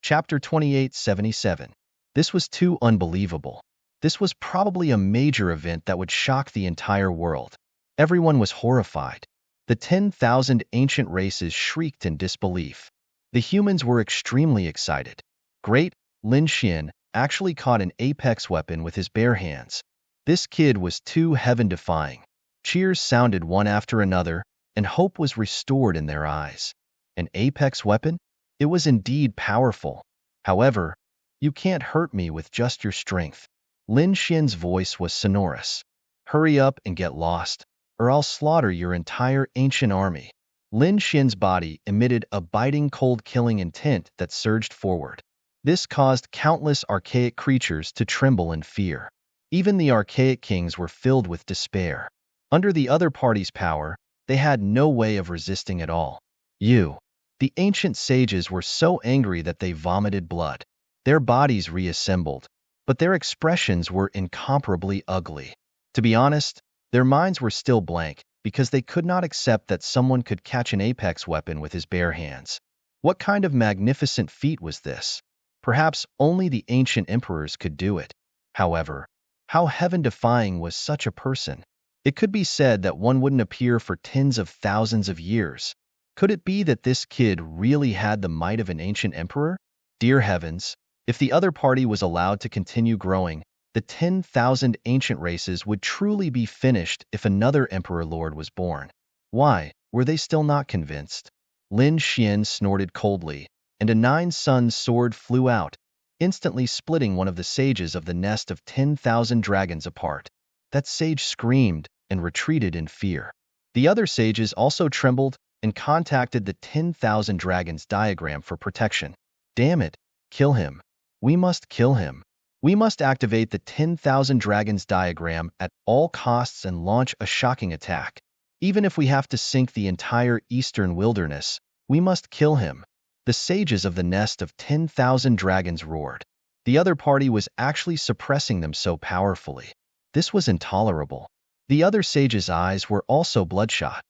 Chapter 2877. This was too unbelievable. This was probably a major event that would shock the entire world. Everyone was horrified. The 10,000 ancient races shrieked in disbelief. The humans were extremely excited. Great Lin Xian actually caught an apex weapon with his bare hands. This kid was too heaven-defying. Cheers sounded one after another, and hope was restored in their eyes. An apex weapon? It was indeed powerful. However, you can't hurt me with just your strength. Lin Xian's voice was sonorous. Hurry up and get lost, or I'll slaughter your entire ancient army. Lin Xian's body emitted a biting cold-killing intent that surged forward. This caused countless archaic creatures to tremble in fear. Even the archaic kings were filled with despair. Under the other party's power, they had no way of resisting at all. The ancient sages were so angry that they vomited blood. Their bodies reassembled, but their expressions were incomparably ugly. To be honest, their minds were still blank because they could not accept that someone could catch an apex weapon with his bare hands. What kind of magnificent feat was this? Perhaps only the ancient emperors could do it. However, how heaven-defying was such a person? It could be said that one wouldn't appear for tens of thousands of years. Could it be that this kid really had the might of an ancient emperor? Dear heavens, if the other party was allowed to continue growing, the 10,000 ancient races would truly be finished if another emperor lord was born. Why were they still not convinced? Lin Xian snorted coldly, and a 9-sun sword flew out, instantly splitting one of the sages of the nest of 10,000 dragons apart. That sage screamed and retreated in fear. The other sages also trembled and contacted the 10,000 dragons diagram for protection. Damn it, kill him. We must kill him. We must activate the 10,000 dragons diagram at all costs and launch a shocking attack. Even if we have to sink the entire eastern wilderness, we must kill him. The sages of the nest of 10,000 dragons roared. The other party was actually suppressing them so powerfully. This was intolerable. The other sages' eyes were also bloodshot.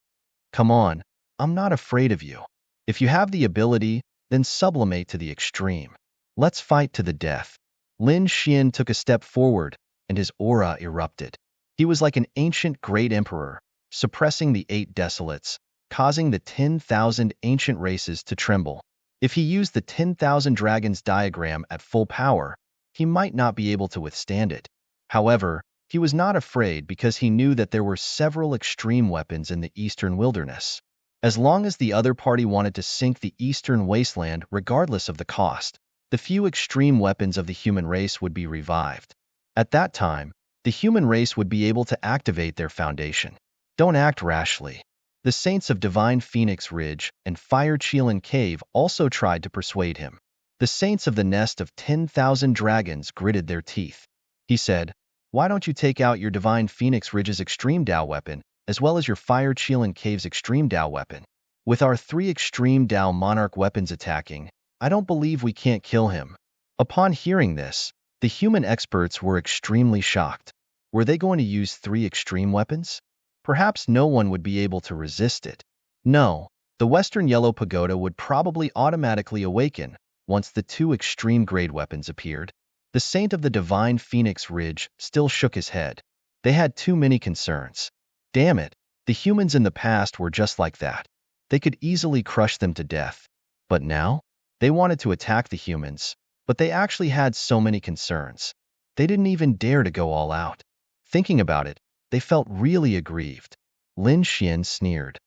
Come on, I'm not afraid of you. If you have the ability, then sublimate to the extreme. Let's fight to the death. Lin Xian took a step forward, and his aura erupted. He was like an ancient great emperor, suppressing the 8 desolates, causing the 10,000 ancient races to tremble. If he used the 10,000 dragons diagram at full power, he might not be able to withstand it. However, he was not afraid because he knew that there were several extreme weapons in the eastern wilderness. As long as the other party wanted to sink the eastern wasteland regardless of the cost, the few extreme weapons of the human race would be revived. At that time, the human race would be able to activate their foundation. Don't act rashly. The saints of Divine Phoenix Ridge and Fire Chelan Cave also tried to persuade him. The saints of the nest of 10,000 dragons gritted their teeth. He said, "Why don't you take out your Divine Phoenix Ridge's extreme Dao weapon, as well as your Fire Chelan Cave's extreme Dao weapon? With our 3 extreme Dao monarch weapons attacking, I don't believe we can't kill him." Upon hearing this, the human experts were extremely shocked. Were they going to use 3 extreme weapons? Perhaps no one would be able to resist it. No, the Western Yellow Pagoda would probably automatically awaken once the 2 extreme-grade weapons appeared. The Saint of the Divine Phoenix Ridge still shook his head. They had too many concerns. Damn it, the humans in the past were just like that. They could easily crush them to death. But now? They wanted to attack the humans, but they actually had so many concerns. They didn't even dare to go all out. Thinking about it, they felt really aggrieved. Lin Xian sneered.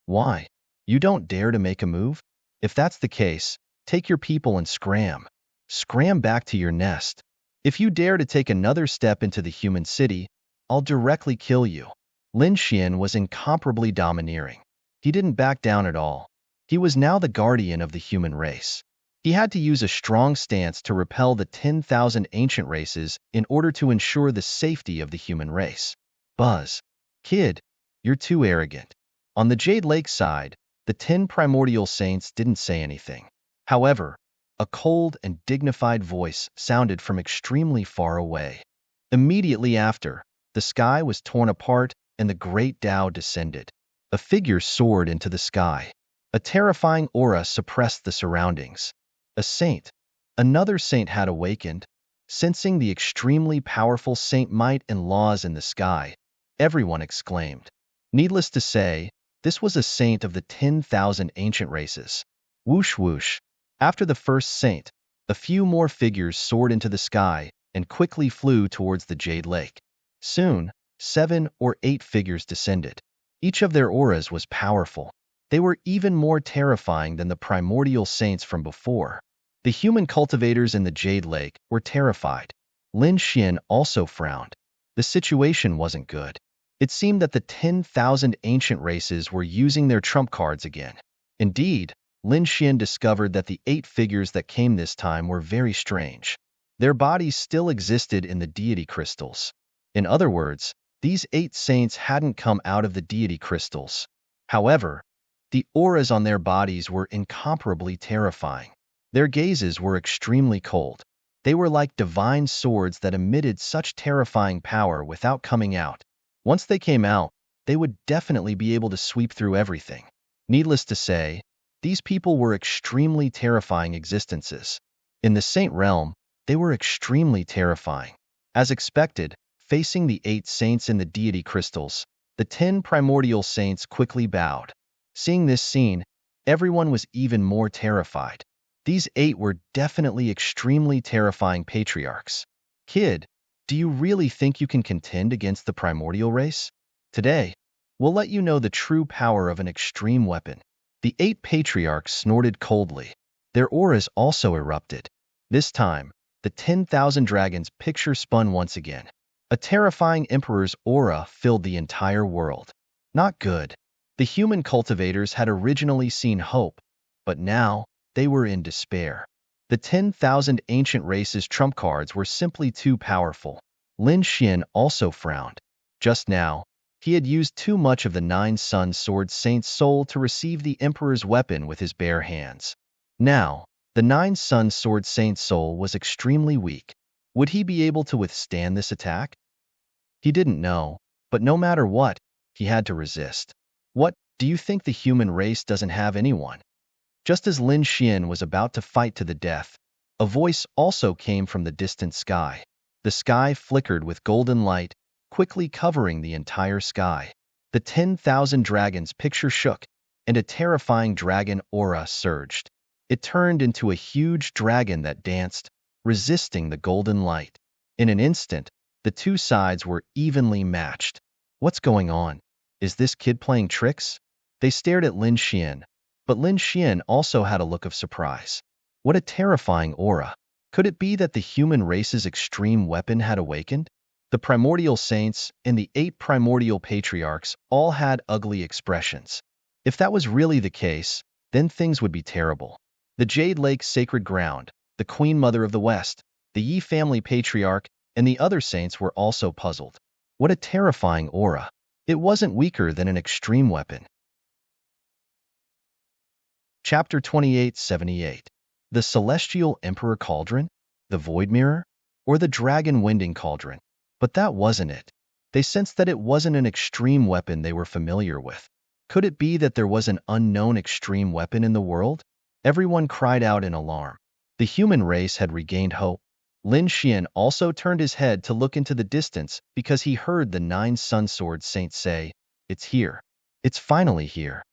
Why? You don't dare to make a move? If that's the case, take your people and scram. Scram back to your nest. If you dare to take another step into the human city, I'll directly kill you. Lin Xian was incomparably domineering. He didn't back down at all. He was now the guardian of the human race. He had to use a strong stance to repel the 10,000 ancient races in order to ensure the safety of the human race. Buzz. Kid, you're too arrogant. On the Jade Lake side, the 10 primordial saints didn't say anything. However, a cold and dignified voice sounded from extremely far away. Immediately after, the sky was torn apart and the great Tao descended. A figure soared into the sky. A terrifying aura suppressed the surroundings. A saint, Another saint had awakened. Sensing the extremely powerful Saint Might and laws in the sky, everyone exclaimed. Needless to say, this was a saint of the 10,000 ancient races. Whoosh whoosh. After the first saint, a few more figures soared into the sky and quickly flew towards the Jade Lake. Soon, 7 or 8 figures descended. Each of their auras was powerful. They were even more terrifying than the primordial saints from before. The human cultivators in the Jade Lake were terrified. Lin Xian also frowned. The situation wasn't good. It seemed that the 10,000 ancient races were using their trump cards again. Indeed, Lin Xian discovered that the 8 figures that came this time were very strange. Their bodies still existed in the deity crystals. In other words, these 8 saints hadn't come out of the deity crystals. However, the auras on their bodies were incomparably terrifying. Their gazes were extremely cold. They were like divine swords that emitted such terrifying power without coming out. Once they came out, they would definitely be able to sweep through everything. Needless to say, these people were extremely terrifying existences. In the saint realm, they were extremely terrifying. As expected, facing the 8 saints in the deity crystals, the 10 primordial saints quickly bowed. Seeing this scene, everyone was even more terrified. These 8 were definitely extremely terrifying patriarchs. Kid, do you really think you can contend against the primordial race? Today, we'll let you know the true power of an extreme weapon. The 8 patriarchs snorted coldly. Their auras also erupted. This time, the 10,000 dragons picture spun once again. A terrifying emperor's aura filled the entire world. Not good. The human cultivators had originally seen hope, but now, they were in despair. The 10,000 ancient races trump cards were simply too powerful. Lin Xian also frowned. Just now, he had used too much of the 9 Sun Sword Saint's soul to receive the Emperor's weapon with his bare hands. Now, the 9 Sun Sword Saint's soul was extremely weak. Would he be able to withstand this attack? He didn't know, but no matter what, he had to resist. What, do you think the human race doesn't have anyone? Just as Lin Xian was about to fight to the death, a voice also came from the distant sky. The sky flickered with golden light, quickly covering the entire sky. The 10,000 dragons picture shook, and a terrifying dragon aura surged. It turned into a huge dragon that danced, resisting the golden light. In an instant, the 2 sides were evenly matched. What's going on? Is this kid playing tricks? They stared at Lin Xian. But Lin Xian also had a look of surprise. What a terrifying aura. Could it be that the human race's extreme weapon had awakened? The primordial saints and the 8 primordial patriarchs all had ugly expressions. If that was really the case, then things would be terrible. The Jade Lake sacred ground, the Queen Mother of the West, the Yi family patriarch, and the other saints were also puzzled. What a terrifying aura. It wasn't weaker than an extreme weapon. Chapter 2878. The Celestial Emperor Cauldron? The Void Mirror? Or the Dragon Winding Cauldron? But that wasn't it. They sensed that it wasn't an extreme weapon they were familiar with. Could it be that there was an unknown extreme weapon in the world? Everyone cried out in alarm. The human race had regained hope. Lin Xian also turned his head to look into the distance because he heard the 9 Sun Sword Saints say, "It's here. It's finally here."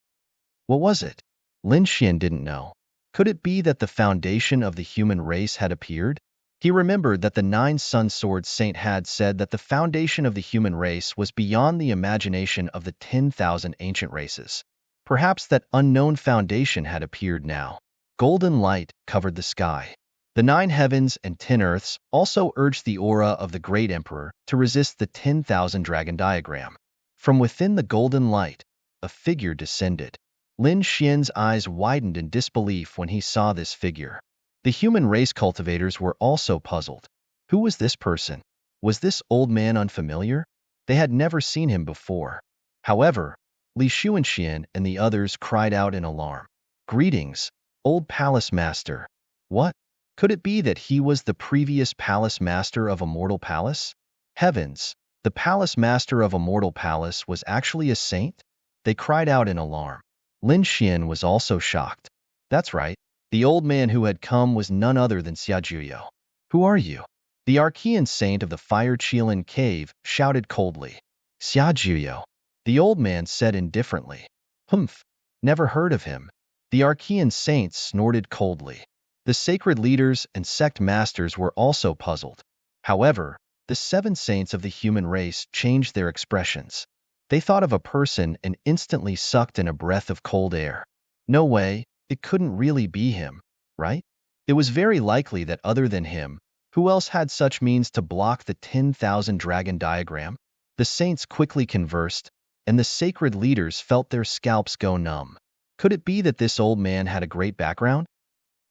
What was it? Lin Xian didn't know. Could it be that the foundation of the human race had appeared? He remembered that the 9 Sun Sword Saint had said that the foundation of the human race was beyond the imagination of the 10,000 ancient races. Perhaps that unknown foundation had appeared now. Golden light covered the sky. The 9 heavens and 10 earths also urged the aura of the great emperor to resist the 10,000 dragon diagram. From within the golden light, a figure descended. Lin Xian's eyes widened in disbelief when he saw this figure. The human race cultivators were also puzzled. Who was this person? Was this old man unfamiliar? They had never seen him before. However, Li Xuanxian and the others cried out in alarm. "Greetings, old palace master." What? Could it be that he was the previous palace master of a mortal palace? Heavens, the palace master of a mortal palace was actually a saint? They cried out in alarm. Lin Xian was also shocked. That's right, The old man who had come was none other than Xiajuyo. Who are you? The Archean saint of the Fire Qilin cave shouted coldly. Xiajuyo. The old man said indifferently. Humph, never heard of him. The Archean saints snorted coldly. The sacred leaders and sect masters were also puzzled. However, the 7 saints of the human race changed their expressions. They thought of a person and instantly sucked in a breath of cold air. No way, it couldn't really be him, right? It was very likely that other than him, who else had such means to block the 10,000 dragon diagram? The saints quickly conversed, and the sacred leaders felt their scalps go numb. Could it be that this old man had a great background?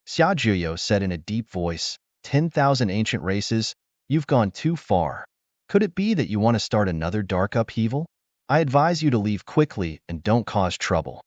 Xiajuyo said in a deep voice, 10,000 ancient races, you've gone too far. Could it be that you want to start another dark upheaval? I advise you to leave quickly and don't cause trouble.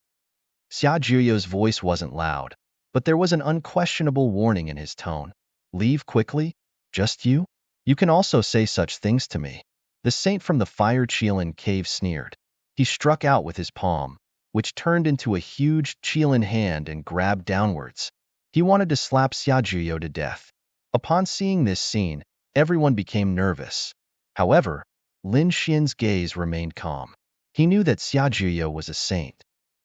Xiajuyo's voice wasn't loud, but there was an unquestionable warning in his tone. Leave quickly? Just you? You can also say such things to me. The saint from the Fire Qilin cave sneered. He struck out with his palm, which turned into a huge Qilin hand and grabbed downwards. He wanted to slap Xiajuyo to death. Upon seeing this scene, everyone became nervous. However, Lin Xian's gaze remained calm. He knew that Xiajuyo was a saint.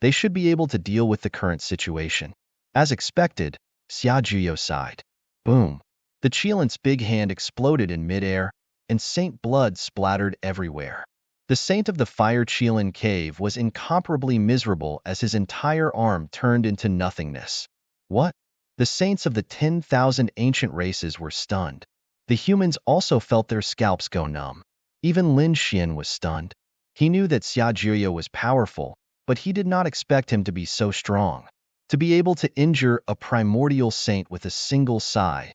They should be able to deal with the current situation. As expected, Xiajuyo sighed. Boom! The Qilin's big hand exploded in midair, and saint blood splattered everywhere. The saint of the Fire Qilin cave was incomparably miserable as his entire arm turned into nothingness. What? The saints of the 10,000 ancient races were stunned. The humans also felt their scalps go numb. Even Lin Xian was stunned. He knew that Xiajuyo was powerful, but he did not expect him to be so strong. To be able to injure a primordial saint with a single sigh,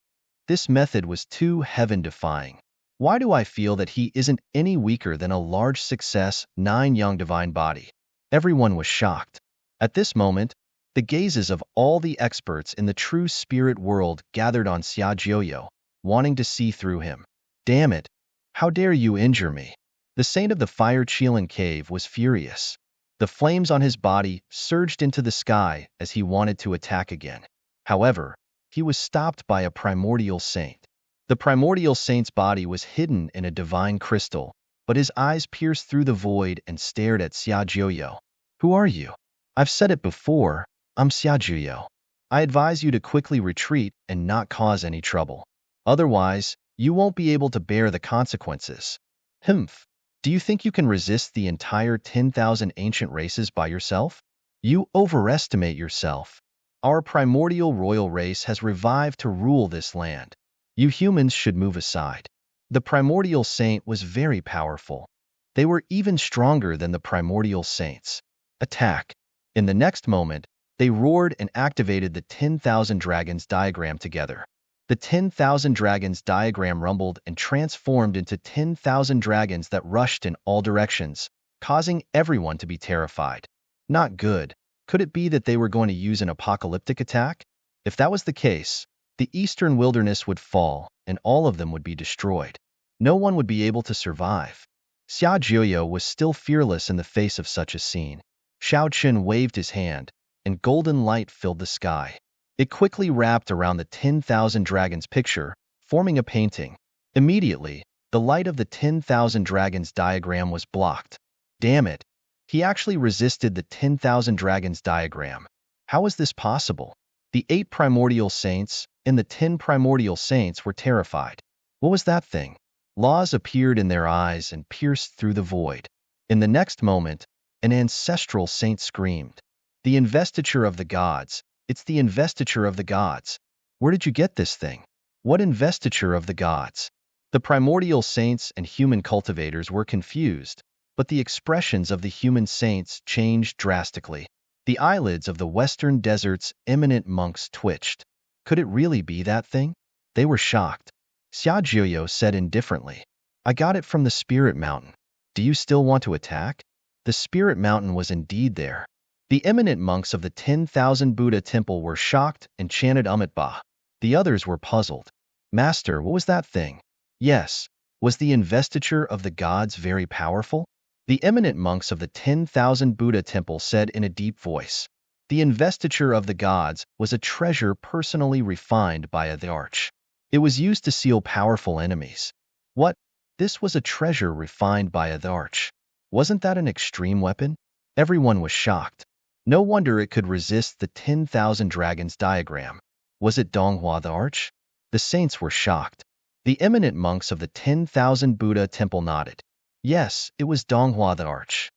this method was too heaven-defying. Why do I feel that he isn't any weaker than a large success 9 young divine body? Everyone was shocked. At this moment, the gazes of all the experts in the true spirit world gathered on Xiajuyo, wanting to see through him. Damn it! How dare you injure me? The saint of the Fire Qilin cave was furious. The flames on his body surged into the sky as he wanted to attack again. However, he was stopped by a primordial saint. The primordial saint's body was hidden in a divine crystal, but his eyes pierced through the void and stared at Xiajuyo. Who are you? I've said it before, I'm Xiajuyo. I advise you to quickly retreat and not cause any trouble. Otherwise, you won't be able to bear the consequences. Humph. Do you think you can resist the entire 10,000 ancient races by yourself? You overestimate yourself. Our primordial royal race has revived to rule this land. You humans should move aside. The primordial saint was very powerful. They were even stronger than the primordial saints. Attack. In the next moment, they roared and activated the 10,000 dragons diagram together. The 10,000 dragons diagram rumbled and transformed into 10,000 dragons that rushed in all directions, causing everyone to be terrified. Not good. Could it be that they were going to use an apocalyptic attack? If that was the case, the eastern wilderness would fall and all of them would be destroyed. No one would be able to survive. Xiajuyo was still fearless in the face of such a scene. Xiao Qin waved his hand, and golden light filled the sky. It quickly wrapped around the 10,000 dragons picture, forming a painting. Immediately, the light of the 10,000 dragons diagram was blocked. Damn it! He actually resisted the 10,000 dragons diagram. How was this possible? The 8 primordial saints and the 10 primordial saints were terrified. What was that thing? Laws appeared in their eyes and pierced through the void. In the next moment, an ancestral saint screamed. The investiture of the gods! It's the investiture of the gods. Where did you get this thing? What investiture of the gods? The primordial saints and human cultivators were confused, but the expressions of the human saints changed drastically. The eyelids of the western desert's eminent monks twitched. Could it really be that thing? They were shocked. Xiajuyo said indifferently, I got it from the spirit mountain. Do you still want to attack? The spirit mountain was indeed there. The eminent monks of the 10,000 Buddha temple were shocked and chanted Amitabha. The others were puzzled. Master, what was that thing? Yes, was the investiture of the gods very powerful? The eminent monks of the 10,000 Buddha temple said in a deep voice. The investiture of the gods was a treasure personally refined by the arch. It was used to seal powerful enemies. What? This was a treasure refined by the arch. Wasn't that an extreme weapon? Everyone was shocked. No wonder it could resist the 10,000 dragons diagram. Was it Donghua the arch? The saints were shocked. The eminent monks of the 10,000 Buddha temple nodded. Yes, it was Donghua the arch.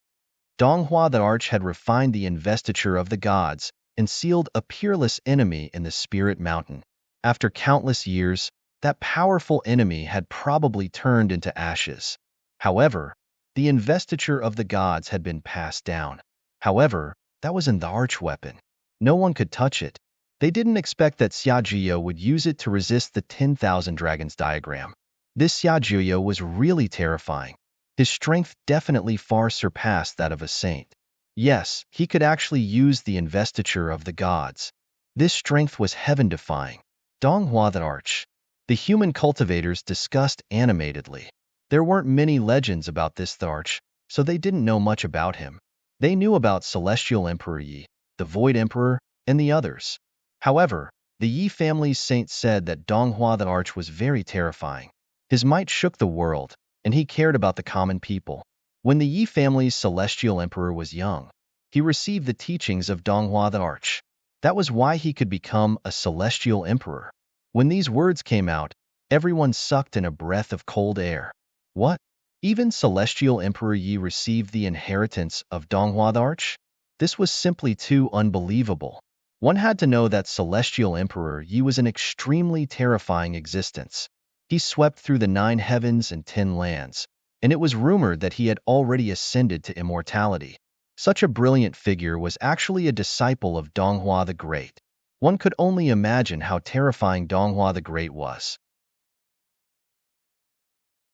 Donghua the arch had refined the investiture of the gods and sealed a peerless enemy in the spirit mountain. After countless years, that powerful enemy had probably turned into ashes. However, the investiture of the gods had been passed down. However, that was in the arch weapon. No one could touch it. They didn't expect that Xiajiyo would use it to resist the 10,000 dragons diagram. This Xiajiyo was really terrifying. His strength definitely far surpassed that of a saint. Yes, he could actually use the investiture of the gods. This strength was heaven-defying. Donghua the arch. The human cultivators discussed animatedly. There weren't many legends about this arch, so they didn't know much about him. They knew about Celestial Emperor Yi, the Void Emperor, and the others. However, the Yi family's saint said that Donghua the arch was very terrifying. His might shook the world, and he cared about the common people. When the Yi family's celestial emperor was young, he received the teachings of Donghua the arch. That was why he could become a celestial emperor. When these words came out, everyone sucked in a breath of cold air. What? Even celestial emperor Yi received the inheritance of Donghua the arch? This was simply too unbelievable. One had to know that celestial emperor Yi was an extremely terrifying existence. He swept through the 9 heavens and 10 lands, and it was rumored that he had already ascended to immortality. Such a brilliant figure was actually a disciple of Donghua the Great. One could only imagine how terrifying Donghua the Great was.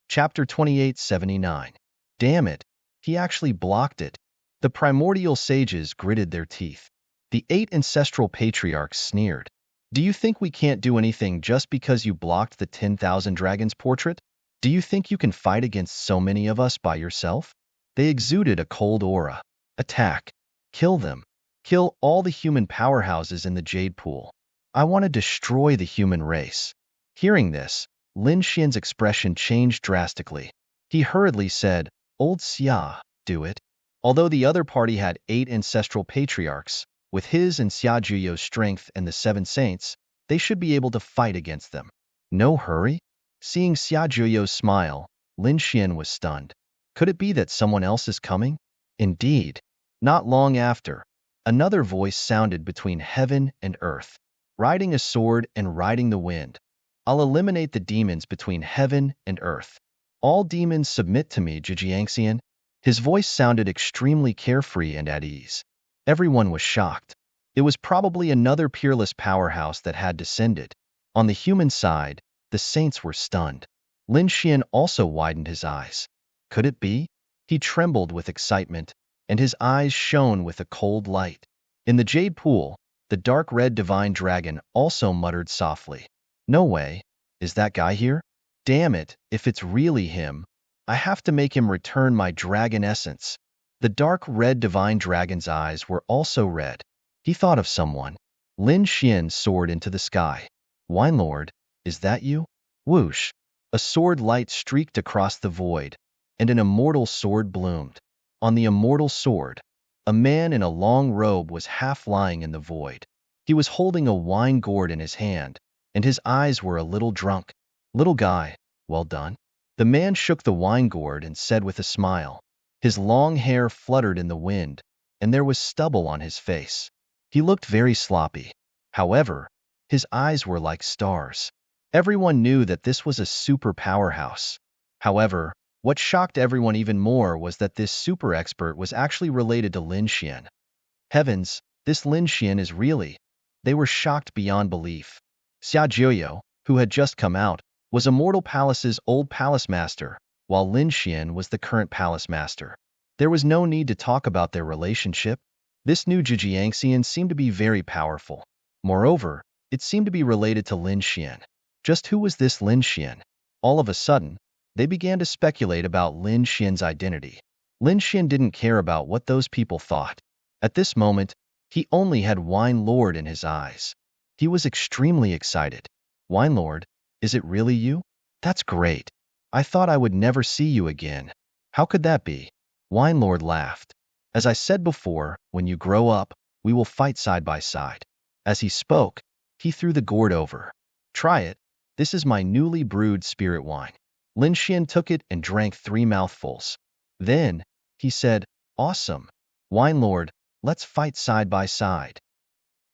Chapter 2879. Damn it, he actually blocked it. The primordial sages gritted their teeth. The 8 ancestral patriarchs sneered. Do you think we can't do anything just because you blocked the 10,000 dragons portrait? Do you think you can fight against so many of us by yourself? They exuded a cold aura. Attack. Kill them. Kill all the human powerhouses in the Jade Pool. I want to destroy the human race. Hearing this, Lin Xian's expression changed drastically. He hurriedly said, Old Xia, do it. Although the other party had 8 ancestral patriarchs, with his and Xiajiyo's strength and the 7 saints, they should be able to fight against them. No hurry? Seeing Xiajiyo's smile, Lin Xian was stunned. Could it be that someone else is coming? Indeed. Not long after, another voice sounded between heaven and earth. Riding a sword and riding the wind, I'll eliminate the demons between heaven and earth. All demons submit to me, Zhijiangxian. His voice sounded extremely carefree and at ease. Everyone was shocked. It was probably another peerless powerhouse that had descended. On the human side, the saints were stunned. Lin Xian also widened his eyes. Could it be? He trembled with excitement, and his eyes shone with a cold light. In the Jade Pool, the dark red divine dragon also muttered softly. No way. Is that guy here? Damn it, if it's really him, I have to make him return my dragon essence. The dark red divine dragon's eyes were also red. He thought of someone. Lin Xian soared into the sky. Wine Lord, is that you? Whoosh! A sword light streaked across the void, and an immortal sword bloomed. On the immortal sword, a man in a long robe was half lying in the void. He was holding a wine gourd in his hand, and his eyes were a little drunk. Little guy, well done. The man shook the wine gourd and said with a smile. His long hair fluttered in the wind, and there was stubble on his face. He looked very sloppy. However, his eyes were like stars. Everyone knew that this was a super powerhouse. However, what shocked everyone even more was that this super expert was actually related to Lin Xian. Heavens, this Lin Xian is really... They were shocked beyond belief. Xiajiyo, who had just come out, was Immortal Palace's old palace master, while Lin Xian was the current palace master. There was no need to talk about their relationship. This new Zhijiangxian seemed to be very powerful. Moreover, it seemed to be related to Lin Xian. Just who was this Lin Xian? All of a sudden, they began to speculate about Lin Xian's identity. Lin Xian didn't care about what those people thought. At this moment, He only had Wine Lord in his eyes. He was extremely excited. Wine Lord, is it really you? That's great. I thought I would never see you again. How could that be? Wine Lord laughed. As I said before, when you grow up, we will fight side by side. As he spoke, he threw the gourd over. Try it. This is my newly brewed spirit wine. Lin Xian took it and drank 3 mouthfuls. Then, he said, awesome. Wine Lord, let's fight side by side.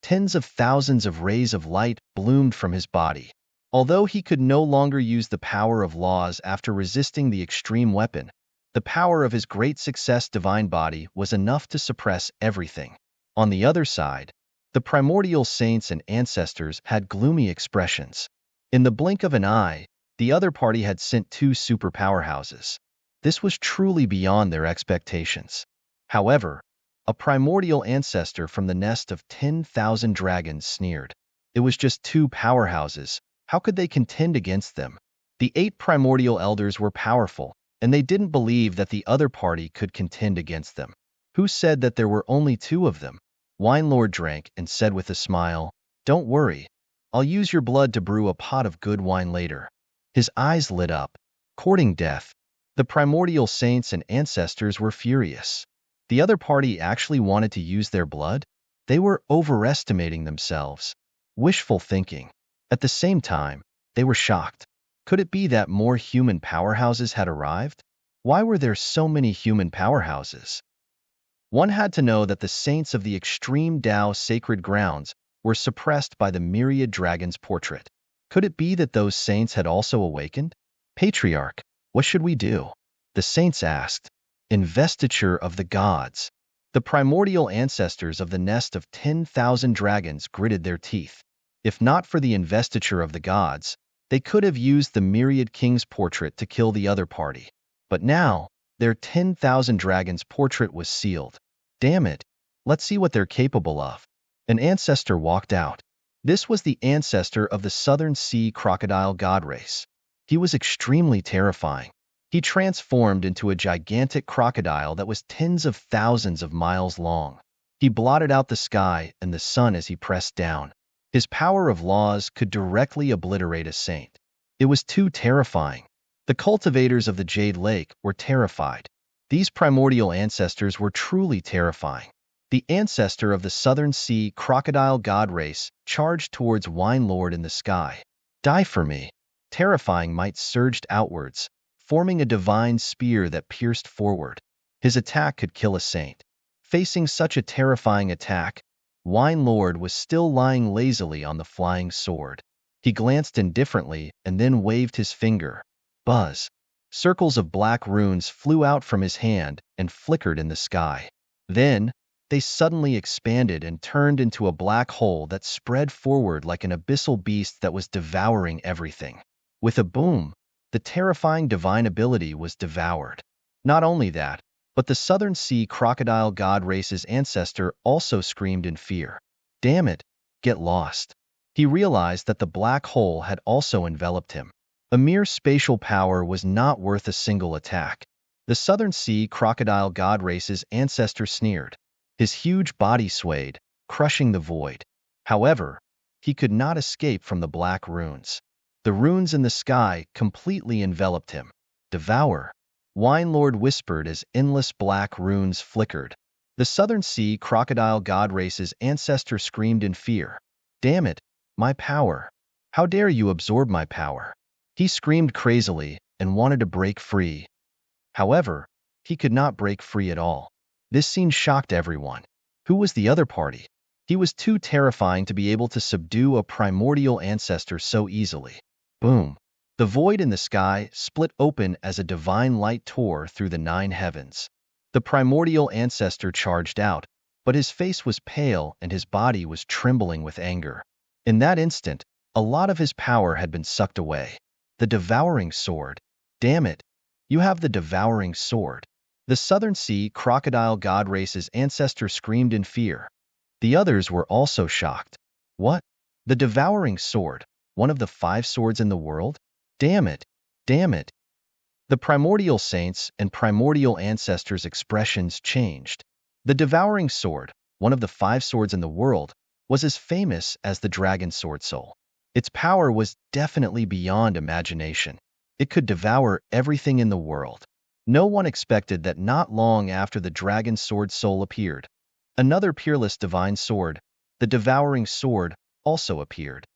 Tens of thousands of rays of light bloomed from his body. Although he could no longer use the power of laws after resisting the extreme weapon, the power of his great success divine body was enough to suppress everything. On the other side, the primordial saints and ancestors had gloomy expressions. In the blink of an eye, the other party had sent 2 super powerhouses. This was truly beyond their expectations. However, a primordial ancestor from the nest of 10,000 dragons sneered. It was just 2 powerhouses. How could they contend against them? The 8 primordial elders were powerful, and they didn't believe that the other party could contend against them. Who said that there were only 2 of them? Wine Lord drank and said with a smile, don't worry. I'll use your blood to brew a pot of good wine later. His eyes lit up. Courting death. The primordial saints and ancestors were furious. The other party actually wanted to use their blood? They were overestimating themselves. Wishful thinking. At the same time, they were shocked. Could it be that more human powerhouses had arrived? Why were there so many human powerhouses? One had to know that the saints of the extreme Tao sacred grounds were suppressed by the myriad dragon's portrait. Could it be that those saints had also awakened? Patriarch, what should we do? The saints asked. Investiture of the gods. The primordial ancestors of the nest of 10,000 dragons gritted their teeth. If not for the investiture of the gods, they could have used the myriad king's portrait to kill the other party. But now, their 10,000 dragons portrait was sealed. Damn it. Let's see what they're capable of. An ancestor walked out. This was the ancestor of the Southern Sea crocodile god race. He was extremely terrifying. He transformed into a gigantic crocodile that was tens of thousands of miles long. He blotted out the sky and the sun as he pressed down. His power of laws could directly obliterate a saint. It was too terrifying. The cultivators of the Jade Lake were terrified. These primordial ancestors were truly terrifying. The ancestor of the Southern Sea crocodile god race charged towards Wine Lord in the sky. Die for me. Terrifying might surged outwards, forming a divine spear that pierced forward. His attack could kill a saint. Facing such a terrifying attack, Wine Lord was still lying lazily on the flying sword. He glanced indifferently and then waved his finger. Buzz. Circles of black runes flew out from his hand and flickered in the sky. Then, they suddenly expanded and turned into a black hole that spread forward like an abyssal beast that was devouring everything. With a boom, the terrifying divine ability was devoured. Not only that, but the Southern Sea crocodile god race's ancestor also screamed in fear. Damn it, get lost. He realized that the black hole had also enveloped him. A mere spatial power was not worth a single attack. The Southern Sea crocodile god race's ancestor sneered. His huge body swayed, crushing the void. However, he could not escape from the black runes. The runes in the sky completely enveloped him. Devour. Wine Lord whispered as endless black runes flickered. The Southern Sea crocodile god race's ancestor screamed in fear. Damn it, my power. How dare you absorb my power? He screamed crazily and wanted to break free. However, he could not break free at all. This scene shocked everyone. Who was the other party? He was too terrifying to be able to subdue a primordial ancestor so easily. Boom. The void in the sky split open as a divine light tore through the 9 heavens. The primordial ancestor charged out, but his face was pale and his body was trembling with anger. In that instant, a lot of his power had been sucked away. The devouring sword. Damn it. You have the devouring sword. The Southern Sea crocodile god race's ancestor screamed in fear. The others were also shocked. What? The devouring sword, one of the 5 swords in the world? Damn it! Damn it! The primordial saints and primordial ancestors' expressions changed. The devouring sword, one of the 5 swords in the world, was as famous as the dragon sword soul. Its power was definitely beyond imagination. It could devour everything in the world. No one expected that not long after the dragon sword soul appeared, another peerless divine sword, the devouring sword, also appeared.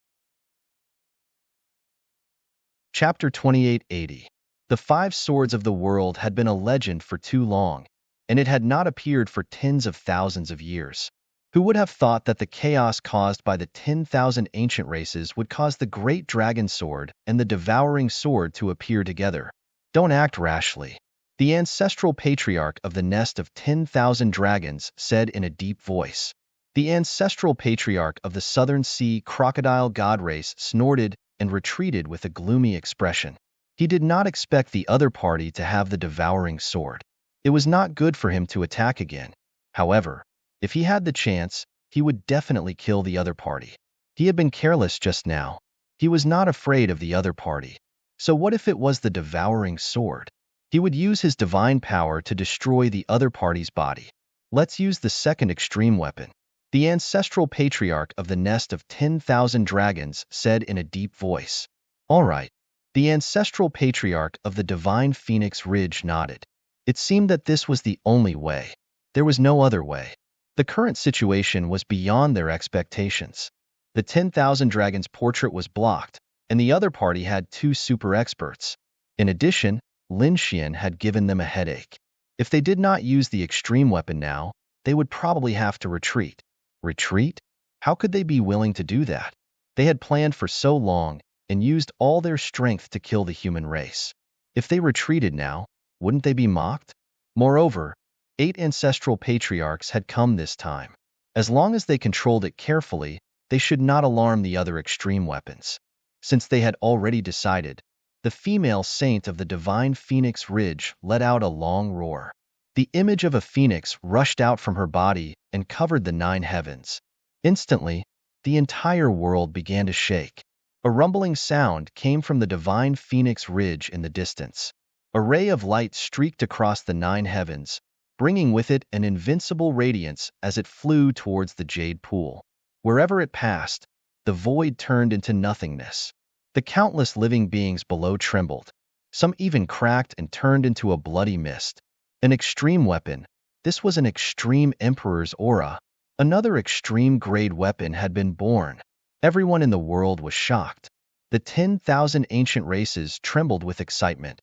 Chapter 2880. The 5 swords of the world had been a legend for too long, and it had not appeared for tens of thousands of years. Who would have thought that the chaos caused by the 10,000 ancient races would cause the great dragon sword and the devouring sword to appear together? Don't act rashly. The ancestral patriarch of the nest of 10,000 dragons said in a deep voice. The ancestral patriarch of the southern sea crocodile god race snorted and retreated with a gloomy expression. He did not expect the other party to have the devouring sword. It was not good for him to attack again. However, if he had the chance, he would definitely kill the other party. He had been careless just now. He was not afraid of the other party. So what if it was the devouring sword? He would use his divine power to destroy the other party's body. Let's use the second extreme weapon. The ancestral patriarch of the nest of 10,000 dragons said in a deep voice. All right. The ancestral patriarch of the divine Phoenix Ridge nodded. It seemed that this was the only way. There was no other way. The current situation was beyond their expectations. The 10,000 dragons portrait was blocked, and the other party had 2 super experts. In addition, Lin Xian had given them a headache. If they did not use the extreme weapon now, they would probably have to retreat. Retreat? How could they be willing to do that? They had planned for so long and used all their strength to kill the human race. If they retreated now, wouldn't they be mocked? Moreover, 8 ancestral patriarchs had come this time. As long as they controlled it carefully, they should not alarm the other extreme weapons. Since they had already decided, the female saint of the divine Phoenix Ridge let out a long roar. The image of a phoenix rushed out from her body and covered the 9 heavens. Instantly, the entire world began to shake. A rumbling sound came from the divine Phoenix Ridge in the distance. A ray of light streaked across the 9 heavens, bringing with it an invincible radiance as it flew towards the jade pool. Wherever it passed, the void turned into nothingness. The countless living beings below trembled. Some even cracked and turned into a bloody mist. An extreme weapon. This was an extreme emperor's aura. Another extreme grade weapon had been born. Everyone in the world was shocked. The 10,000 ancient races trembled with excitement.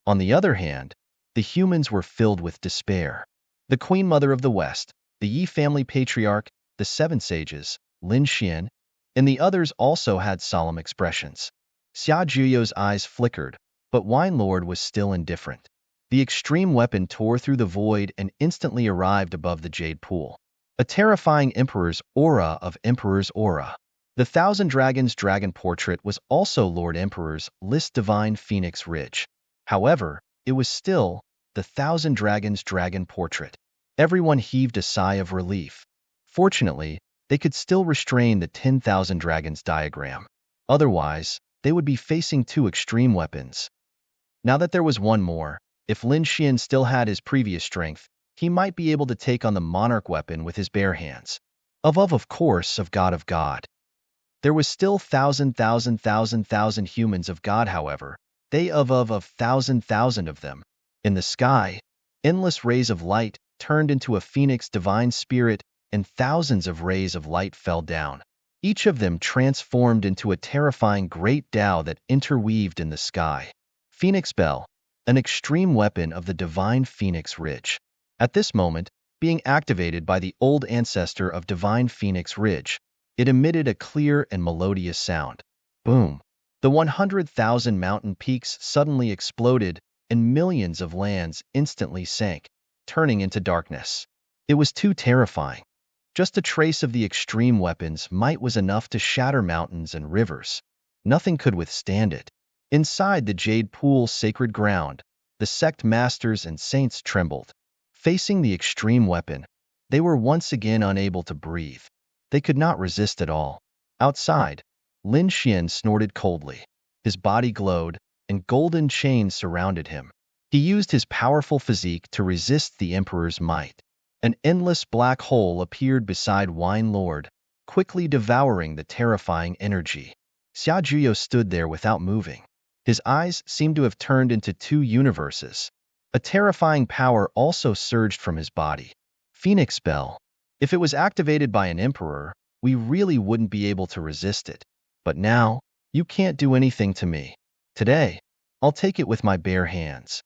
On the other hand, the humans were filled with despair. The Queen Mother of the West, the Yi family patriarch, the 7 sages, Lin Xian, and the others also had solemn expressions. Xia Juyo's eyes flickered, but Wine Lord was still indifferent. The extreme weapon tore through the void and instantly arrived above the jade pool. A terrifying Emperor's aura of Emperor's aura. The 1,000 Dragons dragon portrait was also Lord Emperor's list divine Phoenix Ridge. However, it was still the 1,000 Dragons dragon portrait. Everyone heaved a sigh of relief. Fortunately, they could still restrain the 10,000 Dragons diagram. Otherwise, they would be facing 2 extreme weapons. Now that there was one more, if Lin Xian still had his previous strength, he might be able to take on the monarch weapon with his bare hands. Of course, of God. There was still thousand humans of God, however. They of thousand of them. In the sky, endless rays of light turned into a phoenix divine spirit, and thousands of rays of light fell down. Each of them transformed into a terrifying great Tao that interweaved in the sky. Phoenix Bell, an extreme weapon of the divine Phoenix Ridge. At this moment, being activated by the old ancestor of divine Phoenix Ridge, it emitted a clear and melodious sound. Boom! The 100,000 mountain peaks suddenly exploded, and millions of lands instantly sank, turning into darkness. It was too terrifying. Just a trace of the extreme weapon's might was enough to shatter mountains and rivers. Nothing could withstand it. Inside the jade pool's sacred ground, the sect masters and saints trembled. Facing the extreme weapon, they were once again unable to breathe. They could not resist at all. Outside, Lin Xian snorted coldly. His body glowed, and golden chains surrounded him. He used his powerful physique to resist the emperor's might. An endless black hole appeared beside Wine Lord, quickly devouring the terrifying energy. Xiaojuyo stood there without moving. His eyes seemed to have turned into two universes. A terrifying power also surged from his body. Phoenix Bell. If it was activated by an emperor, we really wouldn't be able to resist it. But now, you can't do anything to me. Today, I'll take it with my bare hands.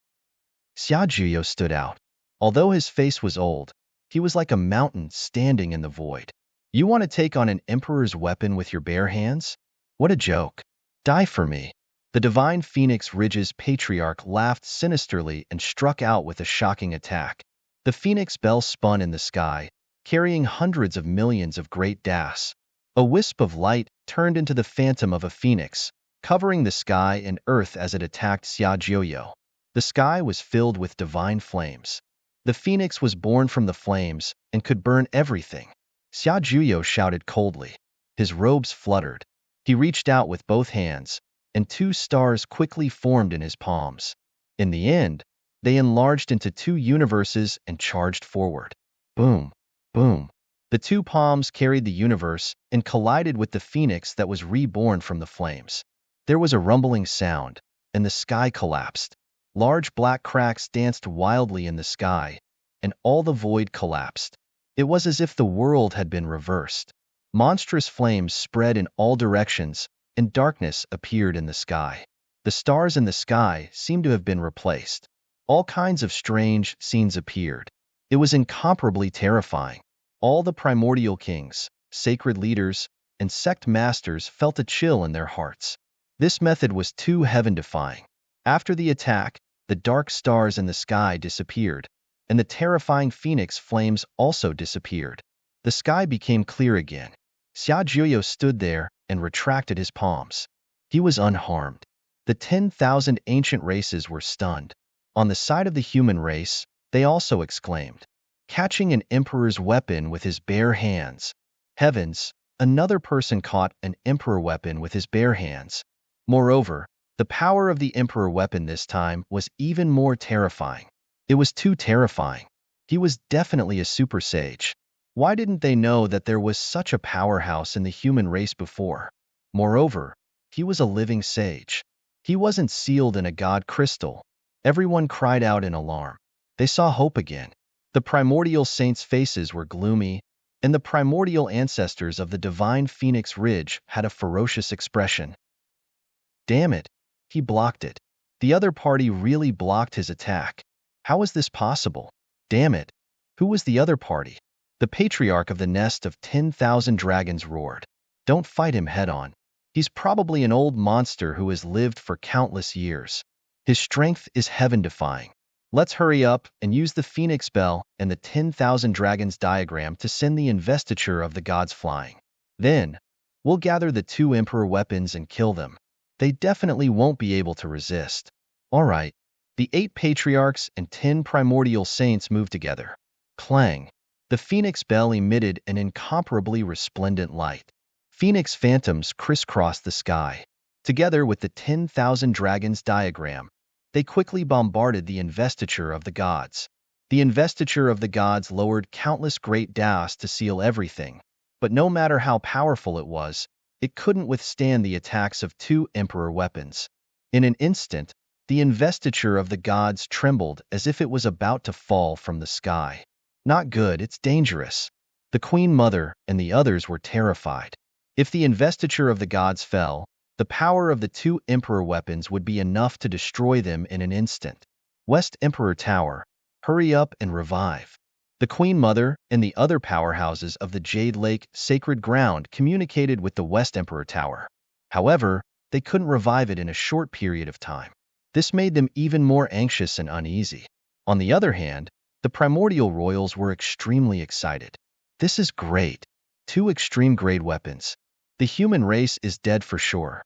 Xiaojuyo stood out. Although his face was old, he was like a mountain standing in the void. You want to take on an emperor's weapon with your bare hands? What a joke. Die for me. The divine Phoenix Ridge's patriarch laughed sinisterly and struck out with a shocking attack. The Phoenix Bell spun in the sky, carrying hundreds of millions of great das. A wisp of light turned into the phantom of a phoenix, covering the sky and earth as it attacked Xiaojuyo. The sky was filled with divine flames. The phoenix was born from the flames and could burn everything. Xiaojuyo shouted coldly. His robes fluttered. He reached out with both hands, and two stars quickly formed in his palms. In the end, they enlarged into two universes and charged forward. Boom, boom. The two palms carried the universe and collided with the phoenix that was reborn from the flames. There was a rumbling sound, and the sky collapsed. Large black cracks danced wildly in the sky, and all the void collapsed. It was as if the world had been reversed. Monstrous flames spread in all directions, and darkness appeared in the sky. The stars in the sky seemed to have been replaced. All kinds of strange scenes appeared. It was incomparably terrifying. All the primordial kings, sacred leaders, and sect masters felt a chill in their hearts. This method was too heaven-defying. After the attack, the dark stars in the sky disappeared, and the terrifying phoenix flames also disappeared. The sky became clear again. Xiaojuyo stood there and retracted his palms. He was unharmed. The 10,000 ancient races were stunned. On the side of the human race, they also exclaimed, catching an emperor's weapon with his bare hands. Heavens, another person caught an emperor weapon with his bare hands. Moreover, the power of the emperor weapon this time was even more terrifying. It was too terrifying. He was definitely a super sage. Why didn't they know that there was such a powerhouse in the human race before? Moreover, he was a living sage. He wasn't sealed in a god crystal. Everyone cried out in alarm. They saw hope again. The primordial saints' faces were gloomy, and the primordial ancestors of the divine Phoenix Ridge had a ferocious expression. Damn it, he blocked it. The other party really blocked his attack. How is this possible? Damn it, who was the other party? The patriarch of the nest of 10,000 dragons roared. Don't fight him head-on. He's probably an old monster who has lived for countless years. His strength is heaven-defying. Let's hurry up and use the Phoenix Bell and the 10,000 dragons diagram to send the investiture of the gods flying. Then, we'll gather the two emperor weapons and kill them. They definitely won't be able to resist. All right. The 8 patriarchs and 10 primordial saints moved together. Clang. The Phoenix Bell emitted an incomparably resplendent light. Phoenix phantoms crisscrossed the sky. Together with the 10,000 dragons diagram, they quickly bombarded the investiture of the gods. The investiture of the gods lowered countless great das to seal everything, but no matter how powerful it was, it couldn't withstand the attacks of 2 emperor weapons. In an instant, the investiture of the gods trembled as if it was about to fall from the sky. Not good, it's dangerous. The Queen Mother and the others were terrified. If the investiture of the gods fell, the power of the 2 emperor weapons would be enough to destroy them in an instant. West Emperor Tower, hurry up and revive. The Queen Mother and the other powerhouses of the Jade Lake Sacred Ground communicated with the West Emperor Tower. However, they couldn't revive it in a short period of time. This made them even more anxious and uneasy. On the other hand, the primordial royals were extremely excited. This is great. 2 extreme-grade weapons. The human race is dead for sure.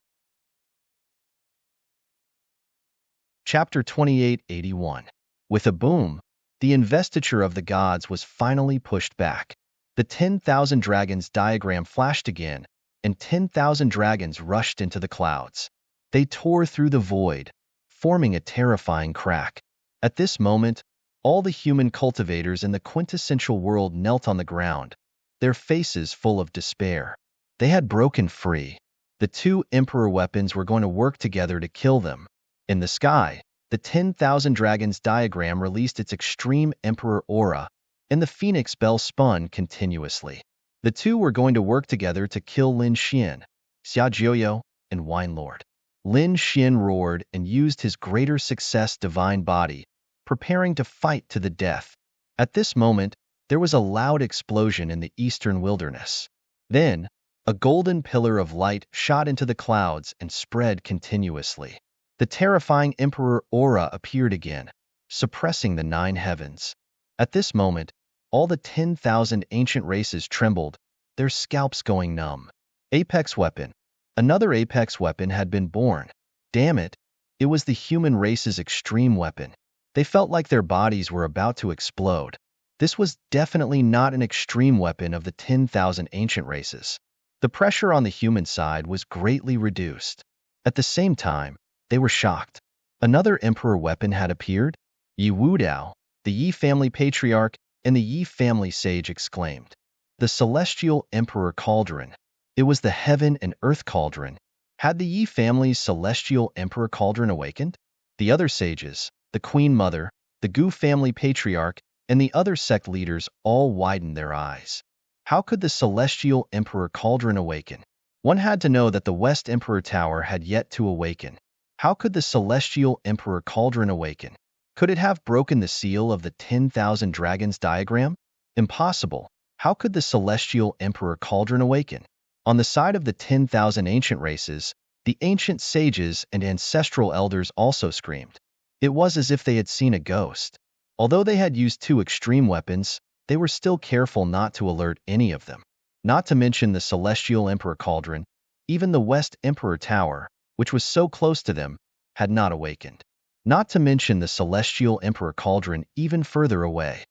Chapter 2881. With a boom, the investiture of the gods was finally pushed back. The 10,000 dragons diagram flashed again, and 10,000 dragons rushed into the clouds. They tore through the void, forming a terrifying crack. At this moment, All the human cultivators in the quintessential world knelt on the ground, their faces full of despair. They had broken free. The two emperor weapons were going to work together to kill them. In the sky, the 10,000 dragons diagram released its extreme emperor aura, and the phoenix bell spun continuously. The two were going to work together to kill Lin Xian, Xia Jiuyo, and Wine Lord. Lin Xian roared and used his greater success divine body, preparing to fight to the death. At this moment, there was a loud explosion in the eastern wilderness. Then, a golden pillar of light shot into the clouds and spread continuously. The terrifying emperor aura appeared again, suppressing the 9 heavens. At this moment, all the 10,000 ancient races trembled, their scalps going numb. Apex weapon. Another apex weapon had been born. Damn it, it was the human race's extreme weapon. They felt like their bodies were about to explode. This was definitely not an extreme weapon of the 10,000 ancient races. The pressure on the human side was greatly reduced. At the same time, they were shocked. Another emperor weapon had appeared. Yi Wudao, the Yi family patriarch, and the Yi family sage exclaimed. The celestial emperor cauldron. It was the heaven and earth cauldron. Had the Yi family's celestial emperor cauldron awakened? The other sages, the queen mother, the Gu family patriarch, and the other sect leaders all widened their eyes. How could the celestial emperor cauldron awaken? One had to know that the West Emperor Tower had yet to awaken. How could the celestial emperor cauldron awaken? Could it have broken the seal of the 10,000 dragons diagram? Impossible. How could the celestial emperor cauldron awaken? On the side of the 10,000 ancient races, the ancient sages and ancestral elders also screamed. It was as if they had seen a ghost. Although they had used 2 extreme weapons, they were still careful not to alert any of them. Not to mention the celestial emperor cauldron, even the West Emperor Tower, which was so close to them, had not awakened. Not to mention the celestial emperor cauldron even further away.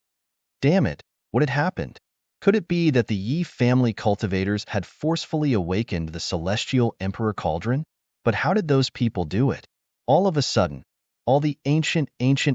Damn it, what had happened? Could it be that the Yi family cultivators had forcefully awakened the celestial emperor cauldron? But how did those people do it? All of a sudden, all the ancient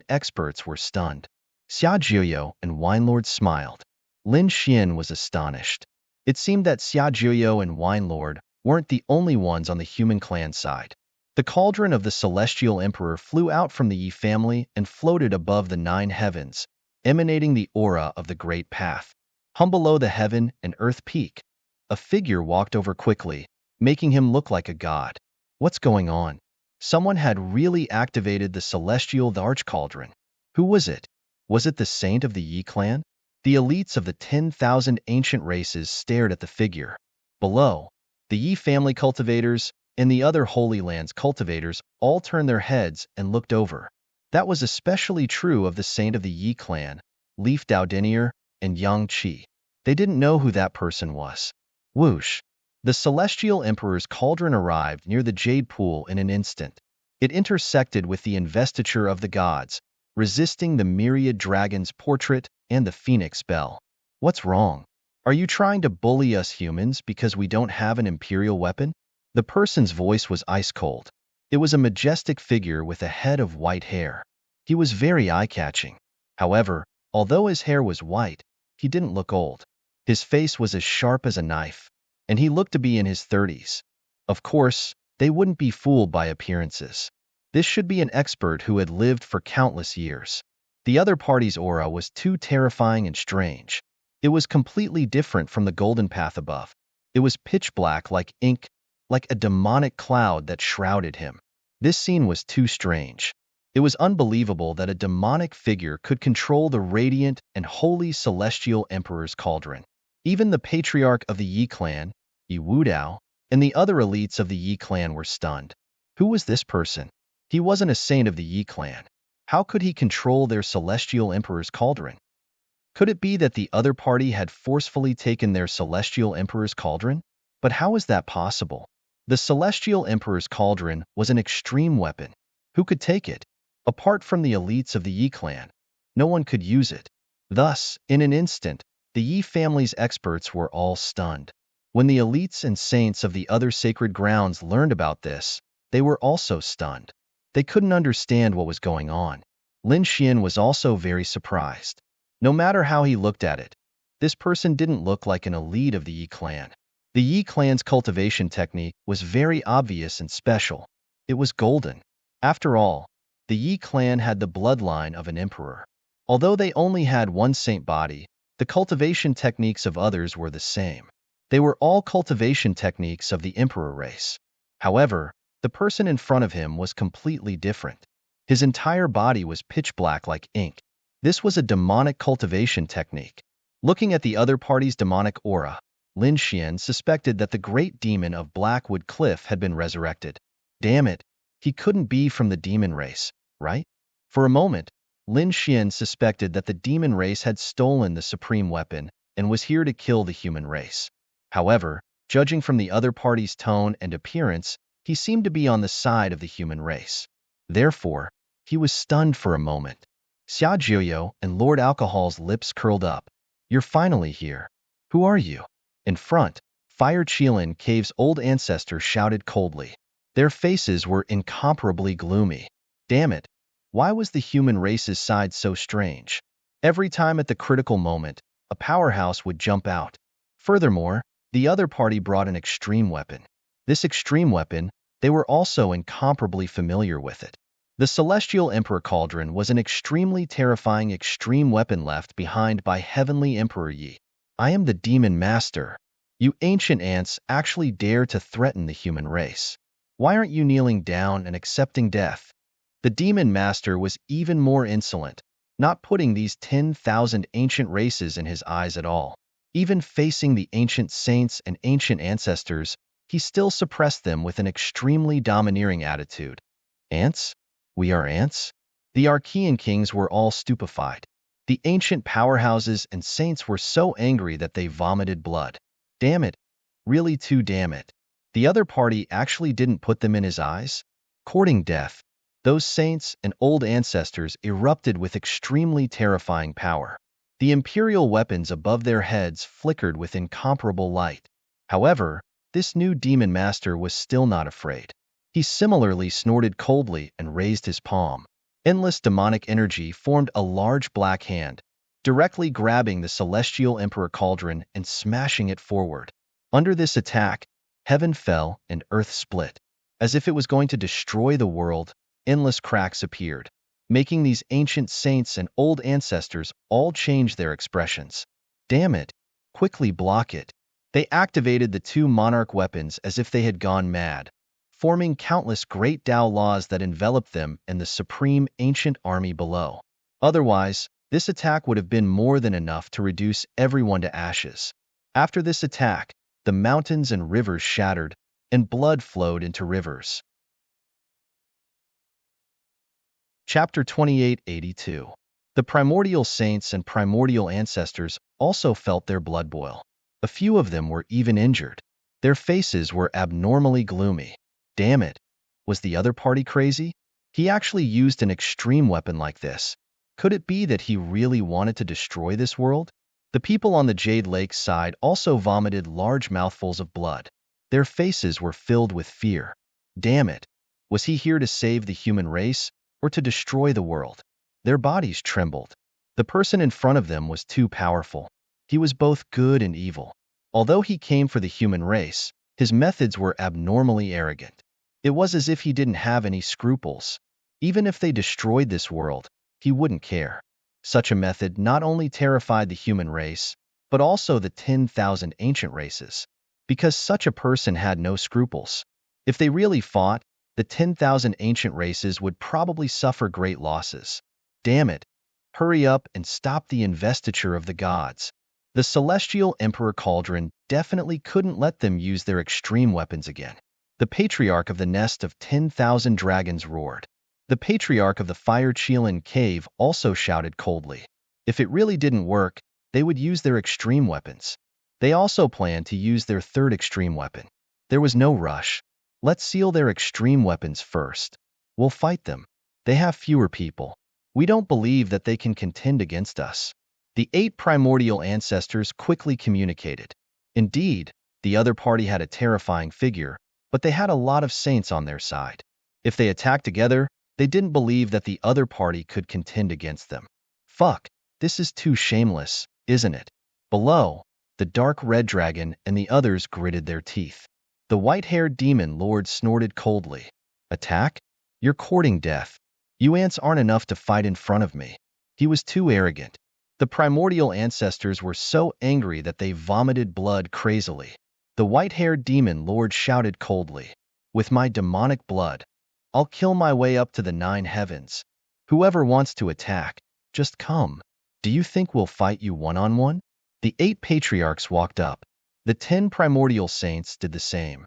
experts were stunned. Xia Jiuyo and Wine Lord smiled. Lin Xian was astonished. It seemed that Xia Jiuyo and Wine Lord weren't the only ones on the human clan side. The cauldron of the celestial emperor flew out from the Yi family and floated above the 9 heavens, emanating the aura of the great path. Hum below the heaven and earth peak, a figure walked over quickly, making him look like a god. What's going on? Someone had really activated the celestial arch cauldron. Who was it? Was it the saint of the Yi clan? The elites of the 10,000 ancient races stared at the figure. Below, the Yi family cultivators and the other Holy Lands cultivators all turned their heads and looked over. That was especially true of the saint of the Yi clan, Leaf Daodinier, and Yang Qi. They didn't know who that person was. Whoosh! The celestial emperor's cauldron arrived near the jade pool in an instant. It intersected with the investiture of the gods, resisting the myriad dragon's portrait and the phoenix bell. What's wrong? Are you trying to bully us humans because we don't have an imperial weapon? The person's voice was ice cold. It was a majestic figure with a head of white hair. He was very eye-catching. However, although his hair was white, he didn't look old. His face was as sharp as a knife, and he looked to be in his 30s. Of course, they wouldn't be fooled by appearances. This should be an expert who had lived for countless years. The other party's aura was too terrifying and strange. It was completely different from the golden path above. It was pitch black like ink, like a demonic cloud that shrouded him. This scene was too strange. It was unbelievable that a demonic figure could control the radiant and holy celestial emperor's cauldron. Even the patriarch of the Yi clan, Yi Wudao, and the other elites of the Yi clan were stunned. Who was this person? He wasn't a saint of the Yi clan. How could he control their celestial emperor's cauldron? Could it be that the other party had forcefully taken their celestial emperor's cauldron? But how is that possible? The celestial emperor's cauldron was an extreme weapon. Who could take it? Apart from the elites of the Yi clan, no one could use it. Thus, in an instant, the Yi family's experts were all stunned. When the elites and saints of the other sacred grounds learned about this, they were also stunned. They couldn't understand what was going on. Lin Xian was also very surprised. No matter how he looked at it, this person didn't look like an elite of the Yi clan. The Yi clan's cultivation technique was very obvious and special. It was golden. After all, the Yi clan had the bloodline of an emperor. Although they only had one saint body, the cultivation techniques of others were the same. They were all cultivation techniques of the emperor race. However, the person in front of him was completely different. His entire body was pitch black like ink. This was a demonic cultivation technique. Looking at the other party's demonic aura, Lin Xian suspected that the great demon of Blackwood Cliff had been resurrected. Damn it, he couldn't be from the demon race, right? For a moment, Lin Xian suspected that the demon race had stolen the supreme weapon and was here to kill the human race. However, judging from the other party's tone and appearance, he seemed to be on the side of the human race. Therefore, he was stunned for a moment. Xia Jiuyo and Lord Alcohol's lips curled up. You're finally here. Who are you? In front, Fire Qilin Cave's old ancestor shouted coldly. Their faces were incomparably gloomy. Damn it, why was the human race's side so strange? Every time at the critical moment, a powerhouse would jump out. Furthermore, the other party brought an extreme weapon. This extreme weapon, they were also incomparably familiar with it. The Celestial Emperor Cauldron was an extremely terrifying extreme weapon left behind by Heavenly Emperor Yi. I am the Demon Master. You ancient ants actually dare to threaten the human race. Why aren't you kneeling down and accepting death? The Demon Master was even more insolent, not putting these 10,000 ancient races in his eyes at all. Even facing the ancient saints and ancient ancestors, he still suppressed them with an extremely domineering attitude. Ants? We are ants? The Archean kings were all stupefied. The ancient powerhouses and saints were so angry that they vomited blood. Damn it. Really too damn it. The other party actually didn't put them in his eyes? Courting death, those saints and old ancestors erupted with extremely terrifying power. The imperial weapons above their heads flickered with incomparable light. However, this new demon master was still not afraid. He similarly snorted coldly and raised his palm. Endless demonic energy formed a large black hand, directly grabbing the Celestial Emperor Cauldron and smashing it forward. Under this attack, heaven fell and earth split. As if it was going to destroy the world, endless cracks appeared, making these ancient saints and old ancestors all change their expressions. Damn it! Quickly block it. They activated the two monarch weapons as if they had gone mad, forming countless great Tao laws that enveloped them and the supreme ancient army below. Otherwise, this attack would have been more than enough to reduce everyone to ashes. After this attack, the mountains and rivers shattered, and blood flowed into rivers. Chapter 2882. The primordial saints and primordial ancestors also felt their blood boil. A few of them were even injured. Their faces were abnormally gloomy. Damn it. Was the other party crazy? He actually used an extreme weapon like this. Could it be that he really wanted to destroy this world? The people on the Jade Lake side also vomited large mouthfuls of blood. Their faces were filled with fear. Damn it. Was he here to save the human race or to destroy the world? Their bodies trembled. The person in front of them was too powerful. He was both good and evil. Although he came for the human race, his methods were abnormally arrogant. It was as if he didn't have any scruples. Even if they destroyed this world, he wouldn't care. Such a method not only terrified the human race, but also the 10,000 ancient races, because such a person had no scruples. If they really fought, the 10,000 ancient races would probably suffer great losses. Damn it! Hurry up and stop the investiture of the gods. The Celestial Emperor Cauldron definitely couldn't let them use their extreme weapons again. The Patriarch of the Nest of 10,000 Dragons roared. The Patriarch of the Fire Qilin Cave also shouted coldly. If it really didn't work, they would use their extreme weapons. They also planned to use their third extreme weapon. There was no rush. Let's seal their extreme weapons first. We'll fight them. They have fewer people. We don't believe that they can contend against us. The 8 primordial ancestors quickly communicated. Indeed, the other party had a terrifying figure, but they had a lot of saints on their side. If they attacked together, They didn't believe that the other party could contend against them. Fuck, this is too shameless, isn't it? Below, the dark red dragon and the others gritted their teeth. The white-haired demon lord snorted coldly. Attack? You're courting death. You ants aren't enough to fight in front of me. He was too arrogant. The primordial ancestors were so angry that they vomited blood crazily. The white-haired demon lord shouted coldly. With my demonic blood, I'll kill my way up to the 9 heavens. Whoever wants to attack, just come. Do you think we'll fight you one-on-one? The 8 patriarchs walked up. The 10 primordial saints did the same.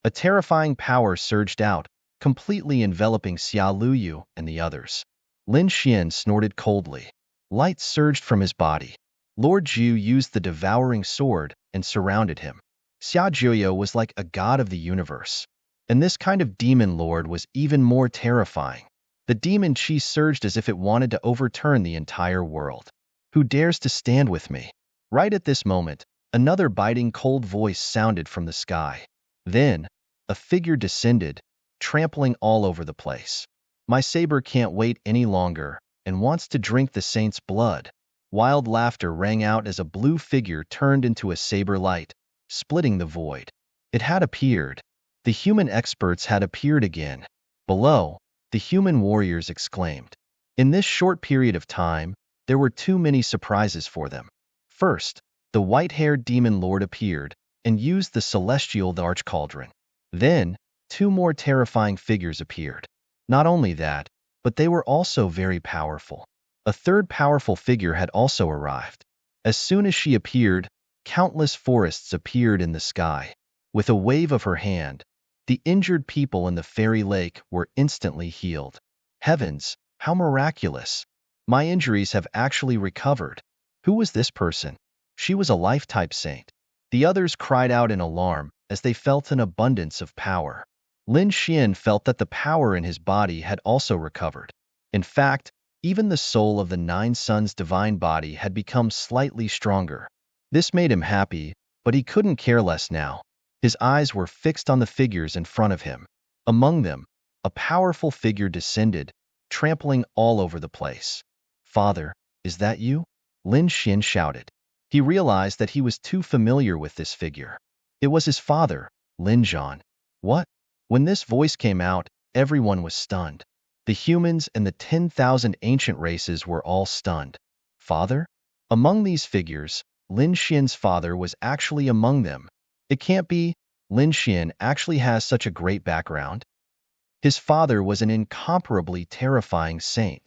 A terrifying power surged out, completely enveloping Xia Luyu and the others. Lin Xian snorted coldly. Light surged from his body. Lord Zhu used the devouring sword and surrounded him. Xia Juyo was like a god of the universe. And this kind of demon lord was even more terrifying. The demon chi surged as if it wanted to overturn the entire world. Who dares to stand with me? Right at this moment, another biting cold voice sounded from the sky. Then, a figure descended, trampling all over the place. My saber can't wait any longer and wants to drink the saint's blood. Wild laughter rang out as a blue figure turned into a saber light, splitting the void. It had appeared. The human experts had appeared again. Below, the human warriors exclaimed. In this short period of time, there were too many surprises for them. First, the white-haired demon lord appeared and used the celestial archcauldron. Then, 2 more terrifying figures appeared. Not only that, but they were also very powerful. A 3rd powerful figure had also arrived. As soon as she appeared, countless forests appeared in the sky. With a wave of her hand, the injured people in the fairy lake were instantly healed. Heavens, how miraculous! My injuries have actually recovered. Who was this person? She was a life-type saint. The others cried out in alarm as they felt an abundance of power. Lin Xian felt that the power in his body had also recovered. In fact, even the soul of the 9 suns' divine body had become slightly stronger. This made him happy, but he couldn't care less now. His eyes were fixed on the figures in front of him. Among them, a powerful figure descended, trampling all over the place. Father, is that you? Lin Xian shouted. He realized that he was too familiar with this figure. It was his father, Lin Zhan. What? When this voice came out, everyone was stunned. The humans and the 10,000 ancient races were all stunned. Father? Among these figures, Lin Xian's father was actually among them. It can't be. Lin Xian actually has such a great background. His father was an incomparably terrifying saint.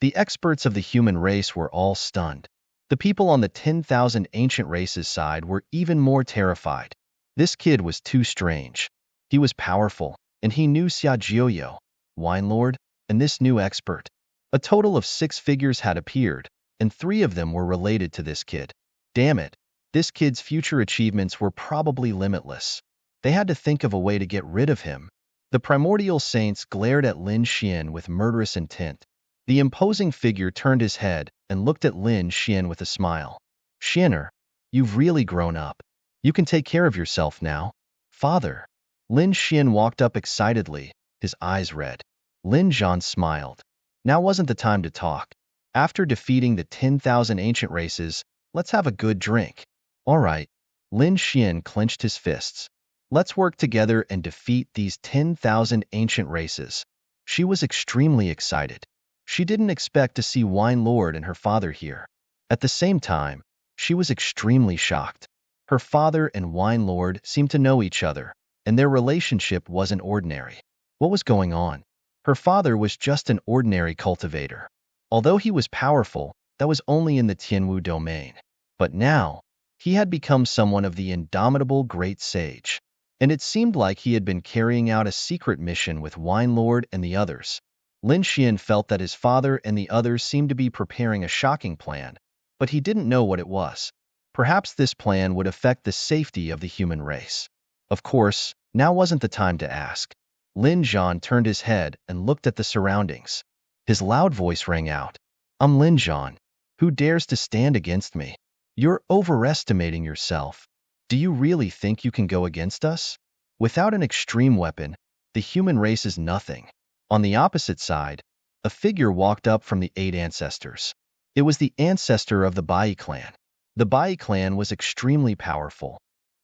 The experts of the human race were all stunned. The people on the 10,000 ancient races side were even more terrified. This kid was too strange. He was powerful, and he knew Xia Jiuyo, Wine Lord, and this new expert. A total of 6 figures had appeared, and 3 of them were related to this kid. Damn it, this kid's future achievements were probably limitless. They had to think of a way to get rid of him. The primordial saints glared at Lin Xian with murderous intent. The imposing figure turned his head and looked at Lin Xian with a smile. Xianer, you've really grown up. You can take care of yourself now. Father. Lin Xian walked up excitedly, his eyes red. Lin Zhan smiled. Now wasn't the time to talk. After defeating the 10,000 ancient races, let's have a good drink. All right. Lin Xian clenched his fists. Let's work together and defeat these 10,000 ancient races. She was extremely excited. She didn't expect to see Wine Lord and her father here. At the same time, she was extremely shocked. Her father and Wine Lord seemed to know each other, and their relationship wasn't ordinary. What was going on? Her father was just an ordinary cultivator. Although he was powerful, that was only in the Tianwu domain. But now, he had become someone of the indomitable great sage. And it seemed like he had been carrying out a secret mission with Wine Lord and the others. Lin Xian felt that his father and the others seemed to be preparing a shocking plan, but he didn't know what it was. Perhaps this plan would affect the safety of the human race. Of course, now wasn't the time to ask. Lin Zhan turned his head and looked at the surroundings. His loud voice rang out. I'm Lin Zhan. Who dares to stand against me? You're overestimating yourself. Do you really think you can go against us? Without an extreme weapon, the human race is nothing. On the opposite side, a figure walked up from the 8 ancestors. It was the ancestor of the Bai clan. The Bai clan was extremely powerful.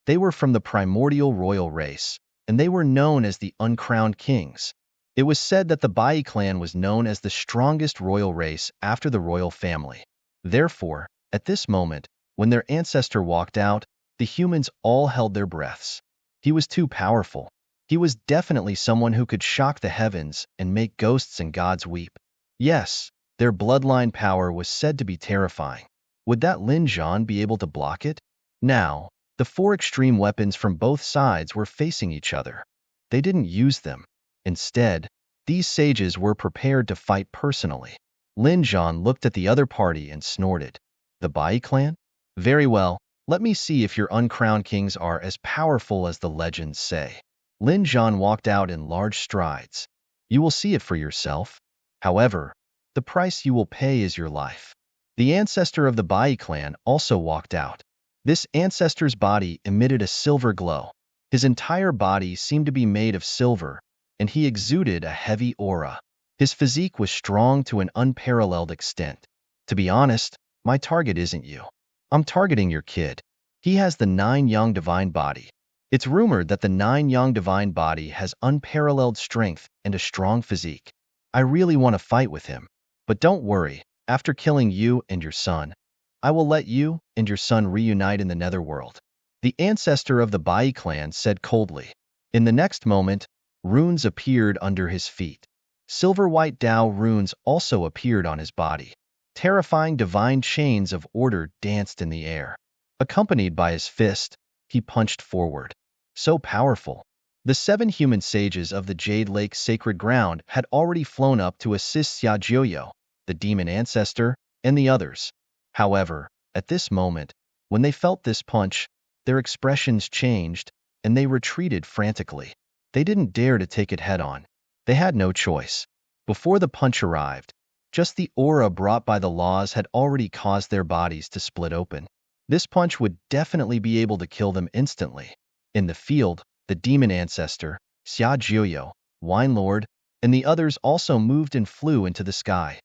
They were from the primordial royal race, and they were known as the uncrowned kings. It was said that the Bai clan was known as the strongest royal race after the royal family. Therefore, at this moment, when their ancestor walked out, the humans all held their breaths. He was too powerful. He was definitely someone who could shock the heavens and make ghosts and gods weep. Yes, their bloodline power was said to be terrifying. Would that Lin Zhan be able to block it? Now, the 4 extreme weapons from both sides were facing each other. They didn't use them. Instead, these sages were prepared to fight personally. Lin Zhan looked at the other party and snorted. The Bai clan? Very well, let me see if your uncrowned kings are as powerful as the legends say. Lin Zhan walked out in large strides. You will see it for yourself. However, the price you will pay is your life. The ancestor of the Bai clan also walked out. This ancestor's body emitted a silver glow. His entire body seemed to be made of silver, and he exuded a heavy aura. His physique was strong to an unparalleled extent. To be honest, my target isn't you. I'm targeting your kid. He has the 9 Yang divine body. It's rumored that the 9 Yang divine body has unparalleled strength and a strong physique. I really want to fight with him. But don't worry, after killing you and your son, I will let you and your son reunite in the netherworld. The ancestor of the Bai clan said coldly. In the next moment, runes appeared under his feet. Silver-white Dao runes also appeared on his body. Terrifying divine chains of order danced in the air. Accompanied by his fist, he punched forward. So powerful. The 7 human sages of the Jade Lake sacred ground had already flown up to assist Xia Jiuyo, the demon ancestor, and the others. However, at this moment, when they felt this punch, their expressions changed, and they retreated frantically. They didn't dare to take it head-on. They had no choice. Before the punch arrived, just the aura brought by the laws had already caused their bodies to split open. This punch would definitely be able to kill them instantly. In the field, the demon ancestor, Xia Jiuyo, Wine Lord, and the others also moved and flew into the sky.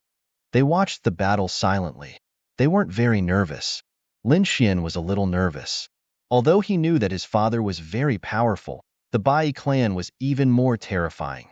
They watched the battle silently. They weren't very nervous. Lin Xian was a little nervous. Although he knew that his father was very powerful, the Bai clan was even more terrifying.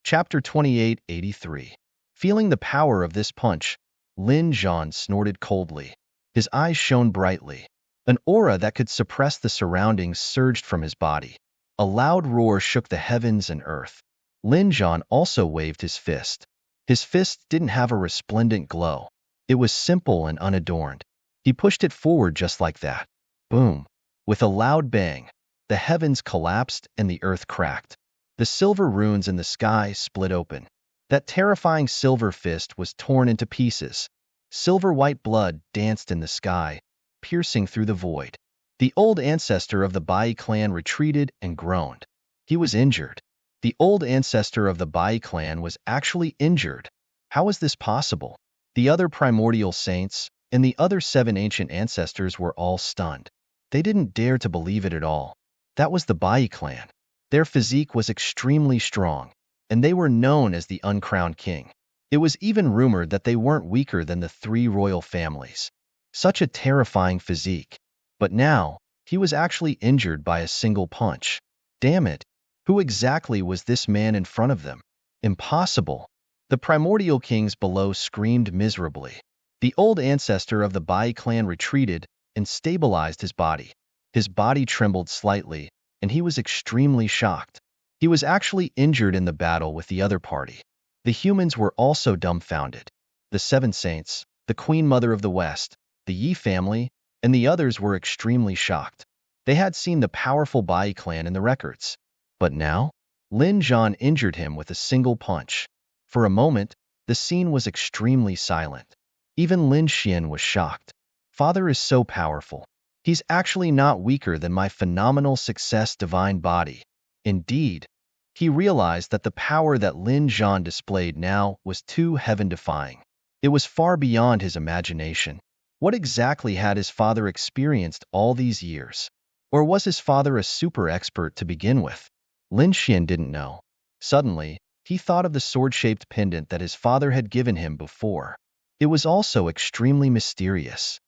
Chapter 2883. Feeling the power of this punch, Lin Zhan snorted coldly. His eyes shone brightly. An aura that could suppress the surroundings surged from his body. A loud roar shook the heavens and earth. Lin Zhan also waved his fist. His fist didn't have a resplendent glow. It was simple and unadorned. He pushed it forward just like that. Boom! With a loud bang, the heavens collapsed and the earth cracked. The silver runes in the sky split open. That terrifying silver fist was torn into pieces. Silver-white blood danced in the sky, piercing through the void. The old ancestor of the Bai clan retreated and groaned. He was injured. The old ancestor of the Bai clan was actually injured. How was this possible? The other primordial saints and the other 7 ancient ancestors were all stunned. They didn't dare to believe it at all. That was the Bai clan. Their physique was extremely strong, and they were known as the uncrowned king. It was even rumored that they weren't weaker than the 3 royal families. Such a terrifying physique. But now, he was actually injured by a single punch. Damn it! Who exactly was this man in front of them? Impossible! The primordial kings below screamed miserably. The old ancestor of the Bai clan retreated and stabilized his body. His body trembled slightly, and he was extremely shocked. He was actually injured in the battle with the other party. The humans were also dumbfounded. The 7 saints, the Queen Mother of the West, the Yi family, and the others were extremely shocked. They had seen the powerful Bai clan in the records. But now, Lin Zhan injured him with a single punch. For a moment, the scene was extremely silent. Even Lin Xian was shocked. Father is so powerful. He's actually not weaker than my phenomenal success divine body. Indeed, he realized that the power that Lin Zhan displayed now was too heaven-defying. It was far beyond his imagination. What exactly had his father experienced all these years? Or was his father a super expert to begin with? Lin Xian didn't know. Suddenly, he thought of the sword-shaped pendant that his father had given him before. It was also extremely mysterious.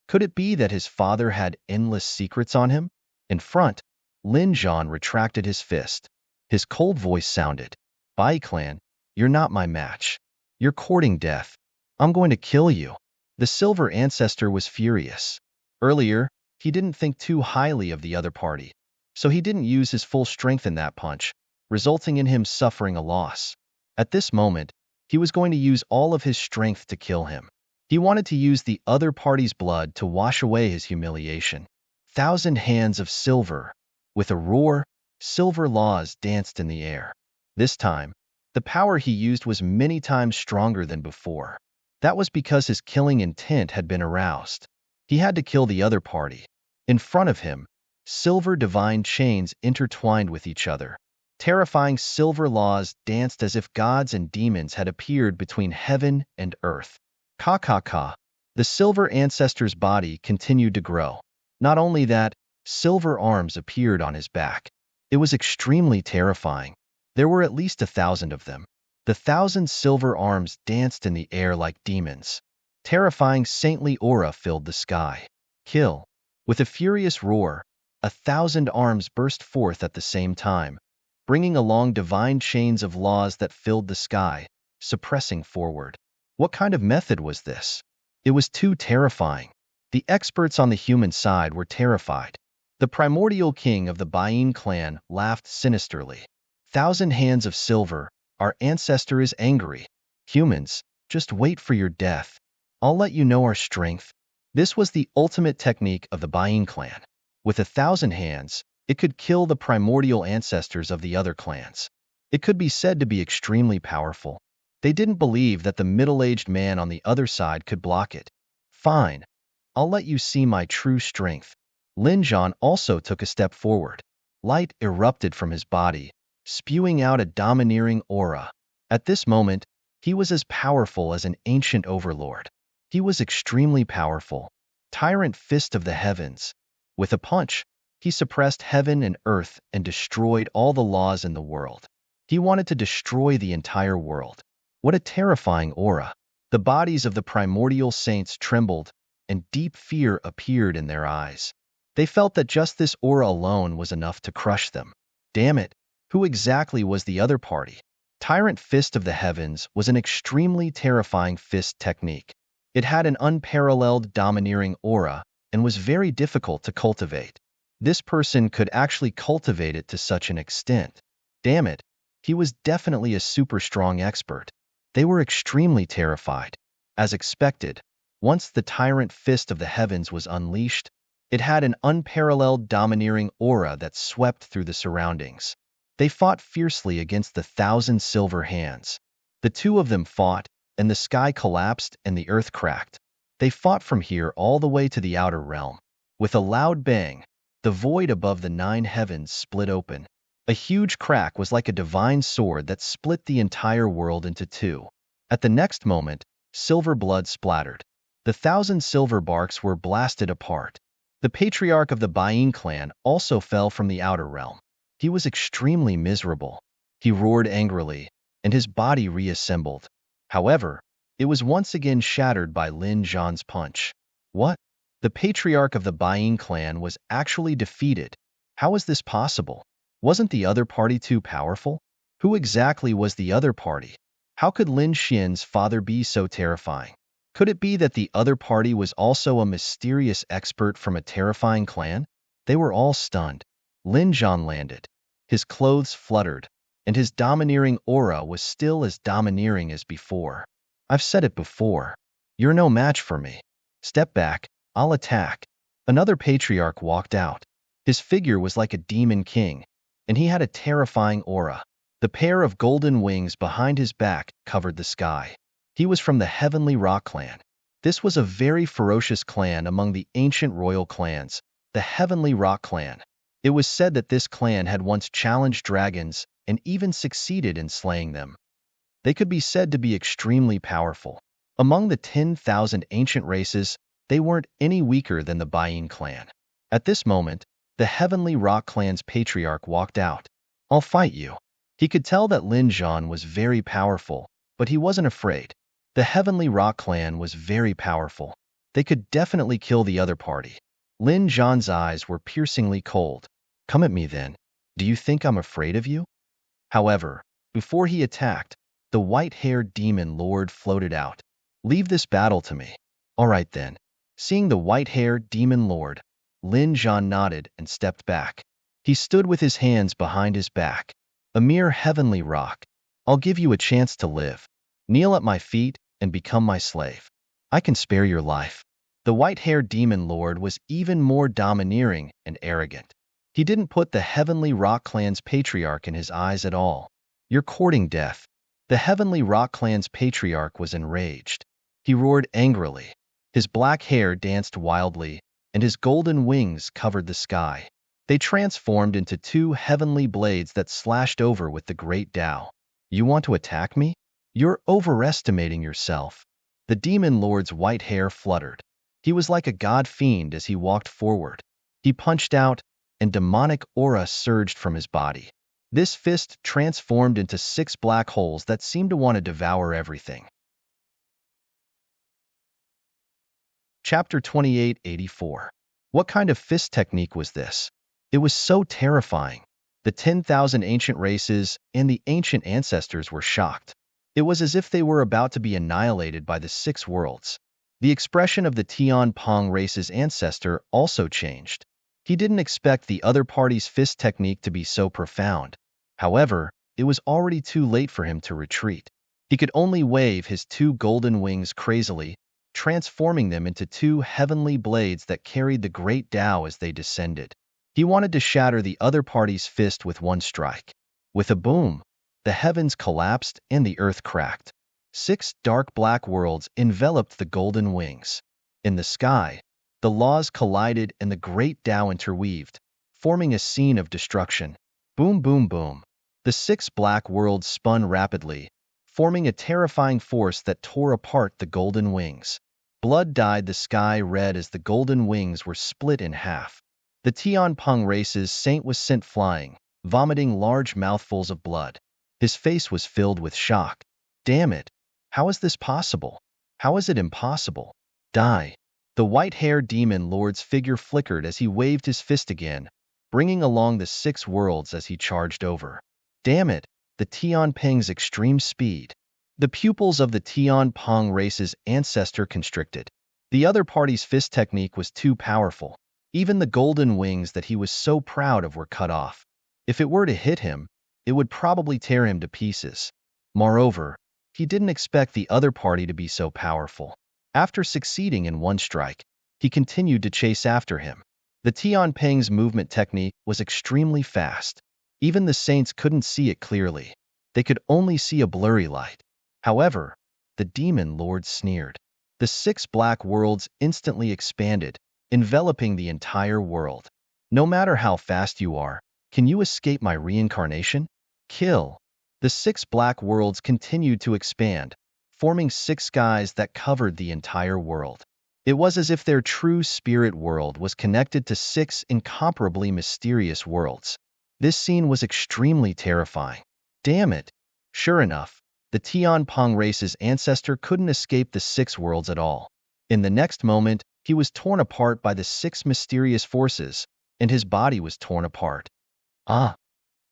Could it be that his father had endless secrets on him? In front, Lin Zhan retracted his fist. His cold voice sounded, Bai Clan, you're not my match. You're courting death. I'm going to kill you. The silver ancestor was furious. Earlier, he didn't think too highly of the other party, so he didn't use his full strength in that punch, resulting in him suffering a loss. At this moment, he was going to use all of his strength to kill him. He wanted to use the other party's blood to wash away his humiliation. 1,000 hands of silver. With a roar, silver laws danced in the air. This time, the power he used was many times stronger than before. That was because his killing intent had been aroused. He had to kill the other party. In front of him, silver divine chains intertwined with each other. Terrifying silver laws danced as if gods and demons had appeared between heaven and earth. Ka ka ka. The silver ancestor's body continued to grow. Not only that, silver arms appeared on his back. It was extremely terrifying. There were at least 1,000 of them. The 1,000 silver arms danced in the air like demons. Terrifying saintly aura filled the sky. Kill. With a furious roar, 1,000 arms burst forth at the same time, bringing along divine chains of laws that filled the sky, suppressing forward. What kind of method was this? It was too terrifying. The experts on the human side were terrified. The primordial king of the Baiyin clan laughed sinisterly. 1,000 hands of silver, our ancestor is angry. Humans, just wait for your death. I'll let you know our strength. This was the ultimate technique of the Baiyin clan. With 1,000 hands, it could kill the primordial ancestors of the other clans. It could be said to be extremely powerful. They didn't believe that the middle-aged man on the other side could block it. Fine. I'll let you see my true strength. Lin Zhan also took a step forward. Light erupted from his body, spewing out a domineering aura. At this moment, he was as powerful as an ancient overlord. He was extremely powerful. Tyrant fist of the heavens. With a punch, he suppressed heaven and earth and destroyed all the laws in the world. He wanted to destroy the entire world. What a terrifying aura. The bodies of the primordial saints trembled, and deep fear appeared in their eyes. They felt that just this aura alone was enough to crush them. Damn it, who exactly was the other party? Tyrant Fist of the Heavens was an extremely terrifying fist technique. It had an unparalleled domineering aura and was very difficult to cultivate. This person could actually cultivate it to such an extent. Damn it, he was definitely a super strong expert. They were extremely terrified. As expected, once the Tyrant Fist of the Heavens was unleashed, it had an unparalleled domineering aura that swept through the surroundings. They fought fiercely against the 1,000 silver hands. The two of them fought, and the sky collapsed and the earth cracked. They fought from here all the way to the outer realm. With a loud bang, the void above the 9 heavens split open. A huge crack was like a divine sword that split the entire world into two. At the next moment, silver blood splattered. The 1,000 silver barks were blasted apart. The patriarch of the Baiyin clan also fell from the outer realm. He was extremely miserable. He roared angrily, and his body reassembled. However, it was once again shattered by Lin Zhan's punch. What? The patriarch of the Baiyin clan was actually defeated. How is this possible? Wasn't the other party too powerful? Who exactly was the other party? How could Lin Xian's father be so terrifying? Could it be that the other party was also a mysterious expert from a terrifying clan? They were all stunned. Lin Zhan landed. His clothes fluttered, and his domineering aura was still as domineering as before. I've said it before. You're no match for me. Step back, I'll attack. Another patriarch walked out. His figure was like a demon king, and he had a terrifying aura. The pair of golden wings behind his back covered the sky. He was from the Heavenly Rock clan. This was a very ferocious clan among the ancient royal clans, the Heavenly Rock clan. It was said that this clan had once challenged dragons and even succeeded in slaying them. They could be said to be extremely powerful. Among the 10,000 ancient races, they weren't any weaker than the Baiyin clan. At this moment, the Heavenly Rock clan's patriarch walked out. I'll fight you. He could tell that Lin Zhan was very powerful, but he wasn't afraid. The Heavenly Rock clan was very powerful. They could definitely kill the other party. Lin Zhan's eyes were piercingly cold. Come at me then. Do you think I'm afraid of you? However, before he attacked, the white-haired demon lord floated out. Leave this battle to me. All right then. Seeing the white-haired demon lord, Lin Zhan nodded and stepped back. He stood with his hands behind his back. A mere heavenly rock. I'll give you a chance to live. Kneel at my feet and become my slave. I can spare your life. The white-haired demon lord was even more domineering and arrogant. He didn't put the Heavenly Rock clan's patriarch in his eyes at all. You're courting death. The Heavenly Rock clan's patriarch was enraged. He roared angrily. His black hair danced wildly, and his golden wings covered the sky. They transformed into two heavenly blades that slashed over with the great Tao. You want to attack me? You're overestimating yourself. The demon lord's white hair fluttered. He was like a god fiend as he walked forward. He punched out, and demonic aura surged from his body. This fist transformed into 6 black holes that seemed to want to devour everything. Chapter 2884. What kind of fist technique was this? It was so terrifying. The 10,000 ancient races and the ancient ancestors were shocked. It was as if they were about to be annihilated by the 6 worlds. The expression of the Tian Pong race's ancestor also changed. He didn't expect the other party's fist technique to be so profound. However, it was already too late for him to retreat. He could only wave his 2 golden wings crazily, transforming them into 2 heavenly blades that carried the great Tao as they descended. He wanted to shatter the other party's fist with one strike. With a boom, the heavens collapsed and the earth cracked. 6 dark black worlds enveloped the golden wings. In the sky, the laws collided and the great Tao interweaved, forming a scene of destruction. Boom, boom, boom. The 6 black worlds spun rapidly, forming a terrifying force that tore apart the golden wings. Blood dyed the sky red as the golden wings were split in half. The Tian Peng race's saint was sent flying, vomiting large mouthfuls of blood. His face was filled with shock. Damn it! How is this possible? How is it impossible? Die! The white-haired demon lord's figure flickered as he waved his fist again, bringing along the 6 worlds as he charged over. Damn it! The Tian Peng's extreme speed. The pupils of the Tian Peng race's ancestor constricted. The other party's fist technique was too powerful. Even the golden wings that he was so proud of were cut off. If it were to hit him, it would probably tear him to pieces. Moreover, he didn't expect the other party to be so powerful. After succeeding in one strike, he continued to chase after him. The Tian Peng's movement technique was extremely fast. Even the saints couldn't see it clearly. They could only see a blurry light. However, the demon lord sneered. The 6 black worlds instantly expanded, enveloping the entire world. No matter how fast you are, can you escape my reincarnation? Kill! The 6 black worlds continued to expand, forming 6 skies that covered the entire world. It was as if their true spirit world was connected to 6 incomparably mysterious worlds. This scene was extremely terrifying. Damn it! Sure enough, the Tian Peng race's ancestor couldn't escape the 6 worlds at all. In the next moment, he was torn apart by the 6 mysterious forces, and his body was torn apart. Ah!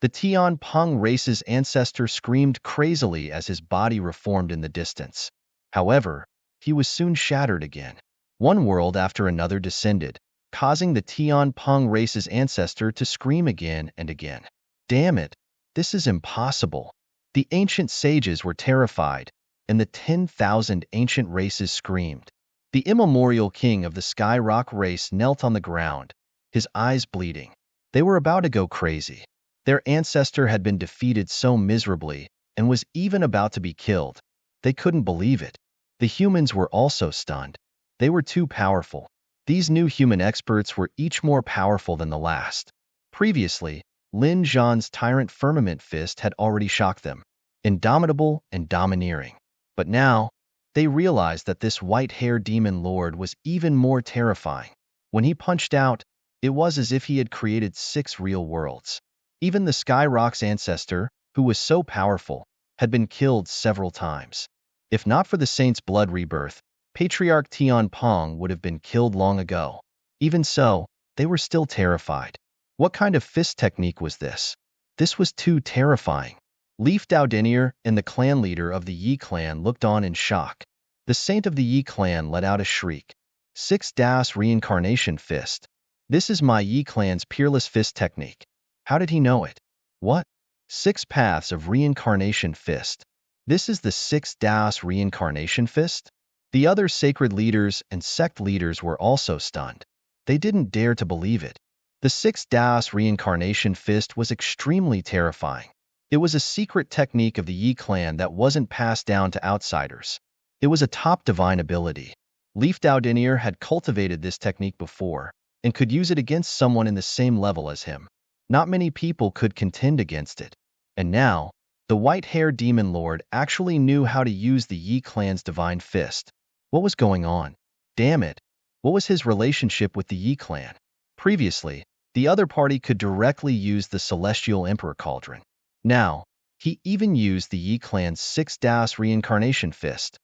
The Tian Peng race's ancestor screamed crazily as his body reformed in the distance. However, he was soon shattered again. One world after another descended, causing the Tian Peng race's ancestor to scream again and again. Damn it! This is impossible. The ancient sages were terrified, and the 10,000 ancient races screamed. The immemorial king of the Sky Rock race knelt on the ground, his eyes bleeding. They were about to go crazy. Their ancestor had been defeated so miserably and was even about to be killed. They couldn't believe it. The humans were also stunned. They were too powerful. These new human experts were each more powerful than the last. Previously, Lin Zhan's tyrant firmament fist had already shocked them, indomitable and domineering. But now, they realized that this white-haired demon lord was even more terrifying. When he punched out, it was as if he had created 6 real worlds. Even the Sky Rock's ancestor, who was so powerful, had been killed several times. If not for the saint's blood rebirth, Patriarch Tian Pong would have been killed long ago. Even so, they were still terrified. What kind of fist technique was this? This was too terrifying. Leaf Daudenier and the clan leader of the Yi clan looked on in shock. The saint of the Yi clan let out a shriek. 6 Das Reincarnation Fist. This is my Yi clan's peerless fist technique. How did he know it? What? 6 Paths of Reincarnation Fist. This is the 6 Das Reincarnation Fist? The other sacred leaders and sect leaders were also stunned. They didn't dare to believe it. The 6 Das Reincarnation Fist was extremely terrifying. It was a secret technique of the Yi clan that wasn't passed down to outsiders. It was a top divine ability. Leaf Daudenier had cultivated this technique before and could use it against someone in the same level as him. Not many people could contend against it. And now, the white-haired demon lord actually knew how to use the Yi clan's divine fist. What was going on? Damn it. What was his relationship with the Yi clan? Previously, the other party could directly use the Celestial Emperor Cauldron. Now, he even used the Yi clan's 6 Das Reincarnation Fist.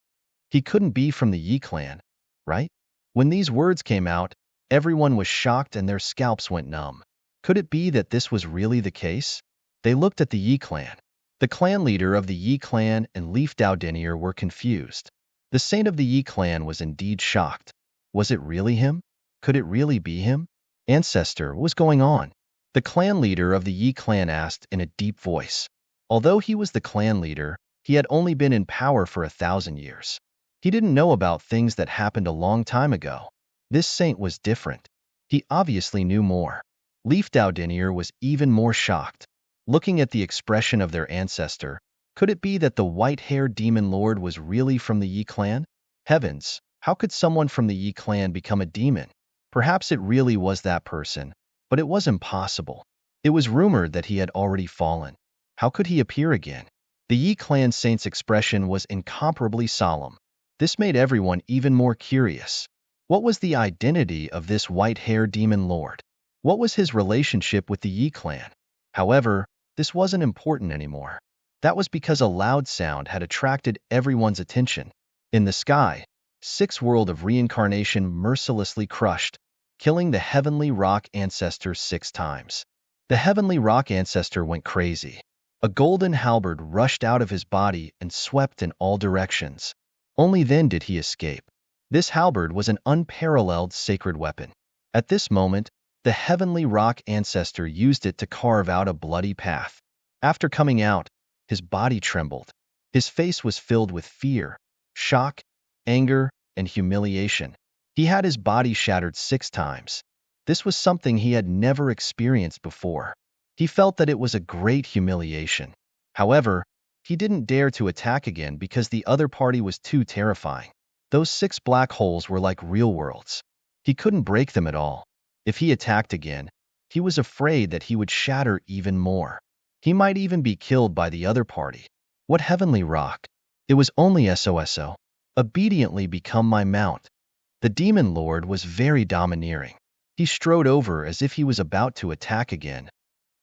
He couldn't be from the Yi clan, right? When these words came out, everyone was shocked and their scalps went numb. Could it be that this was really the case? They looked at the Yi clan. The clan leader of the Yi clan and Leaf Daudenier were confused. The saint of the Yi clan was indeed shocked. Was it really him? Could it really be him? Ancestor, what was going on? The clan leader of the Yi clan asked in a deep voice. Although he was the clan leader, he had only been in power for 1,000 years. He didn't know about things that happened a long time ago. This saint was different. He obviously knew more. Leaf Daudenier was even more shocked. Looking at the expression of their ancestor, could it be that the white-haired demon lord was really from the Yi clan? Heavens, how could someone from the Yi clan become a demon? Perhaps it really was that person, but it was impossible. It was rumored that he had already fallen. How could he appear again? The Yi clan saint's expression was incomparably solemn. This made everyone even more curious. What was the identity of this white-haired demon lord? What was his relationship with the Yi clan? However, this wasn't important anymore. That was because a loud sound had attracted everyone's attention. In the sky, 6 world of reincarnation mercilessly crushed, killing the heavenly rock ancestor 6 times. The heavenly rock ancestor went crazy. A golden halberd rushed out of his body and swept in all directions. Only then did he escape. This halberd was an unparalleled sacred weapon. At this moment, the heavenly rock ancestor used it to carve out a bloody path. After coming out, his body trembled. His face was filled with fear, shock, anger, and humiliation. He had his body shattered 6 times. This was something he had never experienced before. He felt that it was a great humiliation. However, he didn't dare to attack again because the other party was too terrifying. Those 6 black holes were like real worlds. He couldn't break them at all. If he attacked again, he was afraid that he would shatter even more. He might even be killed by the other party. What heavenly rock? It was only SOSO. Obediently become my mount. The demon lord was very domineering. He strode over as if he was about to attack again.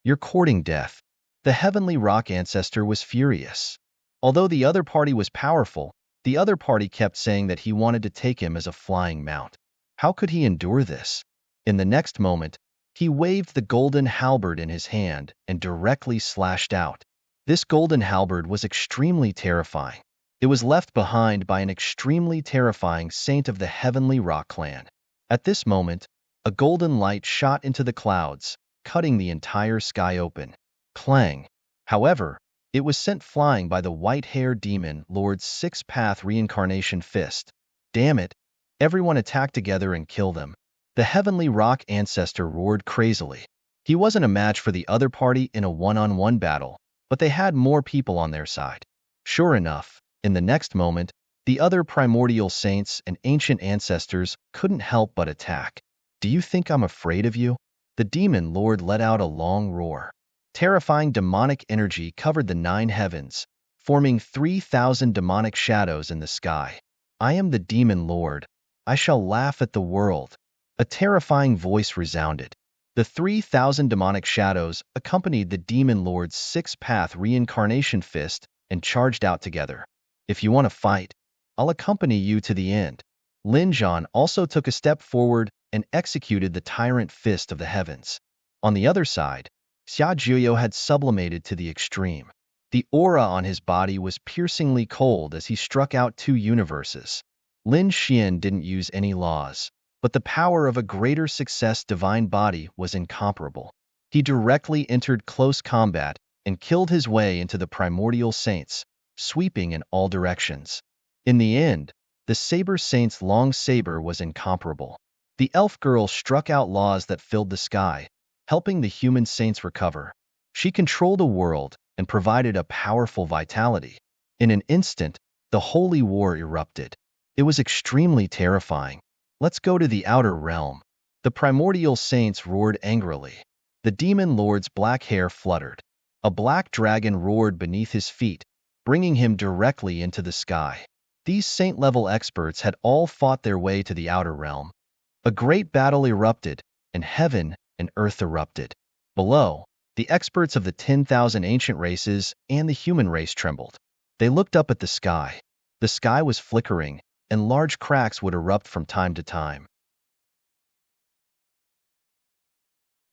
You're courting death. The heavenly rock ancestor was furious. Although the other party was powerful, the other party kept saying that he wanted to take him as a flying mount. How could he endure this? In the next moment, he waved the golden halberd in his hand and directly slashed out. This golden halberd was extremely terrifying. It was left behind by an extremely terrifying saint of the heavenly rock clan. At this moment, a golden light shot into the clouds, cutting the entire sky open. Clang. However, it was sent flying by the white-haired demon lord's 6-path reincarnation fist. Damn it! Everyone attacked together and killed them. The heavenly rock ancestor roared crazily. He wasn't a match for the other party in a one-on-one battle, but they had more people on their side. Sure enough, in the next moment, the other primordial saints and ancient ancestors couldn't help but attack. Do you think I'm afraid of you? The demon lord let out a long roar. Terrifying demonic energy covered the 9 heavens, forming 3,000 demonic shadows in the sky. I am the demon lord. I shall laugh at the world. A terrifying voice resounded. The The 3,000 demonic shadows accompanied the demon lord's six-path reincarnation fist and charged out together. If you want to fight, I'll accompany you to the end. Lin Zhan also took a step forward and executed the tyrant fist of the heavens. On the other side, Xia Juyo had sublimated to the extreme. The aura on his body was piercingly cold as he struck out two universes. Lin Xian didn't use any laws, but the power of a greater success divine body was incomparable. He directly entered close combat and killed his way into the primordial saints, sweeping in all directions. In the end, the Saber Saint's long saber was incomparable. The elf girl struck out laws that filled the sky, helping the human saints recover. She controlled a world and provided a powerful vitality. In an instant, the holy war erupted. It was extremely terrifying. Let's go to the outer realm. The primordial saints roared angrily. The demon lord's black hair fluttered. A black dragon roared beneath his feet, bringing him directly into the sky. These saint-level experts had all fought their way to the outer realm. A great battle erupted, and heaven and earth erupted. Below, the experts of the 10,000 ancient races and the human race trembled. They looked up at the sky. The sky was flickering, and large cracks would erupt from time to time.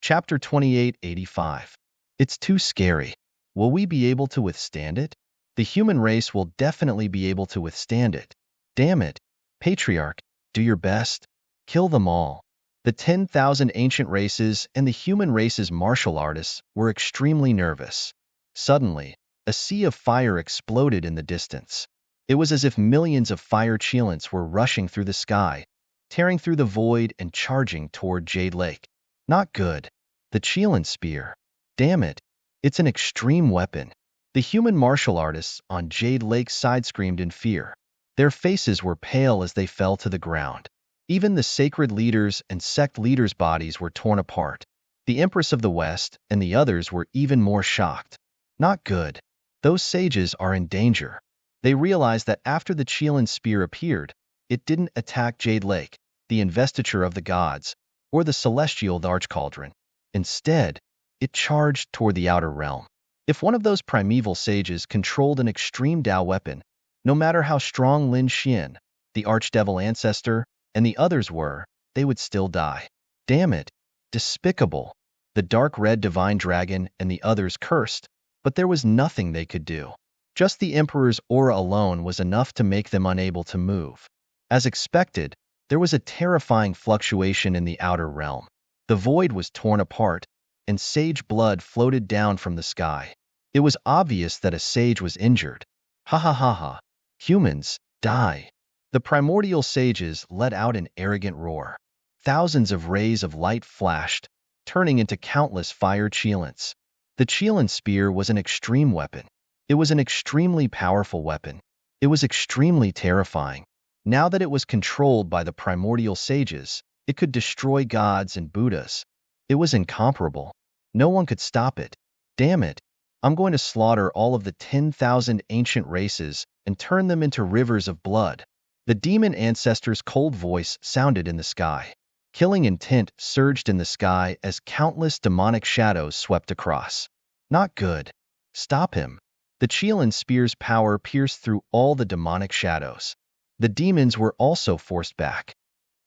Chapter 2885. It's too scary. Will we be able to withstand it? The human race will definitely be able to withstand it. Damn it. Patriarch, do your best. Kill them all. The 10,000 ancient races and the human race's martial artists were extremely nervous. Suddenly, a sea of fire exploded in the distance. It was as if millions of fire cheelants were rushing through the sky, tearing through the void and charging toward Jade Lake. Not good. The cheelant spear. Damn it. It's an extreme weapon. The human martial artists on Jade Lake side-screamed in fear. Their faces were pale as they fell to the ground. Even the sacred leaders and sect leaders' bodies were torn apart. The Empress of the West and the others were even more shocked. Not good. Those sages are in danger. They realized that after the cheelant spear appeared, it didn't attack Jade Lake, the investiture of the gods, or the celestial Archcauldron. Instead, it charged toward the outer realm. If one of those primeval sages controlled an extreme Dao weapon, no matter how strong Lin Xian, the archdevil ancestor, and the others were, they would still die. Damn it. Despicable. The dark red divine dragon and the others cursed, but there was nothing they could do. Just the Emperor's aura alone was enough to make them unable to move. As expected, there was a terrifying fluctuation in the outer realm. The void was torn apart, and sage blood floated down from the sky. It was obvious that a sage was injured. Ha ha ha ha. Humans, die. The primordial sages let out an arrogant roar. Thousands of rays of light flashed, turning into countless fire cheelants. The cheelant spear was an extreme weapon. It was an extremely powerful weapon. It was extremely terrifying. Now that it was controlled by the primordial sages, it could destroy gods and Buddhas. It was incomparable. No one could stop it. Damn it. I'm going to slaughter all of the 10,000 ancient races and turn them into rivers of blood. The demon ancestor's cold voice sounded in the sky. Killing intent surged in the sky as countless demonic shadows swept across. Not good. Stop him. The cheelant spear's power pierced through all the demonic shadows. The demons were also forced back.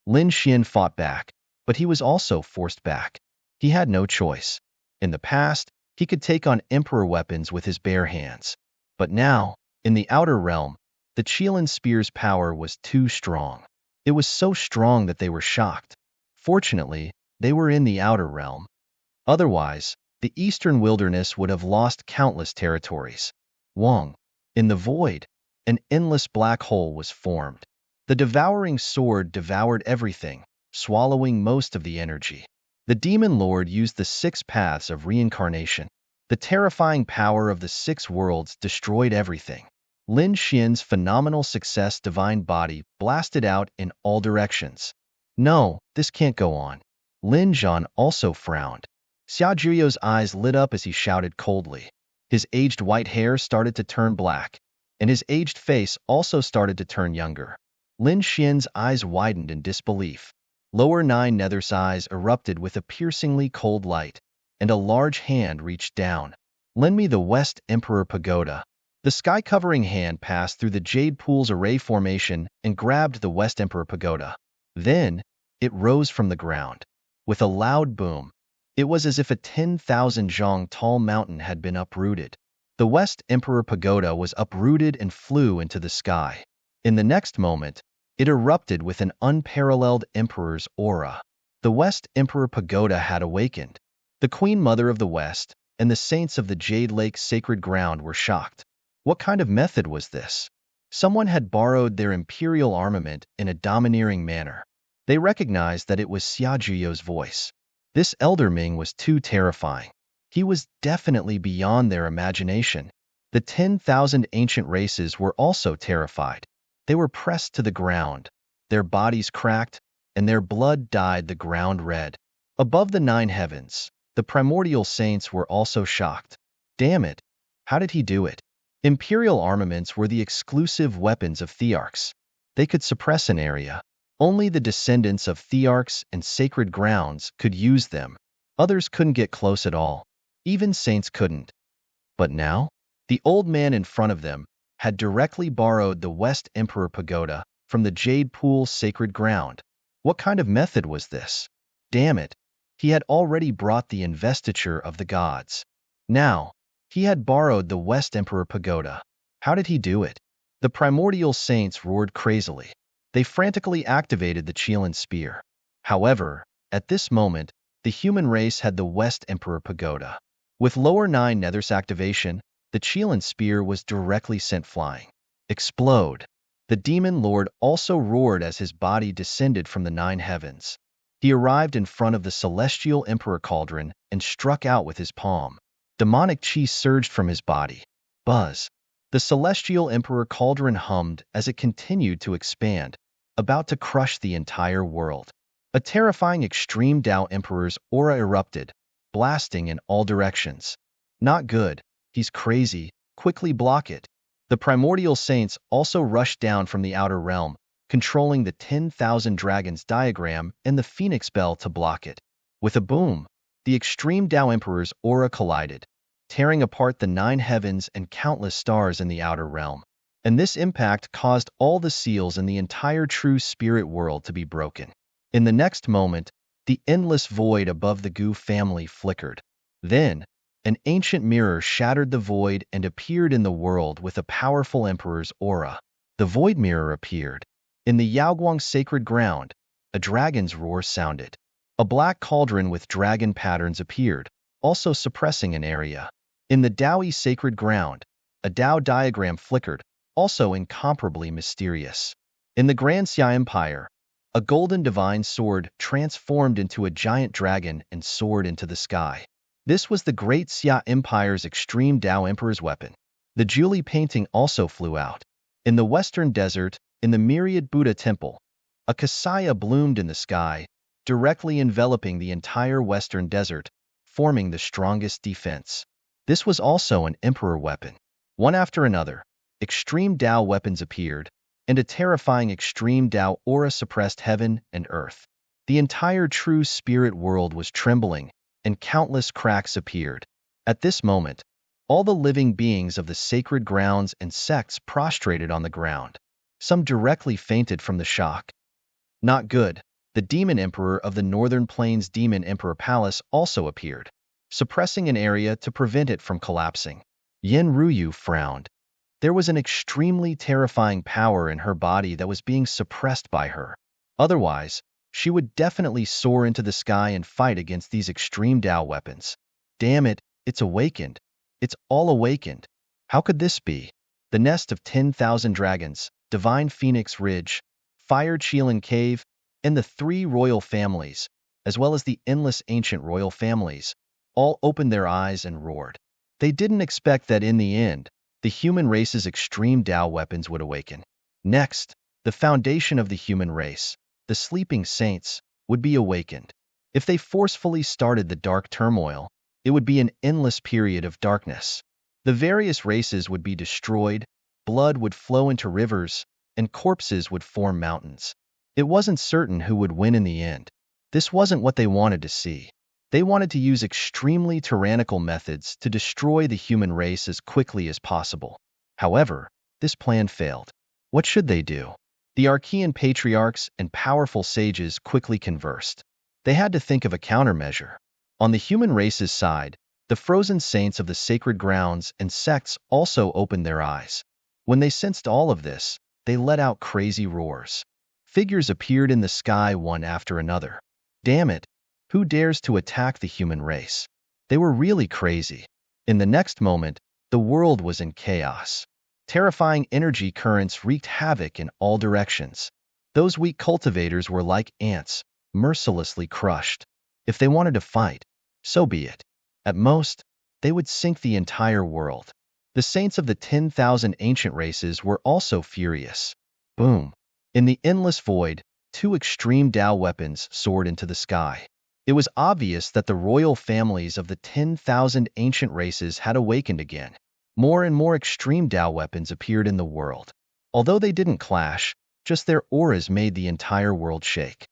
Lin Xian fought back, but he was also forced back. He had no choice. In the past, he could take on emperor weapons with his bare hands. But now, in the outer realm, the cheelant spear's power was too strong. It was so strong that they were shocked. Fortunately, they were in the outer realm. Otherwise, the eastern wilderness would have lost countless territories. Wong. In the void, an endless black hole was formed. The devouring sword devoured everything, swallowing most of the energy. The demon lord used the 6 paths of reincarnation. The terrifying power of the 6 worlds destroyed everything. Lin Xian's phenomenal success divine body blasted out in all directions. No, this can't go on. Lin Zhan also frowned. Xia Juyo's eyes lit up as he shouted coldly. His aged white hair started to turn black, and his aged face also started to turn younger. Lin Xian's eyes widened in disbelief. Lower 9 nether's eyes erupted with a piercingly cold light, and a large hand reached down. Lend me the West Emperor Pagoda. The sky-covering hand passed through the Jade Pool's array formation and grabbed the West Emperor Pagoda. Then, it rose from the ground. With a loud boom, it was as if a 10,000 zhang tall mountain had been uprooted. The West Emperor Pagoda was uprooted and flew into the sky. In the next moment, it erupted with an unparalleled emperor's aura. The West Emperor Pagoda had awakened. The Queen Mother of the West and the saints of the Jade Lake's sacred ground were shocked. What kind of method was this? Someone had borrowed their imperial armament in a domineering manner. They recognized that it was Xiaojuyo's voice. This elder Ming was too terrifying. He was definitely beyond their imagination. The 10,000 ancient races were also terrified. They were pressed to the ground, their bodies cracked, and their blood dyed the ground red. Above the 9 heavens, the primordial saints were also shocked. Damn it, how did he do it? Imperial armaments were the exclusive weapons of Thearchs. They could suppress an area. Only the descendants of Thearchs and sacred grounds could use them. Others couldn't get close at all. Even saints couldn't. But now, the old man in front of them had directly borrowed the West Emperor Pagoda from the Jade Pool's sacred ground. What kind of method was this? Damn it, he had already brought the investiture of the gods. Now, he had borrowed the West Emperor Pagoda. How did he do it? The primordial saints roared crazily. They frantically activated the Qilin spear. However, at this moment, the human race had the West Emperor Pagoda. With lower 9 nether's activation, the Qilin spear was directly sent flying. Explode! The demon lord also roared as his body descended from the 9 heavens. He arrived in front of the celestial emperor cauldron and struck out with his palm. Demonic chi surged from his body. Buzz! The celestial emperor cauldron hummed as it continued to expand, about to crush the entire world. A terrifying extreme Tao emperor's aura erupted, blasting in all directions. Not good. He's crazy. Quickly block it. The primordial saints also rushed down from the outer realm, controlling the 10,000 dragons diagram and the phoenix bell to block it. With a boom, the extreme Tao emperor's aura collided, tearing apart the 9 heavens and countless stars in the outer realm. And this impact caused all the seals in the entire true spirit world to be broken. In the next moment, the endless void above the Gu family flickered. Then, an ancient mirror shattered the void and appeared in the world with a powerful emperor's aura. The void mirror appeared. In the Yaoguang sacred ground, a dragon's roar sounded. A black cauldron with dragon patterns appeared, also suppressing an area. In the Daoi sacred ground, a Dao diagram flickered, also incomparably mysterious. In the Grand Xia Empire, a golden divine sword transformed into a giant dragon and soared into the sky. This was the Great Xia Empire's extreme Tao Emperor's weapon. The Julie painting also flew out. In the western desert, in the myriad Buddha temple, a Kasaya bloomed in the sky, directly enveloping the entire western desert, forming the strongest defense. This was also an emperor weapon. One after another, extreme Tao weapons appeared, and a terrifying extreme Tao aura suppressed heaven and earth. The entire true spirit world was trembling, and countless cracks appeared. At this moment, all the living beings of the sacred grounds and sects prostrated on the ground. Some directly fainted from the shock. Not good. The demon emperor of the Northern Plains Demon Emperor Palace also appeared, suppressing an area to prevent it from collapsing. Yen Ruyu frowned. There was an extremely terrifying power in her body that was being suppressed by her. Otherwise, she would definitely soar into the sky and fight against these extreme Tao weapons. Damn it, it's awakened. It's all awakened. How could this be? The nest of 10,000 dragons, Divine Phoenix Ridge, Fire Qilin Cave, and the 3 royal families, as well as the endless ancient royal families, all opened their eyes and roared. They didn't expect that in the end, the human race's extreme Tao weapons would awaken. Next, the foundation of the human race, the sleeping saints, would be awakened. If they forcefully started the dark turmoil, it would be an endless period of darkness. The various races would be destroyed, blood would flow into rivers, and corpses would form mountains. It wasn't certain who would win in the end. This wasn't what they wanted to see. They wanted to use extremely tyrannical methods to destroy the human race as quickly as possible. However, this plan failed. What should they do? The Archean patriarchs and powerful sages quickly conversed. They had to think of a countermeasure. On the human race's side, the frozen saints of the sacred grounds and sects also opened their eyes. When they sensed all of this, they let out crazy roars. Figures appeared in the sky one after another. Damn it! Who dares to attack the human race? They were really crazy. In the next moment, the world was in chaos. Terrifying energy currents wreaked havoc in all directions. Those weak cultivators were like ants, mercilessly crushed. If they wanted to fight, so be it. At most, they would sink the entire world. The saints of the 10,000 ancient races were also furious. Boom! In the endless void, two extreme Tao weapons soared into the sky. It was obvious that the royal families of the 10,000 ancient races had awakened again. More and more extreme Tao weapons appeared in the world. Although they didn't clash, just their auras made the entire world shake.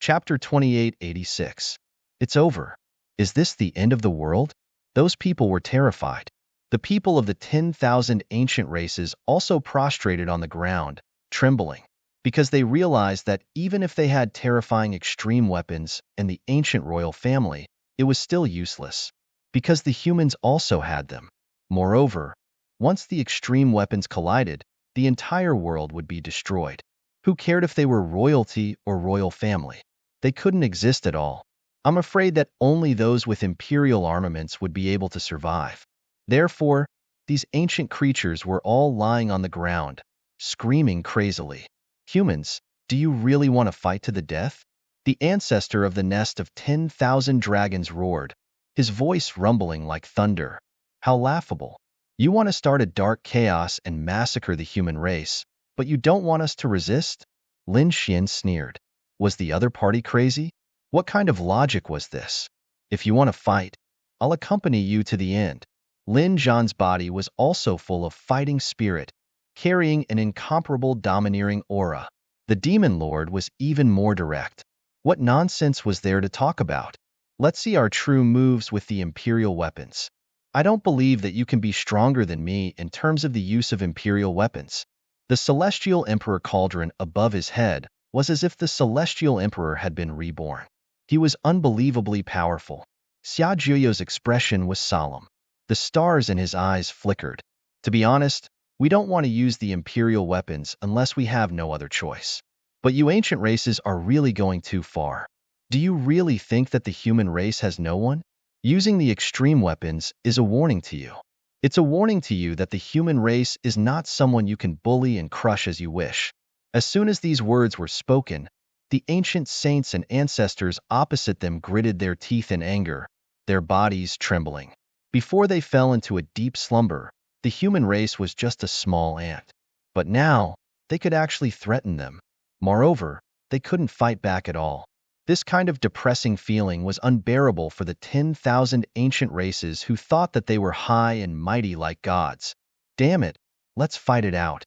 Chapter 2886. It's over. Is this the end of the world? Those people were terrified. The people of the 10,000 ancient races also prostrated on the ground, trembling, because they realized that even if they had terrifying extreme weapons and the ancient royal family, it was still useless, because the humans also had them. Moreover, once the extreme weapons collided, the entire world would be destroyed. Who cared if they were royalty or royal family? They couldn't exist at all. I'm afraid that only those with imperial armaments would be able to survive. Therefore, these ancient creatures were all lying on the ground, screaming crazily. Humans, do you really want to fight to the death? The ancestor of the nest of 10,000 dragons roared, his voice rumbling like thunder. How laughable. You want to start a dark chaos and massacre the human race, but you don't want us to resist? Lin Xian sneered. Was the other party crazy? What kind of logic was this? If you want to fight, I'll accompany you to the end. Lin Zhan's body was also full of fighting spirit, carrying an incomparable domineering aura. The demon lord was even more direct. What nonsense was there to talk about? Let's see our true moves with the imperial weapons. I don't believe that you can be stronger than me in terms of the use of imperial weapons. The celestial emperor cauldron above his head was as if the celestial emperor had been reborn. He was unbelievably powerful. Xia Juyo's expression was solemn. The stars in his eyes flickered. To be honest, we don't want to use the imperial weapons unless we have no other choice. But you ancient races are really going too far. Do you really think that the human race has no one? Using the extreme weapons is a warning to you. It's a warning to you that the human race is not someone you can bully and crush as you wish. As soon as these words were spoken, the ancient saints and ancestors opposite them gritted their teeth in anger, their bodies trembling. Before they fell into a deep slumber, the human race was just a small ant. But now, they could actually threaten them. Moreover, they couldn't fight back at all. This kind of depressing feeling was unbearable for the 10,000 ancient races who thought that they were high and mighty like gods. Damn it, let's fight it out.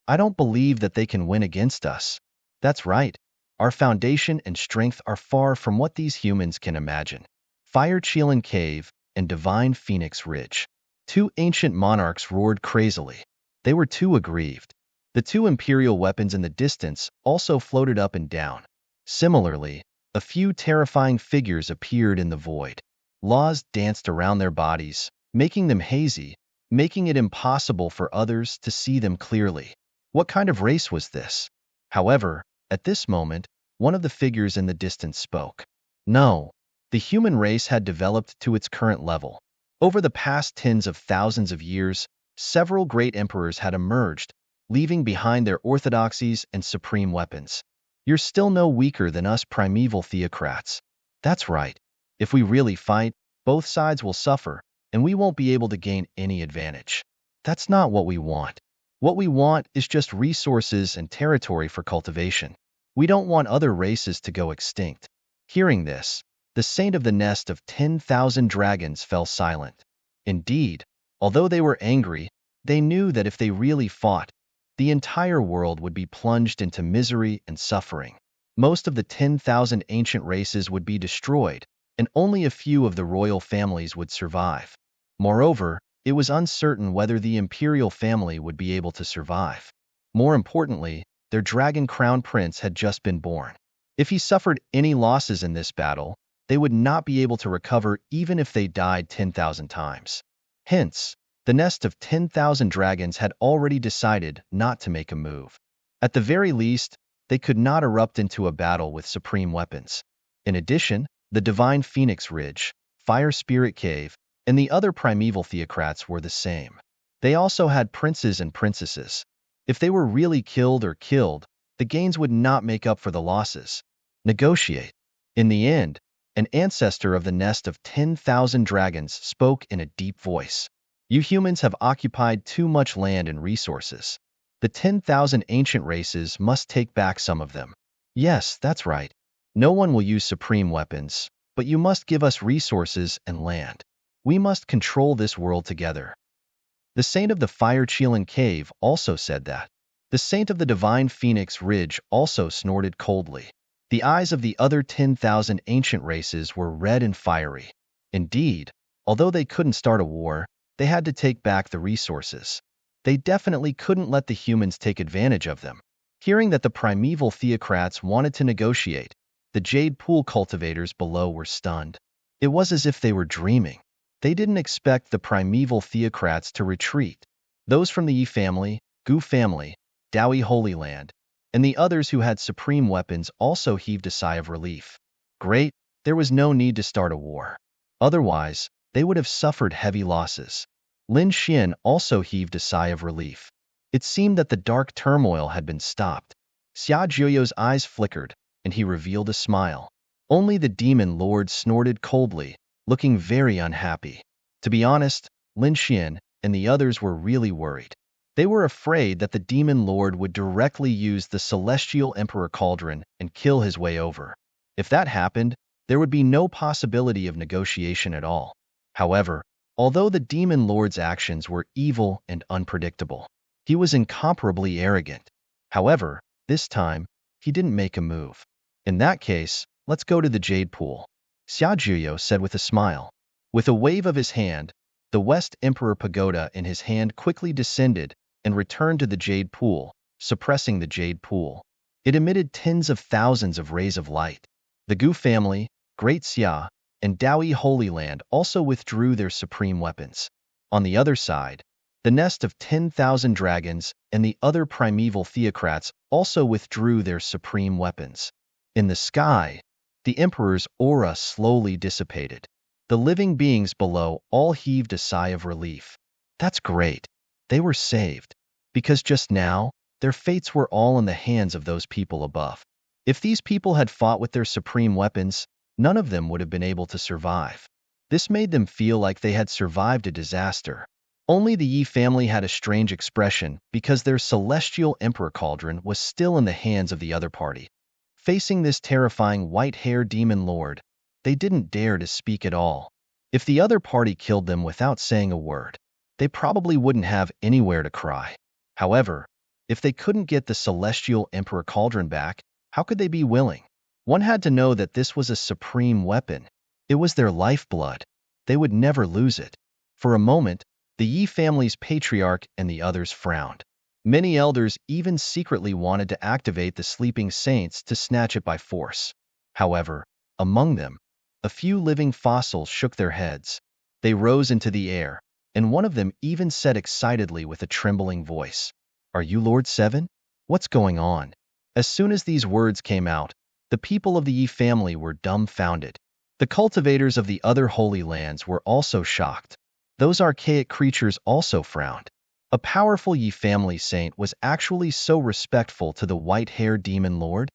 I don't believe that they can win against us. That's right. Our foundation and strength are far from what these humans can imagine. Fire Chilan Cave and Divine Phoenix Ridge. Two ancient monarchs roared crazily. They were too aggrieved. The two imperial weapons in the distance also floated up and down. Similarly, a few terrifying figures appeared in the void. Laws danced around their bodies, making them hazy, making it impossible for others to see them clearly. What kind of race was this? However, at this moment, one of the figures in the distance spoke. No, the human race had developed to its current level. Over the past tens of thousands of years, several great emperors had emerged, leaving behind their orthodoxies and supreme weapons. You're still no weaker than us primeval theocrats. That's right. If we really fight, both sides will suffer, and we won't be able to gain any advantage. That's not what we want. What we want is just resources and territory for cultivation. We don't want other races to go extinct. Hearing this, the saint of the nest of 10,000 dragons fell silent. Indeed, although they were angry, they knew that if they really fought, the entire world would be plunged into misery and suffering. Most of the 10,000 ancient races would be destroyed, and only a few of the royal families would survive. Moreover, it was uncertain whether the imperial family would be able to survive. More importantly, their dragon crown prince had just been born. If he suffered any losses in this battle, they would not be able to recover even if they died 10,000 times. Hence, the nest of 10,000 dragons had already decided not to make a move. At the very least, they could not erupt into a battle with supreme weapons. In addition, the divine Phoenix Ridge, Fire Spirit Cave, and the other primeval theocrats were the same. They also had princes and princesses. If they were really killed, the gains would not make up for the losses. Negotiate. In the end, an ancestor of the nest of 10,000 dragons spoke in a deep voice. You humans have occupied too much land and resources. The 10,000 ancient races must take back some of them. Yes, that's right. No one will use supreme weapons, but you must give us resources and land. We must control this world together. The saint of the Fire-Cheelan Cave also said that. The saint of the divine Phoenix Ridge also snorted coldly. The eyes of the other 10,000 ancient races were red and fiery. Indeed, although they couldn't start a war, they had to take back the resources. They definitely couldn't let the humans take advantage of them. Hearing that the primeval theocrats wanted to negotiate, the jade pool cultivators below were stunned. It was as if they were dreaming. They didn't expect the primeval theocrats to retreat. Those from the Yi family, Gu family, Dawi Holy Land, and the others who had supreme weapons also heaved a sigh of relief. Great, there was no need to start a war. Otherwise, they would have suffered heavy losses. Lin Xian also heaved a sigh of relief. It seemed that the dark turmoil had been stopped. Xia Jiuyo's eyes flickered, and he revealed a smile. Only the demon lord snorted coldly, looking very unhappy. To be honest, Lin Xian and the others were really worried. They were afraid that the demon lord would directly use the celestial emperor cauldron and kill his way over. If that happened, there would be no possibility of negotiation at all. However, although the demon lord's actions were evil and unpredictable, he was incomparably arrogant. However, this time, he didn't make a move. In that case, let's go to the jade pool, Xia Jiuyo said with a smile. With a wave of his hand, the West Emperor Pagoda in his hand quickly descended and returned to the jade pool, suppressing the jade pool. It emitted tens of thousands of rays of light. The Gu family, Great Xia, and Dawi Holy Land also withdrew their supreme weapons. On the other side, the nest of 10,000 dragons and the other primeval theocrats also withdrew their supreme weapons. In the sky, the emperor's aura slowly dissipated. The living beings below all heaved a sigh of relief. That's great. They were saved. Because just now, their fates were all in the hands of those people above. If these people had fought with their supreme weapons, none of them would have been able to survive. This made them feel like they had survived a disaster. Only the Yi family had a strange expression because their celestial emperor cauldron was still in the hands of the other party. Facing this terrifying white-haired demon lord, they didn't dare to speak at all. If the other party killed them without saying a word, they probably wouldn't have anywhere to cry. However, if they couldn't get the celestial emperor cauldron back, how could they be willing? One had to know that this was a supreme weapon. It was their lifeblood. They would never lose it. For a moment, the Yi family's patriarch and the others frowned. Many elders even secretly wanted to activate the sleeping saints to snatch it by force. However, among them, a few living fossils shook their heads. They rose into the air, and one of them even said excitedly with a trembling voice, "Are you Lord Seven? What's going on?" As soon as these words came out, the people of the Yi family were dumbfounded. The cultivators of the other holy lands were also shocked. Those archaic creatures also frowned. A powerful Yi family saint was actually so respectful to the white-haired demon lord?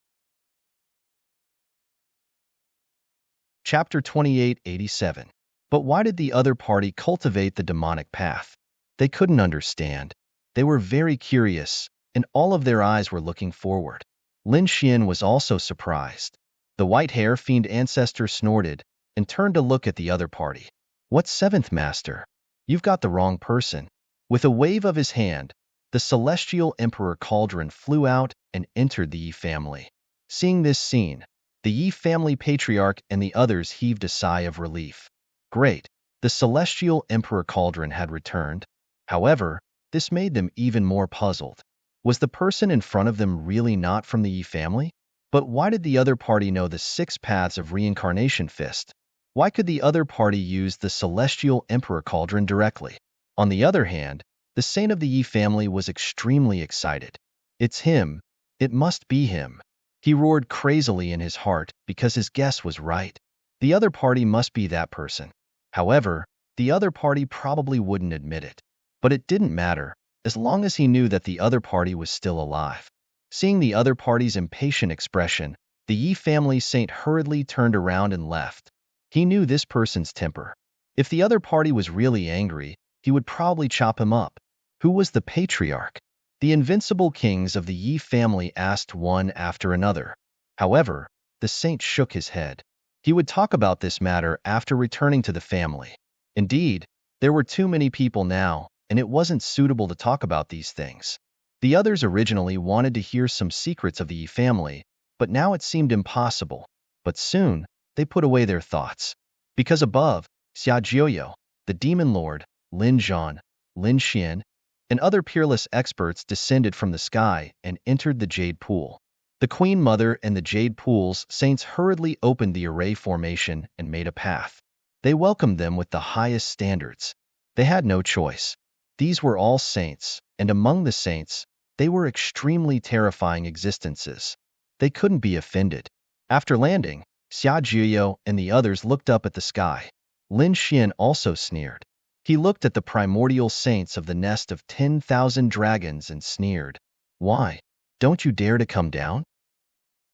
Chapter 2887. But why did the other party cultivate the demonic path? They couldn't understand. They were very curious, and all of their eyes were looking forward. Lin Xian was also surprised. The white-hair fiend ancestor snorted and turned to look at the other party. "What seventh master? You've got the wrong person." With a wave of his hand, The celestial emperor cauldron flew out and entered the Yi family. Seeing this scene, the Yi family patriarch and the others heaved a sigh of relief. Great, the celestial emperor cauldron had returned. However, this made them even more puzzled. Was the person in front of them really not from the Yi family? But why did the other party know the 6 paths of reincarnation fist? Why could the other party use the celestial emperor cauldron directly? On the other hand, the saint of the Yi family was extremely excited. It's him. It must be him. He roared crazily in his heart because his guess was right. The other party must be that person. However, the other party probably wouldn't admit it. But it didn't matter, as long as he knew that the other party was still alive. Seeing the other party's impatient expression, the Yi family saint hurriedly turned around and left. He knew this person's temper. If the other party was really angry, he would probably chop him up. Who was the patriarch? The invincible kings of the Yi family asked one after another. However, the saint shook his head. He would talk about this matter after returning to the family. Indeed, there were too many people now, and it wasn't suitable to talk about these things. The others originally wanted to hear some secrets of the Yi family, but now it seemed impossible. But soon, they put away their thoughts. Because above, Xia Jiuyo, the demon lord, Lin Zhan, Lin Xian, and other peerless experts descended from the sky and entered the Jade Pool. The Queen Mother and the Jade Pool's saints hurriedly opened the array formation and made a path. They welcomed them with the highest standards. They had no choice. These were all saints, and among the saints, they were extremely terrifying existences. They couldn't be offended. After landing, Xia Jiuyo and the others looked up at the sky. Lin Xian also sneered. He looked at the primordial saints of the nest of 10,000 dragons and sneered. Why? Don't you dare to come down?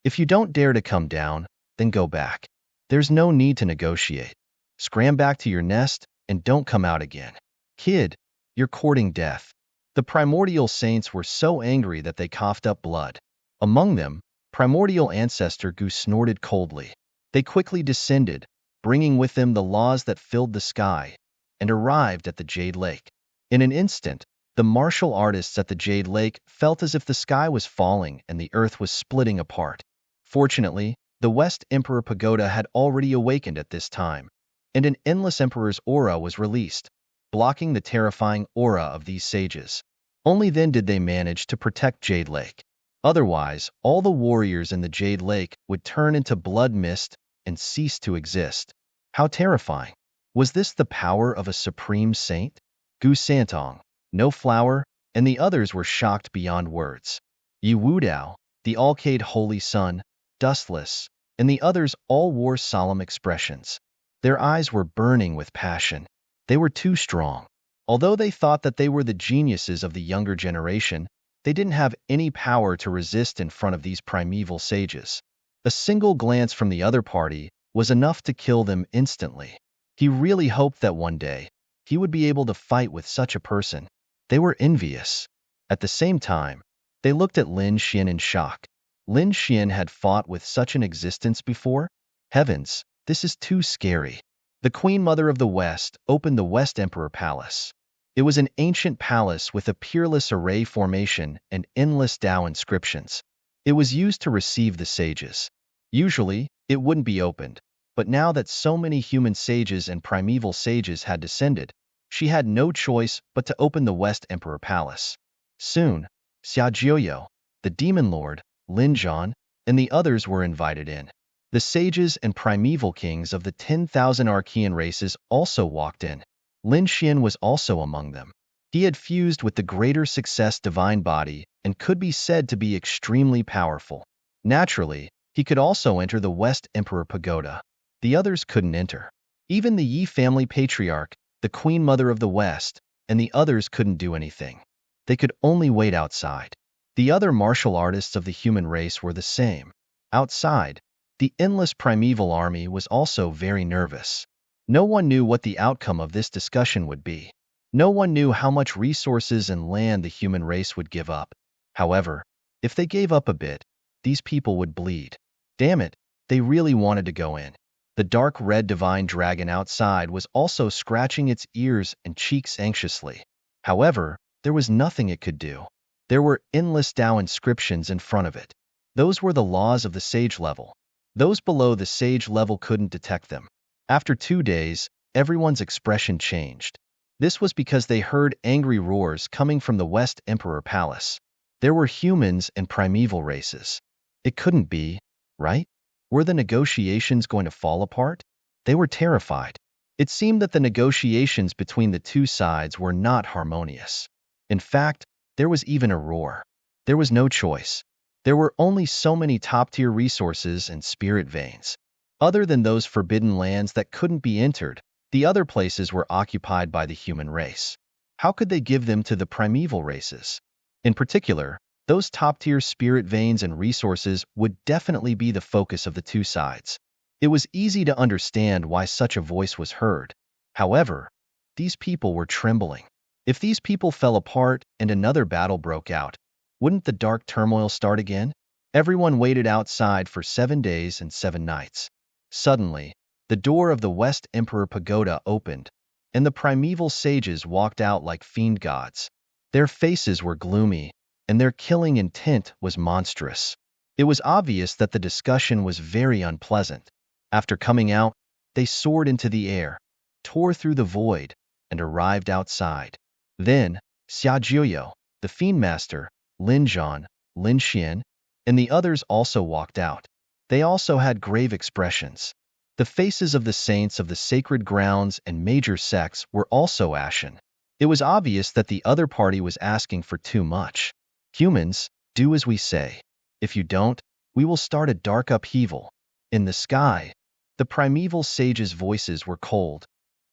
If you don't dare to come down, then go back. There's no need to negotiate. Scram back to your nest and don't come out again. Kid, you're courting death. The primordial saints were so angry that they coughed up blood. Among them, primordial ancestor Gu snorted coldly. They quickly descended, bringing with them the laws that filled the sky, and arrived at the Jade Lake. In an instant, the martial artists at the Jade Lake felt as if the sky was falling and the earth was splitting apart. Fortunately, the West Emperor Pagoda had already awakened at this time, and an endless emperor's aura was released, blocking the terrifying aura of these sages. Only then did they manage to protect Jade Lake. Otherwise, all the warriors in the Jade Lake would turn into blood mist and cease to exist. How terrifying! Was this the power of a supreme saint? Gu Santong, No Flower, and the others were shocked beyond words. Yi Wudao, the Alcade Holy Sun, Dustless, and the others all wore solemn expressions. Their eyes were burning with passion. They were too strong. Although they thought that they were the geniuses of the younger generation, they didn't have any power to resist in front of these primeval sages. A single glance from the other party was enough to kill them instantly. He really hoped that one day, he would be able to fight with such a person. They were envious. At the same time, they looked at Lin Xian in shock. Lin Xian had fought with such an existence before? Heavens, this is too scary. The Queen Mother of the West opened the West Emperor Palace. It was an ancient palace with a peerless array formation and endless Tao inscriptions. It was used to receive the sages. Usually, it wouldn't be opened, but now that so many human sages and primeval sages had descended, she had no choice but to open the West Emperor Palace. Soon, Xia Jiuyo, the Demon Lord, Lin Zhan, and the others were invited in. The sages and primeval kings of the 10,000 Archean races also walked in. Lin Xian was also among them. He had fused with the greater success divine body and could be said to be extremely powerful. Naturally, he could also enter the West Emperor Pagoda. The others couldn't enter. Even the Yi family patriarch, the Queen Mother of the West, and the others couldn't do anything. They could only wait outside. The other martial artists of the human race were the same. Outside, the endless primeval army was also very nervous. No one knew what the outcome of this discussion would be. No one knew how much resources and land the human race would give up. However, if they gave up a bit, these people would bleed. Damn it, they really wanted to go in. The dark red divine dragon outside was also scratching its ears and cheeks anxiously. However, there was nothing it could do. There were endless Tao inscriptions in front of it. Those were the laws of the sage level. Those below the sage level couldn't detect them. After 2 days, everyone's expression changed. This was because they heard angry roars coming from the West Emperor Palace. There were humans and primeval races. It couldn't be, right? Were the negotiations going to fall apart? They were terrified. It seemed that the negotiations between the two sides were not harmonious. In fact, there was even a roar. There was no choice. There were only so many top-tier resources and spirit veins. Other than those forbidden lands that couldn't be entered, the other places were occupied by the human race. How could they give them to the primeval races? In particular, those top-tier spirit veins and resources would definitely be the focus of the two sides. It was easy to understand why such a voice was heard. However, these people were trembling. If these people fell apart and another battle broke out, wouldn't the dark turmoil start again? Everyone waited outside for 7 days and 7 nights. Suddenly, the door of the West Emperor Pagoda opened, and the primeval sages walked out like fiend gods. Their faces were gloomy, and their killing intent was monstrous. It was obvious that the discussion was very unpleasant. After coming out, they soared into the air, tore through the void, and arrived outside. Then, Xiaojiuyo, the Fiend Master, Lin Zhan, Lin Xian, and the others also walked out. They also had grave expressions. The faces of the saints of the sacred grounds and major sects were also ashen. It was obvious that the other party was asking for too much. Humans, do as we say. If you don't, we will start a dark upheaval. In the sky, the primeval sages' voices were cold.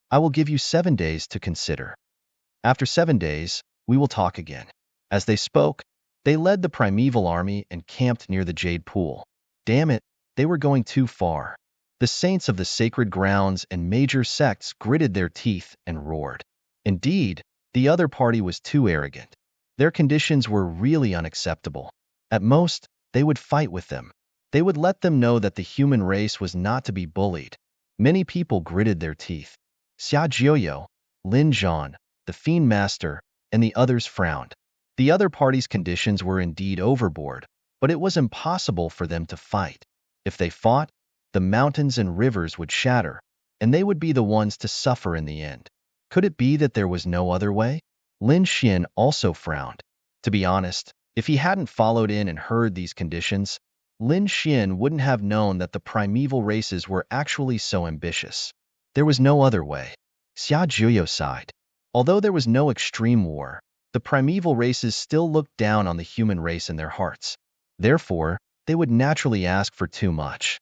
I will give you 7 days to consider. After 7 days, we will talk again. As they spoke, they led the primeval army and camped near the Jade Pool. Damn it, they were going too far. The saints of the sacred grounds and major sects gritted their teeth and roared. Indeed, the other party was too arrogant. Their conditions were really unacceptable. At most, they would fight with them. They would let them know that the human race was not to be bullied. Many people gritted their teeth. Xiaojiuyo, Lin Zhan, the Fiend Master, and the others frowned. The other party's conditions were indeed overboard, but it was impossible for them to fight. If they fought, the mountains and rivers would shatter, and they would be the ones to suffer in the end. Could it be that there was no other way? Lin Xian also frowned. To be honest, if he hadn't followed in and heard these conditions, Lin Xian wouldn't have known that the primeval races were actually so ambitious. There was no other way. Xiaojiuyo sighed. Although there was no extreme war, the primeval races still looked down on the human race in their hearts. Therefore, they would naturally ask for too much.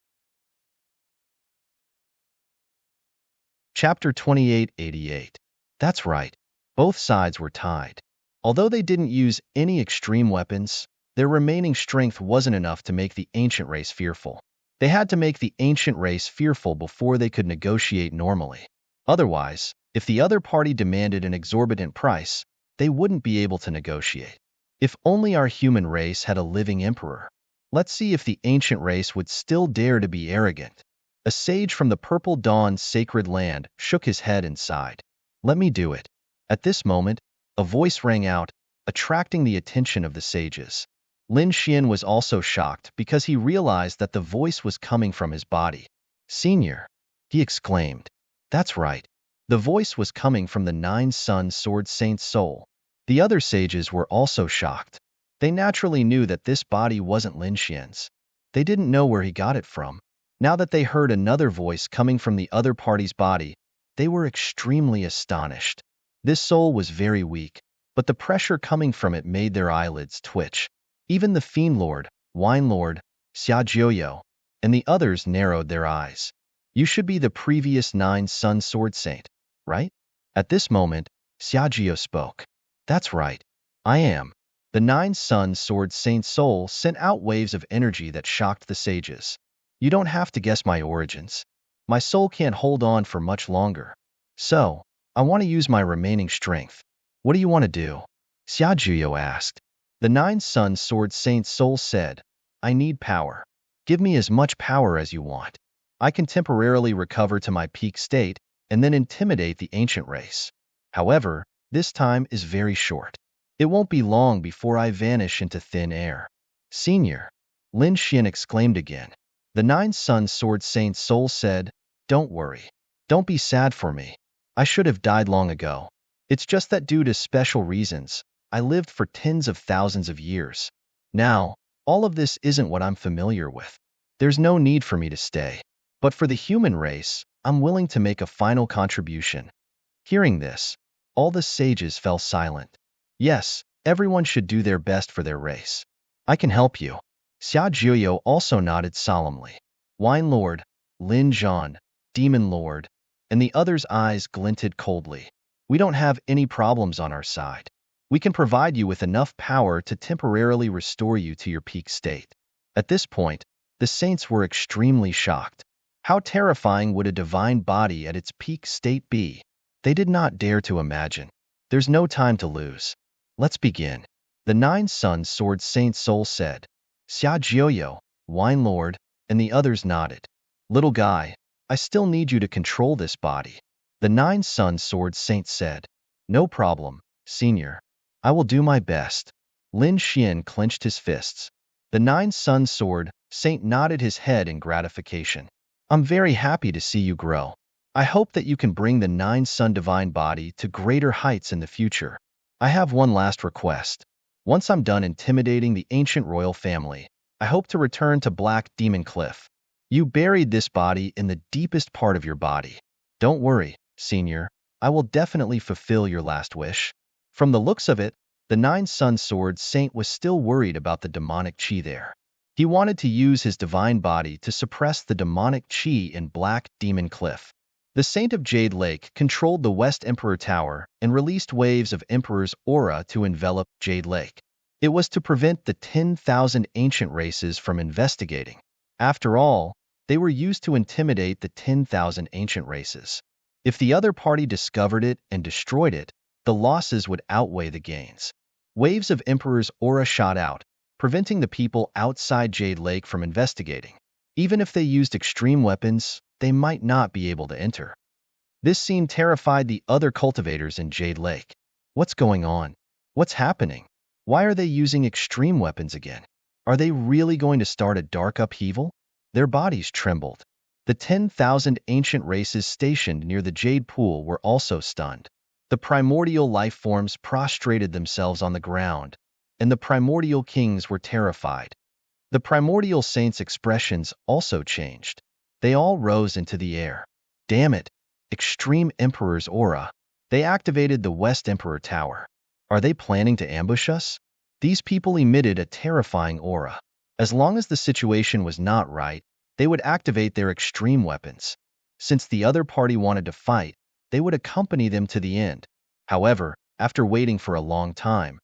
Chapter 2888. That's right. Both sides were tied. Although they didn't use any extreme weapons, their remaining strength wasn't enough to make the ancient race fearful. They had to make the ancient race fearful before they could negotiate normally. Otherwise, if the other party demanded an exorbitant price, they wouldn't be able to negotiate. If only our human race had a living emperor. Let's see if the ancient race would still dare to be arrogant. A sage from the Purple Dawn's sacred land shook his head and sighed. Let me do it. At this moment, a voice rang out, attracting the attention of the sages. Lin Xian was also shocked because he realized that the voice was coming from his body. Senior, he exclaimed. That's right. The voice was coming from the 9-Sun Sword Saint's soul. The other sages were also shocked. They naturally knew that this body wasn't Lin Xian's. They didn't know where he got it from. Now that they heard another voice coming from the other party's body, they were extremely astonished. This soul was very weak, but the pressure coming from it made their eyelids twitch. Even the Fiend Lord, Wine Lord, Xiaojiuyo, and the others narrowed their eyes. You should be the previous 9-Sun Sword Saint, right? At this moment, Xiaojiuyo spoke. That's right. I am. The 9-Sun Sword Saint's soul sent out waves of energy that shocked the sages. You don't have to guess my origins. My soul can't hold on for much longer. So, I want to use my remaining strength. What do you want to do? Xiaojiuyo asked. The 9-Sun Sword Saint's soul said, I need power. Give me as much power as you want. I can temporarily recover to my peak state and then intimidate the ancient race. However, this time is very short. It won't be long before I vanish into thin air. Senior, Lin Xian exclaimed again. The Nine Sun Sword Saint's soul said, Don't worry. Don't be sad for me. I should have died long ago. It's just that due to special reasons, I lived for tens of thousands of years. Now, all of this isn't what I'm familiar with. There's no need for me to stay. But for the human race, I'm willing to make a final contribution. Hearing this, all the sages fell silent. Yes, everyone should do their best for their race. I can help you. Xia Jiuyo also nodded solemnly. Wine Lord, Lin Zhan, Demon Lord, and the others' eyes glinted coldly. We don't have any problems on our side. We can provide you with enough power to temporarily restore you to your peak state. At this point, the saints were extremely shocked. How terrifying would a divine body at its peak state be? They did not dare to imagine. There's no time to lose. Let's begin. The Nine Sun Sword Saint Soul said. Xia Jiuyo, Wine Lord, and the others nodded. Little guy, I still need you to control this body. The Nine Sun Sword Saint said. No problem, Senior. I will do my best. Lin Xian clenched his fists. The Nine Sun Sword Saint nodded his head in gratification. I'm very happy to see you grow. I hope that you can bring the Nine Sun Divine Body to greater heights in the future. I have one last request. Once I'm done intimidating the ancient royal family, I hope to return to Black Demon Cliff. You buried this body in the deepest part of your body. Don't worry, Senior. I will definitely fulfill your last wish. From the looks of it, the Nine Sun Sword Saint was still worried about the demonic chi there. He wanted to use his divine body to suppress the demonic chi in Black Demon Cliff. The Saint of Jade Lake controlled the West Emperor Tower and released waves of Emperor's aura to envelop Jade Lake. It was to prevent the 10,000 ancient races from investigating. After all, they were used to intimidate the 10,000 ancient races. If the other party discovered it and destroyed it, the losses would outweigh the gains. Waves of Emperor's aura shot out, preventing the people outside Jade Lake from investigating. Even if they used extreme weapons, they might not be able to enter. This scene terrified the other cultivators in Jade Lake. What's going on? What's happening? Why are they using extreme weapons again? Are they really going to start a dark upheaval? Their bodies trembled. The 10,000 ancient races stationed near the Jade Pool were also stunned. The primordial life forms prostrated themselves on the ground, and the primordial kings were terrified. The primordial saints' expressions also changed. They all rose into the air. Damn it! Extreme Emperor's aura. They activated the West Emperor Tower. Are they planning to ambush us? These people emitted a terrifying aura. As long as the situation was not right, they would activate their extreme weapons. Since the other party wanted to fight, they would accompany them to the end. However, after waiting for a long time,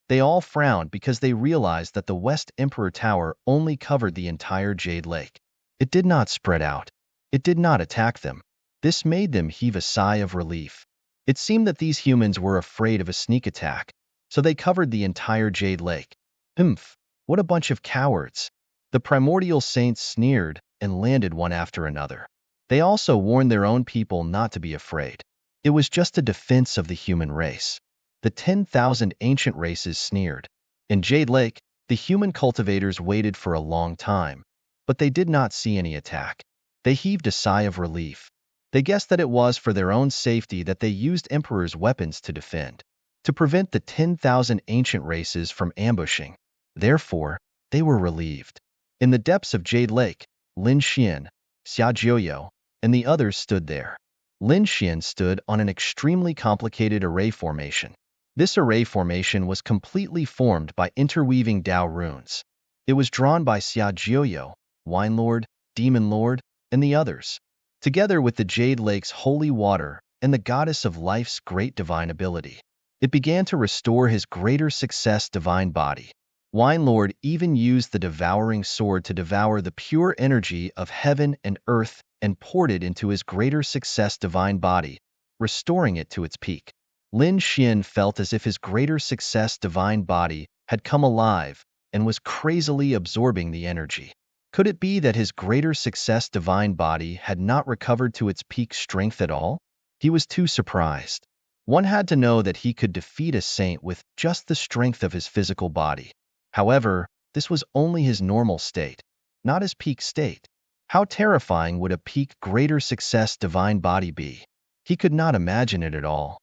they all frowned because they realized that the West Emperor Tower only covered the entire Jade Lake. It did not spread out. It did not attack them. This made them heave a sigh of relief. It seemed that these humans were afraid of a sneak attack, so they covered the entire Jade Lake. Humph, what a bunch of cowards. The primordial saints sneered and landed one after another. They also warned their own people not to be afraid. It was just a defense of the human race. The 10,000 ancient races sneered. In Jade Lake, the human cultivators waited for a long time, but they did not see any attack. They heaved a sigh of relief. They guessed that it was for their own safety that they used Emperor's weapons to defend, to prevent the 10,000 ancient races from ambushing. Therefore, they were relieved. In the depths of Jade Lake, Lin Xian, Xia Jiuyo, and the others stood there. Lin Xian stood on an extremely complicated array formation. This array formation was completely formed by interweaving Dao runes. It was drawn by Xia Jiuyo, Wine Lord, Demon Lord, and the others, together with the Jade Lake's holy water and the goddess of life's great divine ability. It began to restore his greater success divine body. Wine Lord even used the devouring sword to devour the pure energy of heaven and earth and poured it into his greater success divine body, restoring it to its peak. Lin Xian felt as if his greater success divine body had come alive and was crazily absorbing the energy. Could it be that his greater success divine body had not recovered to its peak strength at all? He was too surprised. One had to know that he could defeat a saint with just the strength of his physical body. However, this was only his normal state, not his peak state. How terrifying would a peak greater success divine body be? He could not imagine it at all.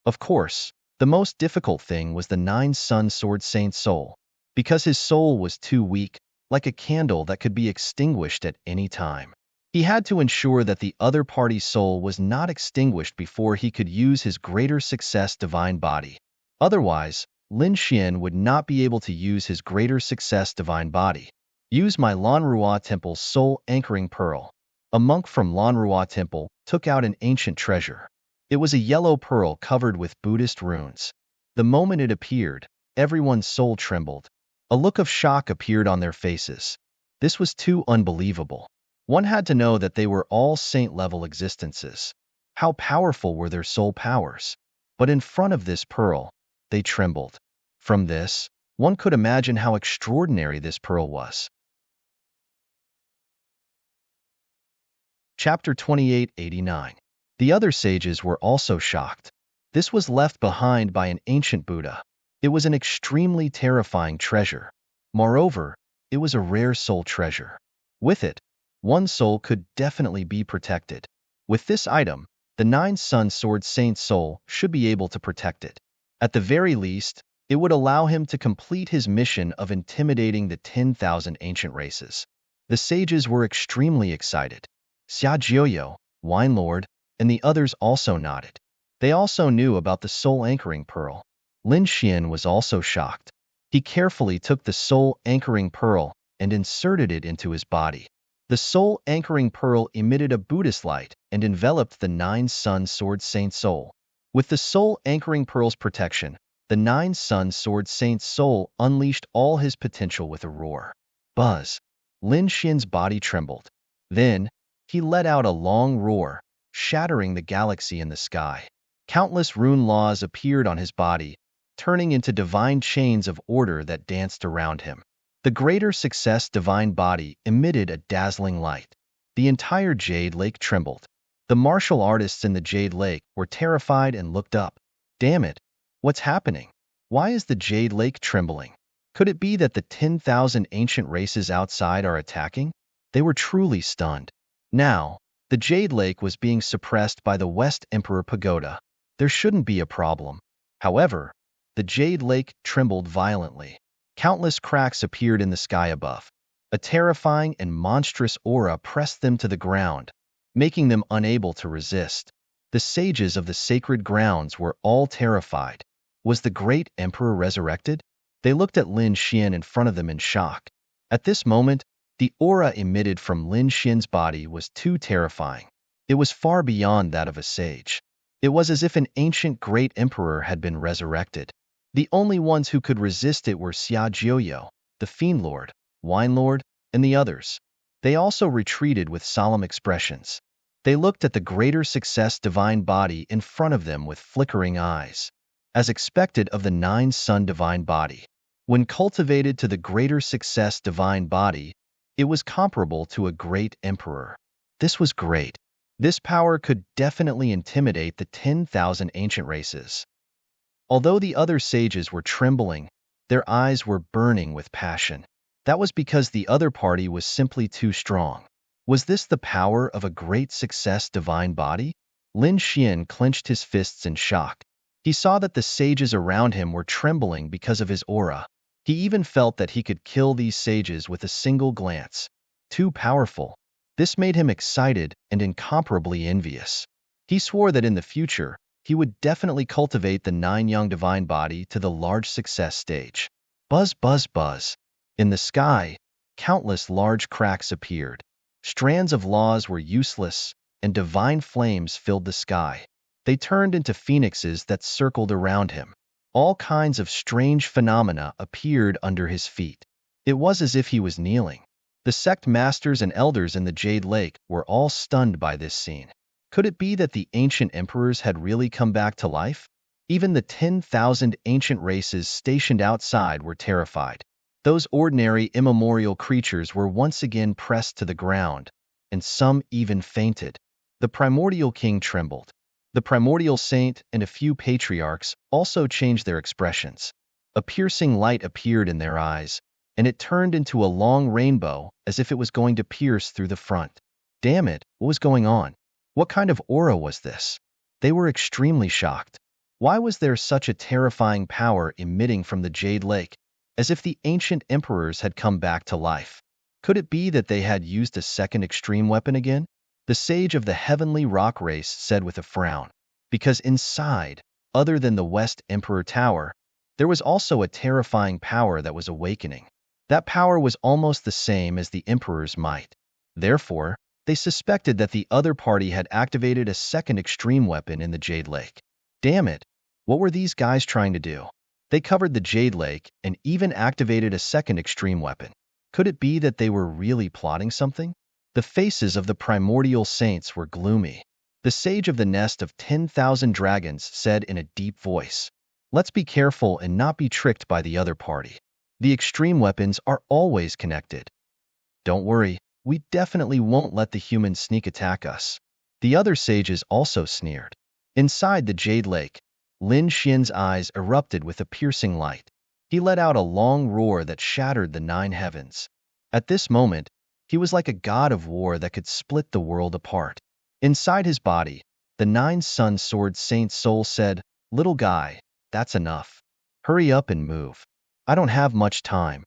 Of course, the most difficult thing was the nine-sun sword saint's soul, because his soul was too weak, like a candle that could be extinguished at any time. He had to ensure that the other party's soul was not extinguished before he could use his greater success divine body. Otherwise, Lin Xian would not be able to use his greater success divine body. Use my Lanrua Temple's soul anchoring pearl. A monk from Lanrua Temple took out an ancient treasure. It was a yellow pearl covered with Buddhist runes. The moment it appeared, everyone's soul trembled. A look of shock appeared on their faces. This was too unbelievable. One had to know that they were all saint-level existences. How powerful were their soul powers? But in front of this pearl, they trembled. From this, one could imagine how extraordinary this pearl was. Chapter 2889. The other sages were also shocked. This was left behind by an ancient Buddha. It was an extremely terrifying treasure. Moreover, it was a rare soul treasure. With it, one soul could definitely be protected. With this item, the nine-sun sword saint's soul should be able to protect it. At the very least, it would allow him to complete his mission of intimidating the 10,000 ancient races. The sages were extremely excited. Xia Jiuyo, Wine Lord, and the others also nodded. They also knew about the soul anchoring pearl. Lin Xian was also shocked. He carefully took the soul anchoring pearl and inserted it into his body. The soul anchoring pearl emitted a Buddhist light and enveloped the nine-sun sword saint's soul. With the soul anchoring pearl's protection, the nine-sun sword saint's soul unleashed all his potential with a roar. Buzz! Lin Xian's body trembled. Then, he let out a long roar, shattering the galaxy in the sky. Countless rune laws appeared on his body, turning into divine chains of order that danced around him. The greater success divine body emitted a dazzling light. The entire Jade Lake trembled. The martial artists in the Jade Lake were terrified and looked up. Damn it! What's happening? Why is the Jade Lake trembling? Could it be that the 10,000 ancient races outside are attacking? They were truly stunned. Now, the Jade Lake was being suppressed by the West Emperor Pagoda. There shouldn't be a problem. However, the Jade Lake trembled violently. Countless cracks appeared in the sky above. A terrifying and monstrous aura pressed them to the ground, making them unable to resist. The sages of the sacred grounds were all terrified. Was the great emperor resurrected? They looked at Lin Xian in front of them in shock. At this moment, the aura emitted from Lin Xian's body was too terrifying. It was far beyond that of a sage. It was as if an ancient great emperor had been resurrected. The only ones who could resist it were Xia Jiuyo, the Fiend Lord, Wine Lord, and the others. They also retreated with solemn expressions. They looked at the greater success divine body in front of them with flickering eyes. As expected of the nine-sun divine body, when cultivated to the greater success divine body, it was comparable to a great emperor. This was great. This power could definitely intimidate the 10,000 ancient races. Although the other sages were trembling, their eyes were burning with passion. That was because the other party was simply too strong. Was this the power of a great success divine body? Lin Xian clenched his fists in shock. He saw that the sages around him were trembling because of his aura. He even felt that he could kill these sages with a single glance. Too powerful. This made him excited and incomparably envious. He swore that in the future, he would definitely cultivate the nine-young divine body to the large success stage. Buzz, buzz, buzz. In the sky, countless large cracks appeared. Strands of laws were useless, and divine flames filled the sky. They turned into phoenixes that circled around him. All kinds of strange phenomena appeared under his feet. It was as if he was kneeling. The sect masters and elders in the Jade Lake were all stunned by this scene. Could it be that the ancient emperors had really come back to life? Even the 10,000 ancient races stationed outside were terrified. Those ordinary immemorial creatures were once again pressed to the ground, and some even fainted. The primordial king trembled. The primordial saint and a few patriarchs also changed their expressions. A piercing light appeared in their eyes, and it turned into a long rainbow as if it was going to pierce through the front. Damn it, what was going on? What kind of aura was this? They were extremely shocked. Why was there such a terrifying power emitting from the Jade Lake, as if the ancient emperors had come back to life? Could it be that they had used a second extreme weapon again? The sage of the heavenly rock race said with a frown. Because inside, other than the West Emperor Tower, there was also a terrifying power that was awakening. That power was almost the same as the Emperor's might. Therefore, they suspected that the other party had activated a second extreme weapon in the Jade Lake. Damn it, what were these guys trying to do? They covered the Jade Lake and even activated a second extreme weapon. Could it be that they were really plotting something? The faces of the primordial saints were gloomy. The sage of the nest of 10,000 dragons said in a deep voice, "Let's be careful and not be tricked by the other party. The extreme weapons are always connected. Don't worry, we definitely won't let the humans sneak attack us." The other sages also sneered. Inside the Jade Lake, Lin Xian's eyes erupted with a piercing light. He let out a long roar that shattered the 9 heavens. At this moment, he was like a god of war that could split the world apart. Inside his body, the 9 Sun Sword Saint's soul said, "Little guy, that's enough. Hurry up and move. I don't have much time."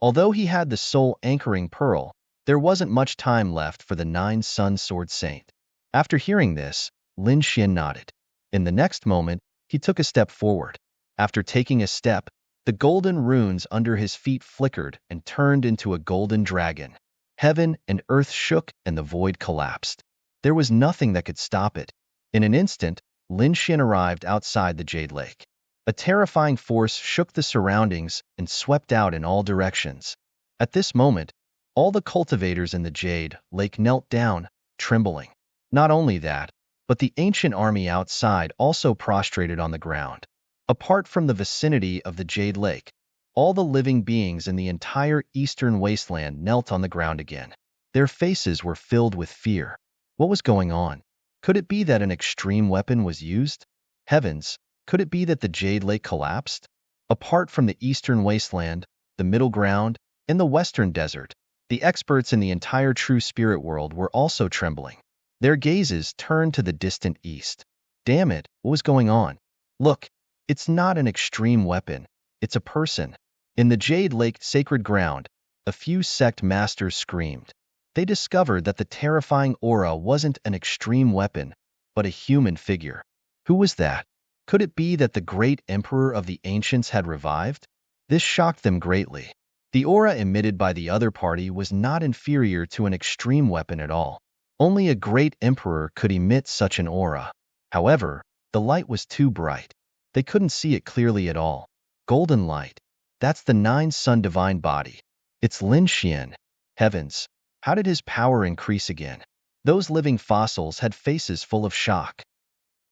Although he had the soul anchoring pearl, there wasn't much time left for the 9 Sun Sword Saint. After hearing this, Lin Xian nodded. In the next moment, he took a step forward. After taking a step, the golden runes under his feet flickered and turned into a golden dragon. Heaven and earth shook and the void collapsed. There was nothing that could stop it. In an instant, Lin Xian arrived outside the Jade Lake. A terrifying force shook the surroundings and swept out in all directions. At this moment, all the cultivators in the Jade Lake knelt down, trembling. Not only that, but the ancient army outside also prostrated on the ground. Apart from the vicinity of the Jade Lake, all the living beings in the entire eastern wasteland knelt on the ground again. Their faces were filled with fear. What was going on? Could it be that an extreme weapon was used? Heavens, could it be that the Jade Lake collapsed? Apart from the eastern wasteland, the middle ground, and the western desert, the experts in the entire true spirit world were also trembling. Their gazes turned to the distant east. Damn it, what was going on? Look, it's not an extreme weapon, it's a person. In the Jade Lake sacred ground, a few sect masters screamed. They discovered that the terrifying aura wasn't an extreme weapon, but a human figure. Who was that? Could it be that the great emperor of the ancients had revived? This shocked them greatly. The aura emitted by the other party was not inferior to an extreme weapon at all. Only a great emperor could emit such an aura. However, the light was too bright. They couldn't see it clearly at all. Golden light. That's the 9 Sun divine body. It's Lin Xian. Heavens, how did his power increase again? Those living fossils had faces full of shock.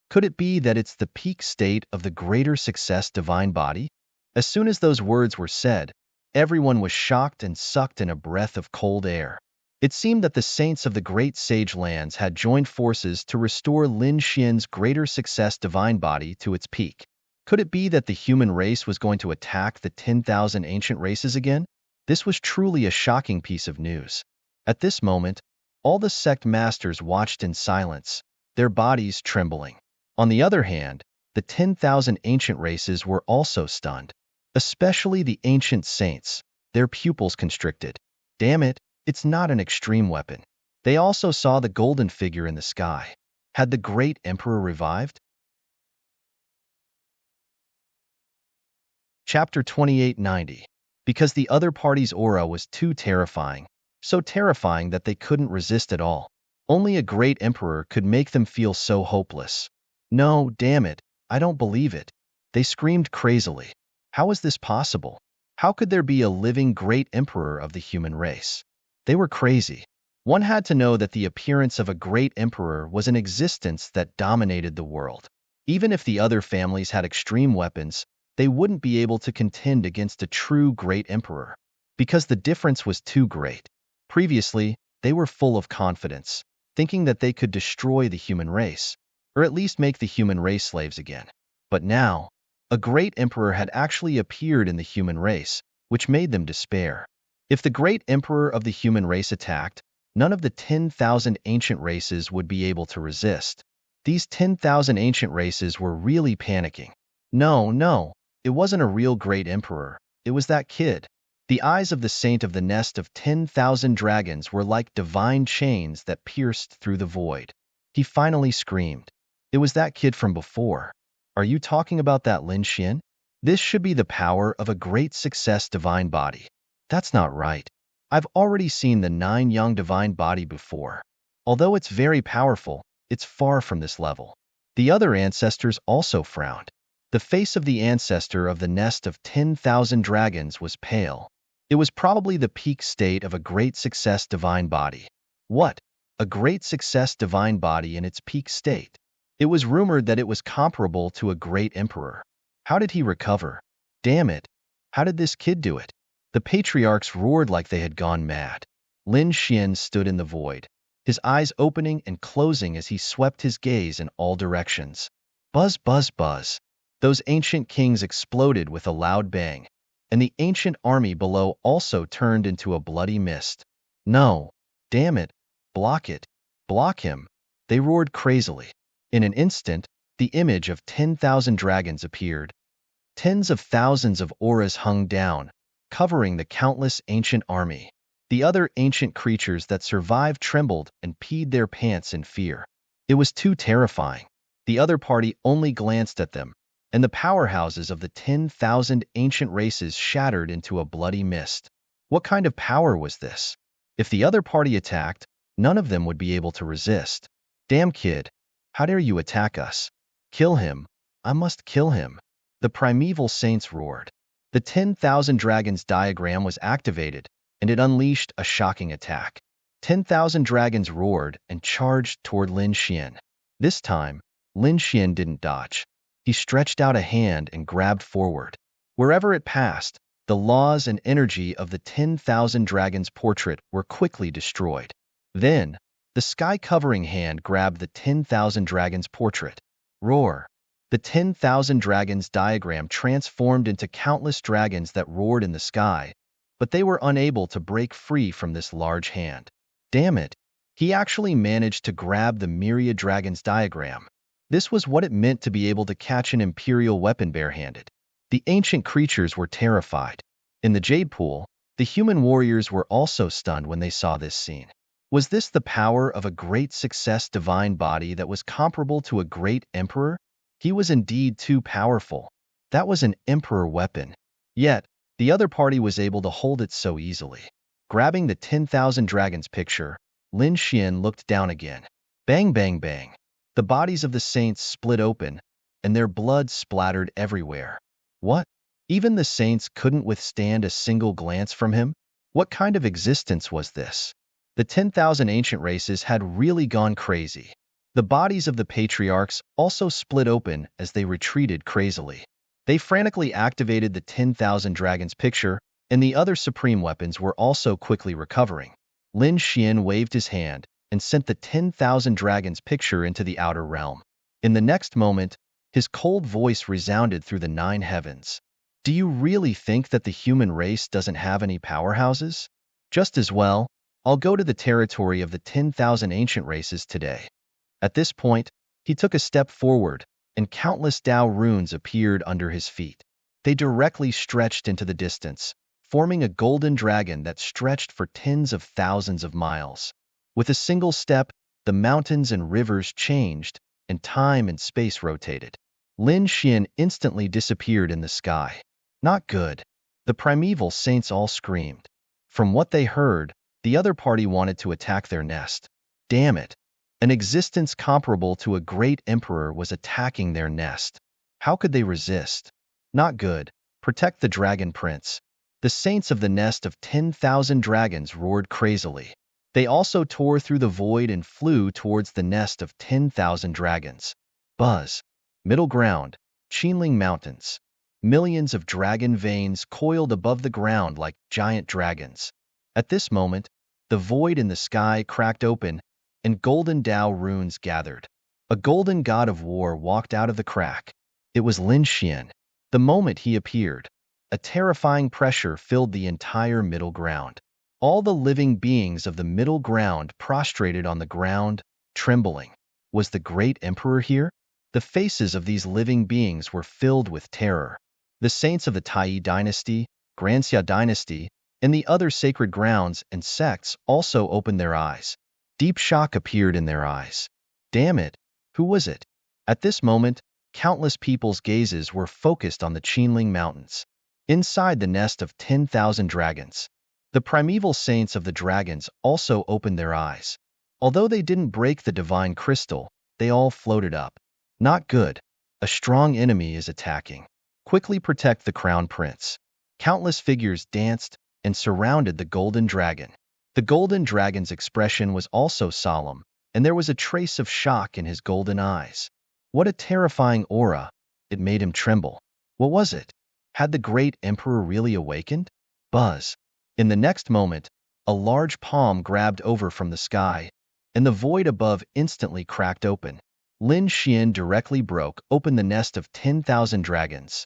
Could it be that it's the peak state of the greater success divine body? As soon as those words were said, everyone was shocked and sucked in a breath of cold air. It seemed that the saints of the great sage lands had joined forces to restore Lin Xian's greater success divine body to its peak. Could it be that the human race was going to attack the 10,000 ancient races again? This was truly a shocking piece of news. At this moment, all the sect masters watched in silence, their bodies trembling. On the other hand, the 10,000 ancient races were also stunned, especially the ancient saints, their pupils constricted. Damn it, it's not an extreme weapon. They also saw the golden figure in the sky. Had the great emperor revived? Chapter 2890. Because the other party's aura was too terrifying, so terrifying that they couldn't resist at all. Only a great emperor could make them feel so hopeless. No, damn it, I don't believe it. They screamed crazily. How is this possible? How could there be a living great emperor of the human race? They were crazy. One had to know that the appearance of a great emperor was an existence that dominated the world. Even if the other families had extreme weapons, they wouldn't be able to contend against a true great emperor, because the difference was too great. Previously, they were full of confidence, thinking that they could destroy the human race. or at least make the human race slaves again. But now, a great emperor had actually appeared in the human race, which made them despair. If the great emperor of the human race attacked, none of the 10,000 ancient races would be able to resist. These 10,000 ancient races were really panicking. No, it wasn't a real great emperor. It was that kid. The eyes of the saint of the nest of 10,000 dragons were like divine chains that pierced through the void. He finally screamed. It was that kid from before. Are you talking about that Lin Xian? This should be the power of a great success divine body. That's not right. I've already seen the 9 Yang divine body before. Although it's very powerful, it's far from this level. The other ancestors also frowned. The face of the ancestor of the nest of 10,000 dragons was pale. It was probably the peak state of a great success divine body. What? A great success divine body in its peak state? It was rumored that it was comparable to a great emperor. How did he recover? Damn it. How did this kid do it? The patriarchs roared like they had gone mad. Lin Xian stood in the void, his eyes opening and closing as he swept his gaze in all directions. Buzz, buzz, buzz. Those ancient kings exploded with a loud bang, and the ancient army below also turned into a bloody mist. No. Damn it. Block it. Block him. They roared crazily. In an instant, the image of 10,000 dragons appeared. Tens of thousands of auras hung down, covering the countless ancient army. The other ancient creatures that survived trembled and peed their pants in fear. It was too terrifying. The other party only glanced at them, and the powerhouses of the 10,000 ancient races shattered into a bloody mist. What kind of power was this? If the other party attacked, none of them would be able to resist. Damn kid, how dare you attack us? Kill him. I must kill him. The primeval saints roared. The 10,000 dragons diagram was activated, and it unleashed a shocking attack. 10,000 dragons roared and charged toward Lin Xian. This time, Lin Xian didn't dodge. He stretched out a hand and grabbed forward. Wherever it passed, the laws and energy of the 10,000 dragons portrait were quickly destroyed. Then, the sky-covering hand grabbed the 10,000 dragons portrait. Roar! The 10,000 dragons diagram transformed into countless dragons that roared in the sky, but they were unable to break free from this large hand. Damn it! He actually managed to grab the myriad dragons diagram. This was what it meant to be able to catch an imperial weapon barehanded. The ancient creatures were terrified. In the Jade Pool, the human warriors were also stunned when they saw this scene. Was this the power of a great success divine body that was comparable to a great emperor? He was indeed too powerful. That was an emperor weapon. Yet, the other party was able to hold it so easily. Grabbing the 10,000 dragons picture, Lin Xian looked down again. Bang, bang, bang. The bodies of the saints split open, and their blood splattered everywhere. What? Even the saints couldn't withstand a single glance from him? What kind of existence was this? The 10,000 ancient races had really gone crazy. The bodies of the patriarchs also split open as they retreated crazily. They frantically activated the 10,000 dragons picture, and the other supreme weapons were also quickly recovering. Lin Xian waved his hand and sent the 10,000 dragons picture into the outer realm. In the next moment, his cold voice resounded through the 9 heavens. Do you really think that the human race doesn't have any powerhouses? Just as well, I'll go to the territory of the 10,000 ancient races today. At this point, he took a step forward, and countless Tao runes appeared under his feet. They directly stretched into the distance, forming a golden dragon that stretched for tens of thousands of miles. With a single step, the mountains and rivers changed, and time and space rotated. Lin Xian instantly disappeared in the sky. Not good. The primeval saints all screamed. From what they heard, the other party wanted to attack their nest. Damn it. An existence comparable to a great emperor was attacking their nest. How could they resist? Not good. Protect the dragon prince. The saints of the nest of 10,000 dragons roared crazily. They also tore through the void and flew towards the nest of 10,000 dragons. Buzz. Middle ground. Qinling Mountains. Millions of dragon veins coiled above the ground like giant dragons. At this moment, the void in the sky cracked open, and golden Tao runes gathered. A golden god of war walked out of the crack. It was Lin Xian. The moment he appeared, a terrifying pressure filled the entire middle ground. All the living beings of the middle ground prostrated on the ground, trembling. Was the great emperor here? The faces of these living beings were filled with terror. The saints of the Tai dynasty, Granxia dynasty, and the other sacred grounds and sects also opened their eyes. Deep shock appeared in their eyes. Damn it! Who was it? At this moment, countless people's gazes were focused on the Qinling Mountains. Inside the nest of 10,000 dragons, the primeval saints of the dragons also opened their eyes. Although they didn't break the divine crystal, they all floated up. Not good. A strong enemy is attacking. Quickly protect the crown prince. Countless figures danced and surrounded the golden dragon. The golden dragon's expression was also solemn, and there was a trace of shock in his golden eyes. What a terrifying aura! It made him tremble. What was it? Had the great emperor really awakened? Buzz. In the next moment, a large palm grabbed over from the sky, and the void above instantly cracked open. Lin Xian directly broke open the nest of 10,000 dragons.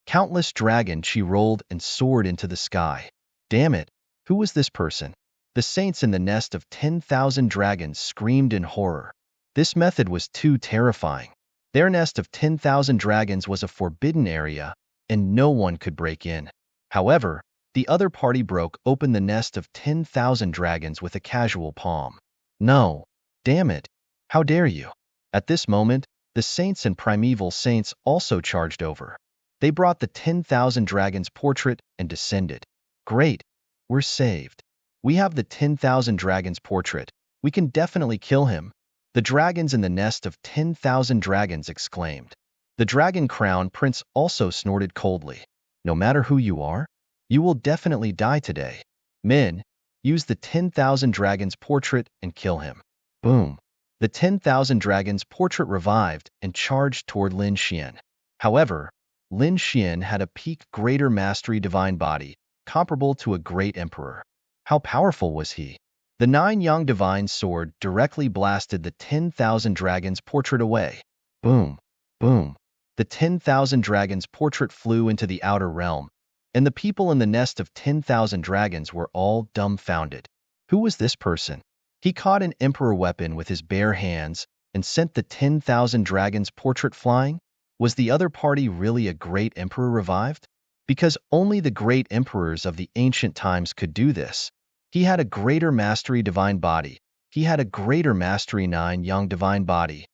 Countless dragon chi rolled and soared into the sky. Damn it! Who was this person? The saints in the nest of 10,000 dragons screamed in horror. This method was too terrifying. Their nest of 10,000 dragons was a forbidden area, and no one could break in. However, the other party broke open the nest of 10,000 dragons with a casual palm. No! Damn it! How dare you! At this moment, the saints and primeval saints also charged over. They brought the 10,000 dragons portrait and descended. Great! We're saved. We have the 10,000 dragons portrait. We can definitely kill him. The dragons in the nest of 10,000 dragons exclaimed. The dragon crown prince also snorted coldly. No matter who you are, you will definitely die today. Men, use the 10,000 dragons portrait and kill him. Boom. The 10,000 dragons portrait revived and charged toward Lin Xian. However, Lin Xian had a peak greater mastery divine body, comparable to a great emperor. How powerful was he? The 9-yang divine sword directly blasted the 10,000 dragons portrait away. Boom, boom. The 10,000 dragons portrait flew into the outer realm, and the people in the nest of 10,000 dragons were all dumbfounded. Who was this person? He caught an emperor weapon with his bare hands and sent the 10,000 dragons portrait flying? Was the other party really a great emperor revived? Because only the great emperors of the ancient times could do this. He had a greater mastery divine body. He had a greater mastery 9-yang divine body.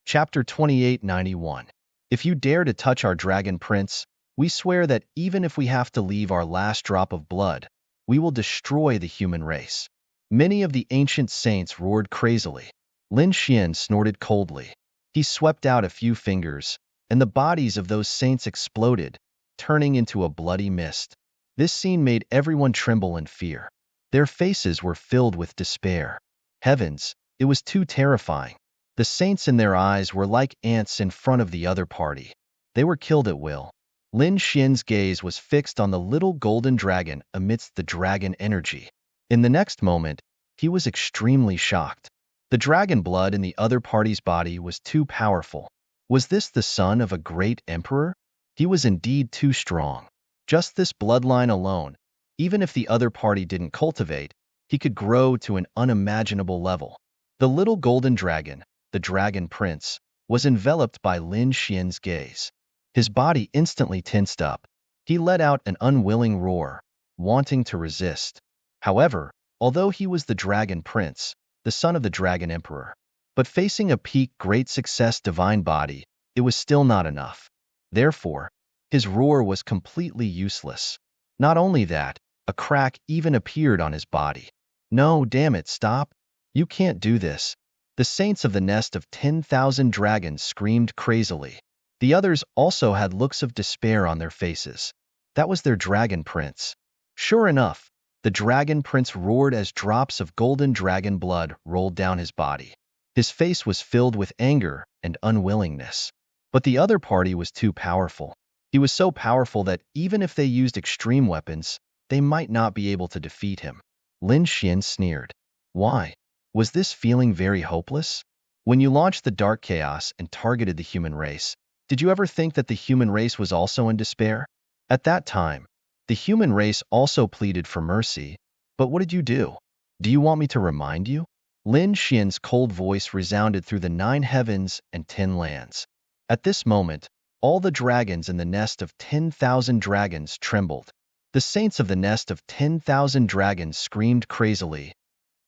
Chapter 2891. If you dare to touch our dragon prince, we swear that even if we have to leave our last drop of blood, we will destroy the human race. Many of the ancient saints roared crazily. Lin Xian snorted coldly. He swept out a few fingers, and the bodies of those saints exploded, turning into a bloody mist. This scene made everyone tremble in fear. Their faces were filled with despair. Heavens, it was too terrifying. The saints in their eyes were like ants in front of the other party. They were killed at will. Lin Xian's gaze was fixed on the little golden dragon amidst the dragon energy. In the next moment, he was extremely shocked. The dragon blood in the other party's body was too powerful. Was this the son of a great emperor? He was indeed too strong. Just this bloodline alone, even if the other party didn't cultivate, he could grow to an unimaginable level. The little golden dragon, the dragon prince, was enveloped by Lin Xian's gaze. His body instantly tensed up. He let out an unwilling roar, wanting to resist. However, although he was the dragon prince, the son of the dragon emperor, but facing a peak great success divine body, it was still not enough. Therefore, his roar was completely useless. Not only that, a crack even appeared on his body. No, damn it, stop. You can't do this. The saints of the nest of 10,000 dragons screamed crazily. The others also had looks of despair on their faces. That was their dragon prince. Sure enough, the dragon prince roared as drops of golden dragon blood rolled down his body. His face was filled with anger and unwillingness. But the other party was too powerful. He was so powerful that even if they used extreme weapons, they might not be able to defeat him. Lin Xian sneered. Why? Was this feeling very hopeless? When you launched the dark chaos and targeted the human race, did you ever think that the human race was also in despair? At that time, the human race also pleaded for mercy, but what did you do? Do you want me to remind you? Lin Xian's cold voice resounded through the 9 heavens and 10 lands. At this moment, all the dragons in the nest of 10,000 dragons trembled. The saints of the nest of 10,000 dragons screamed crazily,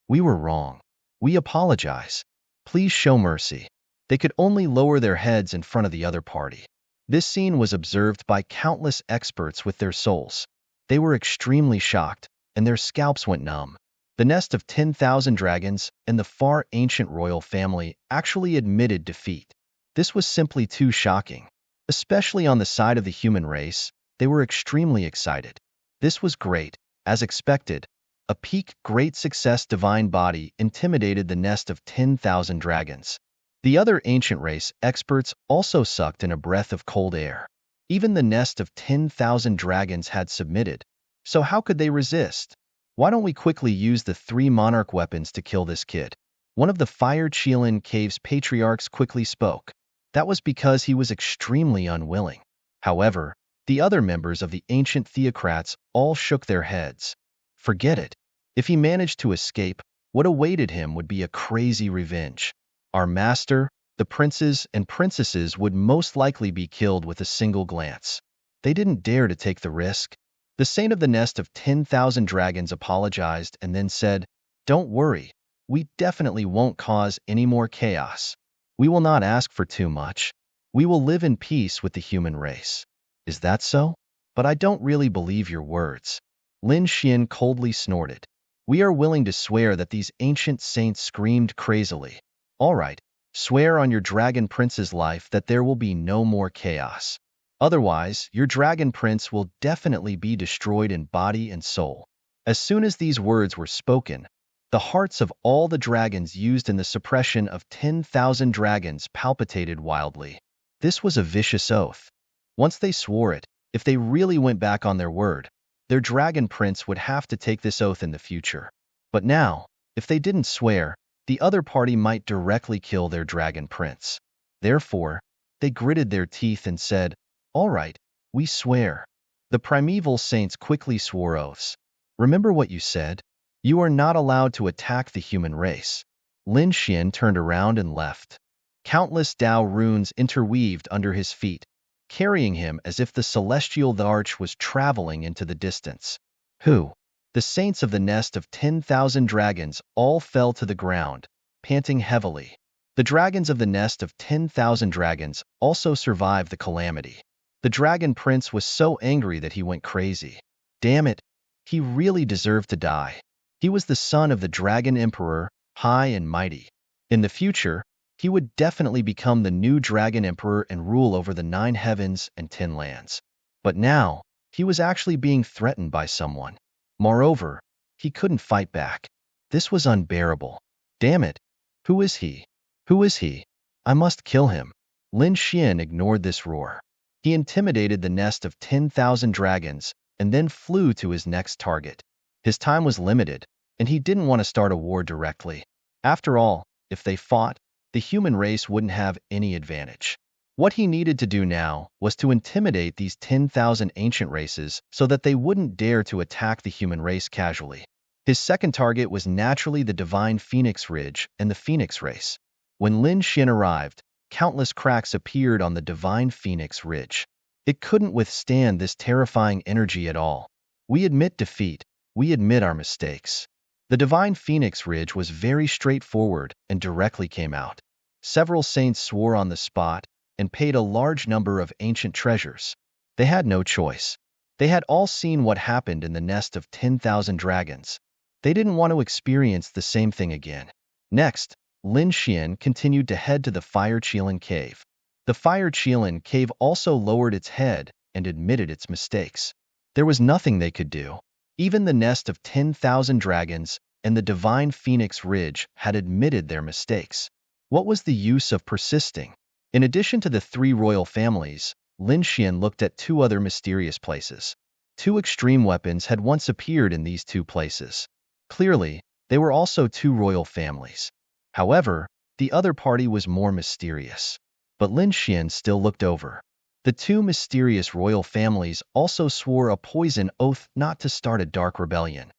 "We were wrong. We apologize. Please show mercy." They could only lower their heads in front of the other party. This scene was observed by countless experts with their souls. They were extremely shocked, and their scalps went numb. The nest of 10,000 dragons and the far ancient royal family actually admitted defeat. This was simply too shocking. Especially on the side of the human race, they were extremely excited. This was great. As expected, a peak great success divine body intimidated the nest of 10,000 dragons. The other ancient race experts also sucked in a breath of cold air. Even the nest of 10,000 dragons had submitted, so how could they resist? Why don't we quickly use the 3 monarch weapons to kill this kid? One of the Fire Qilin Cave's patriarchs quickly spoke. That was because he was extremely unwilling. However, the other members of the ancient theocrats all shook their heads. Forget it. If he managed to escape, what awaited him would be a crazy revenge. Our master, the princes and princesses would most likely be killed with a single glance. They didn't dare to take the risk. The saint of the nest of 10,000 dragons apologized and then said, "Don't worry, we definitely won't cause any more chaos. We will not ask for too much. We will live in peace with the human race." Is that so? But I don't really believe your words. Lin Xian coldly snorted. We are willing to swear that these ancient saints screamed crazily. All right, swear on your dragon prince's life that there will be no more chaos. Otherwise, your dragon prince will definitely be destroyed in body and soul. As soon as these words were spoken, the hearts of all the dragons used in the suppression of 10,000 dragons palpitated wildly. This was a vicious oath. Once they swore it, if they really went back on their word, their dragon prince would have to take this oath in the future. But now, if they didn't swear, the other party might directly kill their dragon prince. Therefore, they gritted their teeth and said, "All right, we swear." The primeval saints quickly swore oaths. Remember what you said? You are not allowed to attack the human race. Lin Xian turned around and left. Countless Dao runes interweaved under his feet, carrying him as if the celestial arch was traveling into the distance. Who? The saints of the nest of 10,000 dragons all fell to the ground, panting heavily. The dragons of the nest of 10,000 dragons also survived the calamity. The dragon prince was so angry that he went crazy. Damn it, he really deserved to die. He was the son of the dragon emperor, high and mighty. In the future, he would definitely become the new dragon emperor and rule over the 9 heavens and 10 lands. But now, he was actually being threatened by someone. Moreover, he couldn't fight back. This was unbearable. Damn it, who is he? Who is he? I must kill him. Lin Xian ignored this roar. He intimidated the nest of 10,000 dragons and then flew to his next target. His time was limited, and he didn't want to start a war directly. After all, if they fought, the human race wouldn't have any advantage. What he needed to do now was to intimidate these 10,000 ancient races so that they wouldn't dare to attack the human race casually. His second target was naturally the divine Phoenix Ridge and the Phoenix race. When Lin Xian arrived, countless cracks appeared on the divine Phoenix Ridge. It couldn't withstand this terrifying energy at all. We admit defeat. We admit our mistakes. The divine Phoenix Ridge was very straightforward and directly came out. Several saints swore on the spot and paid a large number of ancient treasures. They had no choice. They had all seen what happened in the nest of 10,000 dragons. They didn't want to experience the same thing again. Next, Lin Xian continued to head to the Fire Qilin Cave. The Fire Qilin Cave also lowered its head and admitted its mistakes. There was nothing they could do. Even the nest of 10,000 dragons and the divine Phoenix Ridge had admitted their mistakes. What was the use of persisting? In addition to the 3 royal families, Lin Xian looked at 2 other mysterious places. 2 extreme weapons had once appeared in these 2 places. Clearly, They were also two royal families. However, the other party was more mysterious. But Lin Xian still looked over. The two mysterious royal families also swore a poison oath not to start a dark rebellion.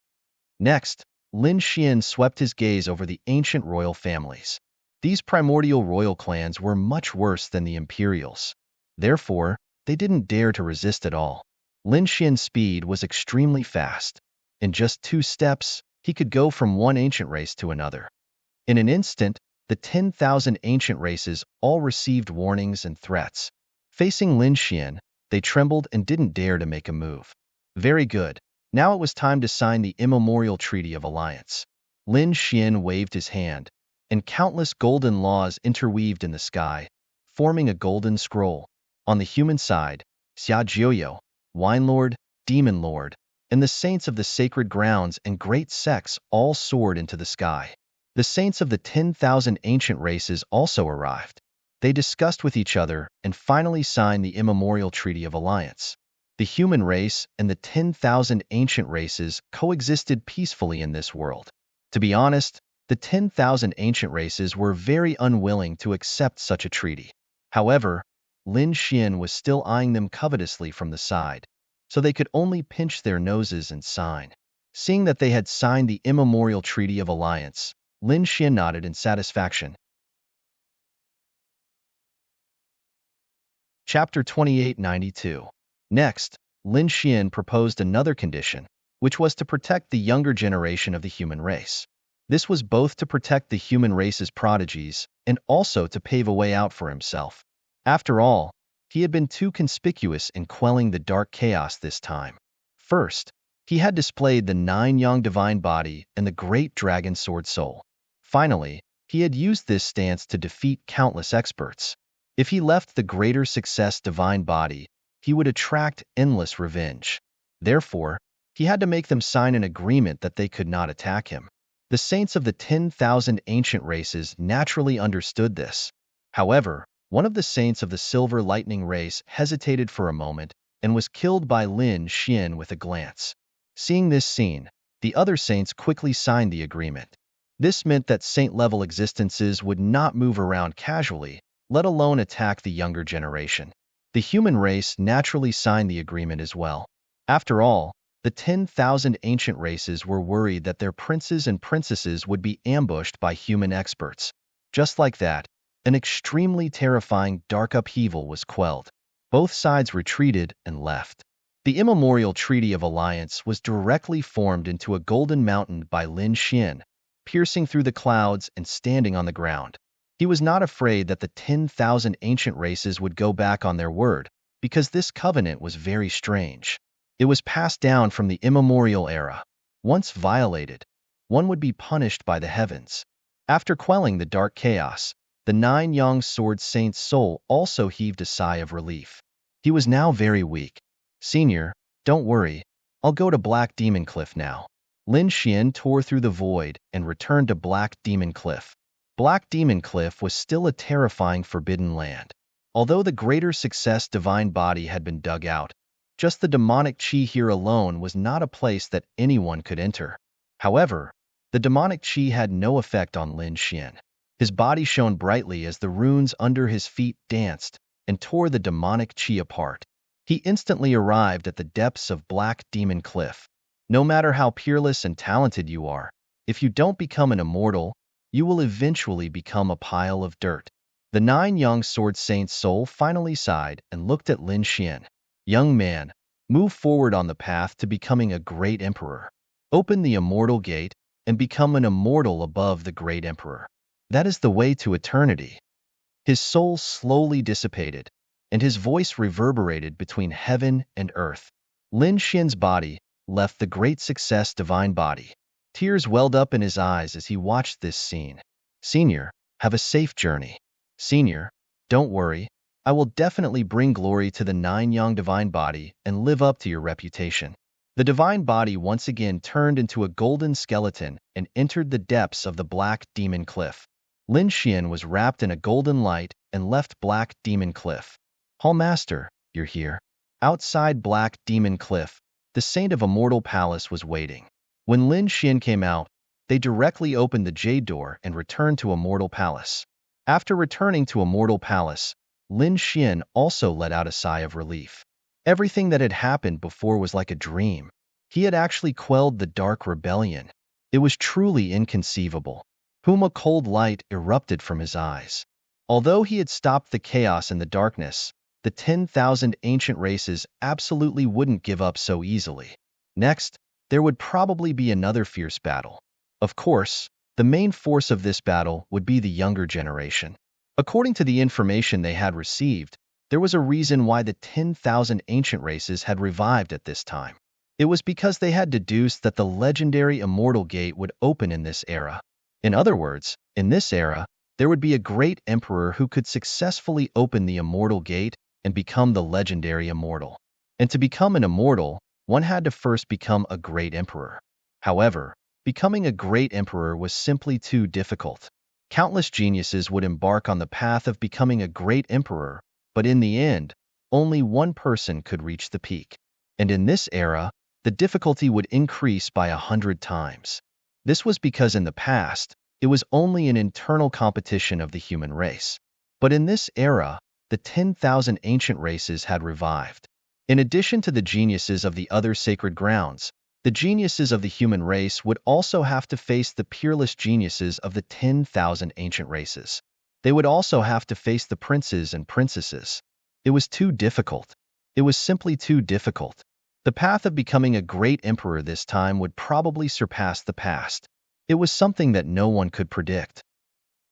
Next, Lin Xian swept his gaze over the ancient royal families. These primordial royal clans were much worse than the imperials. Therefore, they didn't dare to resist at all. Lin Xian's speed was extremely fast. In just 2 steps, he could go from one ancient race to another. In an instant, the 10,000 ancient races all received warnings and threats. Facing Lin Xian, they trembled and didn't dare to make a move. Very good. Now it was time to sign the immemorial Treaty of Alliance. Lin Xian waved his hand, and countless golden laws interweaved in the sky, forming a golden scroll. On the human side, Xia Jiuyo, Wine Lord, Demon Lord, and the saints of the sacred grounds and great sects all soared into the sky. The saints of the 10,000 ancient races also arrived. They discussed with each other and finally signed the immemorial Treaty of Alliance. The human race and the 10,000 ancient races coexisted peacefully in this world. To be honest, the 10,000 ancient races were very unwilling to accept such a treaty. However, Lin Xian was still eyeing them covetously from the side, so they could only pinch their noses and sign. Seeing that they had signed the immemorial Treaty of Alliance, Lin Xian nodded in satisfaction. Chapter 2892. Next, Lin Xian proposed another condition, which was to protect the younger generation of the human race. This was both to protect the human race's prodigies and also to pave a way out for himself. After all, he had been too conspicuous in quelling the dark chaos this time. First, he had displayed the 9-yang divine body and the great dragon sword soul. Finally, he had used this stance to defeat countless experts. If he left the greater success divine body, he would attract endless revenge. Therefore, he had to make them sign an agreement that they could not attack him. The saints of the 10,000 ancient races naturally understood this. However, one of the saints of the Silver Lightning race hesitated for a moment and was killed by Lin Xian with a glance. Seeing this scene, the other saints quickly signed the agreement. This meant that saint-level existences would not move around casually, let alone attack the younger generation. The human race naturally signed the agreement as well. After all, the 10,000 ancient races were worried that their princes and princesses would be ambushed by human experts. Just like that, an extremely terrifying dark upheaval was quelled. Both sides retreated and left. The immemorial Treaty of Alliance was directly formed into a golden mountain by Lin Xian, piercing through the clouds and standing on the ground. He was not afraid that the 10,000 ancient races would go back on their word, because this covenant was very strange. It was passed down from the immemorial era. Once violated, one would be punished by the heavens. After quelling the dark chaos, the 9-yang sword saint's soul also heaved a sigh of relief. He was now very weak. Senior, don't worry, I'll go to Black Demon Cliff now. Lin Xian tore through the void and returned to Black Demon Cliff. Black Demon Cliff was still a terrifying forbidden land. Although the greater success divine body had been dug out, just the demonic chi here alone was not a place that anyone could enter. However, the demonic chi had no effect on Lin Xian. His body shone brightly as the runes under his feet danced and tore the demonic chi apart. He instantly arrived at the depths of Black Demon Cliff. No matter how peerless and talented you are, if you don't become an immortal, you will eventually become a pile of dirt. The 9-yang sword saint's soul finally sighed and looked at Lin Xian. Young man, move forward on the path to becoming a great emperor. Open the immortal gate and become an immortal above the great emperor. That is the way to eternity. His soul slowly dissipated, and his voice reverberated between heaven and earth. Lin Xian's body left the great success divine body. Tears welled up in his eyes as he watched this scene. Senior, have a safe journey. Senior, don't worry, I will definitely bring glory to the 9-yang divine body and live up to your reputation. The divine body once again turned into a golden skeleton and entered the depths of the Black Demon Cliff. Lin Xian was wrapped in a golden light and left Black Demon Cliff. Hall Master, you're here. Outside Black Demon Cliff, the Saint of Immortal Palace was waiting. When Lin Xian came out, they directly opened the Jade Door and returned to Immortal Palace. After returning to Immortal Palace, Lin Xian also let out a sigh of relief. Everything that had happened before was like a dream. He had actually quelled the dark rebellion. It was truly inconceivable. A cold light erupted from his eyes. Although he had stopped the chaos and the darkness, the 10,000 ancient races absolutely wouldn't give up so easily. Next, there would probably be another fierce battle. Of course, the main force of this battle would be the younger generation. According to the information they had received, there was a reason why the 10,000 ancient races had revived at this time. It was because they had deduced that the legendary Immortal Gate would open in this era. In other words, in this era, there would be a great emperor who could successfully open the Immortal Gate and become the legendary immortal. And to become an immortal, one had to first become a great emperor. However, becoming a great emperor was simply too difficult. Countless geniuses would embark on the path of becoming a great emperor, but in the end, only one person could reach the peak. And in this era, the difficulty would increase by 100 times. This was because in the past, it was only an internal competition of the human race. But in this era, the 10,000 ancient races had revived. In addition to the geniuses of the other sacred grounds, the geniuses of the human race would also have to face the peerless geniuses of the 10,000 ancient races. They would also have to face the princes and princesses. It was too difficult. It was simply too difficult. The path of becoming a great emperor this time would probably surpass the past. It was something that no one could predict.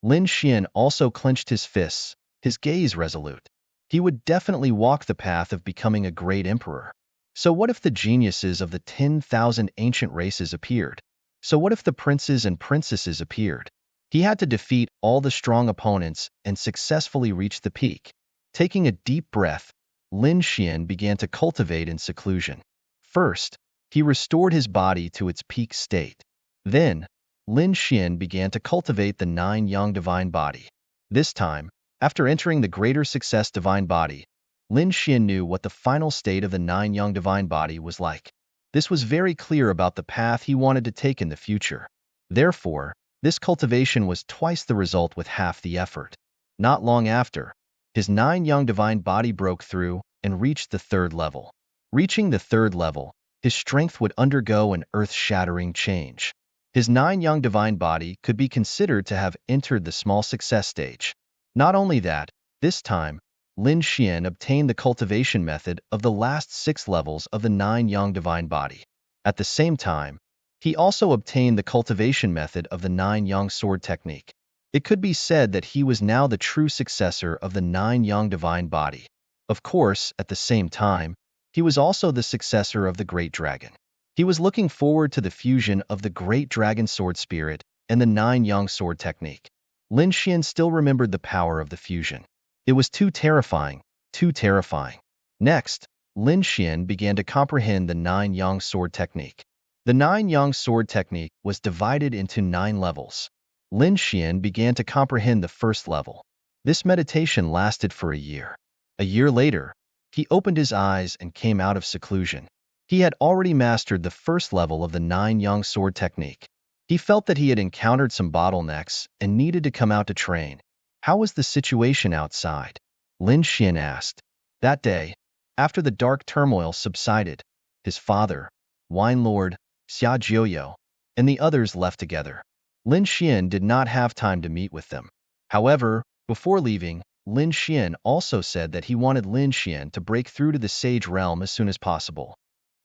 Lin Xian also clenched his fists, his gaze resolute. He would definitely walk the path of becoming a great emperor. So what if the geniuses of the 10,000 ancient races appeared? So what if the princes and princesses appeared? He had to defeat all the strong opponents and successfully reach the peak. Taking a deep breath, Lin Xian began to cultivate in seclusion. First, he restored his body to its peak state. Then, Lin Xian began to cultivate the 9-yang divine body. This time, after entering the greater success divine body, Lin Xian knew what the final state of the 9-yang divine body was like. This was very clear about the path he wanted to take in the future. Therefore, this cultivation was twice the result with half the effort. Not long after, his 9-yang divine body broke through and reached the 3rd level. Reaching the 3rd level, his strength would undergo an earth-shattering change. His 9-yang divine body could be considered to have entered the small success stage. Not only that, this time, Lin Xian obtained the cultivation method of the last 6 levels of the 9-yang divine body. At the same time, he also obtained the cultivation method of the 9-yang sword technique. It could be said that he was now the true successor of the 9-yang divine body. Of course, at the same time, he was also the successor of the Great Dragon. He was looking forward to the fusion of the Great Dragon sword spirit and the 9-yang sword technique. Lin Xian still remembered the power of the fusion. It was too terrifying, too terrifying. Next, Lin Xian began to comprehend the 9-yang sword technique. The 9-yang sword technique was divided into 9 levels. Lin Xian began to comprehend the first level. This meditation lasted for a year. A year later, he opened his eyes and came out of seclusion. He had already mastered the first level of the 9-yang sword technique. He felt that he had encountered some bottlenecks and needed to come out to train. How was the situation outside? Lin Xian asked. That day, after the dark turmoil subsided, his father, Wine Lord, Xia Jiuyo, and the others left together. Lin Xian did not have time to meet with them. However, before leaving, Lin Xian also said that he wanted Lin Xian to break through to the Sage Realm as soon as possible.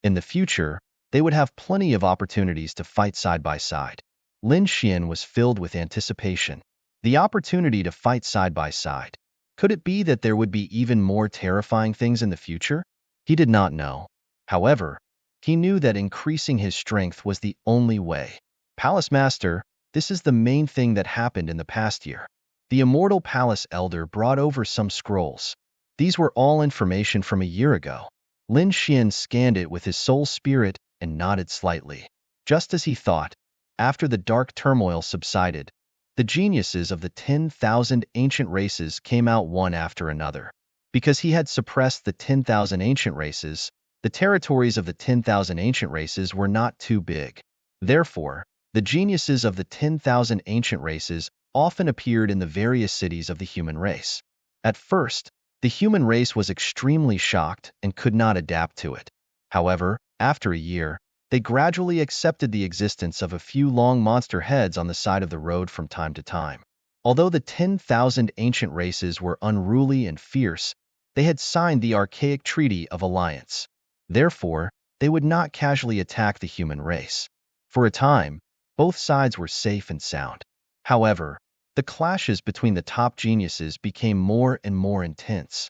In the future, they would have plenty of opportunities to fight side by side. Lin Xian was filled with anticipation. The opportunity to fight side by side. Could it be that there would be even more terrifying things in the future? He did not know. However, he knew that increasing his strength was the only way. Palace Master, this is the main thing that happened in the past year. The Immortal Palace Elder brought over some scrolls. These were all information from a year ago. Lin Xian scanned it with his soul spirit and nodded slightly. Just as he thought, after the dark turmoil subsided, the geniuses of the 10,000 ancient races came out one after another. Because he had suppressed the 10,000 ancient races, the territories of the 10,000 ancient races were not too big. Therefore, the The geniuses of the 10,000 ancient races often appeared in the various cities of the human race. At first, the human race was extremely shocked and could not adapt to it. However, after a year, they gradually accepted the existence of a few long monster heads on the side of the road from time to time. Although the 10,000 ancient races were unruly and fierce, they had signed the archaic Treaty of Alliance. Therefore, they would not casually attack the human race. For a time, both sides were safe and sound. However, the clashes between the top geniuses became more and more intense.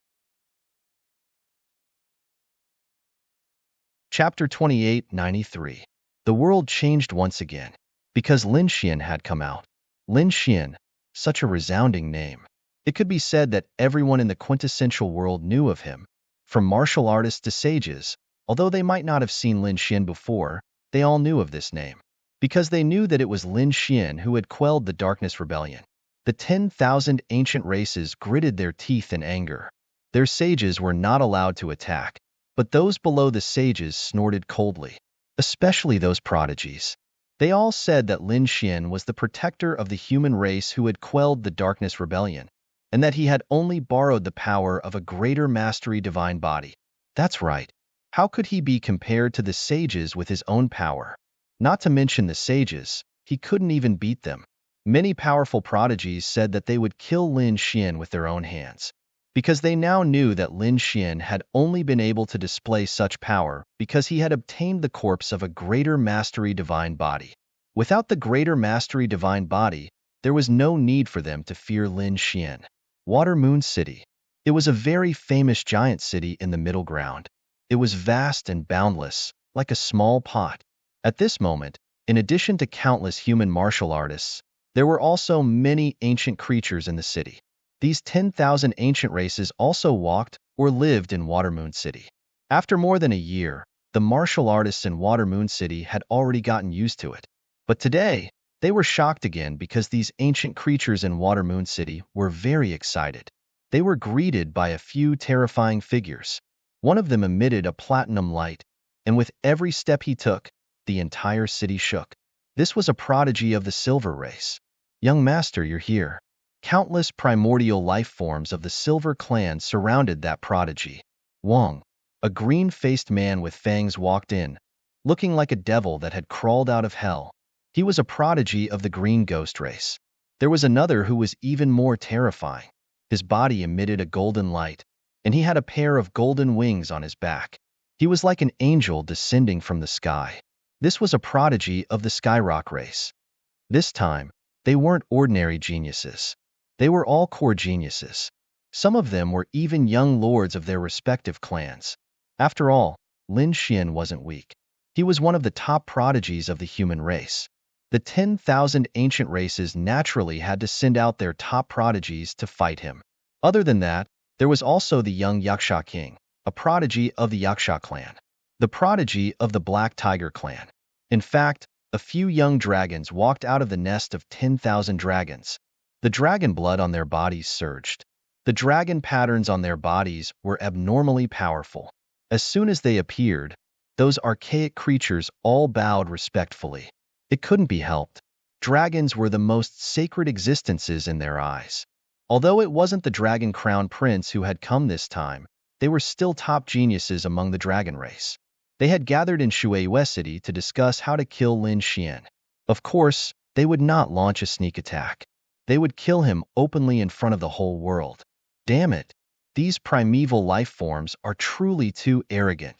Chapter 2893. The world changed once again, because Lin Xian had come out. Lin Xian, such a resounding name. It could be said that everyone in the quintessential world knew of him, from martial artists to sages. Although they might not have seen Lin Xian before, they all knew of this name, because they knew that it was Lin Xian who had quelled the Darkness Rebellion. The 10,000 ancient races gritted their teeth in anger. Their sages were not allowed to attack, but those below the sages snorted coldly, especially those prodigies. They all said that Lin Xian was the protector of the human race who had quelled the Darkness Rebellion, and that he had only borrowed the power of a greater mastery divine body. That's right. How could he be compared to the sages with his own power? Not to mention the sages, he couldn't even beat them. Many powerful prodigies said that they would kill Lin Xian with their own hands, because they now knew that Lin Xian had only been able to display such power because he had obtained the corpse of a greater mastery divine body. Without the greater mastery divine body, there was no need for them to fear Lin Xian. Water Moon City. It was a very famous giant city in the middle ground. It was vast and boundless, like a small pot. At this moment, in addition to countless human martial artists, there were also many ancient creatures in the city. These 10,000 ancient races also walked or lived in Water Moon City. After more than a year, the martial artists in Water Moon City had already gotten used to it. But today, they were shocked again because these ancient creatures in Water Moon City were very excited. They were greeted by a few terrifying figures. One of them emitted a platinum light, and with every step he took, the entire city shook. This was a prodigy of the Silver Race. Young Master, you're here. Countless primordial life forms of the Silver Clan surrounded that prodigy. Wong, a green-faced man with fangs, walked in, looking like a devil that had crawled out of hell. He was a prodigy of the Green Ghost race. There was another who was even more terrifying. His body emitted a golden light, and he had a pair of golden wings on his back. He was like an angel descending from the sky. This was a prodigy of the Skyrock race. This time, they weren't ordinary geniuses. They were all core geniuses. Some of them were even young lords of their respective clans. After all, Lin Xian wasn't weak. He was one of the top prodigies of the human race. The 10,000 ancient races naturally had to send out their top prodigies to fight him. Other than that, there was also the young Yaksha King, a prodigy of the Yaksha clan, the prodigy of the Black Tiger clan. In fact, a few young dragons walked out of the nest of 10,000 dragons. The dragon blood on their bodies surged. The dragon patterns on their bodies were abnormally powerful. As soon as they appeared, those archaic creatures all bowed respectfully. It couldn't be helped. Dragons were the most sacred existences in their eyes. Although it wasn't the Dragon Crown Prince who had come this time, they were still top geniuses among the dragon race. They had gathered in Shuiyue City to discuss how to kill Lin Xian. Of course, they would not launch a sneak attack. They would kill him openly in front of the whole world. Damn it! These primeval life forms are truly too arrogant.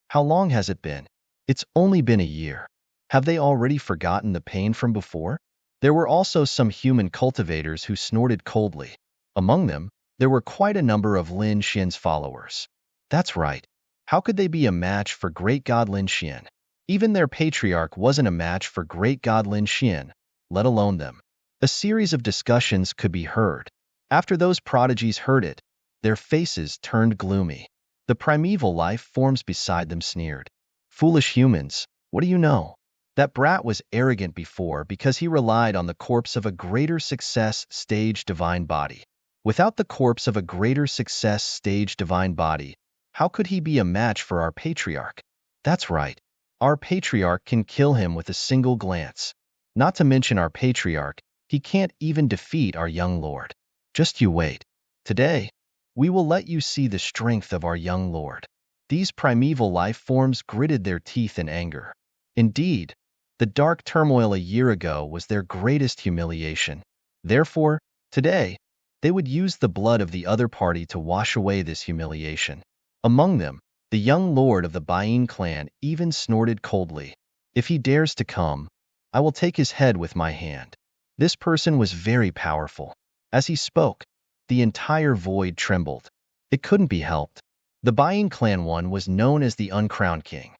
How long has it been? It's only been a year. Have they already forgotten the pain from before? There were also some human cultivators who snorted coldly. Among them, there were quite a number of Lin Xian's followers. That's right. How could they be a match for great god Lin Xian? Even their patriarch wasn't a match for great god Lin Xian, let alone them. A series of discussions could be heard. After those prodigies heard it, their faces turned gloomy. The primeval life forms beside them sneered. Foolish humans, what do you know? That brat was arrogant before because he relied on the corpse of a greater success stage divine body. Without the corpse of a greater success stage divine body, how could he be a match for our patriarch? That's right. Our patriarch can kill him with a single glance. Not to mention our patriarch, he can't even defeat our young lord. Just you wait. Today, we will let you see the strength of our young lord. These primeval life forms gritted their teeth in anger. Indeed, the dark turmoil a year ago was their greatest humiliation. Therefore, today, they would use the blood of the other party to wash away this humiliation. Among them, the young lord of the Bain clan even snorted coldly. If he dares to come, I will take his head with my hand. This person was very powerful. As he spoke, the entire void trembled. It couldn't be helped. The Bain clan one was known as the uncrowned king.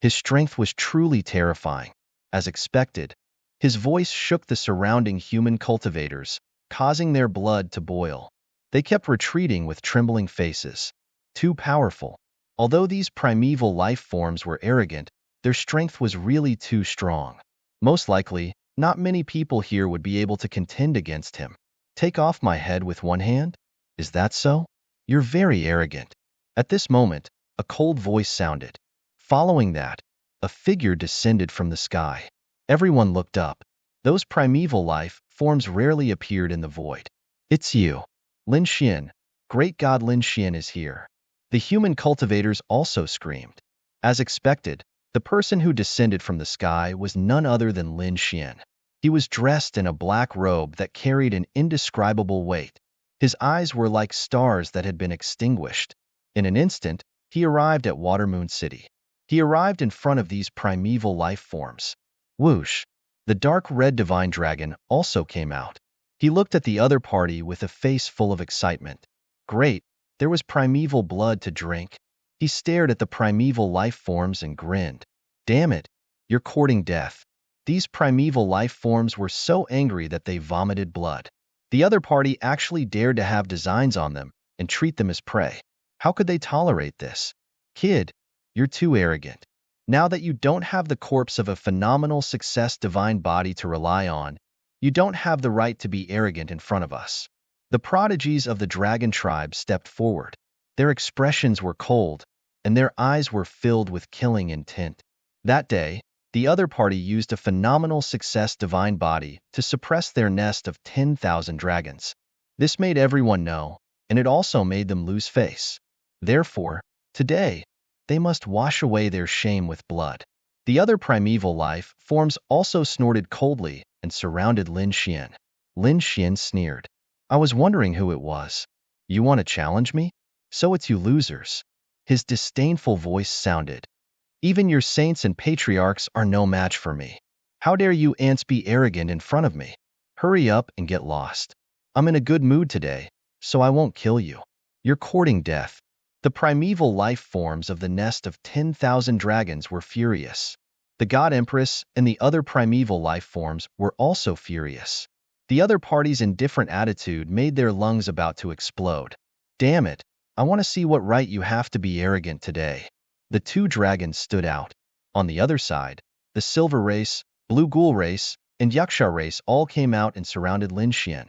His strength was truly terrifying. As expected, his voice shook the surrounding human cultivators, causing their blood to boil. They kept retreating with trembling faces. Too powerful. Although these primeval life forms were arrogant, their strength was really too strong. Most likely, not many people here would be able to contend against him. Take off my head with one hand? Is that so? You're very arrogant. At this moment, a cold voice sounded. Following that, a figure descended from the sky. Everyone looked up. Those primeval life forms rarely appeared in the void. It's you. Lin Xian. Great God, Lin Xian is here. The human cultivators also screamed. As expected, the person who descended from the sky was none other than Lin Xian. He was dressed in a black robe that carried an indescribable weight. His eyes were like stars that had been extinguished. In an instant, he arrived at Watermoon City. He arrived in front of these primeval life forms. Whoosh! The dark red divine dragon also came out. He looked at the other party with a face full of excitement. Great, there was primeval blood to drink. He stared at the primeval life forms and grinned. Damn it, you're courting death. These primeval life forms were so angry that they vomited blood. The other party actually dared to have designs on them and treat them as prey. How could they tolerate this? Kid, you're too arrogant. Now that you don't have the corpse of a phenomenal success divine body to rely on, you don't have the right to be arrogant in front of us. The prodigies of the dragon tribe stepped forward. Their expressions were cold, and their eyes were filled with killing intent. That day, the other party used a phenomenal success divine body to suppress their nest of 10,000 dragons. This made everyone know, and it also made them lose face. Therefore, today, they must wash away their shame with blood. The other primeval life forms also snorted coldly and surrounded Lin Xian. Lin Xian sneered. I was wondering who it was. You want to challenge me? So it's you losers. His disdainful voice sounded. Even your saints and patriarchs are no match for me. How dare you ants be arrogant in front of me? Hurry up and get lost. I'm in a good mood today, so I won't kill you. You're courting death. The primeval life forms of the nest of 10,000 dragons were furious. The God Empress and the other primeval life forms were also furious. The other party's indifferent attitude made their lungs about to explode. Damn it, I want to see what right you have to be arrogant today. The two dragons stood out. On the other side, the Silver Race, Blue Ghoul Race, and Yaksha Race all came out and surrounded Lin Xian.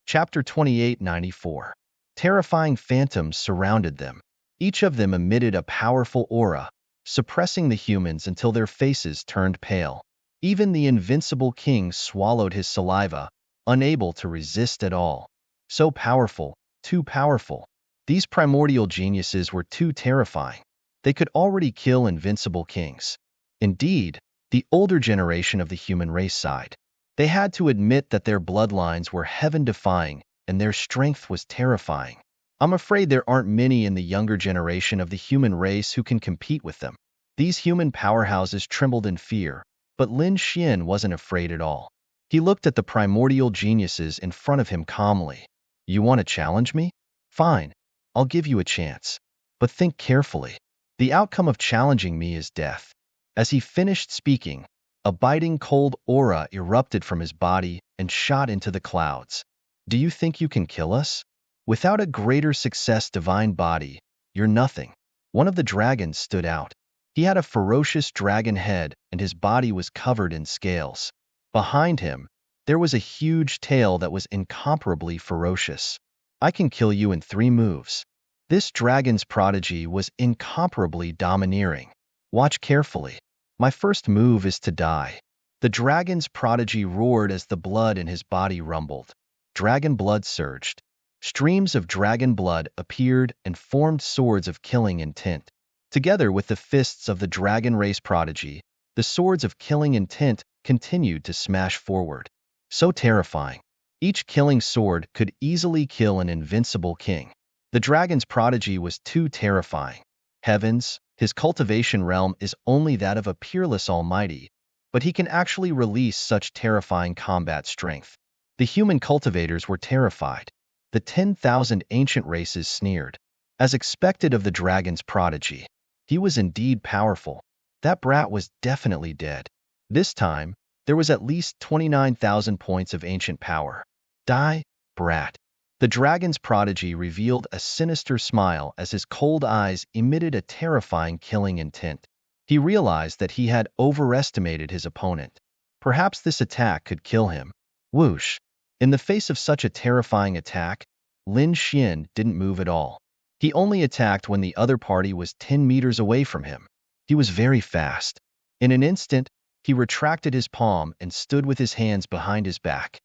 Chapter 2894. Terrifying phantoms surrounded them. Each of them emitted a powerful aura, suppressing the humans until their faces turned pale. Even the invincible king swallowed his saliva, unable to resist at all. So powerful, too powerful. These primordial geniuses were too terrifying. They could already kill invincible kings. Indeed, the older generation of the human race sighed. They had to admit that their bloodlines were heaven-defying and their strength was terrifying. I'm afraid there aren't many in the younger generation of the human race who can compete with them. These human powerhouses trembled in fear, but Lin Xian wasn't afraid at all. He looked at the primordial geniuses in front of him calmly. You want to challenge me? Fine, I'll give you a chance. But think carefully. The outcome of challenging me is death. As he finished speaking, a biting cold aura erupted from his body and shot into the clouds. Do you think you can kill us? Without a greater success divine body, you're nothing. One of the dragons stood out. He had a ferocious dragon head and his body was covered in scales. Behind him, there was a huge tail that was incomparably ferocious. I can kill you in 3 moves. This dragon's prodigy was incomparably domineering. Watch carefully. My first move is to die." The dragon's prodigy roared as the blood in his body rumbled. Dragon blood surged. Streams of dragon blood appeared and formed swords of killing intent. Together with the fists of the dragon race prodigy, the swords of killing intent continued to smash forward. So terrifying. Each killing sword could easily kill an invincible king. The dragon's prodigy was too terrifying. Heavens, his cultivation realm is only that of a peerless almighty, but he can actually release such terrifying combat strength. The human cultivators were terrified. The 10,000 ancient races sneered. As expected of the dragon's prodigy, he was indeed powerful. That brat was definitely dead. This time, there was at least 29,000 points of ancient power. Die, brat. The dragon's prodigy revealed a sinister smile as his cold eyes emitted a terrifying killing intent. He realized that he had overestimated his opponent. Perhaps this attack could kill him. Whoosh! In the face of such a terrifying attack, Lin Xian didn't move at all. He only attacked when the other party was 10 meters away from him. He was very fast. In an instant, he retracted his palm and stood with his hands behind his back.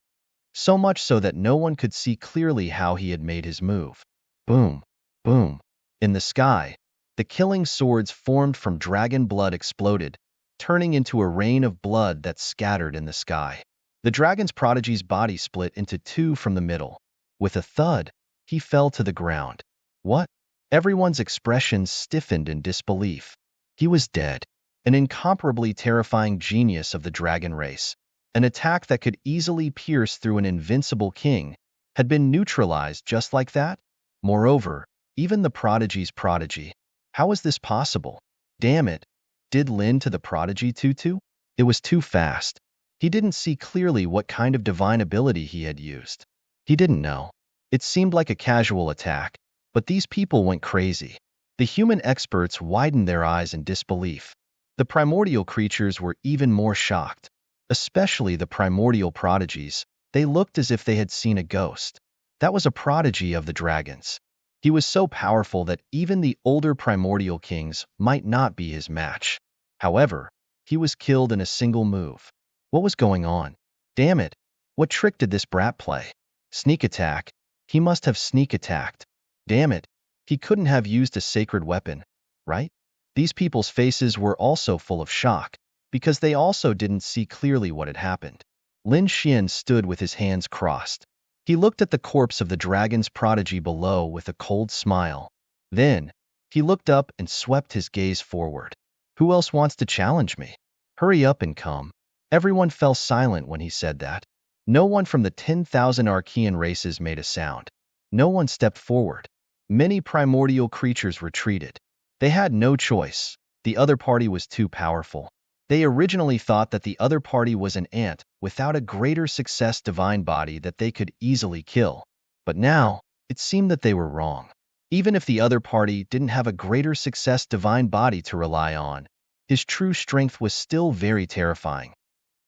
So much so that no one could see clearly how he had made his move. Boom, boom. In the sky, the killing swords formed from dragon blood exploded, turning into a rain of blood that scattered in the sky. The dragon's prodigy's body split into two from the middle. With a thud, he fell to the ground. What? Everyone's expressions stiffened in disbelief. He was dead. An incomparably terrifying genius of the dragon race. An attack that could easily pierce through an invincible king had been neutralized just like that? Moreover, even the prodigy's prodigy. How was this possible? Damn it. Did Lin to the prodigy too? It was too fast. He didn't see clearly what kind of divine ability he had used. He didn't know. It seemed like a casual attack, but these people went crazy. The human experts widened their eyes in disbelief. The primordial creatures were even more shocked. Especially the primordial prodigies. They looked as if they had seen a ghost. That was a prodigy of the dragons. He was so powerful that even the older primordial kings might not be his match. However, he was killed in a single move. What was going on? Damn it! What trick did this brat play? Sneak attack. He must have sneak attacked. Damn it! He couldn't have used a sacred weapon, right? These people's faces were also full of shock, because they also didn't see clearly what had happened. Lin Xian stood with his hands crossed. He looked at the corpse of the dragon's prodigy below with a cold smile. Then, he looked up and swept his gaze forward. Who else wants to challenge me? Hurry up and come. Everyone fell silent when he said that. No one from the 10,000 Archean races made a sound. No one stepped forward. Many primordial creatures retreated. They had no choice. The other party was too powerful. They originally thought that the other party was an ant without a greater success divine body that they could easily kill. But now, it seemed that they were wrong. Even if the other party didn't have a greater success divine body to rely on, his true strength was still very terrifying.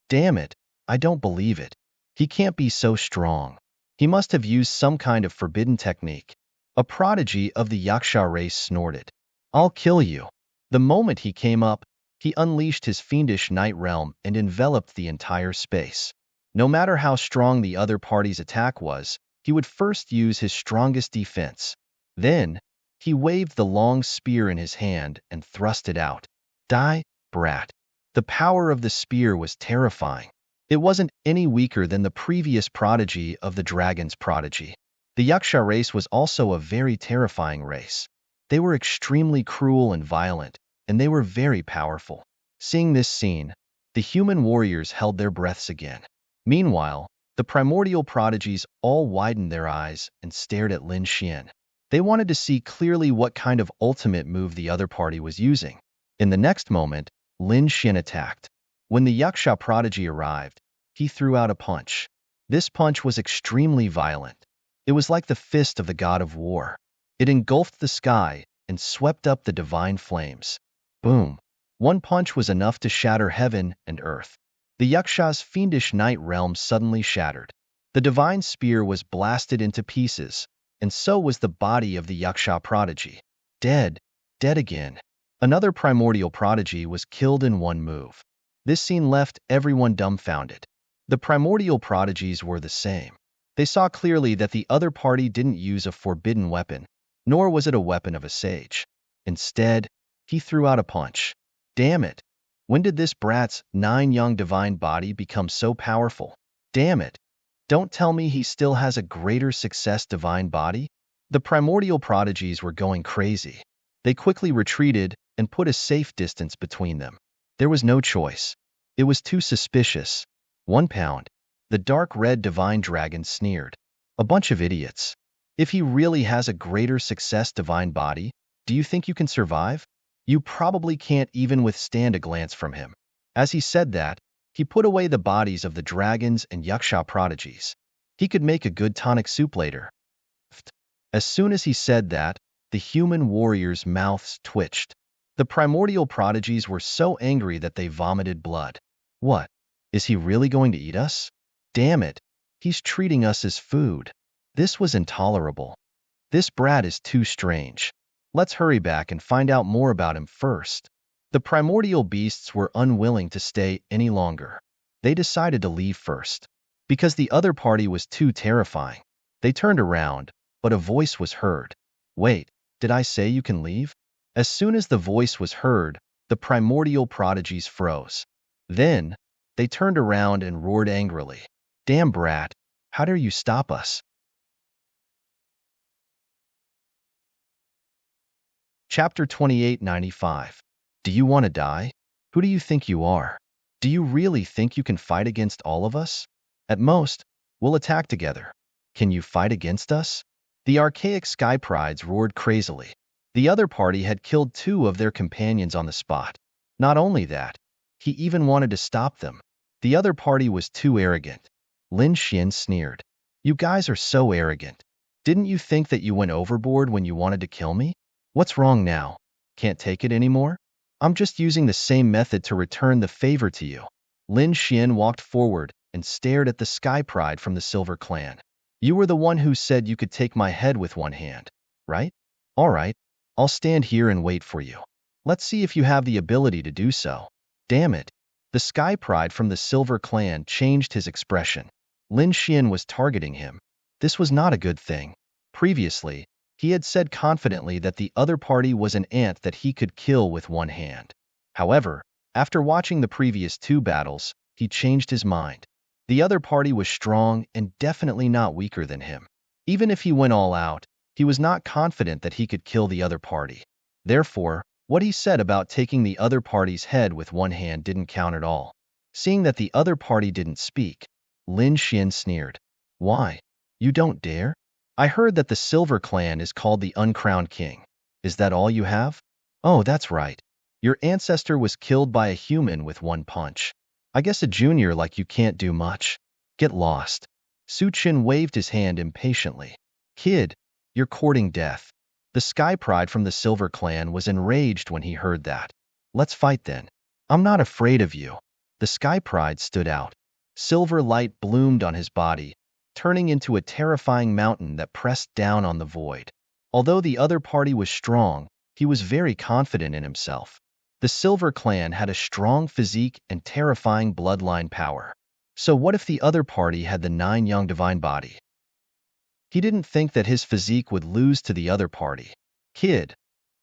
Damn it, I don't believe it. He can't be so strong. He must have used some kind of forbidden technique. A prodigy of the Yaksha race snorted. I'll kill you. The moment he came up, he unleashed his fiendish night realm and enveloped the entire space. No matter how strong the other party's attack was, he would first use his strongest defense. Then, he waved the long spear in his hand and thrust it out. Die, brat. The power of the spear was terrifying. It wasn't any weaker than the previous prodigy of the dragon's prodigy. The Yaksha race was also a very terrifying race. They were extremely cruel and violent, and they were very powerful. Seeing this scene, the human warriors held their breaths again. Meanwhile, the primordial prodigies all widened their eyes and stared at Lin Xian. They wanted to see clearly what kind of ultimate move the other party was using. In the next moment, Lin Xian attacked. When the Yaksha prodigy arrived, he threw out a punch. This punch was extremely violent. It was like the fist of the god of war. It engulfed the sky and swept up the divine flames. Boom. One punch was enough to shatter heaven and earth. The Yaksha's fiendish night realm suddenly shattered. The divine spear was blasted into pieces, and so was the body of the Yaksha prodigy. Dead, dead again. Another primordial prodigy was killed in one move. This scene left everyone dumbfounded. The primordial prodigies were the same. They saw clearly that the other party didn't use a forbidden weapon, nor was it a weapon of a sage. Instead, he threw out a punch. Damn it! When did this brat's 9 young divine body become so powerful? Damn it! Don't tell me he still has a greater success divine body? The primordial prodigies were going crazy. They quickly retreated and put a safe distance between them. There was no choice. It was too suspicious. 1 pound. The dark red divine dragon sneered. A bunch of idiots. If he really has a greater success divine body, do you think you can survive? You probably can't even withstand a glance from him. As he said that, he put away the bodies of the dragons and yaksha prodigies. He could make a good tonic soup later. As soon as he said that, the human warriors' mouths twitched. The primordial prodigies were so angry that they vomited blood. What? Is he really going to eat us? Damn it, he's treating us as food. This was intolerable. This brat is too strange. Let's hurry back and find out more about him first. The primordial beasts were unwilling to stay any longer. They decided to leave first. Because the other party was too terrifying. They turned around, but a voice was heard. Wait, did I say you can leave? As soon as the voice was heard, the primordial prodigies froze. Then, they turned around and roared angrily. Damn brat, how dare you stop us? Chapter 2895. Do you want to die? Who do you think you are? Do you really think you can fight against all of us? At most, we'll attack together. Can you fight against us? The archaic sky prides roared crazily. The other party had killed 2 of their companions on the spot. Not only that, he even wanted to stop them. The other party was too arrogant. Lin Xian sneered. You guys are so arrogant. Didn't you think that you went overboard when you wanted to kill me? What's wrong now? Can't take it anymore? I'm just using the same method to return the favor to you. Lin Xian walked forward and stared at the sky pride from the Silver Clan. You were the one who said you could take my head with one hand, right? All right, I'll stand here and wait for you. Let's see if you have the ability to do so. Damn it. The sky pride from the Silver Clan changed his expression. Lin Xian was targeting him. This was not a good thing. Previously, he had said confidently that the other party was an ant that he could kill with one hand. However, after watching the previous 2 battles, he changed his mind. The other party was strong and definitely not weaker than him. Even if he went all out, he was not confident that he could kill the other party. Therefore, what he said about taking the other party's head with one hand didn't count at all. Seeing that the other party didn't speak, Lin Xian sneered. Why? You don't dare? I heard that the Silver Clan is called the Uncrowned King. Is that all you have? Oh, that's right. Your ancestor was killed by a human with one punch. I guess a junior like you can't do much. Get lost. Su Qin waved his hand impatiently. Kid, you're courting death. The Sky Pride from the Silver Clan was enraged when he heard that. Let's fight then. I'm not afraid of you. The Sky Pride stood out. Silver light bloomed on his body, turning into a terrifying mountain that pressed down on the void. Although the other party was strong, he was very confident in himself. The Silver Clan had a strong physique and terrifying bloodline power. So what if the other party had the 9 young divine body? He didn't think that his physique would lose to the other party. Kid,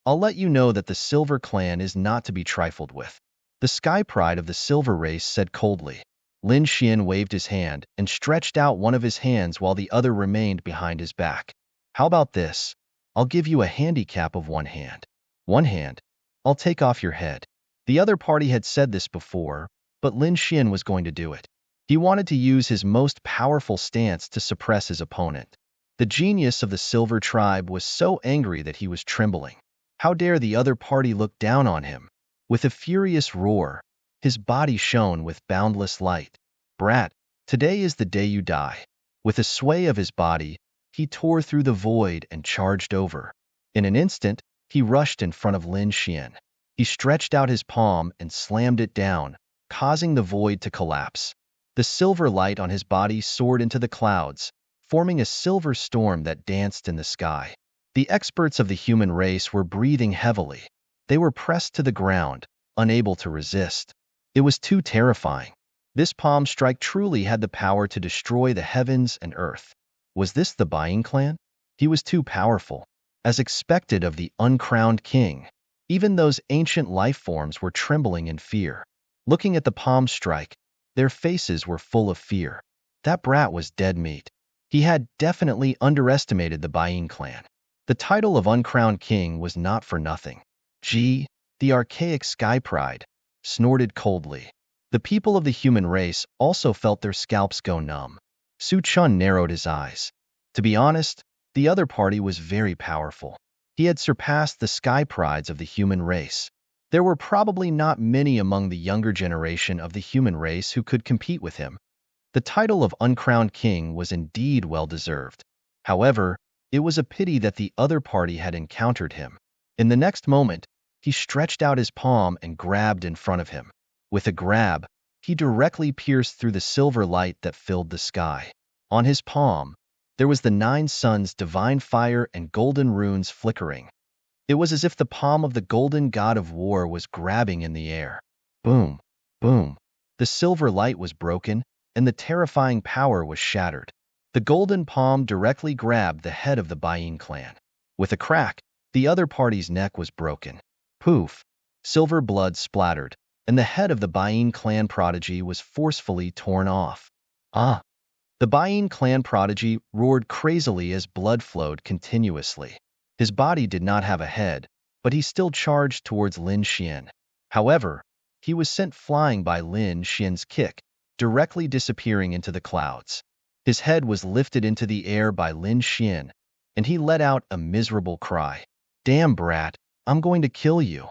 I'll let you know that the Silver Clan is not to be trifled with. The Sky Pride of the Silver Race said coldly. Lin Xian waved his hand and stretched out one of his hands while the other remained behind his back. How about this? I'll give you a handicap of one hand. One hand? I'll take off your head. The other party had said this before, but Lin Xian was going to do it. He wanted to use his most powerful stance to suppress his opponent. The genius of the Silver Tribe was so angry that he was trembling. How dare the other party look down on him? With a furious roar, his body shone with boundless light. Brat, today is the day you die. With a sway of his body, he tore through the void and charged over. In an instant, he rushed in front of Lin Xian. He stretched out his palm and slammed it down, causing the void to collapse. The silver light on his body soared into the clouds, forming a silver storm that danced in the sky. The experts of the human race were breathing heavily. They were pressed to the ground, unable to resist. It was too terrifying. This palm strike truly had the power to destroy the heavens and earth. Was this the Buying clan? He was too powerful. As expected of the uncrowned king, even those ancient life forms were trembling in fear. Looking at the palm strike, their faces were full of fear. That brat was dead meat. He had definitely underestimated the Buying clan. The title of uncrowned king was not for nothing. Gee, the archaic sky pride snorted coldly. The people of the human race also felt their scalps go numb. Su Chun narrowed his eyes. To be honest, the other party was very powerful. He had surpassed the sky prides of the human race. There were probably not many among the younger generation of the human race who could compete with him. The title of uncrowned king was indeed well-deserved. However, it was a pity that the other party had encountered him. In the next moment, he stretched out his palm and grabbed in front of him. With a grab, he directly pierced through the silver light that filled the sky. On his palm, there was the 9 suns, divine fire, and golden runes flickering. It was as if the palm of the golden god of war was grabbing in the air. Boom, boom. The silver light was broken, and the terrifying power was shattered. The golden palm directly grabbed the head of the Buying clan. With a crack, the other party's neck was broken. Poof! Silver blood splattered, and the head of the Buying clan prodigy was forcefully torn off. Ah! The Buying clan prodigy roared crazily as blood flowed continuously. His body did not have a head, but he still charged towards Lin Xian. However, he was sent flying by Lin Xian's kick, directly disappearing into the clouds. His head was lifted into the air by Lin Xian, and he let out a miserable cry. Damn brat, I'm going to kill you.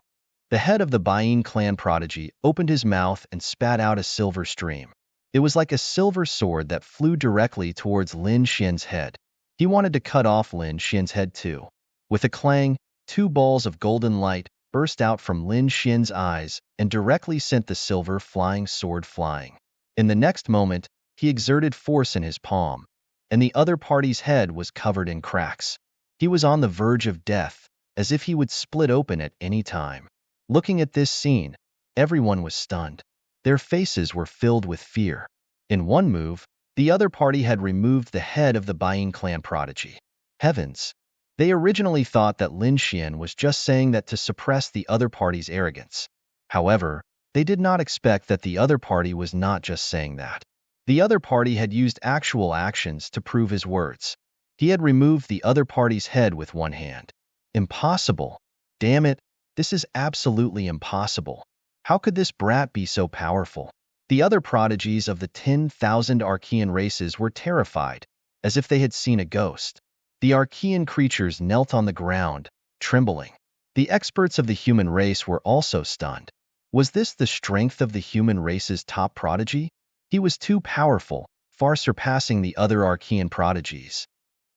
The head of the Buying clan prodigy opened his mouth and spat out a silver stream. It was like a silver sword that flew directly towards Lin Xian's head. He wanted to cut off Lin Xian's head too. With a clang, 2 balls of golden light burst out from Lin Xian's eyes and directly sent the silver flying sword flying. In the next moment, he exerted force in his palm, and the other party's head was covered in cracks. He was on the verge of death, as if he would split open at any time. Looking at this scene, everyone was stunned. Their faces were filled with fear. In one move, the other party had removed the head of the Buying clan prodigy. Heavens! They originally thought that Lin Xian was just saying that to suppress the other party's arrogance. However, they did not expect that the other party was not just saying that. The other party had used actual actions to prove his words. He had removed the other party's head with one hand. Impossible! Damn it, this is absolutely impossible. How could this brat be so powerful? The other prodigies of the 10,000 Archean races were terrified, as if they had seen a ghost. The Archean creatures knelt on the ground, trembling. The experts of the human race were also stunned. Was this the strength of the human race's top prodigy? He was too powerful, far surpassing the other Archean prodigies.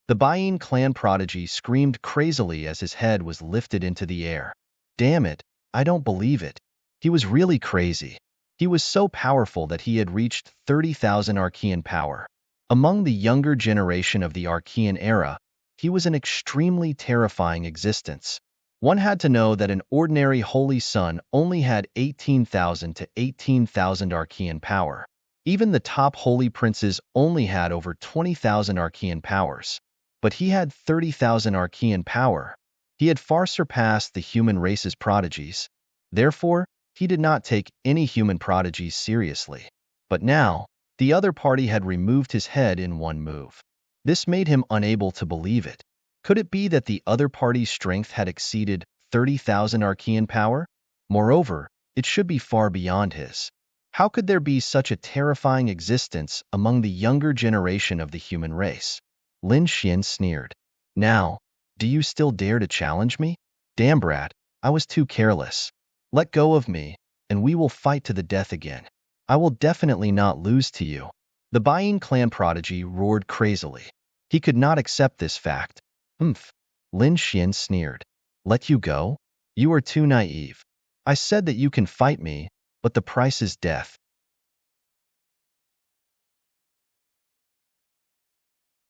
The Buying clan prodigy screamed crazily as his head was lifted into the air. Damn it, I don't believe it. He was really crazy. He was so powerful that he had reached 30,000 Archean power. Among the younger generation of the Archean era, he was an extremely terrifying existence. One had to know that an ordinary holy sun only had 18,000 to 18,000 Archean power. Even the top holy princes only had over 20,000 Archean powers. But he had 30,000 Archean power. He had far surpassed the human race's prodigies. Therefore, he did not take any human prodigies seriously. But now, the other party had removed his head in one move. This made him unable to believe it. Could it be that the other party's strength had exceeded 30,000 Archean power? Moreover, it should be far beyond his. How could there be such a terrifying existence among the younger generation of the human race? Lin Xian sneered. Now, do you still dare to challenge me? Damn brat, I was too careless. Let go of me, and we will fight to the death again. I will definitely not lose to you. The Buying clan prodigy roared crazily. He could not accept this fact. Humph. Lin Xian sneered. Let you go? You are too naive. I said that you can fight me, but the price is death.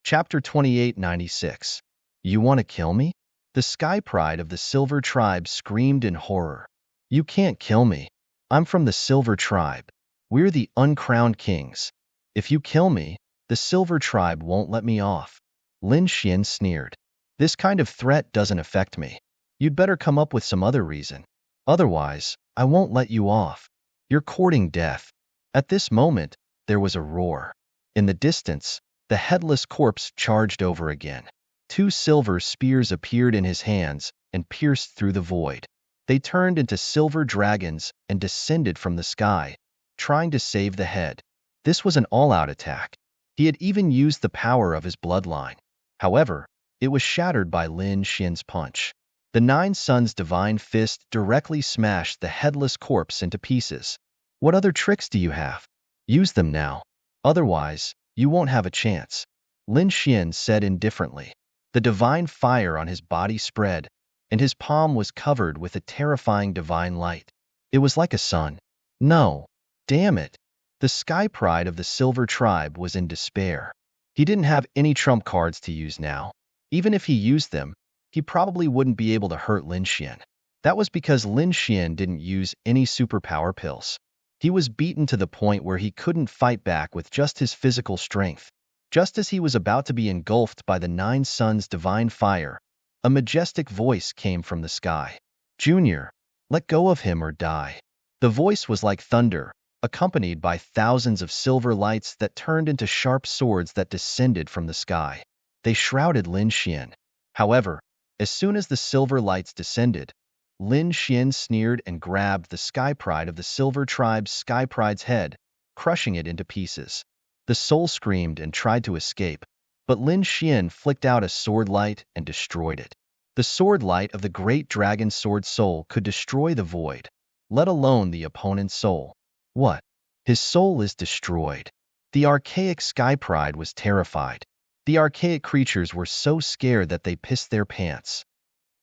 Chapter 2896. You want to kill me? The sky pride of the Silver Tribe screamed in horror. You can't kill me. I'm from the Silver Tribe. We're the uncrowned kings. If you kill me, the Silver Tribe won't let me off. Lin Xian sneered. This kind of threat doesn't affect me. You'd better come up with some other reason. Otherwise, I won't let you off. You're courting death. At this moment, there was a roar. In the distance, the headless corpse charged over again. 2 silver spears appeared in his hands and pierced through the void. They turned into silver dragons and descended from the sky, trying to save the head. This was an all-out attack. He had even used the power of his bloodline. However, it was shattered by Lin Xian's punch. The 9 Suns' divine fist directly smashed the headless corpse into pieces. What other tricks do you have? Use them now. Otherwise, you won't have a chance. Lin Xian said indifferently. The divine fire on his body spread, and his palm was covered with a terrifying divine light. It was like a sun. No. Damn it. The sky pride of the Silver Tribe was in despair. He didn't have any trump cards to use now. Even if he used them, he probably wouldn't be able to hurt Lin Xian. That was because Lin Xian didn't use any superpower pills. He was beaten to the point where he couldn't fight back with just his physical strength. Just as he was about to be engulfed by the 9 Suns' divine fire, a majestic voice came from the sky. Junior, let go of him or die. The voice was like thunder, accompanied by thousands of silver lights that turned into sharp swords that descended from the sky. They shrouded Lin Xian. However, as soon as the silver lights descended, Lin Xian sneered and grabbed the sky pride of the Silver Tribe's sky pride's head, crushing it into pieces. The soul screamed and tried to escape, but Lin Xian flicked out a sword light and destroyed it. The sword light of the great dragon sword soul could destroy the void, let alone the opponent's soul. What? His soul is destroyed. The archaic sky pride was terrified. The archaic creatures were so scared that they pissed their pants.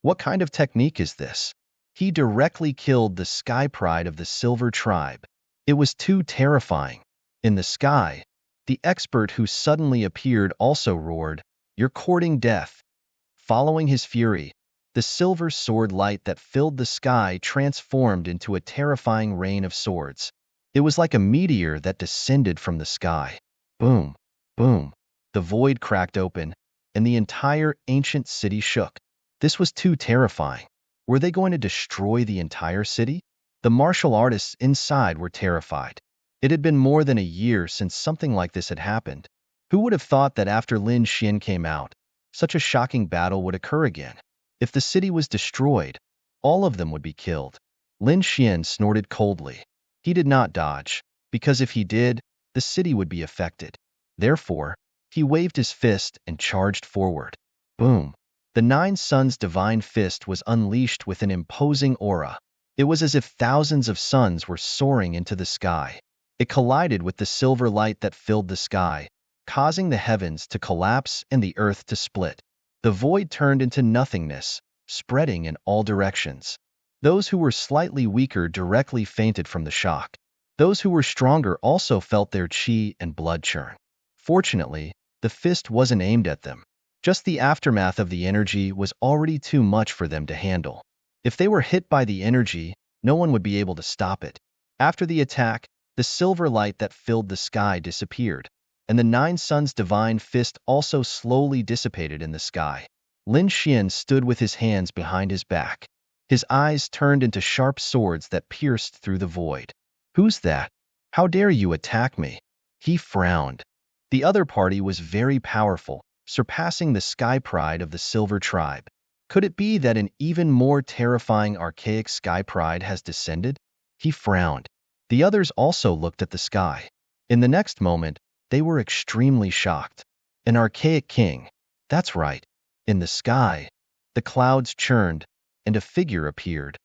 What kind of technique is this? He directly killed the sky pride of the Silver Tribe. It was too terrifying. In the sky, the expert who suddenly appeared also roared, "You're courting death." Following his fury, the silver sword light that filled the sky transformed into a terrifying rain of swords. It was like a meteor that descended from the sky. Boom, boom. The void cracked open, and the entire ancient city shook. This was too terrifying. Were they going to destroy the entire city? The martial artists inside were terrified. It had been more than a year since something like this had happened. Who would have thought that after Lin Xian came out, such a shocking battle would occur again? If the city was destroyed, all of them would be killed. Lin Xian snorted coldly. He did not dodge, because if he did, the city would be affected. Therefore, he waved his fist and charged forward. Boom. The 9 Suns' divine fist was unleashed with an imposing aura. It was as if thousands of suns were soaring into the sky. It collided with the silver light that filled the sky, causing the heavens to collapse and the earth to split. The void turned into nothingness, spreading in all directions. Those who were slightly weaker directly fainted from the shock. Those who were stronger also felt their chi and blood churn. Fortunately, the fist wasn't aimed at them. Just the aftermath of the energy was already too much for them to handle. If they were hit by the energy, no one would be able to stop it. After the attack, the silver light that filled the sky disappeared, and the 9 Suns' divine fist also slowly dissipated in the sky. Lin Xian stood with his hands behind his back. His eyes turned into sharp swords that pierced through the void. Who's that? How dare you attack me? He frowned. The other party was very powerful, surpassing the sky pride of the Silver Tribe. Could it be that an even more terrifying archaic sky pride has descended? He frowned. The others also looked at the sky. In the next moment, they were extremely shocked. An archaic king. That's right. In the sky, the clouds churned, and a figure appeared.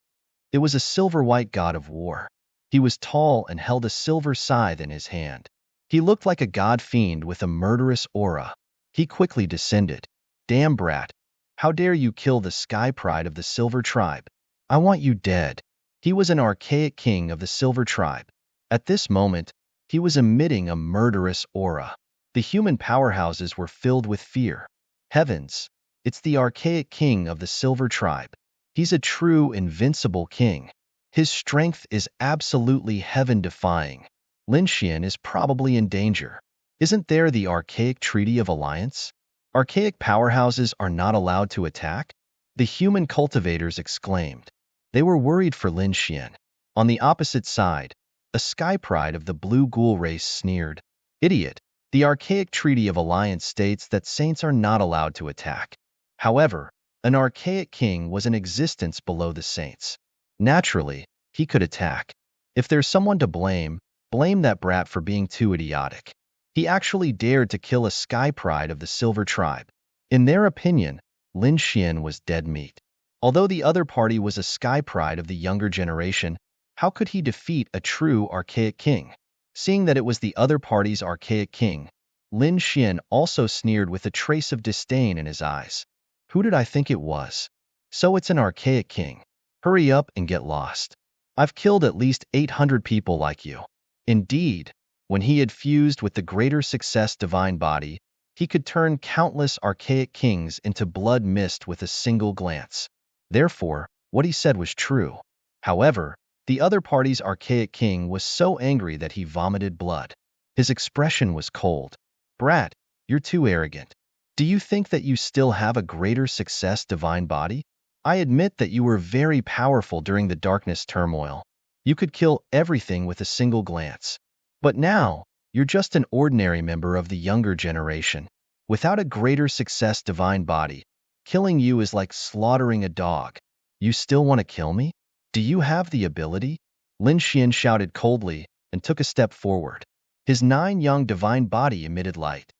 It was a silver-white god of war. He was tall and held a silver scythe in his hand. He looked like a god fiend with a murderous aura. He quickly descended. Damn brat. How dare you kill the sky pride of the Silver Tribe? I want you dead. He was an archaic king of the Silver Tribe. At this moment, he was emitting a murderous aura. The human powerhouses were filled with fear. Heavens! It's the archaic king of the Silver Tribe. He's a true, invincible king. His strength is absolutely heaven-defying. Lin Xian is probably in danger. Isn't there the archaic Treaty of Alliance? Archaic powerhouses are not allowed to attack? The human cultivators exclaimed. They were worried for Lin Xian. On the opposite side, a sky pride of the blue ghoul race sneered. Idiot! The archaic Treaty of Alliance states that saints are not allowed to attack. However, an archaic king was in existence below the saints. Naturally, he could attack. If there's someone to blame, blame that brat for being too idiotic. He actually dared to kill a sky pride of the Silver Tribe. In their opinion, Lin Xian was dead meat. Although the other party was a sky pride of the younger generation, how could he defeat a true archaic king? Seeing that it was the other party's archaic king, Lin Xian also sneered with a trace of disdain in his eyes. Who did I think it was? So it's an archaic king. Hurry up and get lost. I've killed at least 800 people like you. Indeed, when he had fused with the greater success divine body, he could turn countless archaic kings into blood mist with a single glance. Therefore, what he said was true. However, the other party's archaic king was so angry that he vomited blood. His expression was cold. Brat, you're too arrogant. Do you think that you still have a greater success divine body? I admit that you were very powerful during the darkness turmoil. You could kill everything with a single glance. But now, you're just an ordinary member of the younger generation. Without a greater success divine body, killing you is like slaughtering a dog. You still want to kill me? Do you have the ability? Lin Xian shouted coldly and took a step forward. His 9 young divine body emitted light.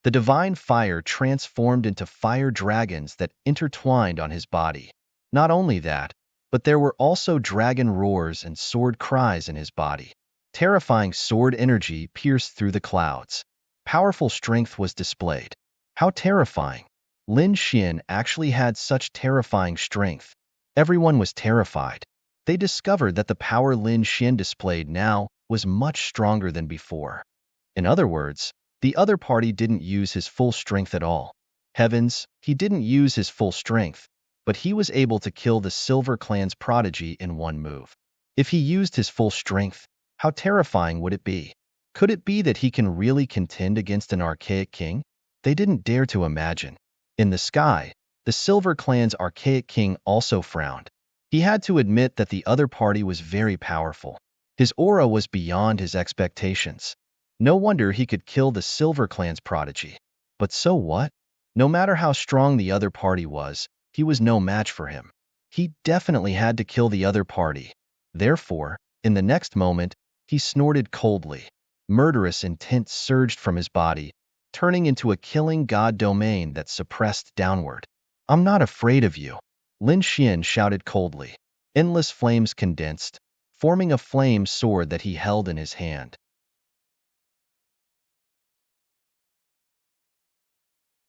The divine fire transformed into fire dragons that intertwined on his body. Not only that, but there were also dragon roars and sword cries in his body. Terrifying sword energy pierced through the clouds. Powerful strength was displayed. How terrifying! Lin Xian actually had such terrifying strength. Everyone was terrified. They discovered that the power Lin Xian displayed now was much stronger than before. In other words, the other party didn't use his full strength at all. Heavens, he didn't use his full strength, but he was able to kill the Silver Clan's prodigy in one move. If he used his full strength, how terrifying would it be? Could it be that he can really contend against an archaic king? They didn't dare to imagine. In the sky, the Silver Clan's archaic king also frowned. He had to admit that the other party was very powerful. His aura was beyond his expectations. No wonder he could kill the Silver Clan's prodigy. But so what? No matter how strong the other party was, he was no match for him. He definitely had to kill the other party. Therefore, in the next moment, he snorted coldly. Murderous intent surged from his body, turning into a killing god domain that suppressed downward. I'm not afraid of you. Lin Xian shouted coldly. Endless flames condensed, forming a flame sword that he held in his hand.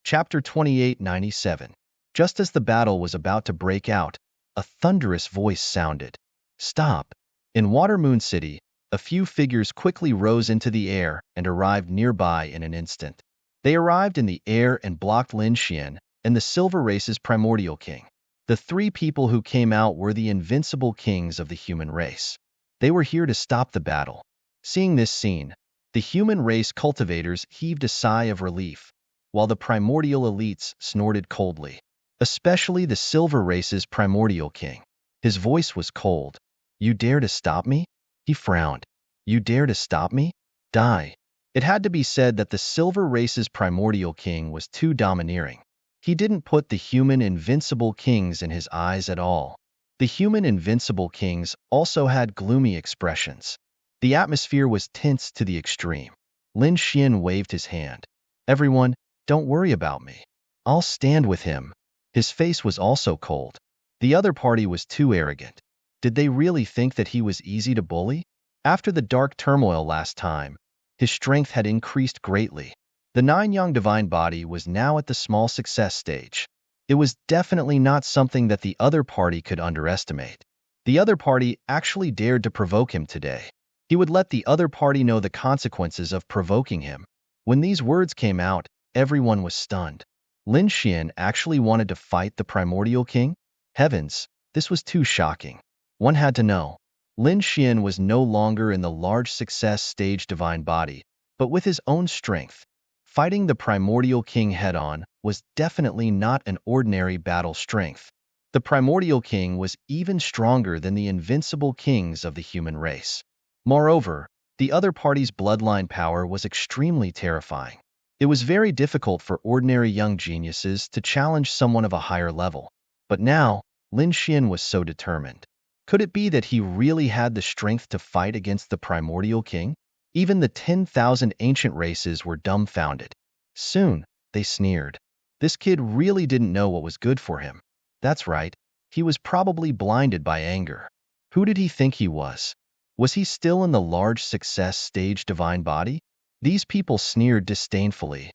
Chapter 2897. Just as the battle was about to break out, a thunderous voice sounded. Stop! In Watermoon City, a few figures quickly rose into the air and arrived nearby in an instant. They arrived in the air and blocked Lin Xian and the Silver Race's primordial king. The 3 people who came out were the invincible kings of the human race. They were here to stop the battle. Seeing this scene, the human race cultivators heaved a sigh of relief, while the primordial elites snorted coldly. Especially the Silver Race's primordial king. His voice was cold. You dare to stop me? He frowned. You dare to stop me? Die. It had to be said that the Silver Race's primordial king was too domineering. He didn't put the human invincible kings in his eyes at all. The human invincible kings also had gloomy expressions. The atmosphere was tense to the extreme. Lin Xian waved his hand. Everyone, don't worry about me. I'll stand with him. His face was also cold. The other party was too arrogant. Did they really think that he was easy to bully? After the dark turmoil last time, his strength had increased greatly. The 9 young divine body was now at the small success stage. It was definitely not something that the other party could underestimate. The other party actually dared to provoke him today. He would let the other party know the consequences of provoking him. When these words came out, everyone was stunned. Lin Xian actually wanted to fight the primordial king? Heavens, this was too shocking. One had to know. Lin Xian was no longer in the large success stage divine body, but with his own strength. Fighting the primordial king head-on was definitely not an ordinary battle strength. The primordial king was even stronger than the invincible kings of the human race. Moreover, the other party's bloodline power was extremely terrifying. It was very difficult for ordinary young geniuses to challenge someone of a higher level. But now, Lin Xian was so determined. Could it be that he really had the strength to fight against the primordial king? Even the 10,000 ancient races were dumbfounded. Soon, they sneered. This kid really didn't know what was good for him. That's right, he was probably blinded by anger. Who did he think he was? Was he still in the large success stage divine body? These people sneered disdainfully.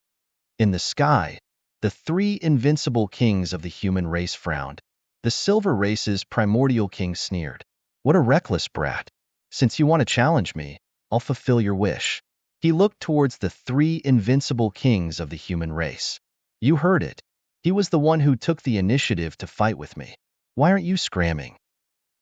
In the sky, the three invincible kings of the human race frowned. The silver race's primordial king sneered. What a reckless brat. Since you want to challenge me, I'll fulfill your wish. He looked towards the three invincible kings of the human race. You heard it. He was the one who took the initiative to fight with me. Why aren't you scramming?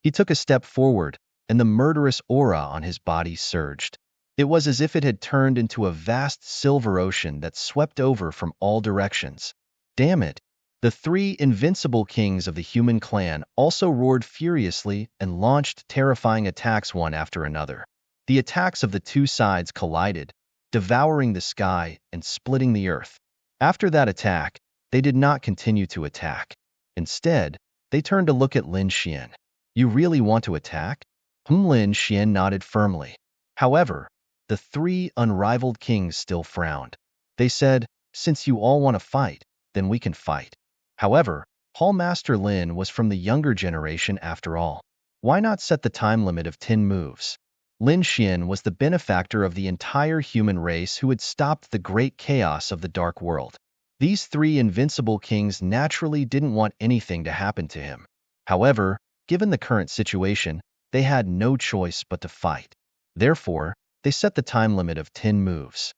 He took a step forward, and the murderous aura on his body surged. It was as if it had turned into a vast silver ocean that swept over from all directions. Damn it! The three invincible kings of the human clan also roared furiously and launched terrifying attacks one after another. The attacks of the two sides collided, devouring the sky and splitting the earth. After that attack, they did not continue to attack. Instead, they turned to look at Lin Xian. You really want to attack? Lin Xian nodded firmly. However, the three unrivaled kings still frowned. They said, since you all want to fight, then we can fight. However, Hallmaster Lin was from the younger generation after all. Why not set the time limit of 10 moves? Lin Xian was the benefactor of the entire human race who had stopped the great chaos of the dark world. These three invincible kings naturally didn't want anything to happen to him. However, given the current situation, they had no choice but to fight. Therefore, they set the time limit of 10 moves.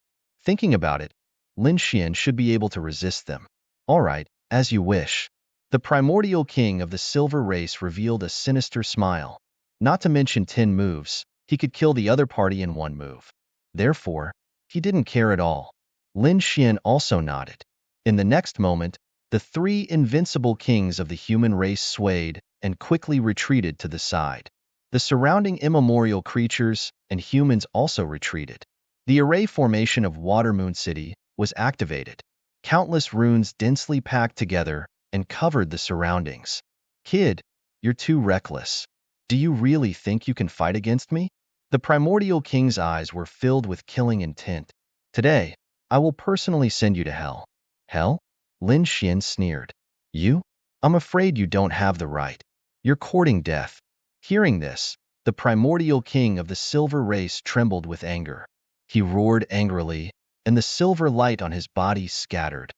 Thinking about it, Lin Xian should be able to resist them. All right, as you wish. The primordial king of the silver race revealed a sinister smile. Not to mention 10 moves, he could kill the other party in one move. Therefore, he didn't care at all. Lin Xian also nodded. In the next moment, the three invincible kings of the human race swayed and quickly retreated to the side. The surrounding immemorial creatures and humans also retreated. The array formation of Watermoon City was activated. Countless runes densely packed together and covered the surroundings. Kid, you're too reckless. Do you really think you can fight against me? The primordial king's eyes were filled with killing intent. Today, I will personally send you to hell. Hell? Lin Xian sneered. You? I'm afraid you don't have the right. You're courting death. Hearing this, the primordial king of the silver race trembled with anger. He roared angrily, and the silver light on his body scattered.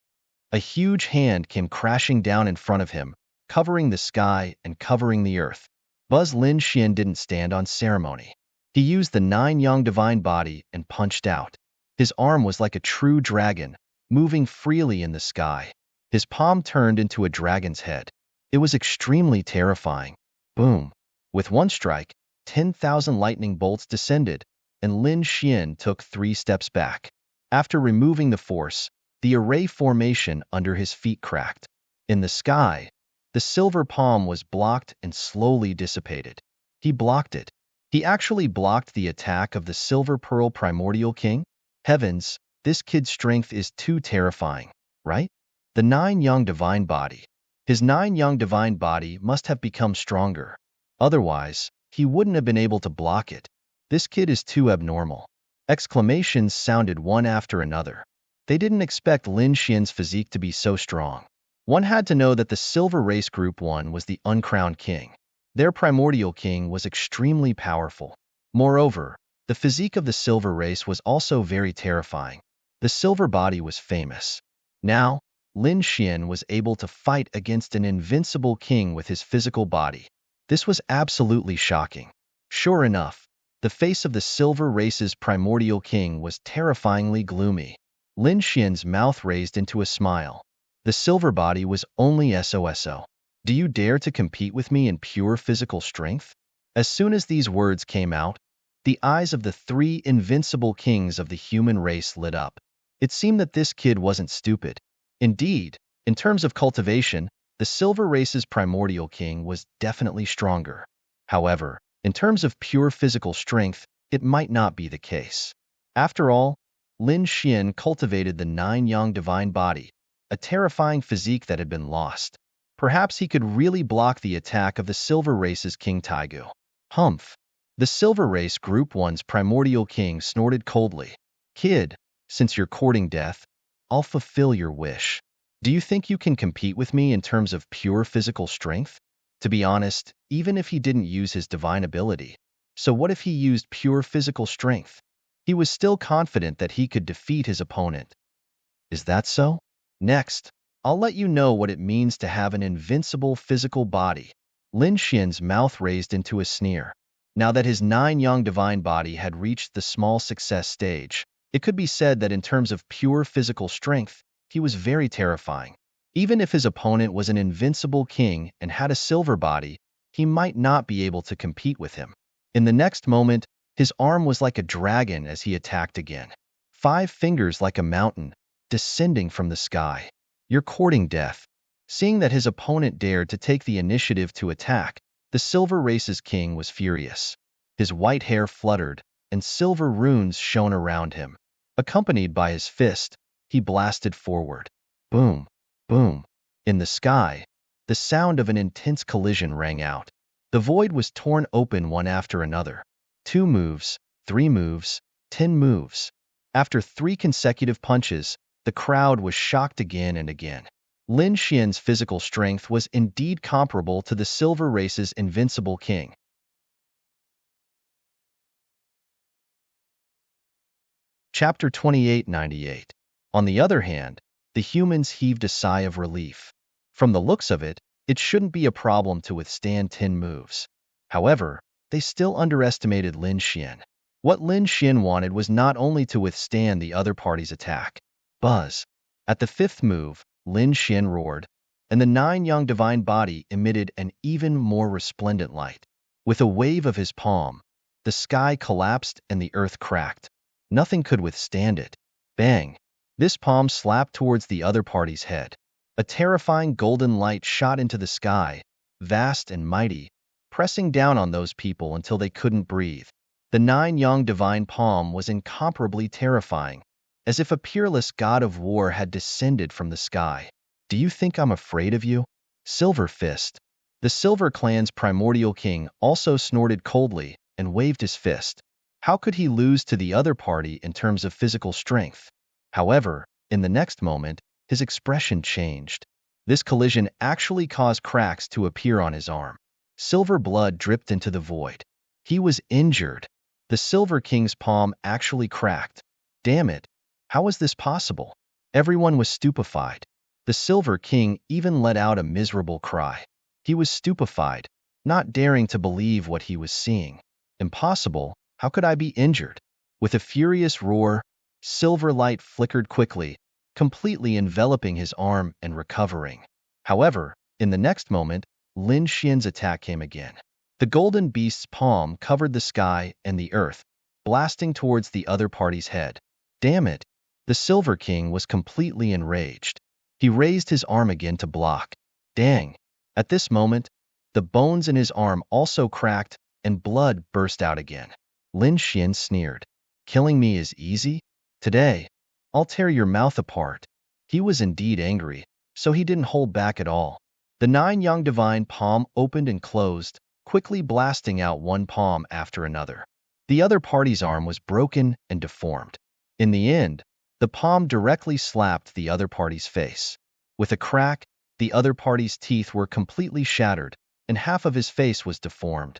A huge hand came crashing down in front of him, covering the sky and covering the earth. Lin Xian didn't stand on ceremony. He used the 9-yang divine body and punched out. His arm was like a true dragon, moving freely in the sky. His palm turned into a dragon's head. It was extremely terrifying. Boom! With one strike, 10,000 lightning bolts descended, and Lin Xian took 3 steps back. After removing the force, the array formation under his feet cracked. In the sky, the silver palm was blocked and slowly dissipated. He blocked it. He actually blocked the attack of the Silver Pearl Primordial King? Heavens, this kid's strength is too terrifying, right? The 9-yang divine body. His 9-yang divine body must have become stronger. Otherwise, he wouldn't have been able to block it. This kid is too abnormal. Exclamations sounded one after another. They didn't expect Lin Xian's physique to be so strong. One had to know that the Silver Race Group 1 was the uncrowned king. Their primordial king was extremely powerful. Moreover, the physique of the Silver Race was also very terrifying. The silver body was famous. Now, Lin Xian was able to fight against an invincible king with his physical body. This was absolutely shocking. Sure enough, the face of the Silver Race's primordial king was terrifyingly gloomy. Lin Xian's mouth raised into a smile. The silver body was only SOSO. Do you dare to compete with me in pure physical strength? As soon as these words came out, the eyes of the three invincible kings of the human race lit up. It seemed that this kid wasn't stupid. Indeed, in terms of cultivation, the silver race's primordial king was definitely stronger. However, in terms of pure physical strength, it might not be the case. After all, Lin Xian cultivated the nine-yang divine body, a terrifying physique that had been lost. Perhaps he could really block the attack of the silver race's King Taigu. Humph. The silver race Group 1's primordial king snorted coldly. Kid, since you're courting death, I'll fulfill your wish. Do you think you can compete with me in terms of pure physical strength? To be honest, even if he didn't use his divine ability, so what if he used pure physical strength? He was still confident that he could defeat his opponent. Is that so? Next, I'll let you know what it means to have an invincible physical body. Lin Xian's mouth raised into a sneer. Now that his nine-yang divine body had reached the small success stage, it could be said that in terms of pure physical strength, he was very terrifying. Even if his opponent was an invincible king and had a silver body, he might not be able to compete with him. In the next moment, his arm was like a dragon as he attacked again. 5 fingers like a mountain, descending from the sky. You're courting death. Seeing that his opponent dared to take the initiative to attack, the silver race's king was furious. His white hair fluttered, and silver runes shone around him. Accompanied by his fist, he blasted forward. Boom, boom. In the sky, the sound of an intense collision rang out. The void was torn open one after another. 2 moves, 3 moves, 10 moves. After 3 consecutive punches, the crowd was shocked again and again. Lin Xian's physical strength was indeed comparable to the silver race's invincible king. Chapter 2898. On the other hand, the humans heaved a sigh of relief. From the looks of it, it shouldn't be a problem to withstand 10 moves. However, they still underestimated Lin Xian. What Lin Xian wanted was not only to withstand the other party's attack. Buzz. At the 5th move, Lin Xian roared, and the nine-yang divine body emitted an even more resplendent light. With a wave of his palm, the sky collapsed and the earth cracked. Nothing could withstand it. Bang! This palm slapped towards the other party's head. A terrifying golden light shot into the sky, vast and mighty, pressing down on those people until they couldn't breathe. The nine-yang divine palm was incomparably terrifying, as if a peerless god of war had descended from the sky. Do you think I'm afraid of you? Silver Fist. The Silver Clan's primordial king also snorted coldly and waved his fist. How could he lose to the other party in terms of physical strength? However, in the next moment, his expression changed. This collision actually caused cracks to appear on his arm. Silver blood dripped into the void. He was injured. The Silver King's palm actually cracked. Damn it! How was this possible? Everyone was stupefied. The Silver King even let out a miserable cry. He was stupefied, not daring to believe what he was seeing. Impossible, how could I be injured? With a furious roar, silver light flickered quickly, completely enveloping his arm and recovering. However, in the next moment, Lin Xian's attack came again. The golden beast's palm covered the sky and the earth, blasting towards the other party's head. Damn it! The Silver King was completely enraged. He raised his arm again to block. Dang! At this moment, the bones in his arm also cracked and blood burst out again. Lin Xian sneered. Killing me is easy? Today, I'll tear your mouth apart. He was indeed angry, so he didn't hold back at all. The nine-yang divine palm opened and closed, quickly blasting out one palm after another. The other party's arm was broken and deformed. In the end, the palm directly slapped the other party's face. With a crack, the other party's teeth were completely shattered, and half of his face was deformed.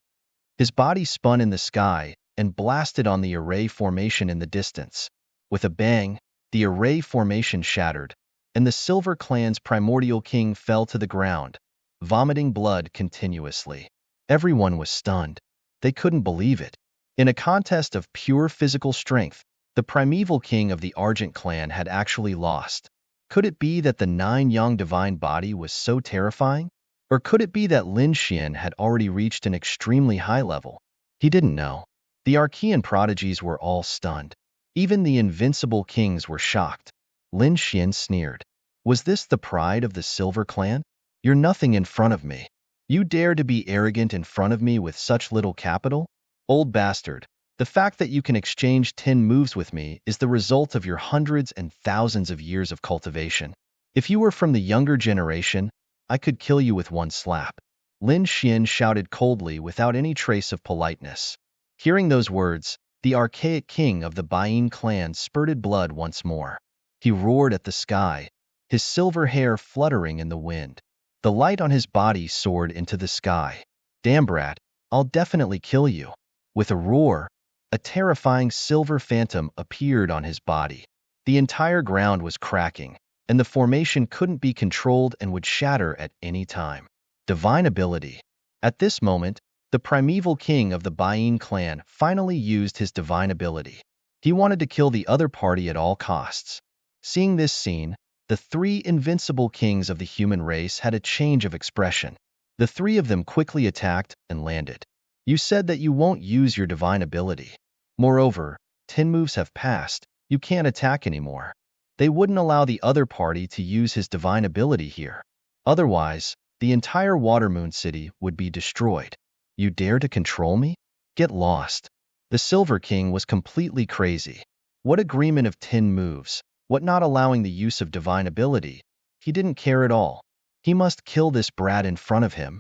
His body spun in the sky and blasted on the array formation in the distance. With a bang, the array formation shattered, and the Silver Clan's primordial king fell to the ground, vomiting blood continuously. Everyone was stunned. They couldn't believe it. In a contest of pure physical strength, the primeval king of the Argent clan had actually lost. Could it be that the 9 Yang divine body was so terrifying? Or could it be that Lin Xian had already reached an extremely high level? He didn't know. The Archean prodigies were all stunned. Even the invincible kings were shocked. Lin Xian sneered. Was this the pride of the Silver Clan? You're nothing in front of me. You dare to be arrogant in front of me with such little capital? Old bastard, the fact that you can exchange 10 moves with me is the result of your hundreds and thousands of years of cultivation. If you were from the younger generation, I could kill you with one slap. Lin Xian shouted coldly without any trace of politeness. Hearing those words, the archaic king of the Bain clan spurted blood once more. He roared at the sky, his silver hair fluttering in the wind. The light on his body soared into the sky. Damn brat, I'll definitely kill you. With a roar, a terrifying silver phantom appeared on his body. The entire ground was cracking, and the formation couldn't be controlled and would shatter at any time. Divine ability. At this moment, the primeval king of the Bain clan finally used his divine ability. He wanted to kill the other party at all costs. Seeing this scene, the 3 invincible kings of the human race had a change of expression. The 3 of them quickly attacked and landed. You said that you won't use your divine ability. Moreover, 10 moves have passed, you can't attack anymore. They wouldn't allow the other party to use his divine ability here. Otherwise, the entire Watermoon City would be destroyed. You dare to control me? Get lost. The Silver King was completely crazy. What agreement of 10 moves? What not allowing the use of divine ability? He didn't care at all. He must kill this brat in front of him.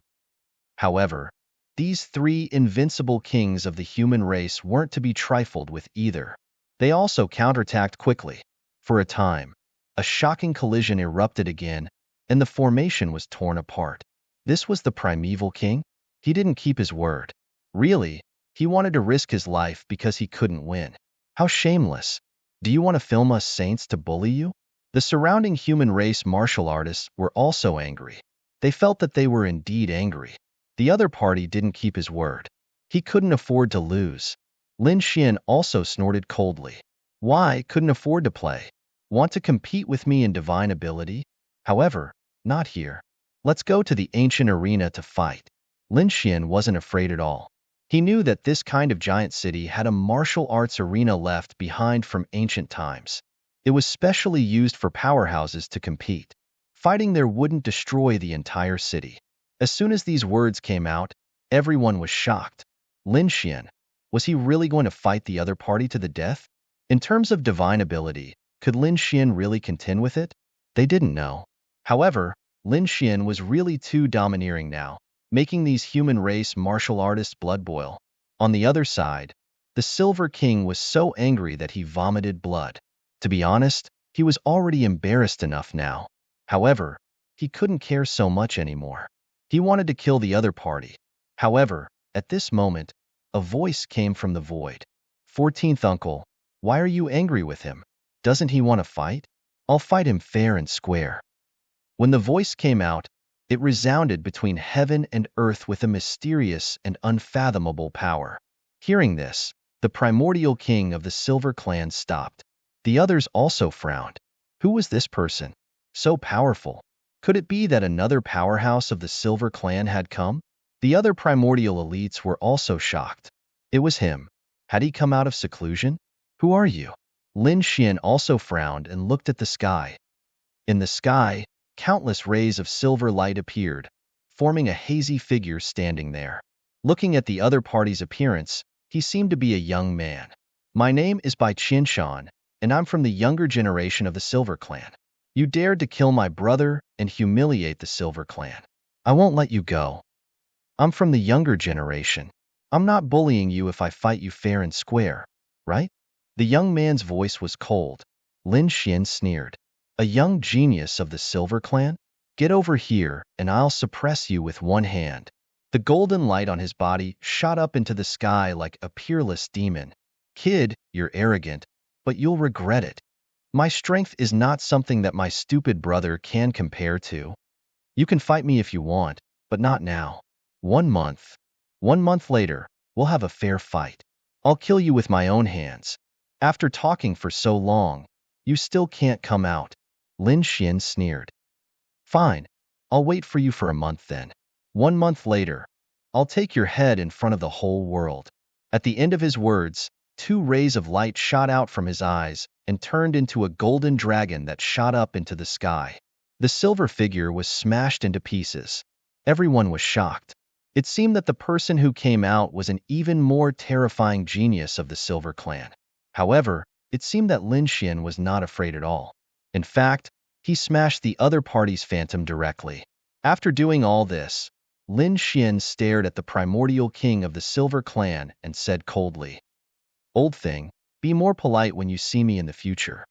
However, these 3 invincible kings of the human race weren't to be trifled with either. They also counterattacked quickly. For a time, a shocking collision erupted again, and the formation was torn apart. This was the primeval king? He didn't keep his word. Really, he wanted to risk his life because he couldn't win. How shameless. Do you want to film us saints to bully you? The surrounding human race martial artists were also angry. They felt that they were indeed angry. The other party didn't keep his word. He couldn't afford to lose. Lin Xian also snorted coldly. Why couldn't afford to play? Want to compete with me in divine ability? However, not here. Let's go to the ancient arena to fight. Lin Xian wasn't afraid at all. He knew that this kind of giant city had a martial arts arena left behind from ancient times. It was specially used for powerhouses to compete. Fighting there wouldn't destroy the entire city. As soon as these words came out, everyone was shocked. Lin Xian, was he really going to fight the other party to the death? In terms of divine ability, could Lin Xian really contend with it? They didn't know. However, Lin Xian was really too domineering now, making these human race martial artists blood boil. On the other side, the Silver King was so angry that he vomited blood. To be honest, he was already embarrassed enough now. However, he couldn't care so much anymore. He wanted to kill the other party. However, at this moment, a voice came from the void. 14th uncle, why are you angry with him? Doesn't he want to fight? I'll fight him fair and square. When the voice came out, it resounded between heaven and earth with a mysterious and unfathomable power. Hearing this, the primordial king of the Silver Clan stopped. The others also frowned. Who was this person? So powerful. Could it be that another powerhouse of the Silver Clan had come? The other primordial elites were also shocked. It was him. Had he come out of seclusion? Who are you? Lin Xian also frowned and looked at the sky. In the sky, countless rays of silver light appeared, forming a hazy figure standing there. Looking at the other party's appearance, he seemed to be a young man. My name is Bai Qianshan, and I'm from the younger generation of the Silver Clan. You dared to kill my brother and humiliate the Silver Clan. I won't let you go. I'm from the younger generation. I'm not bullying you if I fight you fair and square, right? The young man's voice was cold. Lin Xian sneered. A young genius of the Silver Clan? Get over here, and I'll suppress you with one hand. The golden light on his body shot up into the sky like a peerless demon. Kid, you're arrogant, but you'll regret it. My strength is not something that my stupid brother can compare to. You can fight me if you want, but not now. 1 month. 1 month later, we'll have a fair fight. I'll kill you with my own hands. After talking for so long, you still can't come out. Lin Xian sneered. Fine, I'll wait for you for a month then. 1 month later, I'll take your head in front of the whole world. At the end of his words, 2 rays of light shot out from his eyes and turned into a golden dragon that shot up into the sky. The silver figure was smashed into pieces. Everyone was shocked. It seemed that the person who came out was an even more terrifying genius of the Silver Clan. However, it seemed that Lin Xian was not afraid at all. In fact, he smashed the other party's phantom directly. After doing all this, Lin Xian stared at the primordial king of the Silver Clan and said coldly, "Old thing, be more polite when you see me in the future."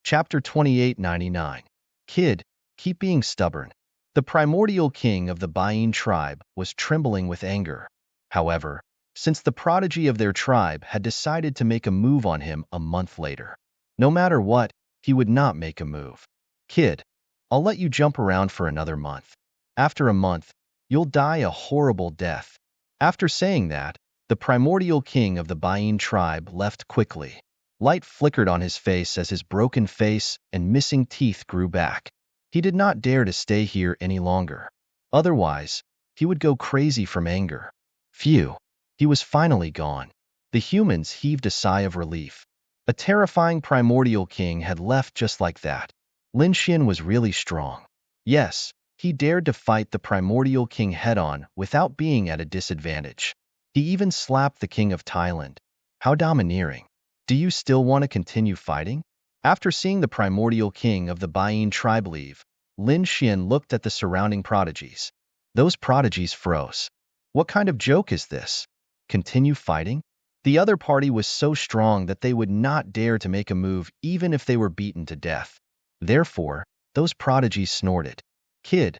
Chapter 2899. Kid, keep being stubborn. The primordial king of the Bayin tribe was trembling with anger. However, since the prodigy of their tribe had decided to make a move on him a month later, no matter what, he would not make a move. Kid, I'll let you jump around for another month. After a month, you'll die a horrible death. After saying that, the primordial king of the Bayin tribe left quickly. Light flickered on his face as his broken face and missing teeth grew back. He did not dare to stay here any longer. Otherwise, he would go crazy from anger. Phew, he was finally gone. The humans heaved a sigh of relief. A terrifying primordial king had left just like that. Lin Xian was really strong. Yes, he dared to fight the primordial king head-on without being at a disadvantage. He even slapped the king of Thailand. How domineering. Do you still want to continue fighting? After seeing the primordial king of the Bayin tribe leave, Lin Xian looked at the surrounding prodigies. Those prodigies froze. What kind of joke is this? Continue fighting? The other party was so strong that they would not dare to make a move even if they were beaten to death. Therefore, those prodigies snorted. Kid,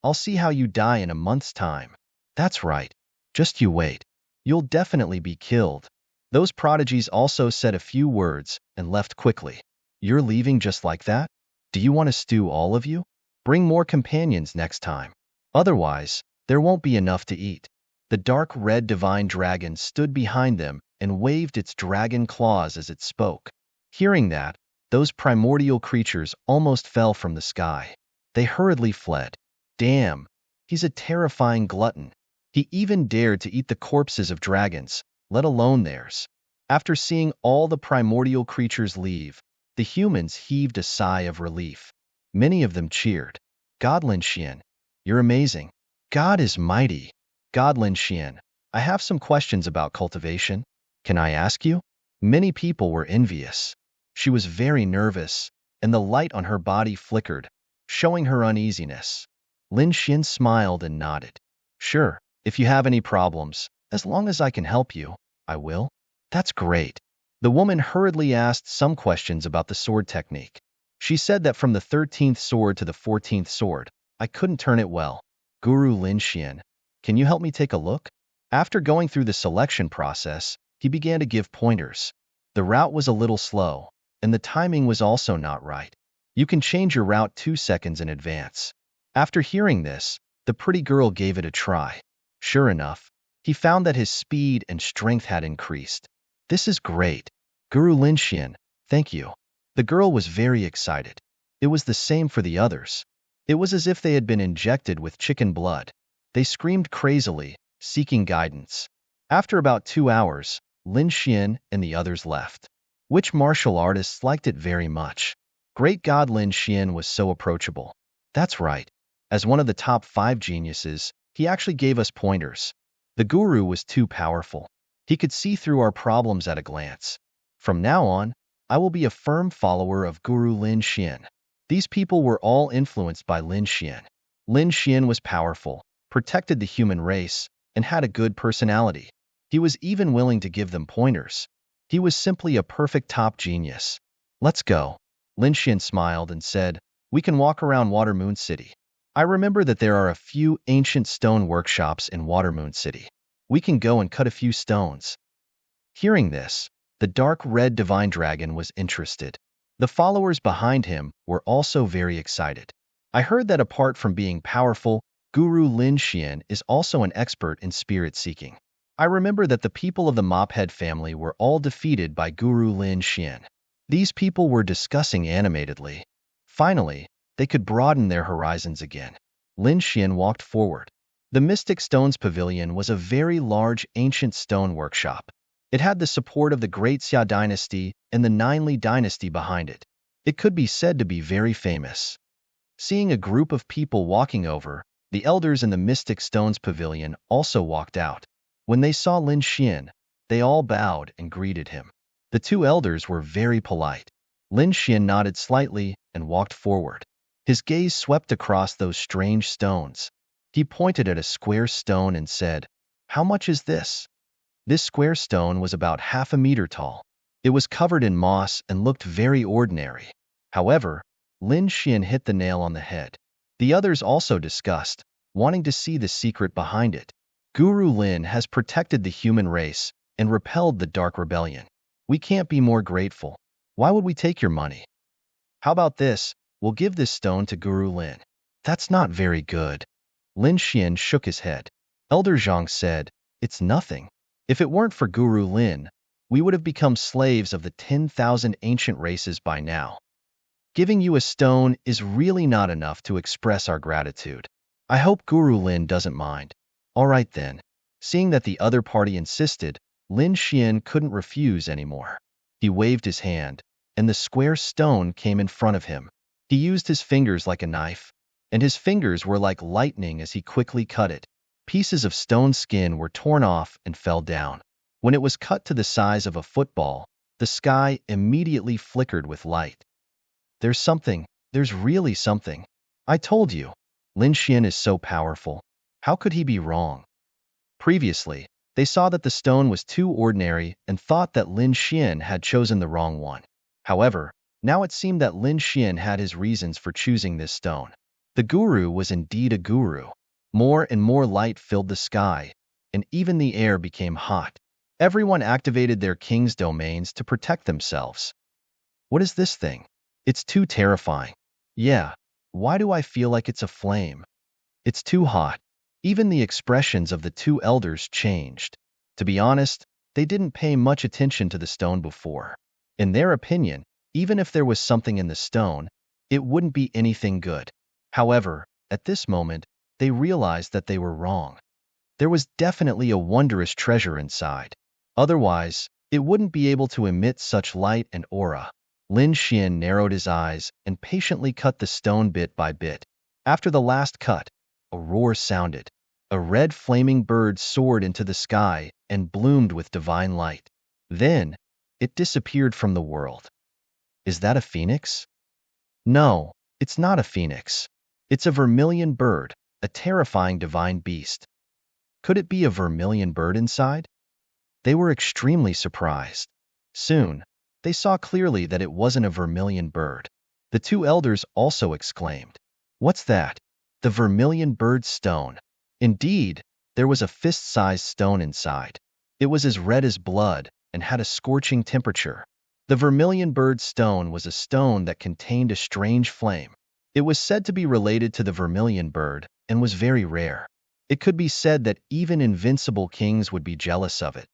I'll see how you die in a month's time. That's right. Just you wait. You'll definitely be killed. Those prodigies also said a few words and left quickly. You're leaving just like that? Do you want to stew all of you? Bring more companions next time. Otherwise, there won't be enough to eat. The dark red divine dragon stood behind them and waved its dragon claws as it spoke. Hearing that, those primordial creatures almost fell from the sky. They hurriedly fled. Damn, he's a terrifying glutton. He even dared to eat the corpses of dragons, let alone theirs. After seeing all the primordial creatures leave, the humans heaved a sigh of relief. Many of them cheered. God Lin Xian, you're amazing. God is mighty. God Lin Xian, I have some questions about cultivation. Can I ask you? Many people were envious. She was very nervous, and the light on her body flickered, showing her uneasiness. Lin Xian smiled and nodded. Sure, if you have any problems, as long as I can help you, I will. That's great. The woman hurriedly asked some questions about the sword technique. She said that from the 13th sword to the 14th sword, I couldn't turn it well. Guru Lin Xian, can you help me take a look? After going through the selection process, he began to give pointers. The route was a little slow, and the timing was also not right. You can change your route 2 seconds in advance. After hearing this, the pretty girl gave it a try. Sure enough, he found that his speed and strength had increased. This is great. Guru Lin Xian, thank you. The girl was very excited. It was the same for the others. It was as if they had been injected with chicken blood. They screamed crazily, seeking guidance. After about 2 hours, Lin Xian and the others left. Which martial artists liked it very much? Great God Lin Xian was so approachable. That's right. As one of the top 5 geniuses, he actually gave us pointers. The guru was too powerful. He could see through our problems at a glance. From now on, I will be a firm follower of Guru Lin Xian. These people were all influenced by Lin Xian. Lin Xian was powerful, protected the human race, and had a good personality. He was even willing to give them pointers. He was simply a perfect top genius. Let's go. Lin Xian smiled and said, we can walk around Watermoon City. I remember that there are a few ancient stone workshops in Watermoon City. We can go and cut a few stones. Hearing this, the dark red divine dragon was interested. The followers behind him were also very excited. I heard that apart from being powerful, Guru Lin Xian is also an expert in spirit seeking. I remember that the people of the Mophead family were all defeated by Guru Lin Xian. These people were discussing animatedly. Finally, they could broaden their horizons again. Lin Xian walked forward. The Mystic Stones Pavilion was a very large ancient stone workshop. It had the support of the Great Xia dynasty and the Ninely dynasty behind it. It could be said to be very famous. Seeing a group of people walking over, the elders in the Mystic Stones Pavilion also walked out. When they saw Lin Xian, they all bowed and greeted him. The two elders were very polite. Lin Xian nodded slightly and walked forward. His gaze swept across those strange stones. He pointed at a square stone and said, "How much is this?" This square stone was about half a meter tall. It was covered in moss and looked very ordinary. However, Lin Xian hit the nail on the head. The others also discussed, wanting to see the secret behind it. Guru Lin has protected the human race and repelled the Dark Rebellion. We can't be more grateful. Why would we take your money? How about this? We'll give this stone to Guru Lin. That's not very good. Lin Xian shook his head. Elder Zhang said, "It's nothing. If it weren't for Guru Lin, we would have become slaves of the 10,000 ancient races by now. Giving you a stone is really not enough to express our gratitude. I hope Guru Lin doesn't mind." All right then. Seeing that the other party insisted, Lin Xian couldn't refuse anymore. He waved his hand, and the square stone came in front of him. He used his fingers like a knife, and his fingers were like lightning as he quickly cut it. Pieces of stone skin were torn off and fell down. When it was cut to the size of a football, the sky immediately flickered with light. There's really something. I told you, Lin Xian is so powerful. How could he be wrong? Previously, they saw that the stone was too ordinary and thought that Lin Xian had chosen the wrong one. However, now it seemed that Lin Xian had his reasons for choosing this stone. The guru was indeed a guru. More and more light filled the sky, and even the air became hot. Everyone activated their king's domains to protect themselves. What is this thing? It's too terrifying. Yeah, why do I feel like it's a flame? It's too hot. Even the expressions of the two elders changed. To be honest, they didn't pay much attention to the stone before. In their opinion, even if there was something in the stone, it wouldn't be anything good. However, at this moment, they realized that they were wrong. There was definitely a wondrous treasure inside. Otherwise, it wouldn't be able to emit such light and aura. Lin Xian narrowed his eyes and patiently cut the stone bit by bit. After the last cut, a roar sounded. A red flaming bird soared into the sky and bloomed with divine light. Then, it disappeared from the world. Is that a phoenix? No, it's not a phoenix. It's a vermilion bird, a terrifying divine beast. Could it be a vermilion bird inside? They were extremely surprised. Soon, they saw clearly that it wasn't a vermilion bird. The two elders also exclaimed, "What's that? The vermilion bird stone." Indeed, there was a fist-sized stone inside. It was as red as blood and had a scorching temperature. The vermilion bird stone was a stone that contained a strange flame. It was said to be related to the vermilion bird and was very rare. It could be said that even invincible kings would be jealous of it.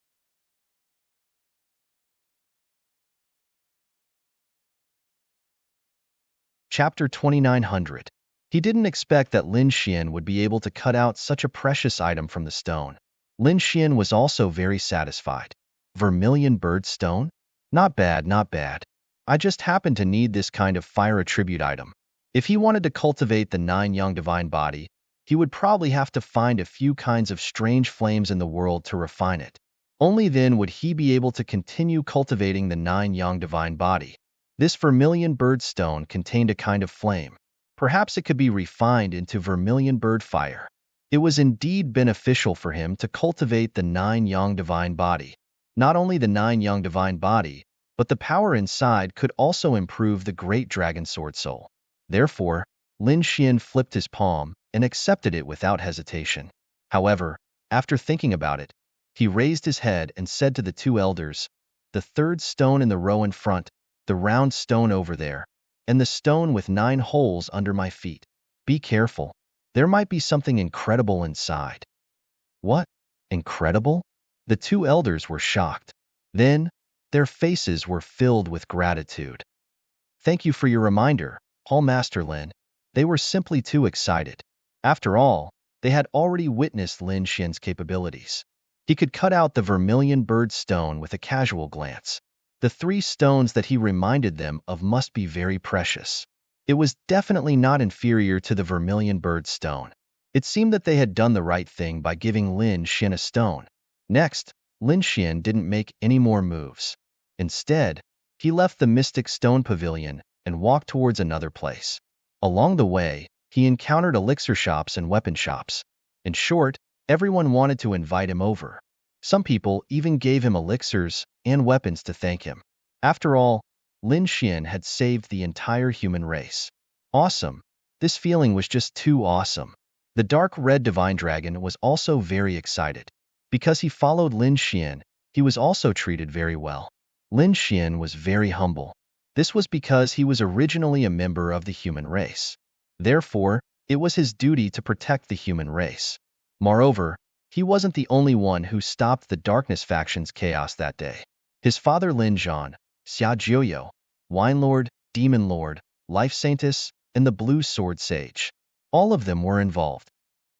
Chapter 2900. He didn't expect that Lin Xian would be able to cut out such a precious item from the stone. Lin Xian was also very satisfied. Vermilion bird stone? Not bad, not bad. I just happen to need this kind of fire attribute item. If he wanted to cultivate the 9 Yang divine body, he would probably have to find a few kinds of strange flames in the world to refine it. Only then would he be able to continue cultivating the 9 Yang divine body. This vermilion bird stone contained a kind of flame. Perhaps it could be refined into vermilion bird fire. It was indeed beneficial for him to cultivate the 9 Yang divine body. Not only the 9 Yang divine body, but the power inside could also improve the great dragon sword soul. Therefore, Lin Xian flipped his palm and accepted it without hesitation. However, after thinking about it, he raised his head and said to the two elders, "The third stone in the row in front, the round stone over there, and the stone with 9 holes under my feet. Be careful. There might be something incredible inside." What? Incredible? The two elders were shocked. Then, their faces were filled with gratitude. Thank you for your reminder, Hall Master Lin. They were simply too excited. After all, they had already witnessed Lin Xian's capabilities. He could cut out the vermilion bird stone with a casual glance. The three stones that he reminded them of must be very precious. It was definitely not inferior to the vermilion bird stone. It seemed that they had done the right thing by giving Lin Xian a stone. Next, Lin Xian didn't make any more moves. Instead, he left the Mystic Stone Pavilion and walked towards another place. Along the way, he encountered elixir shops and weapon shops. In short, everyone wanted to invite him over. Some people even gave him elixirs and weapons to thank him. After all, Lin Xian had saved the entire human race. Awesome. This feeling was just too awesome. The dark red divine dragon was also very excited. Because he followed Lin Xian, he was also treated very well. Lin Xian was very humble. This was because he was originally a member of the human race. Therefore, it was his duty to protect the human race. Moreover, he wasn't the only one who stopped the Darkness faction's chaos that day. His father Lin Zhan, Xia Jiuyo, Wine Lord, Demon Lord, Life Saintess, and the Blue Sword Sage. All of them were involved.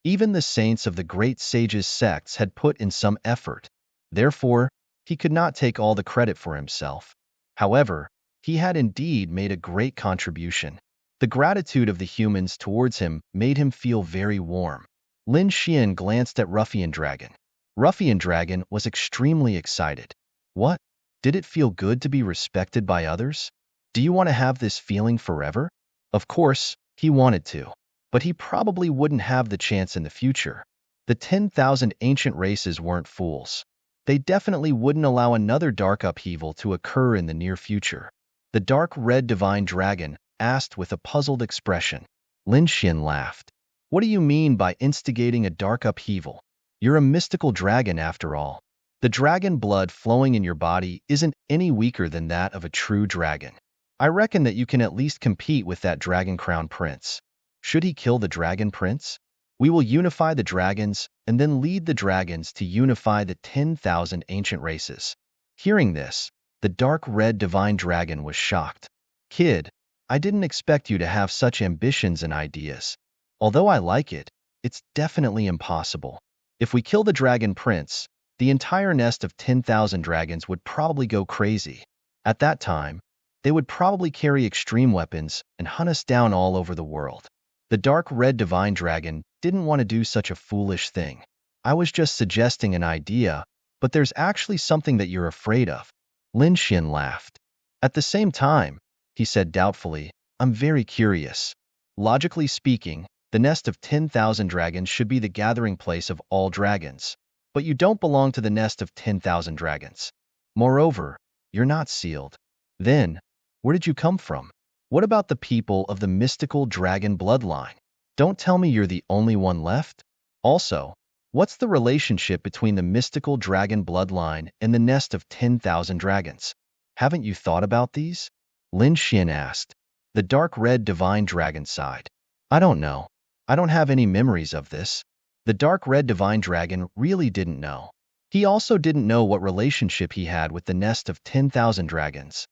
Even the saints of the great sages' sects had put in some effort. Therefore, he could not take all the credit for himself. However, he had indeed made a great contribution. The gratitude of the humans towards him made him feel very warm. Lin Xian glanced at Ruffian Dragon. Ruffian Dragon was extremely excited. What? Did it feel good to be respected by others? Do you want to have this feeling forever? Of course, he wanted to. But he probably wouldn't have the chance in the future. The 10,000 ancient races weren't fools. They definitely wouldn't allow another dark upheaval to occur in the near future. The dark red divine dragon asked with a puzzled expression. Lin Xian laughed. What do you mean by instigating a dark upheaval? You're a mystical dragon after all. The dragon blood flowing in your body isn't any weaker than that of a true dragon. I reckon that you can at least compete with that dragon crown prince. Should he kill the dragon prince? We will unify the dragons and then lead the dragons to unify the 10,000 ancient races. Hearing this, the dark red divine dragon was shocked. Kid, I didn't expect you to have such ambitions and ideas. Although I like it, it's definitely impossible. If we kill the dragon prince, the entire nest of 10,000 dragons would probably go crazy. At that time, they would probably carry extreme weapons and hunt us down all over the world. The dark red divine dragon didn't want to do such a foolish thing. I was just suggesting an idea, but there's actually something that you're afraid of. Lin Xian laughed. At the same time, he said doubtfully, I'm very curious. Logically speaking, the nest of 10,000 dragons should be the gathering place of all dragons. But you don't belong to the nest of 10,000 dragons. Moreover, you're not sealed. Then, where did you come from? What about the people of the mystical dragon bloodline? Don't tell me you're the only one left? Also, what's the relationship between the mystical dragon bloodline and the nest of 10,000 dragons? Haven't you thought about these? Lin Xian asked. The dark red divine dragon sighed. I don't know. I don't have any memories of this. The dark red divine dragon really didn't know. He also didn't know what relationship he had with the nest of 10,000 dragons.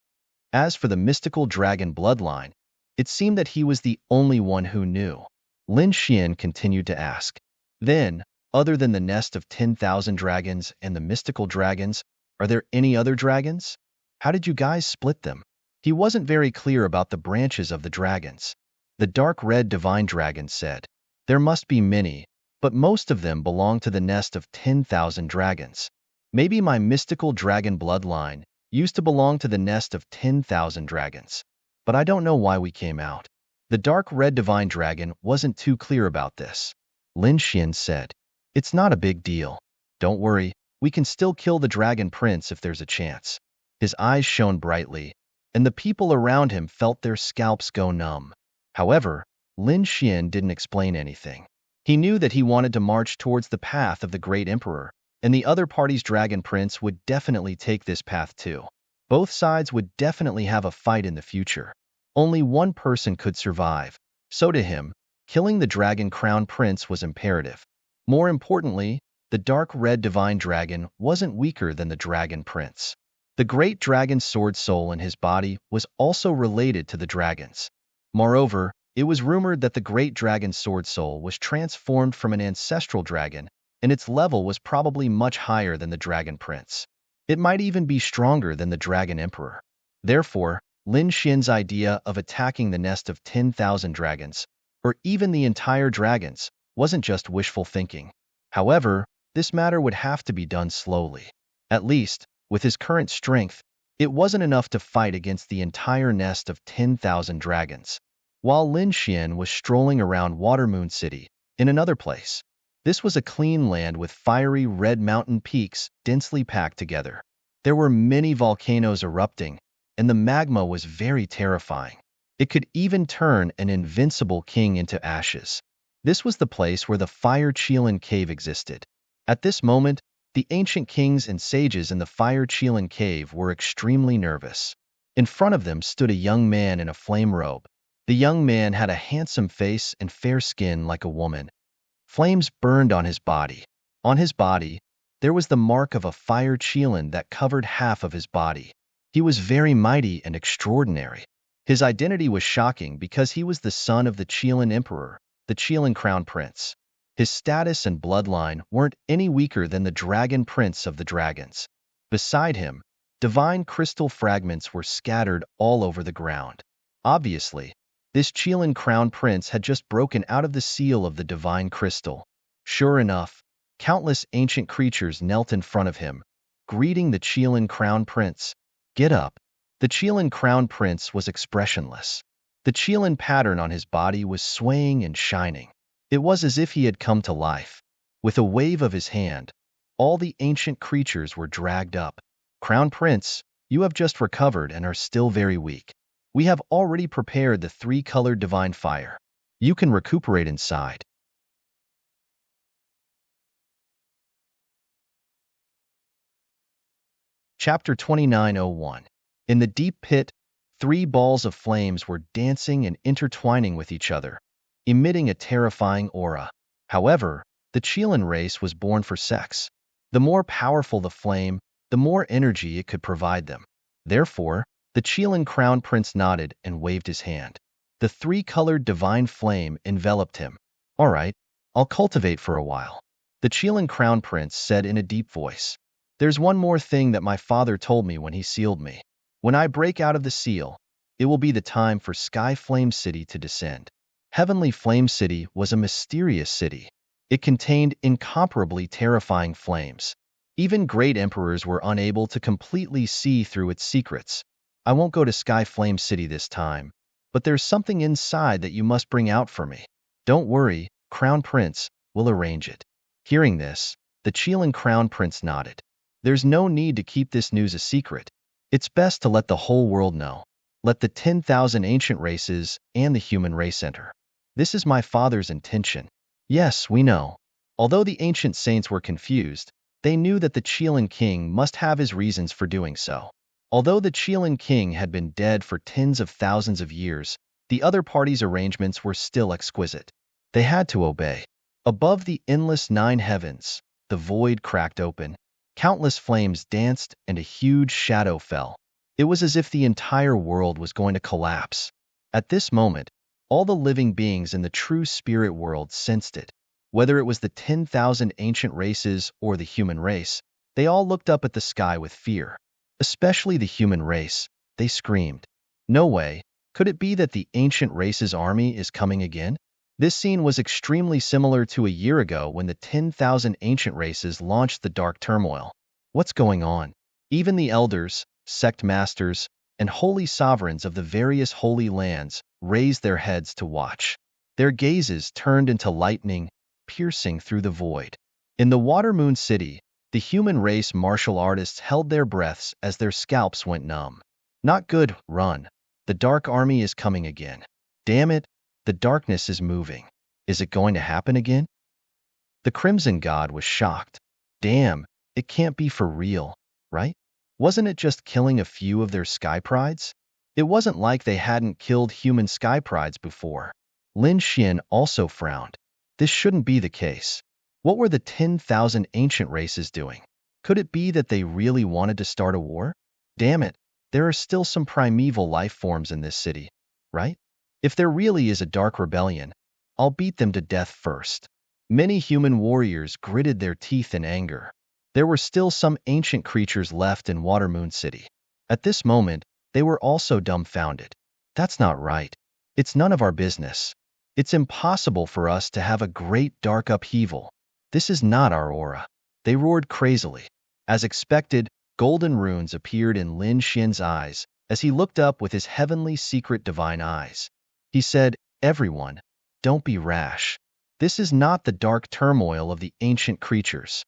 As for the mystical dragon bloodline, it seemed that he was the only one who knew. Lin Xian continued to ask. Then, other than the nest of 10,000 dragons and the mystical dragons, are there any other dragons? How did you guys split them? He wasn't very clear about the branches of the dragons. The dark red divine dragon said, there must be many, but most of them belong to the nest of 10,000 dragons. Maybe my mystical dragon bloodline used to belong to the nest of 10,000 dragons. But I don't know why we came out. The dark red divine dragon wasn't too clear about this. Lin Xian said, it's not a big deal. Don't worry, we can still kill the dragon prince if there's a chance. His eyes shone brightly, and the people around him felt their scalps go numb. However, Lin Xian didn't explain anything. He knew that he wanted to march towards the path of the great emperor, and the other party's dragon prince would definitely take this path too. Both sides would definitely have a fight in the future. Only one person could survive, so to him, killing the dragon crown prince was imperative. More importantly, the dark red divine dragon wasn't weaker than the dragon prince. The great dragon's sword soul in his body was also related to the dragon's. Moreover, it was rumored that the great dragon's sword soul was transformed from an ancestral dragon, and its level was probably much higher than the dragon prince. It might even be stronger than the dragon emperor. Therefore, Lin Xin's idea of attacking the nest of 10,000 dragons, or even the entire dragons, wasn't just wishful thinking. However, this matter would have to be done slowly. At least, with his current strength, it wasn't enough to fight against the entire nest of 10,000 dragons. While Lin Xian was strolling around Watermoon City, in another place, this was a clean land with fiery red mountain peaks densely packed together. There were many volcanoes erupting, and the magma was very terrifying. It could even turn an invincible king into ashes. This was the place where the Fire Qilin Cave existed. At this moment, the ancient kings and sages in the Fire Qilin Cave were extremely nervous. In front of them stood a young man in a flame robe. The young man had a handsome face and fair skin like a woman. Flames burned on his body. On his body, there was the mark of a Fire Qilin that covered half of his body. He was very mighty and extraordinary. His identity was shocking because he was the son of the Qilin Emperor, the Qilin Crown Prince. His status and bloodline weren't any weaker than the Dragon Prince of the Dragons. Beside him, divine crystal fragments were scattered all over the ground. Obviously, this Qilin Crown Prince had just broken out of the seal of the divine crystal. Sure enough, countless ancient creatures knelt in front of him, greeting the Qilin Crown Prince. Get up. The Qilin Crown Prince was expressionless. The Qilin pattern on his body was swaying and shining. It was as if he had come to life. With a wave of his hand, all the ancient creatures were dragged up. Crown Prince, you have just recovered and are still very weak. We have already prepared the three-colored divine fire. You can recuperate inside. Chapter 29:01. In the deep pit, 3 balls of flames were dancing and intertwining with each other, emitting a terrifying aura. However, the Qilin race was born for sex. The more powerful the flame, the more energy it could provide them. Therefore, the Qilin Crown Prince nodded and waved his hand. The 3-colored divine flame enveloped him. All right, I'll cultivate for a while. The Qilin Crown Prince said in a deep voice. There's one more thing that my father told me when he sealed me. When I break out of the seal, it will be the time for Sky Flame City to descend. Heavenly Flame City was a mysterious city. It contained incomparably terrifying flames. Even great emperors were unable to completely see through its secrets. I won't go to Sky Flame City this time, but there's something inside that you must bring out for me. Don't worry, Crown Prince, we'll arrange it. Hearing this, the Qilin Crown Prince nodded. There's no need to keep this news a secret. It's best to let the whole world know. Let the 10,000 ancient races and the human race enter. This is my father's intention. Yes, we know. Although the ancient saints were confused, they knew that the Qilin king must have his reasons for doing so. Although the Qilin king had been dead for tens of thousands of years, the other parties' arrangements were still exquisite. They had to obey. Above the endless 9 heavens, the void cracked open. Countless flames danced and a huge shadow fell. It was as if the entire world was going to collapse. At this moment, all the living beings in the true spirit world sensed it. Whether it was the 10,000 ancient races or the human race, they all looked up at the sky with fear. Especially the human race, they screamed. No way, could it be that the ancient race's army is coming again? This scene was extremely similar to a year ago when the 10,000 ancient races launched the Dark Turmoil. What's going on? Even the elders, sect masters, and holy sovereigns of the various holy lands raised their heads to watch. Their gazes turned into lightning, piercing through the void. In the Watermoon City, the human race martial artists held their breaths as their scalps went numb. Not good, run. The Dark Army is coming again. Damn it, the darkness is moving. Is it going to happen again? The Crimson God was shocked. Damn, it can't be for real, right? Wasn't it just killing a few of their sky prides? It wasn't like they hadn't killed human sky prides before. Lin Xian also frowned. This shouldn't be the case. What were the 10,000 ancient races doing? Could it be that they really wanted to start a war? Damn it, there are still some primeval life forms in this city, right? If there really is a dark rebellion, I'll beat them to death first. Many human warriors gritted their teeth in anger. There were still some ancient creatures left in Watermoon City. At this moment, they were also dumbfounded. That's not right. It's none of our business. It's impossible for us to have a great dark upheaval. This is not our aura. They roared crazily. As expected, golden runes appeared in Lin Xian's eyes as he looked up with his heavenly secret divine eyes. He said, "Everyone, don't be rash. This is not the dark turmoil of the ancient creatures.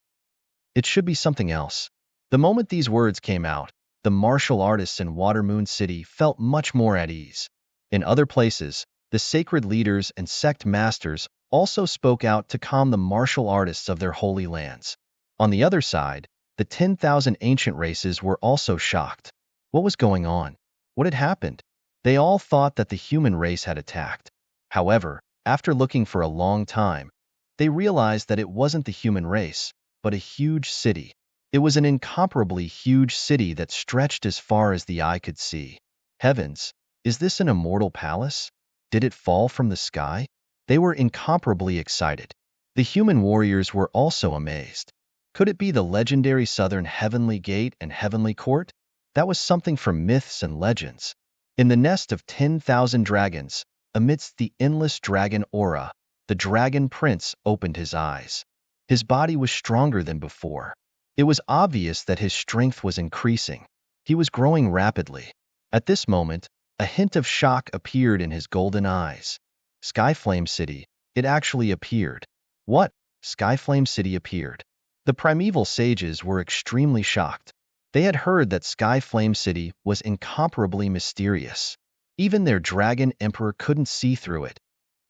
It should be something else." The moment these words came out, the martial artists in Watermoon City felt much more at ease. In other places, the sacred leaders and sect masters also spoke out to calm the martial artists of their holy lands. On the other side, the 10,000 ancient races were also shocked. What was going on? What had happened? They all thought that the human race had attacked. However, after looking for a long time, they realized that it wasn't the human race, but a huge city. It was an incomparably huge city that stretched as far as the eye could see. Heavens, is this an immortal palace? Did it fall from the sky? They were incomparably excited. The human warriors were also amazed. Could it be the legendary Southern Heavenly Gate and Heavenly Court? That was something from myths and legends. In the nest of 10,000 dragons, amidst the endless dragon aura, the dragon prince opened his eyes. His body was stronger than before. It was obvious that his strength was increasing. He was growing rapidly. At this moment, a hint of shock appeared in his golden eyes. Skyflame City, it actually appeared. What? Skyflame City appeared. The primeval sages were extremely shocked. They had heard that Skyflame City was incomparably mysterious. Even their dragon emperor couldn't see through it.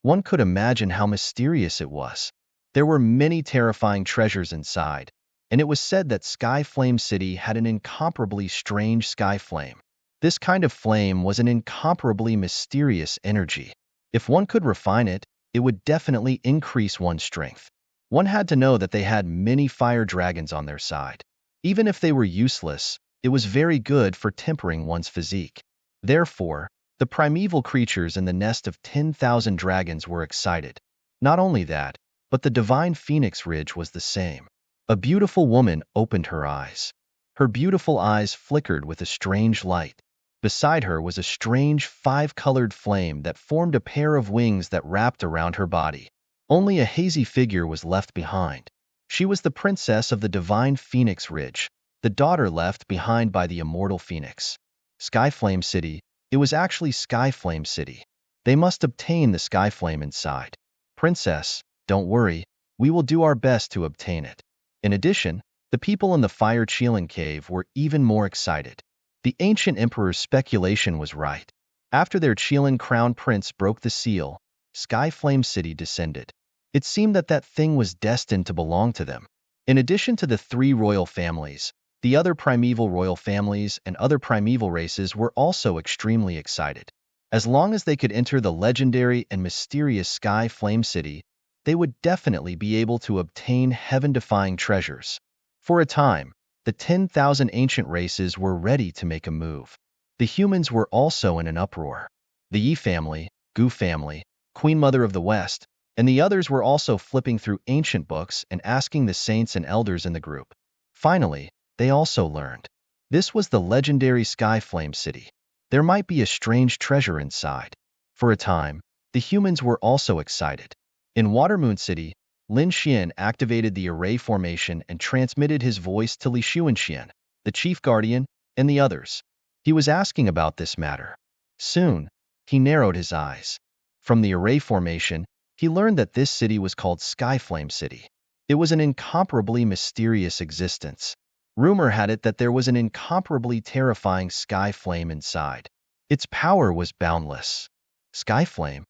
One could imagine how mysterious it was. There were many terrifying treasures inside, and it was said that Skyflame City had an incomparably strange sky flame. This kind of flame was an incomparably mysterious energy. If one could refine it, it would definitely increase one's strength. One had to know that they had many fire dragons on their side. Even if they were useless, it was very good for tempering one's physique. Therefore, the primeval creatures in the nest of 10,000 dragons were excited. Not only that, but the divine Phoenix Ridge was the same. A beautiful woman opened her eyes. Her beautiful eyes flickered with a strange light. Beside her was a strange five-colored flame that formed a pair of wings that wrapped around her body. Only a hazy figure was left behind. She was the princess of the divine Phoenix Ridge, the daughter left behind by the immortal Phoenix. Skyflame City, it was actually Skyflame City. They must obtain the Skyflame inside. Princess, don't worry, we will do our best to obtain it. In addition, the people in the Fire Cheeling Cave were even more excited. The ancient emperor's speculation was right. After their Cheeling crown prince broke the seal, Skyflame City descended. It seemed that that thing was destined to belong to them. In addition to the three royal families, the other primeval royal families and other primeval races were also extremely excited. As long as they could enter the legendary and mysterious Sky Flame City, they would definitely be able to obtain heaven-defying treasures. For a time, the 10,000 ancient races were ready to make a move. The humans were also in an uproar. The Yi family, Gu family, Queen Mother of the West, and the others were also flipping through ancient books and asking the saints and elders in the group. Finally, they also learned. This was the legendary Skyflame City. There might be a strange treasure inside. For a time, the humans were also excited. In Watermoon City, Lin Xian activated the array formation and transmitted his voice to Li Xuanxian, the chief guardian, and the others. He was asking about this matter. Soon, he narrowed his eyes. From the array formation, he learned that this city was called Skyflame City. It was an incomparably mysterious existence. Rumor had it that there was an incomparably terrifying sky flame inside. Its power was boundless. Skyflame?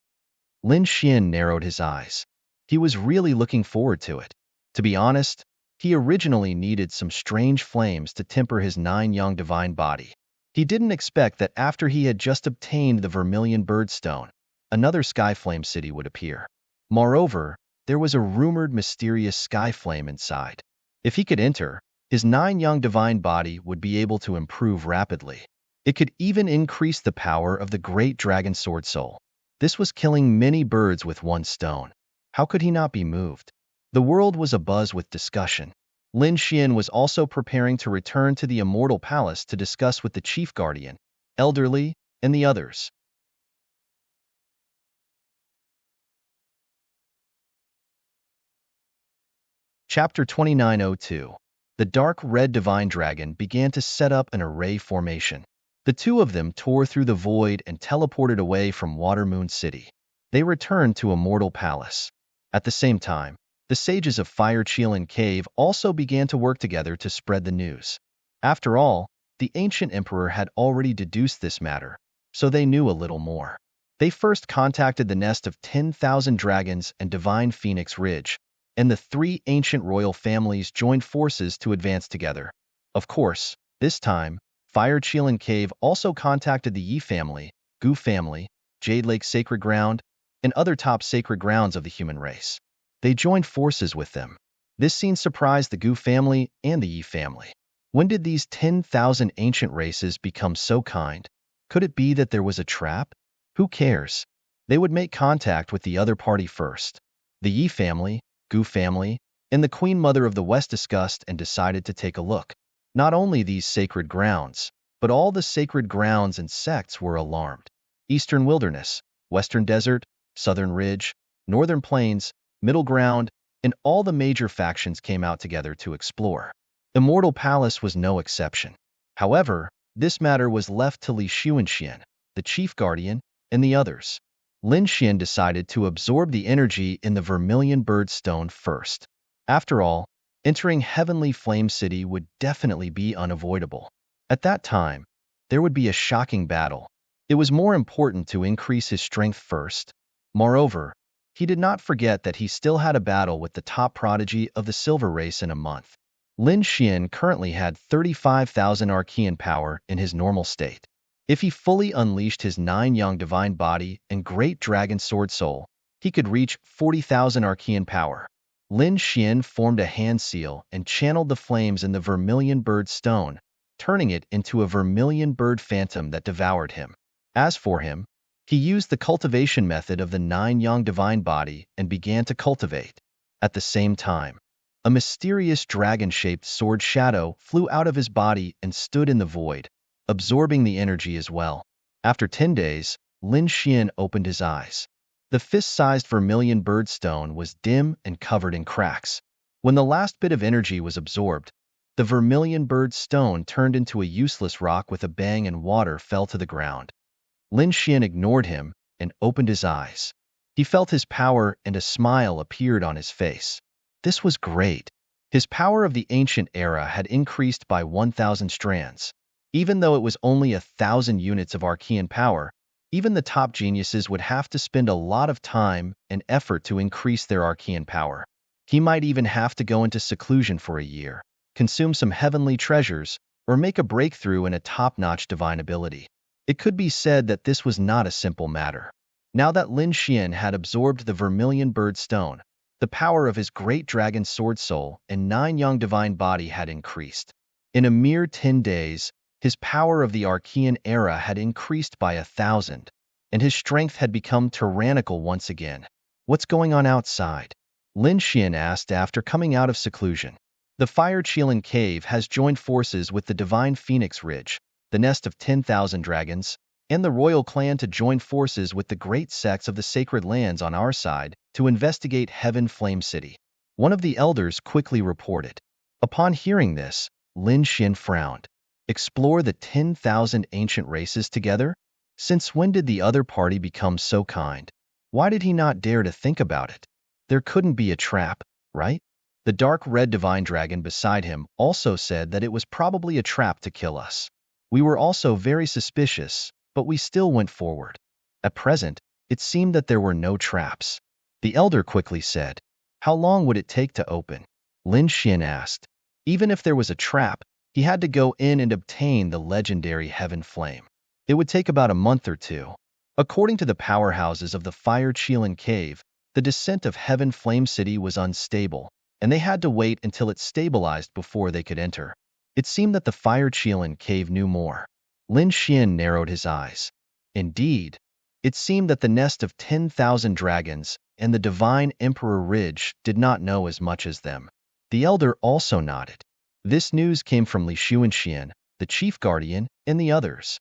Lin Xian narrowed his eyes. He was really looking forward to it. To be honest, he originally needed some strange flames to temper his 9-yang divine body. He didn't expect that after he had just obtained the Vermilion Birdstone, another Skyflame City would appear. Moreover, there was a rumored mysterious sky flame inside. If he could enter, his 9 young divine body would be able to improve rapidly. It could even increase the power of the great dragon sword soul. This was killing many birds with one stone. How could he not be moved? The world was abuzz with discussion. Lin Xian was also preparing to return to the Immortal Palace to discuss with the Chief Guardian, Elderly, and the others. Chapter 2902. The dark red divine dragon began to set up an array formation. The two of them tore through the void and teleported away from Watermoon City. They returned to Immortal Palace. At the same time, the sages of Fire Qilin Cave also began to work together to spread the news. After all, the ancient emperor had already deduced this matter, so they knew a little more. They first contacted the nest of 10,000 dragons and Divine Phoenix Ridge, and the 3 ancient royal families joined forces to advance together. Of course, this time, Fire Qilin Cave also contacted the Yi family, Gu family, Jade Lake Sacred Ground, and other top sacred grounds of the human race. They joined forces with them. This scene surprised the Gu family and the Yi family. When did these 10,000 ancient races become so kind? Could it be that there was a trap? Who cares? They would make contact with the other party first. The Yi family, Gu family, and the Queen Mother of the West discussed and decided to take a look. Not only these sacred grounds, but all the sacred grounds and sects were alarmed. Eastern Wilderness, Western Desert, Southern Ridge, Northern Plains, Middle Ground, and all the major factions came out together to explore. Immortal Palace was no exception. However, this matter was left to Li Xuanxian, the Chief Guardian, and the others. Lin Xian decided to absorb the energy in the Vermilion Bird Stone first. After all, entering Heavenly Flame City would definitely be unavoidable. At that time, there would be a shocking battle. It was more important to increase his strength first. Moreover, he did not forget that he still had a battle with the top prodigy of the Silver Race in a month. Lin Xian currently had 35,000 Archean power in his normal state. If he fully unleashed his 9 young divine body and great dragon sword soul, he could reach 40,000 Archean power. Lin Xian formed a hand seal and channeled the flames in the Vermilion Bird Stone, turning it into a Vermilion Bird Phantom that devoured him. As for him, he used the cultivation method of the 9 young divine body and began to cultivate. At the same time, a mysterious dragon-shaped sword shadow flew out of his body and stood in the void, absorbing the energy as well. After 10 days, Lin Xian opened his eyes. The fist-sized Vermilion Bird Stone was dim and covered in cracks. When the last bit of energy was absorbed, the Vermilion Bird Stone turned into a useless rock with a bang and water fell to the ground. Lin Xian ignored him and opened his eyes. He felt his power and a smile appeared on his face. This was great. His power of the ancient era had increased by 1,000 strands. Even though it was only 1,000 units of Archean power, even the top geniuses would have to spend a lot of time and effort to increase their Archean power. He might even have to go into seclusion for a year, consume some heavenly treasures, or make a breakthrough in a top-notch divine ability. It could be said that this was not a simple matter. Now that Lin Xian had absorbed the Vermilion Bird Stone, the power of his great dragon sword soul and 9 young divine body had increased. In a mere 10 days, his power of the Archean era had increased by 1,000, and his strength had become tyrannical once again. What's going on outside? Lin Xian asked after coming out of seclusion. The Fire Qilin Cave has joined forces with the Divine Phoenix Ridge, the nest of 10,000 dragons, and the royal clan to join forces with the great sects of the sacred lands on our side to investigate Heaven Flame City. One of the elders quickly reported. Upon hearing this, Lin Xian frowned. Explore the 10,000 ancient races together? Since when did the other party become so kind? Why did he not dare to think about it? There couldn't be a trap, right? The dark red divine dragon beside him also said that it was probably a trap to kill us. We were also very suspicious, but we still went forward. At present, it seemed that there were no traps. The elder quickly said, "How long would it take to open?" Lin Xian asked. Even if there was a trap, he had to go in and obtain the legendary Heaven Flame. It would take about a month or two. According to the powerhouses of the Fire Qilin Cave, The descent of Heaven Flame City was unstable, and they had to wait until it stabilized before they could enter. It seemed that the Fire Qilin cave knew more. Lin Xian narrowed his eyes. Indeed, it seemed that the nest of 10,000 dragons and the divine Emperor Ridge did not know as much as them. The elder also nodded. This news came from Li Xuanxian, the chief guardian, and the others.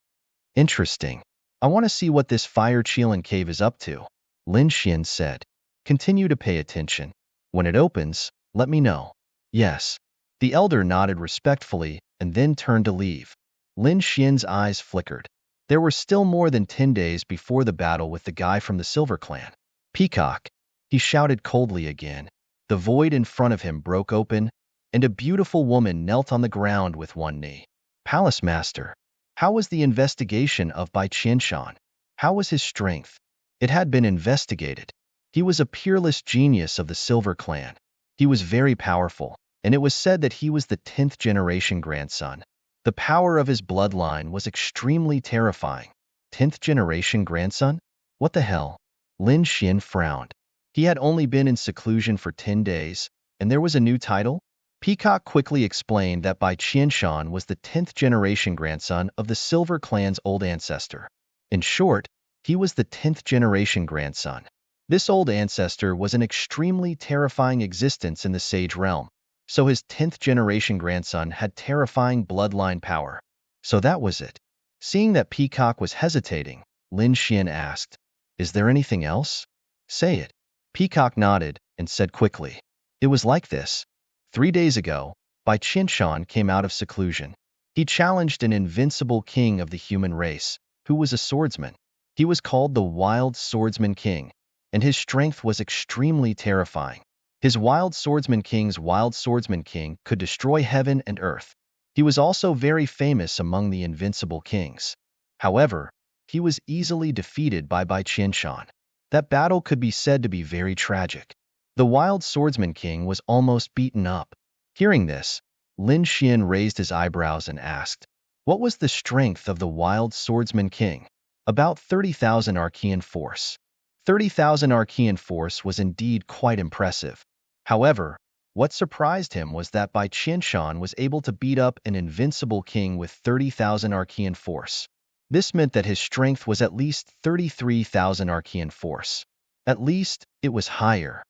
Interesting. I want to see what this Fire Qilin cave is up to, Lin Xian said. Continue to pay attention. When it opens, let me know. Yes. The elder nodded respectfully and then turned to leave. Lin Xian's eyes flickered. There were still more than 10 days before the battle with the guy from the Silver Clan. Peacock, he shouted coldly again. The void in front of him broke open, and a beautiful woman knelt on the ground with one knee. Palace Master, how was the investigation of Bai Qianshan? How was his strength? It had been investigated. He was a peerless genius of the Silver Clan. He was very powerful, and it was said that he was the 10th generation grandson. The power of his bloodline was extremely terrifying. 10th generation grandson? What the hell? Lin Xian frowned. He had only been in seclusion for 10 days, and there was a new title? Peacock quickly explained that Bai Qianshan was the 10th generation grandson of the Silver Clan's old ancestor. In short, he was the 10th generation grandson. This old ancestor was an extremely terrifying existence in the Sage realm, so his 10th generation grandson had terrifying bloodline power. So that was it. Seeing that Peacock was hesitating, Lin Xian asked, "Is there anything else? Say it." Peacock nodded and said quickly, "It was like this. 3 days ago, Bai Qianshan came out of seclusion. He challenged an invincible king of the human race, who was a swordsman. He was called the Wild Swordsman King, and his strength was extremely terrifying. His Wild Swordsman King's Wild Swordsman King could destroy heaven and earth. He was also very famous among the invincible kings. However, he was easily defeated by Bai Qianshan. That battle could be said to be very tragic. The Wild Swordsman King was almost beaten up." Hearing this, Lin Xian raised his eyebrows and asked, "What was the strength of the Wild Swordsman King?" "About 30,000 Archean force." 30,000 Archean force was indeed quite impressive. However, what surprised him was that Bai Qianshan was able to beat up an invincible king with 30,000 Archean force. This meant that his strength was at least 33,000 Archean force. At least, it was higher.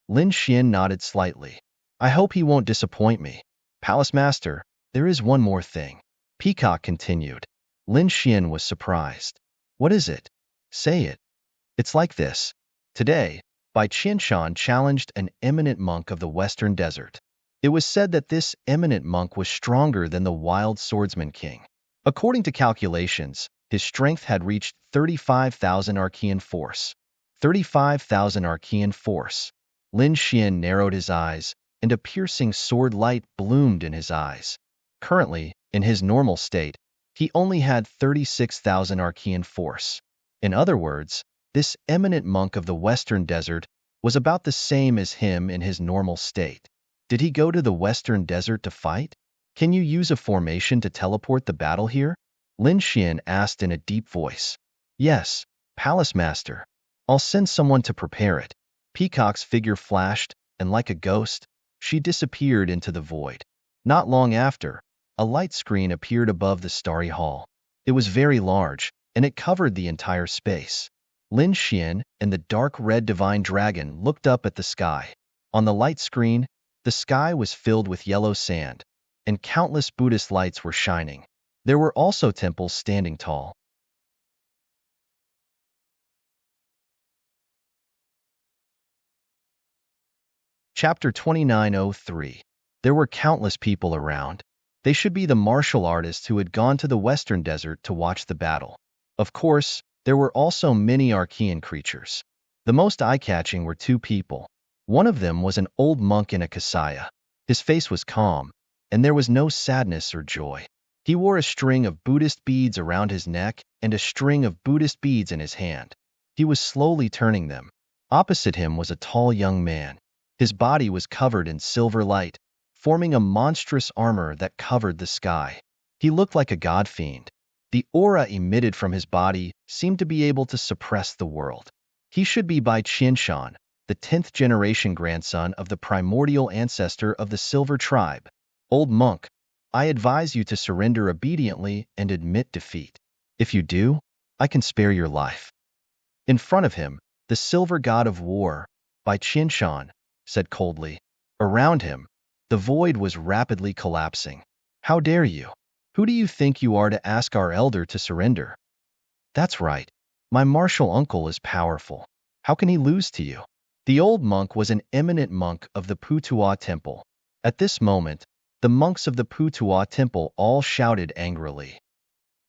Lin Xian nodded slightly. "I hope he won't disappoint me. Palace Master, there is one more thing." Peacock continued. Lin Xian was surprised. "What is it? Say it." "It's like this. Today, Bai Qianshan challenged an eminent monk of the Western Desert. It was said that this eminent monk was stronger than the Wild Swordsman King. According to calculations, his strength had reached 35,000 Archean force. 35,000 Archean force." Lin Xian narrowed his eyes, and a piercing sword light bloomed in his eyes. Currently, in his normal state, he only had 36,000 Archean force. In other words, this eminent monk of the Western Desert was about the same as him in his normal state. Did he go to the Western Desert to fight? Can you use a formation to teleport the battle here? Lin Xian asked in a deep voice. Yes, Palace Master. I'll send someone to prepare it. Peacock's figure flashed, and like a ghost, she disappeared into the void. Not long after, a light screen appeared above the starry hall. It was very large, and it covered the entire space. Lin Xian and the dark red divine dragon looked up at the sky. On the light screen, the sky was filled with yellow sand, and countless Buddhist lights were shining. There were also temples standing tall. Chapter 2903. There were countless people around. They should be the martial artists who had gone to the Western Desert to watch the battle. Of course, there were also many Archean creatures. The most eye-catching were 2 people. One of them was an old monk in a kasaya. His face was calm, and there was no sadness or joy. He wore a string of Buddhist beads around his neck and a string of Buddhist beads in his hand. He was slowly turning them. Opposite him was a tall young man. His body was covered in silver light, forming a monstrous armor that covered the sky. He looked like a god fiend. The aura emitted from his body seemed to be able to suppress the world. He should be Bai Qianshan, the 10th generation grandson of the primordial ancestor of the Silver Tribe. Old monk, I advise you to surrender obediently and admit defeat. If you do, I can spare your life. In front of him, the Silver God of War, by Qinshan, said coldly. Around him, the void was rapidly collapsing. How dare you? Who do you think you are to ask our elder to surrender? That's right. My martial uncle is powerful. How can he lose to you? The old monk was an eminent monk of the Putua temple. At this moment, the monks of the Putua temple all shouted angrily.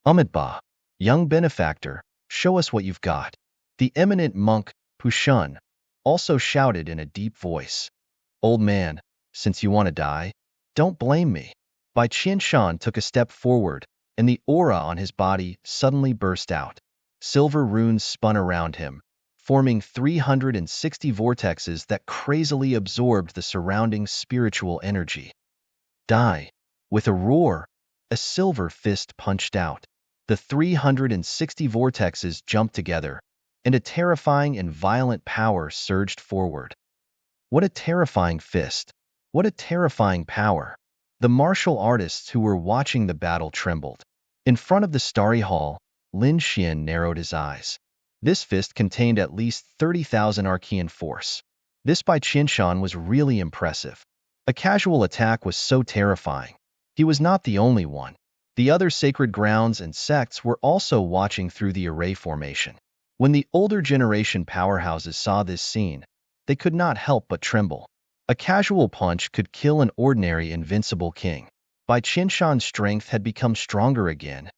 Amitabha, young benefactor, show us what you've got. The eminent monk, Pushun, also shouted in a deep voice. Old man, since you want to die, don't blame me. Bai Qianshan took a step forward, and the aura on his body suddenly burst out. Silver runes spun around him, forming 360 vortexes that crazily absorbed the surrounding spiritual energy. Die! With a roar, a silver fist punched out. The 360 vortexes jumped together, and a terrifying and violent power surged forward. What a terrifying fist! What a terrifying power! The martial artists who were watching the battle trembled. In front of the starry hall, Lin Xian narrowed his eyes. This fist contained at least 30,000 Archean force. This by Qinshan was really impressive. A casual attack was so terrifying. He was not the only one. The other sacred grounds and sects were also watching through the array formation. When the older generation powerhouses saw this scene, they could not help but tremble. A casual punch could kill an ordinary invincible king. Bai Qinshan's strength had become stronger again.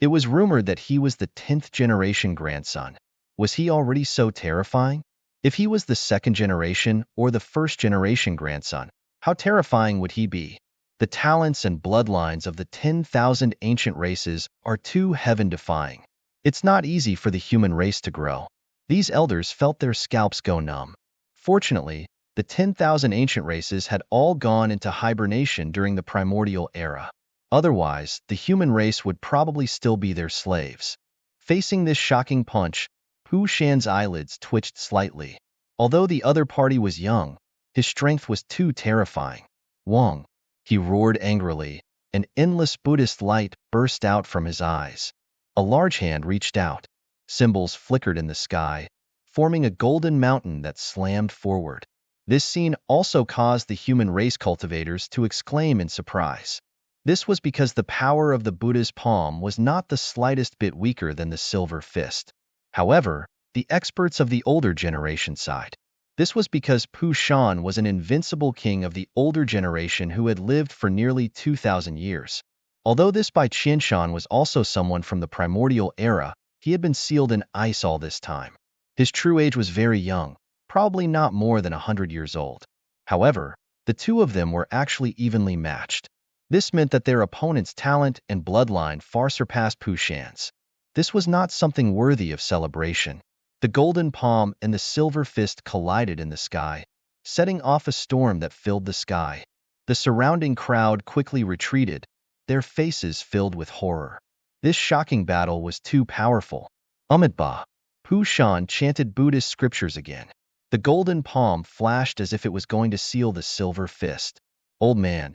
It was rumored that he was the 10th generation grandson. Was he already so terrifying? If he was the 2nd generation or the 1st generation grandson, how terrifying would he be? The talents and bloodlines of the 10,000 ancient races are too heaven-defying. It's not easy for the human race to grow. These elders felt their scalps go numb. Fortunately, the 10,000 ancient races had all gone into hibernation during the primordial era. Otherwise, the human race would probably still be their slaves. Facing this shocking punch, Pu Shan's eyelids twitched slightly. Although the other party was young, his strength was too terrifying. Wang! He roared angrily. An endless Buddhist light burst out from his eyes. A large hand reached out. Symbols flickered in the sky, forming a golden mountain that slammed forward. This scene also caused the human race cultivators to exclaim in surprise. This was because the power of the Buddha's palm was not the slightest bit weaker than the silver fist. However, the experts of the older generation sighed. This was because Pu Shan was an invincible king of the older generation who had lived for nearly 2,000 years. Although this Bai Qianshan was also someone from the primordial era, he had been sealed in ice all this time. His true age was very young, probably not more than 100 years old. However, the two of them were actually evenly matched. This meant that their opponent's talent and bloodline far surpassed Pu Shan's. This was not something worthy of celebration. The golden palm and the silver fist collided in the sky, setting off a storm that filled the sky. The surrounding crowd quickly retreated, their faces filled with horror. This shocking battle was too powerful. Amitabha! Pu Shan chanted Buddhist scriptures again. The golden palm flashed as if it was going to seal the silver fist. Old man,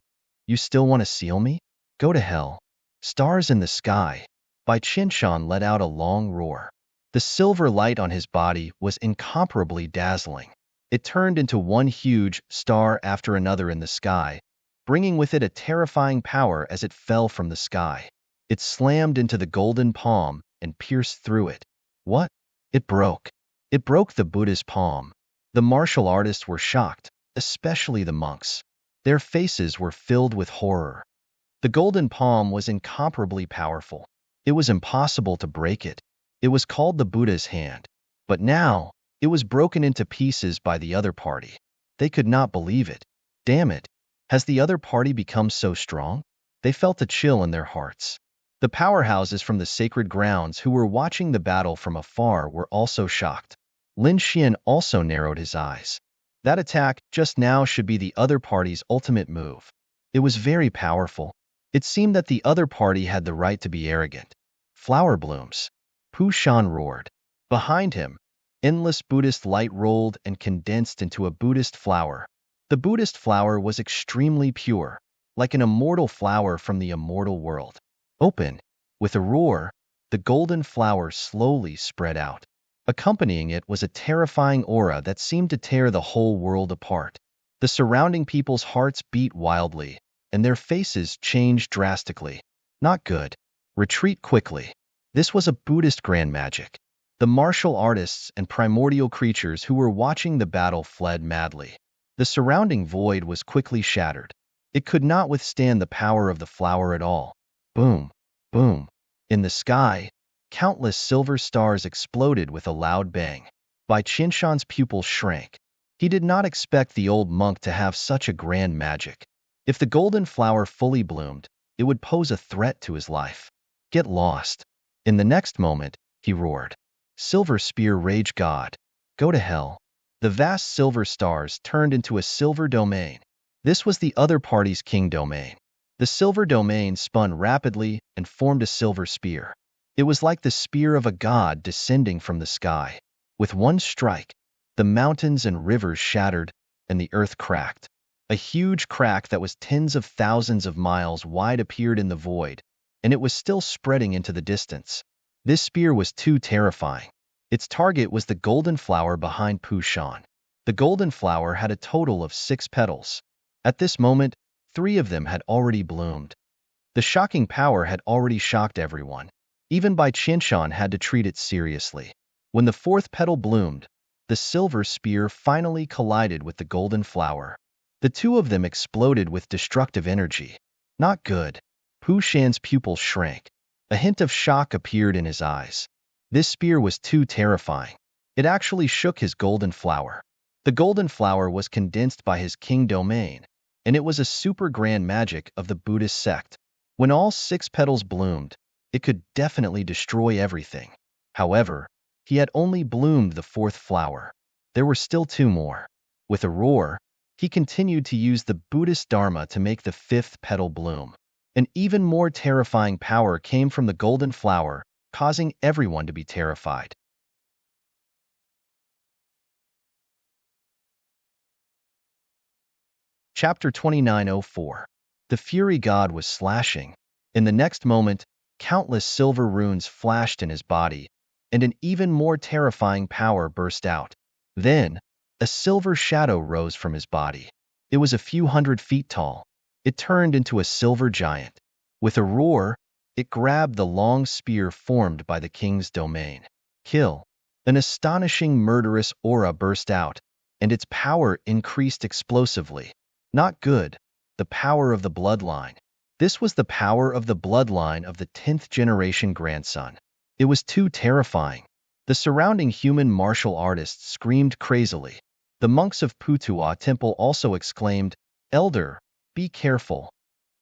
you still want to seal me? Go to hell. Stars in the sky. Bai Qianshan let out a long roar. The silver light on his body was incomparably dazzling. It turned into one huge star after another in the sky, bringing with it a terrifying power as it fell from the sky. It slammed into the golden palm and pierced through it. What? It broke. It broke the Buddha's palm. The martial artists were shocked, especially the monks. Their faces were filled with horror. The golden palm was incomparably powerful. It was impossible to break it. It was called the Buddha's hand. But now, it was broken into pieces by the other party. They could not believe it. Damn it! Has the other party become so strong? They felt a chill in their hearts. The powerhouses from the sacred grounds who were watching the battle from afar were also shocked. Lin Xian also narrowed his eyes. That attack just now should be the other party's ultimate move. It was very powerful. It seemed that the other party had the right to be arrogant. Flower blooms. Pu Shan roared. Behind him, Endless Buddhist light rolled and condensed into a Buddhist flower. The Buddhist flower was extremely pure, like an immortal flower from the immortal world. Open. With a roar, the golden flower slowly spread out. Accompanying it was a terrifying aura that seemed to tear the whole world apart. The surrounding people's hearts beat wildly, and their faces changed drastically. Not good. Retreat quickly. This was a Buddhist grand magic. The martial artists and primordial creatures who were watching the battle fled madly. The surrounding void was quickly shattered. It could not withstand the power of the flower at all. Boom, boom. In the sky, countless silver stars exploded with a loud bang. Bai Qianshan's pupils shrank. He did not expect the old monk to have such a grand magic. If the golden flower fully bloomed, it would pose a threat to his life. Get lost. In the next moment, he roared. Silver spear rage god. Go to hell. The vast silver stars turned into a silver domain. This was the other party's king domain. The silver domain spun rapidly and formed a silver spear. It was like the spear of a god descending from the sky. With one strike, the mountains and rivers shattered, and the earth cracked. A huge crack that was tens of thousands of miles wide appeared in the void, and it was still spreading into the distance. This spear was too terrifying. Its target was the golden flower behind Pu Shan. The golden flower had a total of 6 petals. At this moment, 3 of them had already bloomed. The shocking power had already shocked everyone. Even Bai Qianshan had to treat it seriously. When the 4th petal bloomed, the silver spear finally collided with the golden flower. The 2 of them exploded with destructive energy. Not good. Pu Shan's pupils shrank. A hint of shock appeared in his eyes. This spear was too terrifying. It actually shook his golden flower. The golden flower was condensed by his king domain, and it was a super grand magic of the Buddhist sect. When all 6 petals bloomed, it could definitely destroy everything. However, he had only bloomed the 4th flower. There were still 2 more. With a roar, he continued to use the Buddhist Dharma to make the 5th petal bloom. An even more terrifying power came from the golden flower, causing everyone to be terrified. Chapter 2904. The Fury God was slashing. In the next moment, countless silver runes flashed in his body, and an even more terrifying power burst out. Then, a silver shadow rose from his body. It was a few hundred feet tall. It turned into a silver giant. With a roar, it grabbed the long spear formed by the king's domain. Kill. An astonishing murderous aura burst out, and its power increased explosively. Not good. The power of the bloodline. This was the power of the bloodline of the 10th generation grandson. It was too terrifying. The surrounding human martial artists screamed crazily. The monks of Putua Temple also exclaimed, Elder, be careful.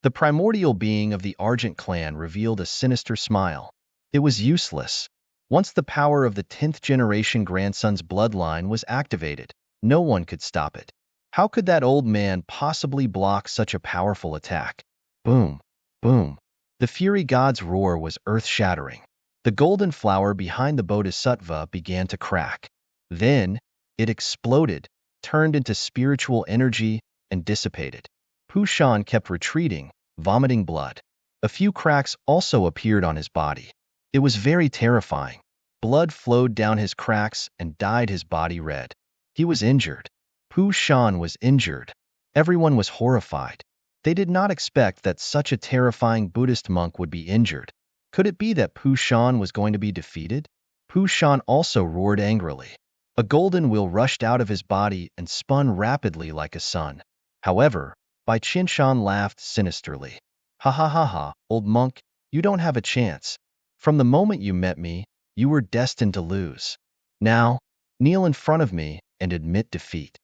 The primordial being of the Argent clan revealed a sinister smile. It was useless. Once the power of the 10th generation grandson's bloodline was activated, no one could stop it. How could that old man possibly block such a powerful attack? Boom, boom. The Fury God's roar was earth-shattering. The golden flower behind the Bodhisattva began to crack. Then, it exploded, turned into spiritual energy, and dissipated. Pu Shan kept retreating, vomiting blood. A few cracks also appeared on his body. It was very terrifying. Blood flowed down his cracks and dyed his body red. He was injured. Pu Shan was injured. Everyone was horrified. They did not expect that such a terrifying Buddhist monk would be injured. Could it be that Pu Shan was going to be defeated? Pu Shan also roared angrily. A golden wheel rushed out of his body and spun rapidly like a sun. However, Bai Qianshan laughed sinisterly. Ha ha ha ha, old monk, you don't have a chance. From the moment you met me, you were destined to lose. Now, kneel in front of me and admit defeat.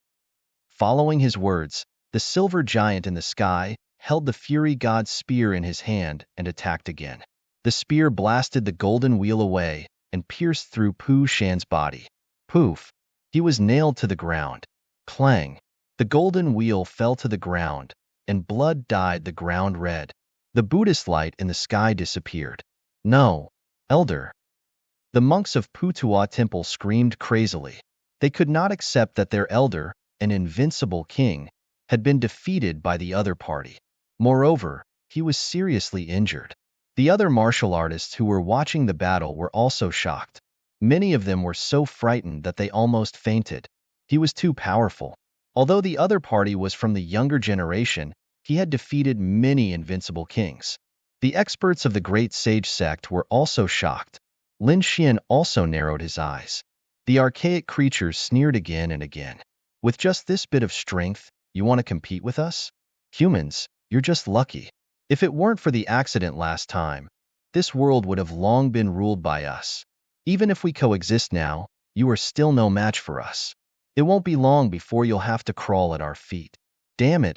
Following his words, the silver giant in the sky held the Fury God's spear in his hand and attacked again. The spear blasted the golden wheel away and pierced through Pu Shan's body. Poof! He was nailed to the ground. Clang! The golden wheel fell to the ground, and blood dyed the ground red. The Buddhist light in the sky disappeared. No, Elder. The monks of Putua Temple screamed crazily. They could not accept that their elder, an invincible king, had been defeated by the other party. Moreover, he was seriously injured. The other martial artists who were watching the battle were also shocked. Many of them were so frightened that they almost fainted. He was too powerful. Although the other party was from the younger generation, he had defeated many invincible kings. The experts of the Great Sage sect were also shocked. Lin Xian also narrowed his eyes. The archaic creatures sneered again and again. With just this bit of strength, you want to compete with us? Humans, you're just lucky. If it weren't for the accident last time, this world would have long been ruled by us. Even if we coexist now, you are still no match for us. It won't be long before you'll have to crawl at our feet. Damn it,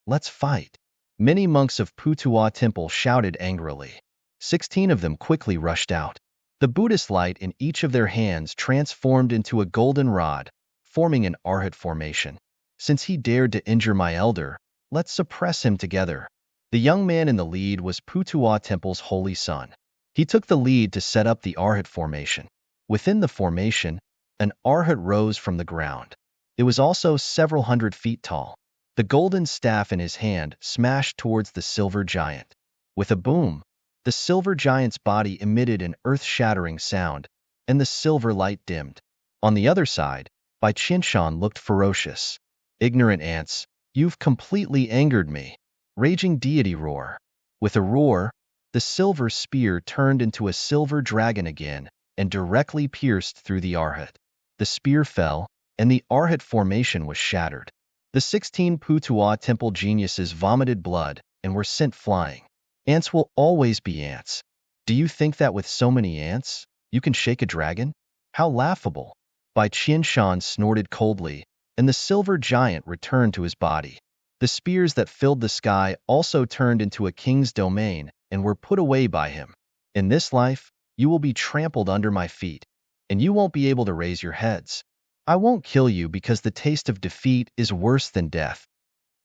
let's fight. Many monks of Putua Temple shouted angrily. 16 of them quickly rushed out. The Buddhist light in each of their hands transformed into a golden rod, forming an Arhat formation. Since he dared to injure my elder, let's suppress him together. The young man in the lead was Putua Temple's holy son. He took the lead to set up the Arhat formation. Within the formation, an Arhat rose from the ground. It was also several hundred feet tall. The golden staff in his hand smashed towards the silver giant. With a boom, the silver giant's body emitted an earth-shattering sound, and the silver light dimmed. On the other side, Bai Qianshan looked ferocious. Ignorant ants, you've completely angered me. Raging deity roar. With a roar, the silver spear turned into a silver dragon again and directly pierced through the Arhat. The spear fell, and the Arhat formation was shattered. The 16 Putua Temple geniuses vomited blood and were sent flying. Ants will always be ants. Do you think that with so many ants, you can shake a dragon? How laughable. Bai Qianshan snorted coldly, and the silver giant returned to his body. The spears that filled the sky also turned into a king's domain and were put away by him. In this life, you will be trampled under my feet, and you won't be able to raise your heads. I won't kill you because the taste of defeat is worse than death.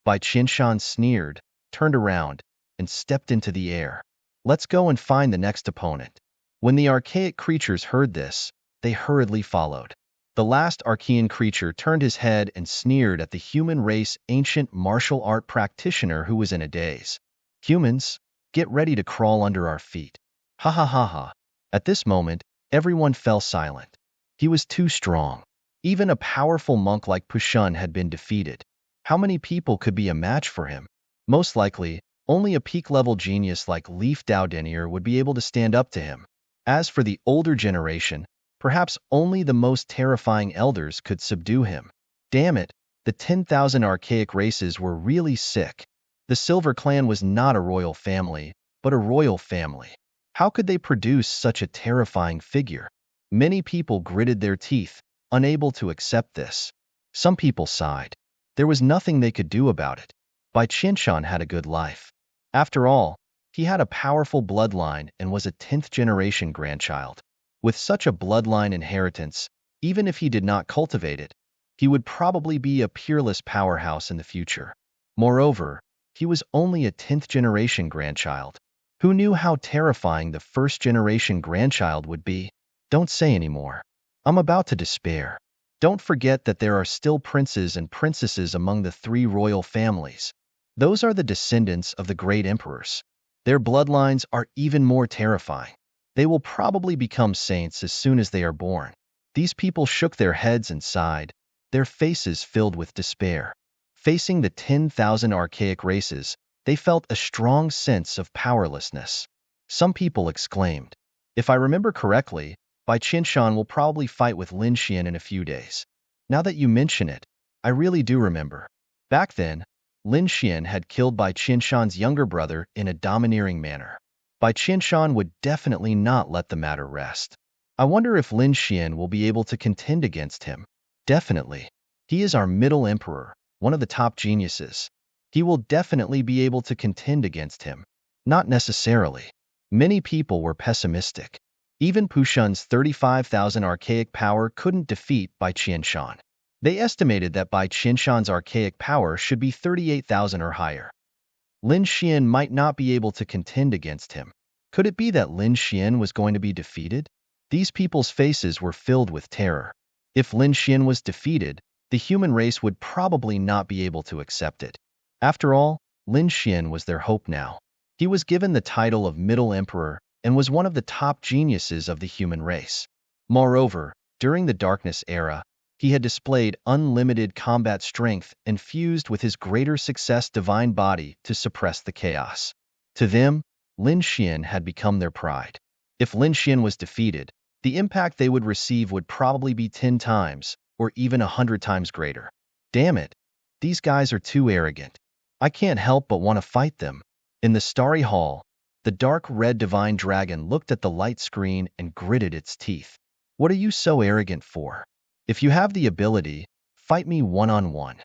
Bai Qianshan sneered, turned around, and stepped into the air. Let's go and find the next opponent. When the archaic creatures heard this, they hurriedly followed. The last archaean creature turned his head and sneered at the human race ancient martial art practitioner who was in a daze. Humans, get ready to crawl under our feet. Ha ha ha ha. At this moment, everyone fell silent. He was too strong. Even a powerful monk like Pushun had been defeated. How many people could be a match for him? Most likely, only a peak-level genius like Leaf Dao Denier would be able to stand up to him. As for the older generation, perhaps only the most terrifying elders could subdue him. Damn it, the 10,000 archaic races were really sick. The Silver Clan was not a royal family, but a royal family. How could they produce such a terrifying figure? Many people gritted their teeth, unable to accept this. Some people sighed. There was nothing they could do about it. Bai Qianshan had a good life. After all, he had a powerful bloodline and was a 10th-generation grandchild. With such a bloodline inheritance, even if he did not cultivate it, he would probably be a peerless powerhouse in the future. Moreover, he was only a 10th-generation grandchild. Who knew how terrifying the first-generation grandchild would be? Don't say anymore. I'm about to despair. Don't forget that there are still princes and princesses among the 3 royal families. Those are the descendants of the great emperors. Their bloodlines are even more terrifying. They will probably become saints as soon as they are born. These people shook their heads and sighed, their faces filled with despair. Facing the 10,000 archaic races, they felt a strong sense of powerlessness. Some people exclaimed, "If I remember correctly, Bai Qianshan will probably fight with Lin Xian in a few days." Now that you mention it, I really do remember. Back then, Lin Xian had killed Bai Qianshan's younger brother in a domineering manner. Bai Qianshan would definitely not let the matter rest. I wonder if Lin Xian will be able to contend against him. Definitely. He is our middle emperor, one of the top geniuses. He will definitely be able to contend against him. Not necessarily. Many people were pessimistic. Even Pushun's 35,000 archaic power couldn't defeat Bai Qianshan. They estimated that Bai Qianshan's archaic power should be 38,000 or higher. Lin Xian might not be able to contend against him. Could it be that Lin Xian was going to be defeated? These people's faces were filled with terror. If Lin Xian was defeated, the human race would probably not be able to accept it. After all, Lin Xian was their hope now. He was given the title of Middle Emperor and was one of the top geniuses of the human race. Moreover, during the Darkness era, he had displayed unlimited combat strength and fused with his greater success divine body to suppress the chaos. To them, Lin Xian had become their pride. If Lin Xian was defeated, the impact they would receive would probably be 10 times, or even 100 times greater. Damn it, these guys are too arrogant. I can't help but want to fight them. In the starry hall, the dark red divine dragon looked at the light screen and gritted its teeth. What are you so arrogant for? If you have the ability, fight me one-on-one.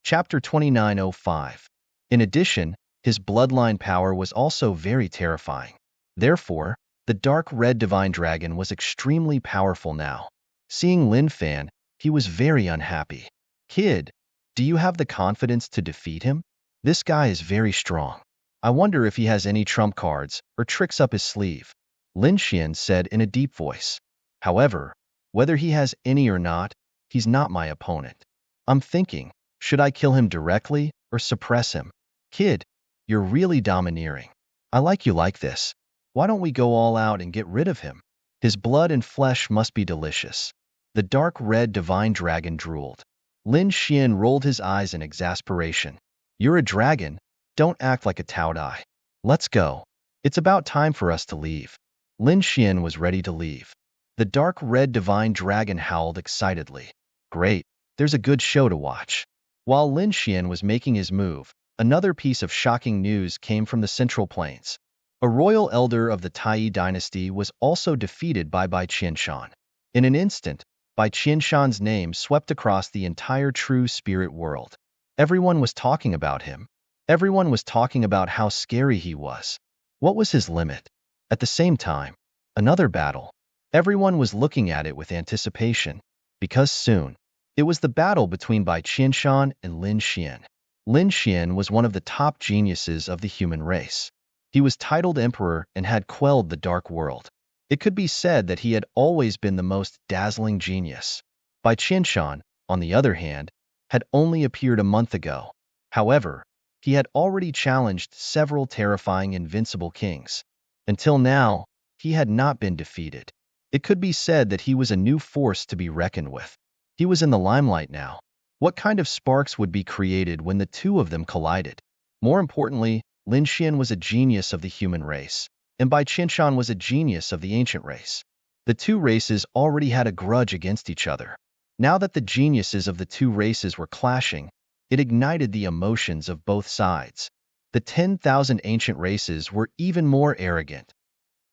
Chapter 2905. In addition, his bloodline power was also very terrifying. Therefore, the dark red divine dragon was extremely powerful now. Seeing Lin Fan, he was very unhappy. Kid, do you have the confidence to defeat him? This guy is very strong. I wonder if he has any trump cards or tricks up his sleeve. Lin Xian said in a deep voice. However, whether he has any or not, he's not my opponent. I'm thinking, should I kill him directly or suppress him? Kid, you're really domineering. I like you like this. Why don't we go all out and get rid of him? His blood and flesh must be delicious. The dark red divine dragon drooled. Lin Xian rolled his eyes in exasperation. You're a dragon. Don't act like a Taodai. Let's go. It's about time for us to leave. Lin Xian was ready to leave. The dark red divine dragon howled excitedly. Great, there's a good show to watch. While Lin Xian was making his move, another piece of shocking news came from the Central Plains. A royal elder of the Tai dynasty was also defeated by Bai Qianshan. In an instant, Bai Qianshan's name swept across the entire true spirit world. Everyone was talking about him. Everyone was talking about how scary he was. What was his limit? At the same time, another battle. Everyone was looking at it with anticipation, because soon, it was the battle between Bai Qianshan and Lin Xian. Lin Xian was one of the top geniuses of the human race. He was titled emperor and had quelled the dark world. It could be said that he had always been the most dazzling genius. Bai Qianshan, on the other hand, had only appeared a month ago. However, he had already challenged several terrifying invincible kings. Until now, he had not been defeated. It could be said that he was a new force to be reckoned with. He was in the limelight now. What kind of sparks would be created when the two of them collided? More importantly, Lin Xian was a genius of the human race, and Bai Qianshan was a genius of the ancient race. The two races already had a grudge against each other. Now that the geniuses of the two races were clashing, it ignited the emotions of both sides. The 10,000 ancient races were even more arrogant.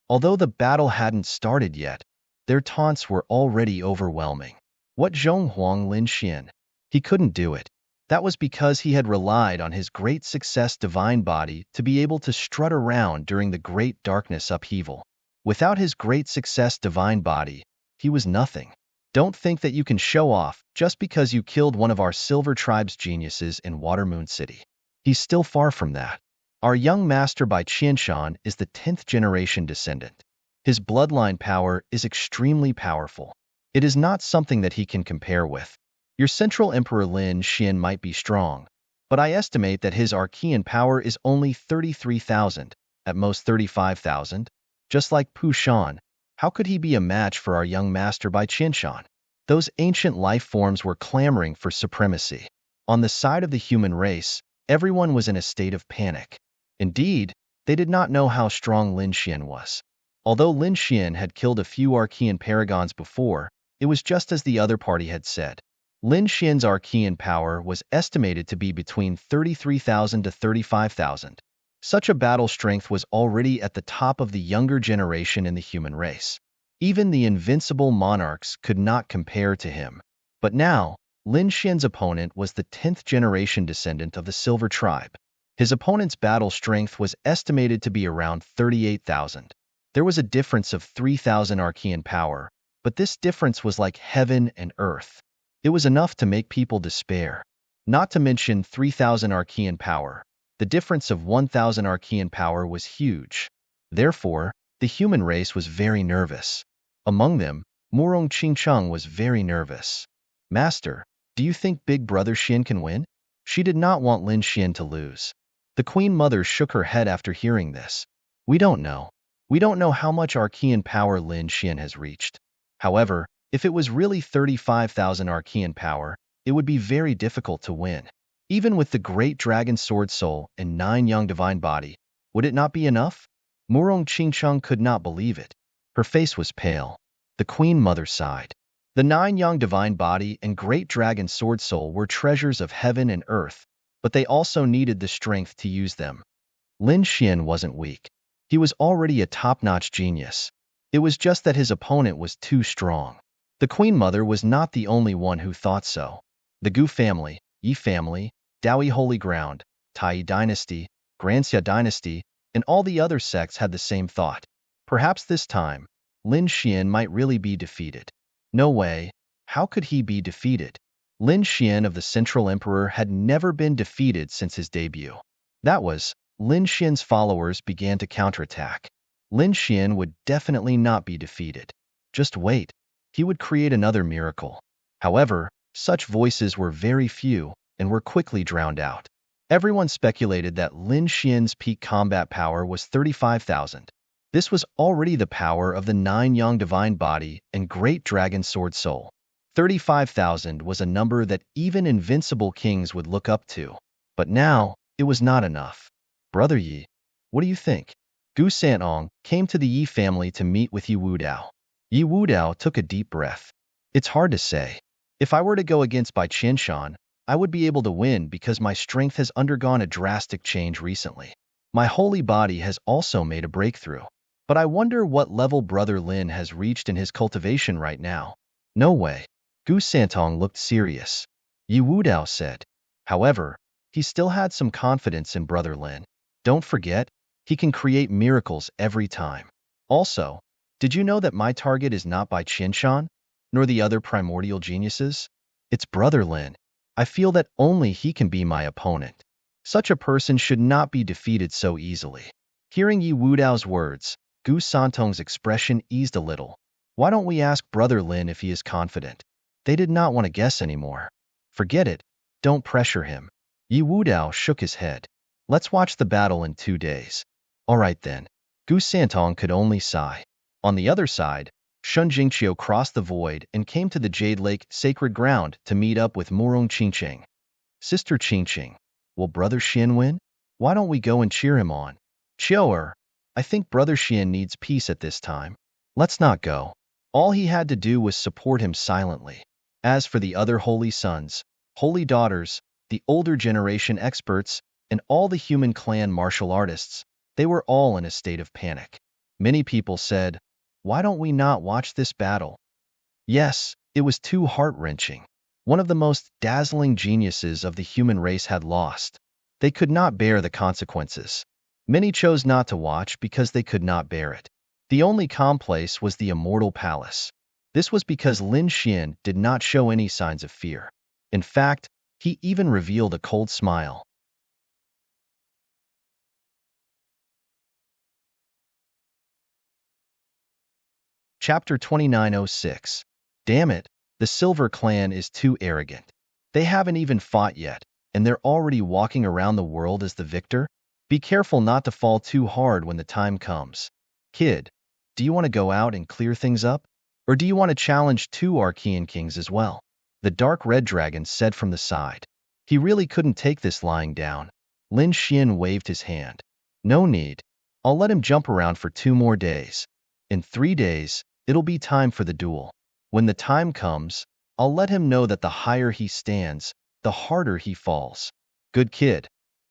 Although the battle hadn't started yet, their taunts were already overwhelming. What Zhonghuang Lin Xian? He couldn't do it. That was because he had relied on his great success divine body to be able to strut around during the great darkness upheaval. Without his great success divine body, he was nothing. Don't think that you can show off just because you killed one of our Silver Tribe's geniuses in Watermoon City. He's still far from that. Our young master Bai Qianshan is the 10th generation descendant. His bloodline power is extremely powerful. It is not something that he can compare with. Your Central Emperor Lin Xian might be strong, but I estimate that his Archean power is only 33,000, at most 35,000. Just like Pu Shan, how could he be a match for our young master Bai Qianshan? Those ancient life forms were clamoring for supremacy. On the side of the human race, everyone was in a state of panic. Indeed, they did not know how strong Lin Xian was. Although Lin Xian had killed a few Archean paragons before, it was just as the other party had said. Lin Xian's Archean power was estimated to be between 33,000 to 35,000. Such a battle strength was already at the top of the younger generation in the human race. Even the invincible monarchs could not compare to him. But now, Lin Xian's opponent was the 10th generation descendant of the Silver Tribe. His opponent's battle strength was estimated to be around 38,000. There was a difference of 3,000 Archean power, but this difference was like heaven and earth. It was enough to make people despair. Not to mention 3,000 Archean power. The difference of 1,000 Archean power was huge. Therefore, the human race was very nervous. Among them, Murong Qingcheng was very nervous. Master, do you think Big Brother Xian can win? She did not want Lin Xian to lose. The Queen Mother shook her head after hearing this. We don't know. We don't know how much Archean power Lin Xian has reached. However, if it was really 35,000 Archean power, it would be very difficult to win. Even with the great dragon sword soul and 9 young divine body, would it not be enough? Murong Qingcheng could not believe it. Her face was pale. The Queen Mother sighed. The 9 young divine body and great dragon sword soul were treasures of heaven and earth, but they also needed the strength to use them. Lin Xian wasn't weak. He was already a top-notch genius. It was just that his opponent was too strong. The Queen Mother was not the only one who thought so. The Gu family, Yi family, Daoi Holy Ground, Tai Dynasty, Granxia Dynasty, and all the other sects had the same thought. Perhaps this time, Lin Xian might really be defeated. No way. How could he be defeated? Lin Xian of the Central Emperor had never been defeated since his debut. That was, Lin Xian's followers began to counterattack. Lin Xian would definitely not be defeated. Just wait. He would create another miracle. However, such voices were very few and were quickly drowned out. Everyone speculated that Lin Xian's peak combat power was 35,000. This was already the power of the 9 young divine body and great dragon sword soul. 35,000 was a number that even invincible kings would look up to. But now, it was not enough. Brother Yi, what do you think? Gu Santong came to the Yi family to meet with Yi Wudao. Yi Wudao took a deep breath. It's hard to say. If I were to go against Bai Qianshan, I would be able to win because my strength has undergone a drastic change recently. My holy body has also made a breakthrough. But I wonder what level Brother Lin has reached in his cultivation right now. No way. Gu Santong looked serious. Yi Wudao said. However, he still had some confidence in Brother Lin. Don't forget, he can create miracles every time. Also, did you know that my target is not Bai Qianshan, nor the other primordial geniuses? It's Brother Lin. I feel that only he can be my opponent. Such a person should not be defeated so easily. Hearing Yi Wudao's words, Gu Santong's expression eased a little. Why don't we ask Brother Lin if he is confident? They did not want to guess anymore. Forget it. Don't pressure him. Yi Wudao shook his head. Let's watch the battle in 2 days. All right then. Gu Santong could only sigh. On the other side, Shun Jingqiu crossed the void and came to the Jade Lake sacred ground to meet up with Murong Qingcheng. Sister Qingqing, will Brother Xian win? Why don't we go and cheer him on? Qiu'er, I think Brother Xian needs peace at this time. Let's not go. All he had to do was support him silently. As for the other holy sons, holy daughters, the older generation experts, and all the human clan martial artists, they were all in a state of panic. Many people said, why don't we not watch this battle? Yes, it was too heart-wrenching. One of the most dazzling geniuses of the human race had lost. They could not bear the consequences. Many chose not to watch because they could not bear it. The only calm place was the immortal palace. This was because Lin Xian did not show any signs of fear. In fact, he even revealed a cold smile. Chapter 2906. Damn it, the Silver Clan is too arrogant. They haven't even fought yet, and they're already walking around the world as the victor? Be careful not to fall too hard when the time comes. Kid, do you want to go out and clear things up? Or do you want to challenge 2 Archean kings as well? The dark red dragon said from the side. He really couldn't take this lying down. Lin Xian waved his hand. No need. I'll let him jump around for 2 more days. In 3 days, it'll be time for the duel. When the time comes, I'll let him know that the higher he stands, the harder he falls. Good kid.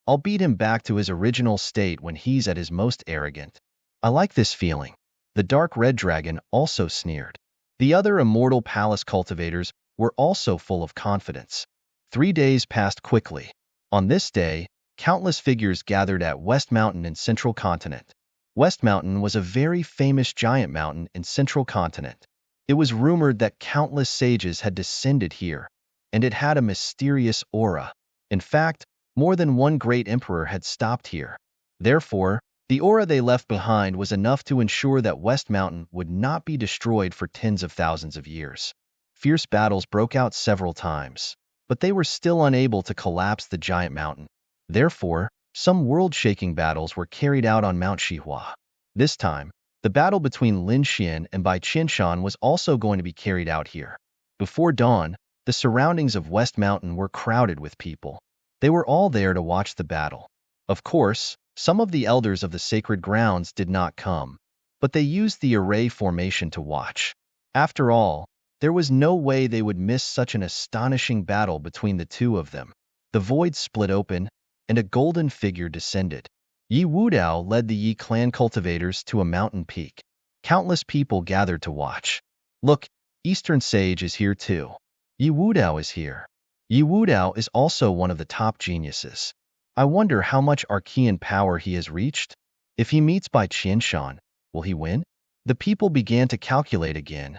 I'll beat him back to his original state when he's at his most arrogant. I like this feeling. The dark red dragon also sneered. The other immortal palace cultivators were also full of confidence. 3 days passed quickly. On this day, countless figures gathered at West Mountain in Central Continent. West Mountain was a very famous giant mountain in Central Continent. It was rumored that countless sages had descended here, and it had a mysterious aura. In fact, More than one great emperor had stopped here. Therefore, the aura they left behind was enough to ensure that West Mountain would not be destroyed for tens of thousands of years. Fierce battles broke out several times, but they were still unable to collapse the giant mountain. Therefore, some world-shaking battles were carried out on Mount Shihua. This time, the battle between Lin Xian and Bai Qianshan was also going to be carried out here. Before dawn, the surroundings of West Mountain were crowded with people. They were all there to watch the battle. Of course, some of the elders of the sacred grounds did not come, but they used the array formation to watch. After all, there was no way they would miss such an astonishing battle between the two of them. The void split open, and a golden figure descended. Yi Wudao led the Yi clan cultivators to a mountain peak. Countless people gathered to watch. Look, Eastern Sage is here too. Yi Wudao is here. Yi Wudao is also one of the top geniuses. I wonder how much Archean power he has reached. If he meets Bai Qianshan, will he win? The people began to calculate again.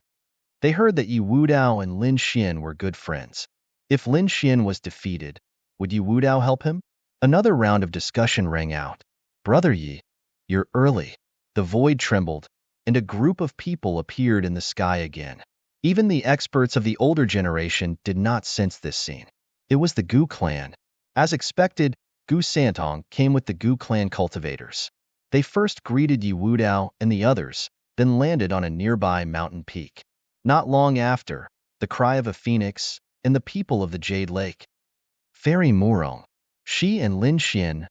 They heard that Yi Wudao and Lin Xian were good friends. If Lin Xian was defeated, would Yi Wudao help him? Another round of discussion rang out. Brother Yi, you're early. The void trembled, and a group of people appeared in the sky again. Even the experts of the older generation did not sense this scene. It was the Gu clan. As expected, Gu Santong came with the Gu clan cultivators. They first greeted Yi Wudao and the others, then landed on a nearby mountain peak. Not long after, the cry of a phoenix and the people of the Jade Lake. Fairy Murong, Shi and Lin Xian.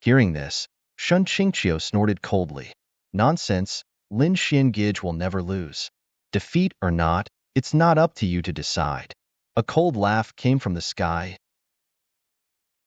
Hearing this, Shun Qingqiu snorted coldly. Nonsense, Lin Xian Gij will never lose. Defeat or not, it's not up to you to decide. A cold laugh came from the sky.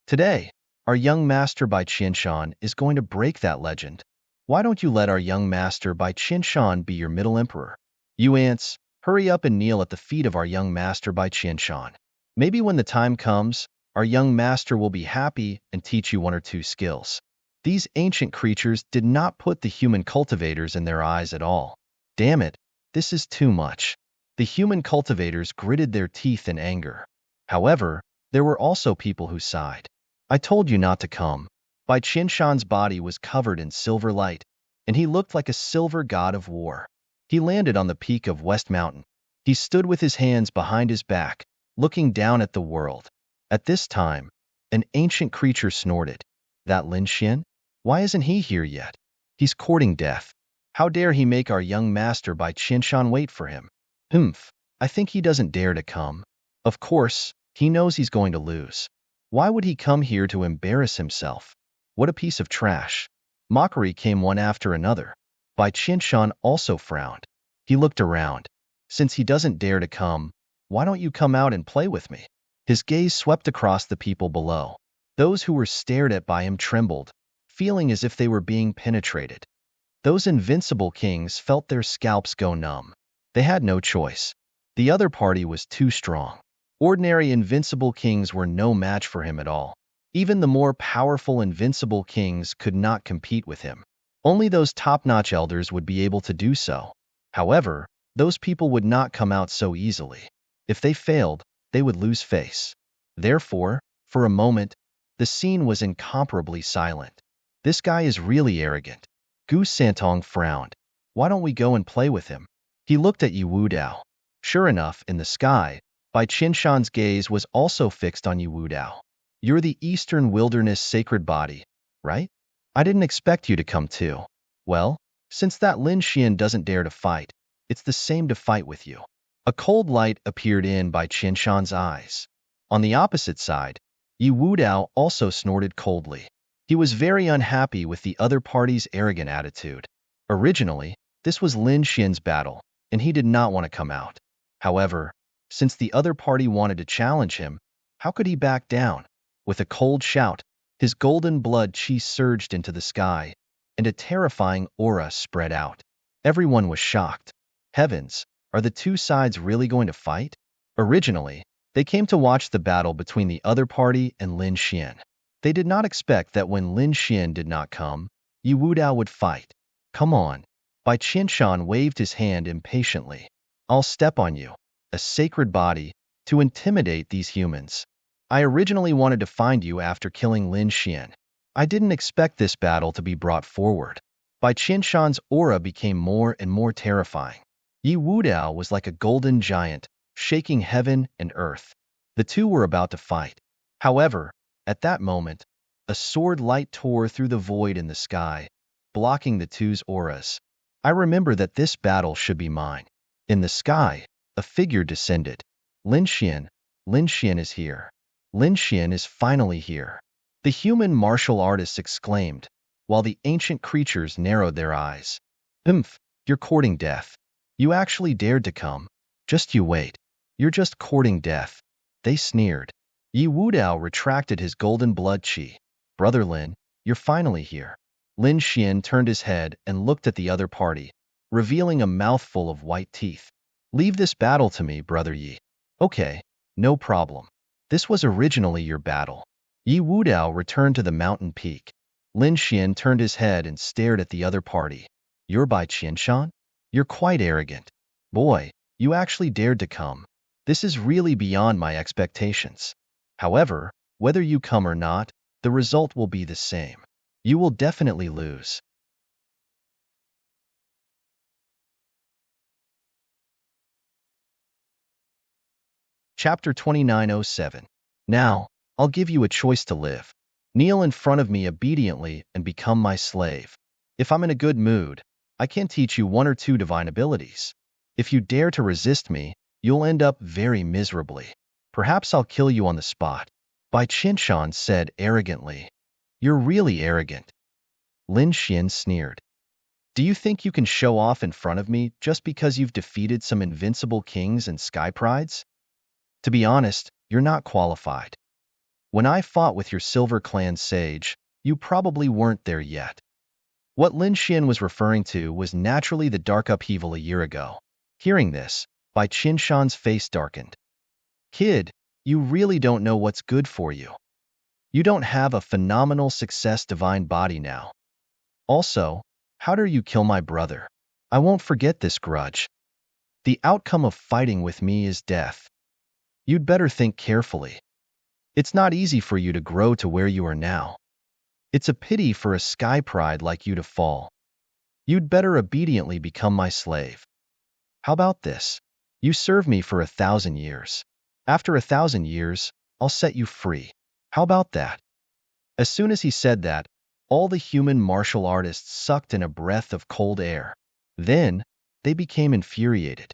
Today, our young master Bai Qianshan is going to break that legend. Why don't you let our young master Bai Qianshan be your middle emperor? You ants, hurry up and kneel at the feet of our young master Bai Qianshan. Maybe when the time comes, our young master will be happy and teach you one or two skills. These ancient creatures did not put the human cultivators in their eyes at all. Damn it, this is too much. The human cultivators gritted their teeth in anger. However, there were also people who sighed. I told you not to come. Bai Qianshan's body was covered in silver light, and he looked like a silver god of war. He landed on the peak of West Mountain. He stood with his hands behind his back, looking down at the world. At this time, an ancient creature snorted. That Lin Xian? Why isn't he here yet? He's courting death. How dare he make our young master Bai Qianshan wait for him? I think he doesn't dare to come. Of course, he knows he's going to lose. Why would he come here to embarrass himself? What a piece of trash. Mockery came one after another. Bai Qianshan also frowned. He looked around. Since he doesn't dare to come, why don't you come out and play with me? His gaze swept across the people below. Those who were stared at by him trembled, feeling as if they were being penetrated. Those invincible kings felt their scalps go numb. They had no choice. The other party was too strong. Ordinary invincible kings were no match for him at all. Even the more powerful invincible kings could not compete with him. Only those top-notch elders would be able to do so. However, those people would not come out so easily. If they failed, they would lose face. Therefore, for a moment, the scene was incomparably silent. This guy is really arrogant. Gu Santong frowned. Why don't we go and play with him? He looked at Yi Wudao. Sure enough, in the sky, Bai Qianshan's gaze was also fixed on Yi Wudao. You're the Eastern Wilderness sacred body, right? I didn't expect you to come too. Well, since that Lin Xian doesn't dare to fight, it's the same to fight with you. A cold light appeared in Bai Qianshan's eyes. On the opposite side, Yi Wudao also snorted coldly. He was very unhappy with the other party's arrogant attitude. Originally, this was Lin Xian's battle, and he did not want to come out. However, since the other party wanted to challenge him, how could he back down? With a cold shout, his golden blood chi surged into the sky, and a terrifying aura spread out. Everyone was shocked. Heavens, are the two sides really going to fight? Originally, they came to watch the battle between the other party and Lin Xian. They did not expect that when Lin Xian did not come, Yi Wudao would fight. Come on. Bai Qianshan waved his hand impatiently. I'll step on you, a sacred body, to intimidate these humans. I originally wanted to find you after killing Lin Xian. I didn't expect this battle to be brought forward. Bai Qianshan's aura became more and more terrifying. Yi Wudao was like a golden giant, shaking heaven and earth. The two were about to fight. However, at that moment, a sword light tore through the void in the sky, blocking the two's auras. I remember that this battle should be mine. In the sky, a figure descended. Lin Xian is here. Lin Xian is finally here. The human martial artists exclaimed, while the ancient creatures narrowed their eyes. You're courting death. You actually dared to come. Just you wait. You're just courting death. They sneered. Yi Wudao retracted his golden blood qi. Brother Lin, you're finally here. Lin Xian turned his head and looked at the other party, revealing a mouthful of white teeth. Leave this battle to me, Brother Yi. Okay, no problem. This was originally your battle. Yi Wudao returned to the mountain peak. Lin Xian turned his head and stared at the other party. You're Bai Qianshan? You're quite arrogant. Boy, you actually dared to come. This is really beyond my expectations. However, whether you come or not, the result will be the same. You will definitely lose. Chapter 2907. Now, I'll give you a choice to live. Kneel in front of me obediently and become my slave. If I'm in a good mood, I can teach you one or two divine abilities. If you dare to resist me, you'll end up very miserably. Perhaps I'll kill you on the spot. Bai Qianshan said arrogantly. You're really arrogant. Lin Xian sneered. Do you think you can show off in front of me just because you've defeated some invincible kings and sky prides? To be honest, you're not qualified. When I fought with your Silver Clan sage, you probably weren't there yet. What Lin Xian was referring to was naturally the dark upheaval a year ago. Hearing this, Bai Qianshan's face darkened. Kid, you really don't know what's good for you. You don't have a phenomenal success divine body now. Also, how dare you kill my brother? I won't forget this grudge. The outcome of fighting with me is death. You'd better think carefully. It's not easy for you to grow to where you are now. It's a pity for a sky pride like you to fall. You'd better obediently become my slave. How about this? You serve me for 1,000 years. After 1,000 years, I'll set you free. How about that? As soon as he said that, all the human martial artists sucked in a breath of cold air. Then, they became infuriated.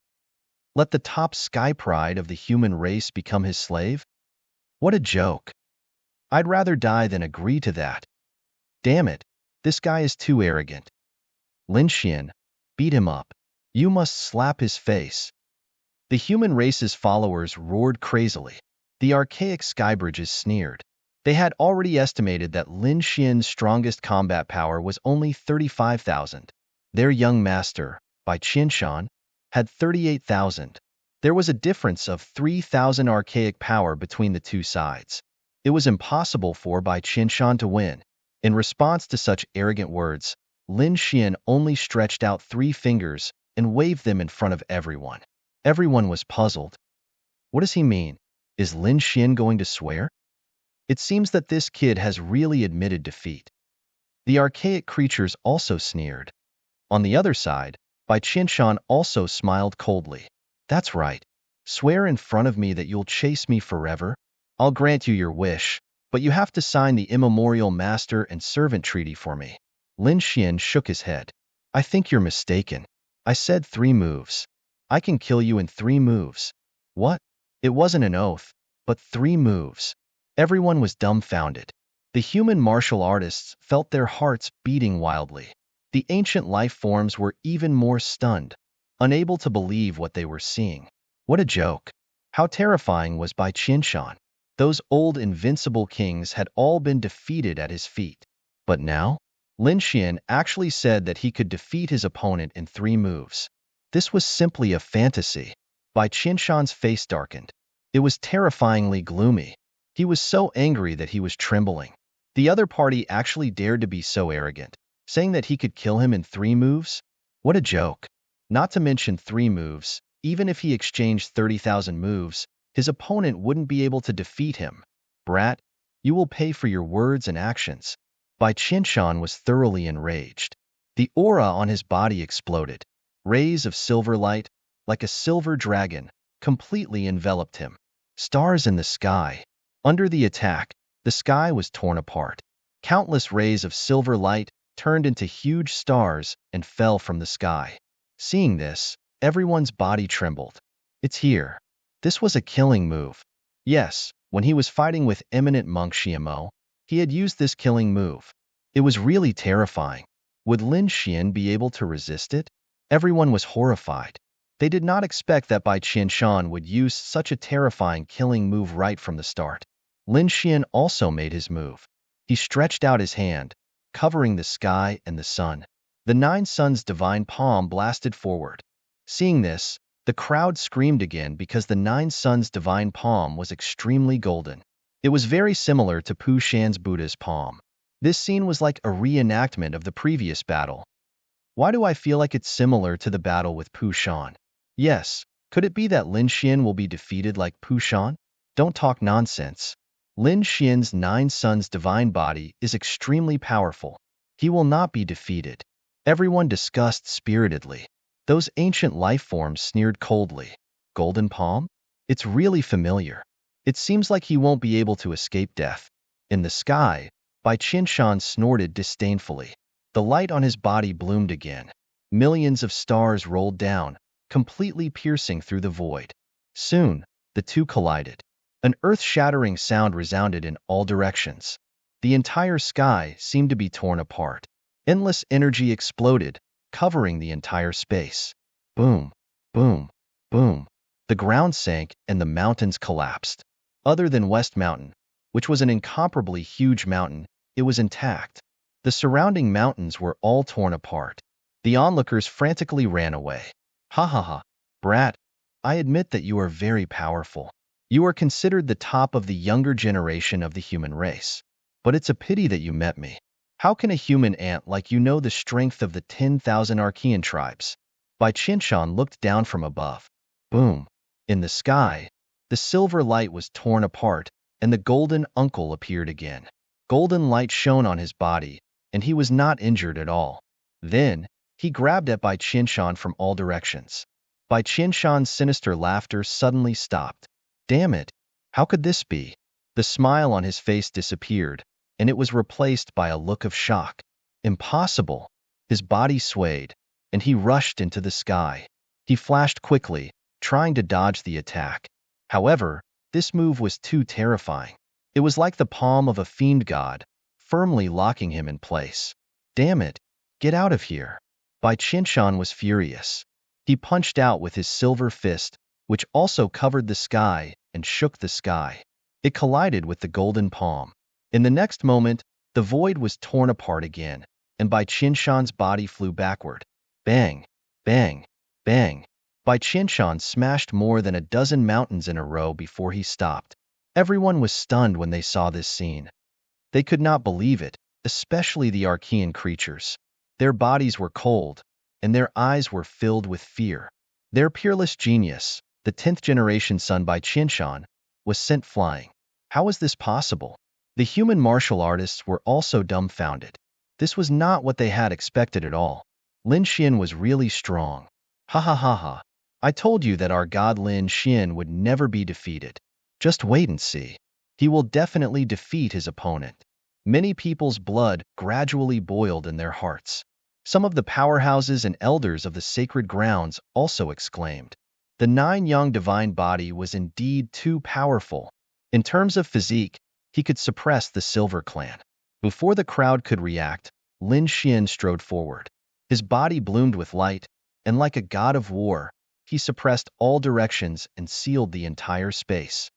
Let the top sky pride of the human race become his slave? What a joke. I'd rather die than agree to that. Damn it, this guy is too arrogant. Lin Xian, beat him up. You must slap his face. The human race's followers roared crazily. The archaic skybridges sneered. They had already estimated that Lin Xian's strongest combat power was only 35,000. Their young master, Bai Qianshan, had 38,000. There was a difference of 3,000 archaic power between the two sides. It was impossible for Bai Qianshan to win. In response to such arrogant words, Lin Xian only stretched out 3 fingers and waved them in front of everyone. Everyone was puzzled. What does he mean? Is Lin Xian going to swear? It seems that this kid has really admitted defeat. The archaic creatures also sneered. On the other side, Bai Qianshan also smiled coldly. That's right. Swear in front of me that you'll chase me forever. I'll grant you your wish, but you have to sign the immemorial master and servant treaty for me. Lin Xian shook his head. I think you're mistaken. I said 3 moves. I can kill you in 3 moves. What? It wasn't an oath, but 3 moves. Everyone was dumbfounded. The human martial artists felt their hearts beating wildly. The ancient life forms were even more stunned, unable to believe what they were seeing. What a joke. How terrifying was Bai Qianshan. Those old invincible kings had all been defeated at his feet. But now, Lin Xian actually said that he could defeat his opponent in 3 moves. This was simply a fantasy. Bai Qianshan's face darkened. It was terrifyingly gloomy. He was so angry that he was trembling. The other party actually dared to be so arrogant, saying that he could kill him in 3 moves? What a joke. Not to mention 3 moves, even if he exchanged 30,000 moves, his opponent wouldn't be able to defeat him. Brat, you will pay for your words and actions. Bai Qinshan was thoroughly enraged. The aura on his body exploded. Rays of silver light, like a silver dragon, completely enveloped him. Stars in the sky. Under the attack, the sky was torn apart. Countless rays of silver light turned into huge stars and fell from the sky. Seeing this, everyone's body trembled. It's here. This was a killing move. Yes, when he was fighting with eminent monk Xiamo, he had used this killing move. It was really terrifying. Would Lin Xian be able to resist it? Everyone was horrified. They did not expect that Bai Qinshan would use such a terrifying killing move right from the start. Lin Xian also made his move. He stretched out his hand, covering the sky and the sun. The 9 suns' divine palm blasted forward. Seeing this, the crowd screamed again because the 9 suns' divine palm was extremely golden. It was very similar to Pu Shan's Buddha's palm. This scene was like a reenactment of the previous battle. Why do I feel like it's similar to the battle with Pu Shan? Yes, could it be that Lin Xian will be defeated like Pu Shan? Don't talk nonsense. Lin Xian's 9 suns' divine body is extremely powerful. He will not be defeated. Everyone discussed spiritedly. Those ancient life forms sneered coldly. Golden palm? It's really familiar. It seems like he won't be able to escape death. In the sky, Bai Qinshan snorted disdainfully. The light on his body bloomed again. Millions of stars rolled down, completely piercing through the void. Soon, the two collided. An earth-shattering sound resounded in all directions. The entire sky seemed to be torn apart. Endless energy exploded, covering the entire space. Boom, boom, boom. The ground sank and the mountains collapsed. Other than West Mountain, which was an incomparably huge mountain, it was intact. The surrounding mountains were all torn apart. The onlookers frantically ran away. Ha ha ha. Brat, I admit that you are very powerful. You are considered the top of the younger generation of the human race. But it's a pity that you met me. How can a human ant like you know the strength of the 10,000 Archean tribes? Bai Qinshan looked down from above. Boom. In the sky, the silver light was torn apart, and the golden uncle appeared again. Golden light shone on his body, and he was not injured at all. Then, he grabbed at Bai Qinshan from all directions. Bai Qinshan's sinister laughter suddenly stopped. Damn it! How could this be? The smile on his face disappeared, and it was replaced by a look of shock. Impossible! His body swayed, and he rushed into the sky. He flashed quickly, trying to dodge the attack. However, this move was too terrifying. It was like the palm of a fiend god, firmly locking him in place. Damn it! Get out of here! Bai Qinshan was furious. He punched out with his silver fist, which also covered the sky and shook the sky. It collided with the golden palm. In the next moment, the void was torn apart again, and Bai Qinshan's body flew backward. Bang! Bang! Bang! Bai Qinshan smashed more than a dozen mountains in a row before he stopped. Everyone was stunned when they saw this scene. They could not believe it, especially the Archean creatures. Their bodies were cold, and their eyes were filled with fear. Their peerless genius, the 10th generation son Bai Qinshan, was sent flying. How was this possible? The human martial artists were also dumbfounded. This was not what they had expected at all. Lin Xian was really strong. Ha ha ha ha. I told you that our god Lin Xian would never be defeated. Just wait and see. He will definitely defeat his opponent. Many people's blood gradually boiled in their hearts. Some of the powerhouses and elders of the sacred grounds also exclaimed. The 9 young divine body was indeed too powerful. In terms of physique, he could suppress the Silver Clan. Before the crowd could react, Lin Xian strode forward. His body bloomed with light, and like a god of war, he suppressed all directions and sealed the entire space.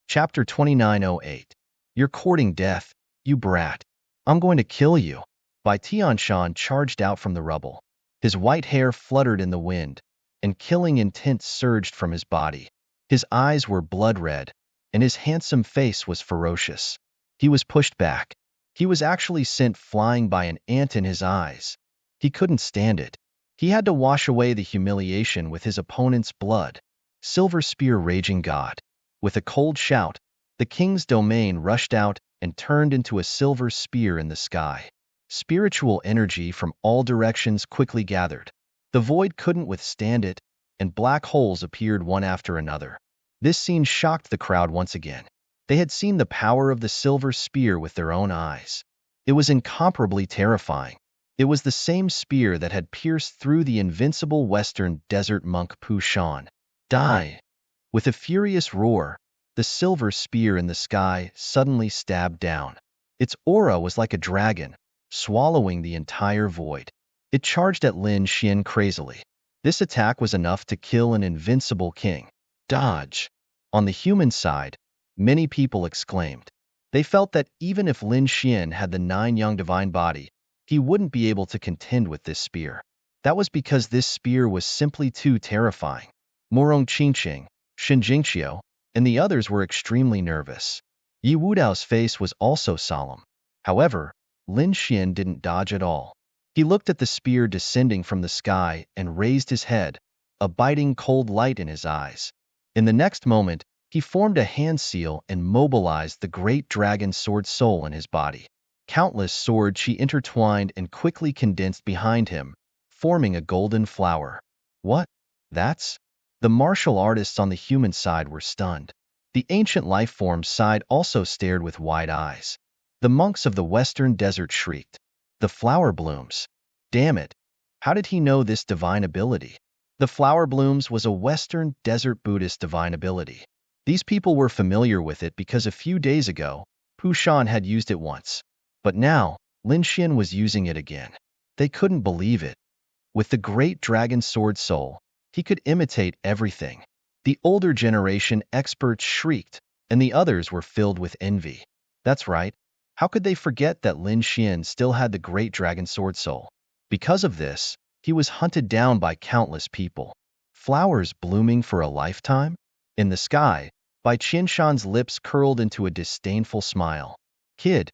Chapter 2908. You're courting death, you brat. I'm going to kill you. Bai Tianshan charged out from the rubble. His white hair fluttered in the wind, and killing intent surged from his body. His eyes were blood red, and his handsome face was ferocious. He was pushed back. He was actually sent flying by an ant in his eyes. He couldn't stand it. He had to wash away the humiliation with his opponent's blood. Silver Spear Raging God. With a cold shout, the king's domain rushed out and turned into a silver spear in the sky. Spiritual energy from all directions quickly gathered. The void couldn't withstand it, and black holes appeared one after another. This scene shocked the crowd once again. They had seen the power of the silver spear with their own eyes. It was incomparably terrifying. It was the same spear that had pierced through the invincible western desert monk Pu Shan. Die! With a furious roar, the silver spear in the sky suddenly stabbed down. Its aura was like a dragon, swallowing the entire void. It charged at Lin Xian crazily. This attack was enough to kill an invincible king. Dodge! On the human side, many people exclaimed. They felt that even if Lin Xian had the 9 young divine body, he wouldn't be able to contend with this spear. That was because this spear was simply too terrifying. Morong Qingqing, Shen Jingqiu, and the others were extremely nervous. Yi Wudao's face was also solemn. However, Lin Xian didn't dodge at all. He looked at the spear descending from the sky and raised his head, a biting cold light in his eyes. In the next moment, he formed a hand seal and mobilized the great dragon sword soul in his body. Countless sword chi intertwined and quickly condensed behind him, forming a golden flower. What? That's? The martial artists on the human side were stunned. The ancient life form side also stared with wide eyes. The monks of the western desert shrieked. The flower blooms. Damn it! How did he know this divine ability? The flower blooms was a western desert Buddhist divine ability. These people were familiar with it because a few days ago, Pu Shan had used it once. But now, Lin Xian was using it again. They couldn't believe it. With the great dragon sword soul, he could imitate everything. The older generation experts shrieked, and the others were filled with envy. That's right. How could they forget that Lin Xian still had the great dragon sword soul? Because of this, he was hunted down by countless people. Flowers blooming for a lifetime? In the sky, Bai Qianshan's lips curled into a disdainful smile. Kid,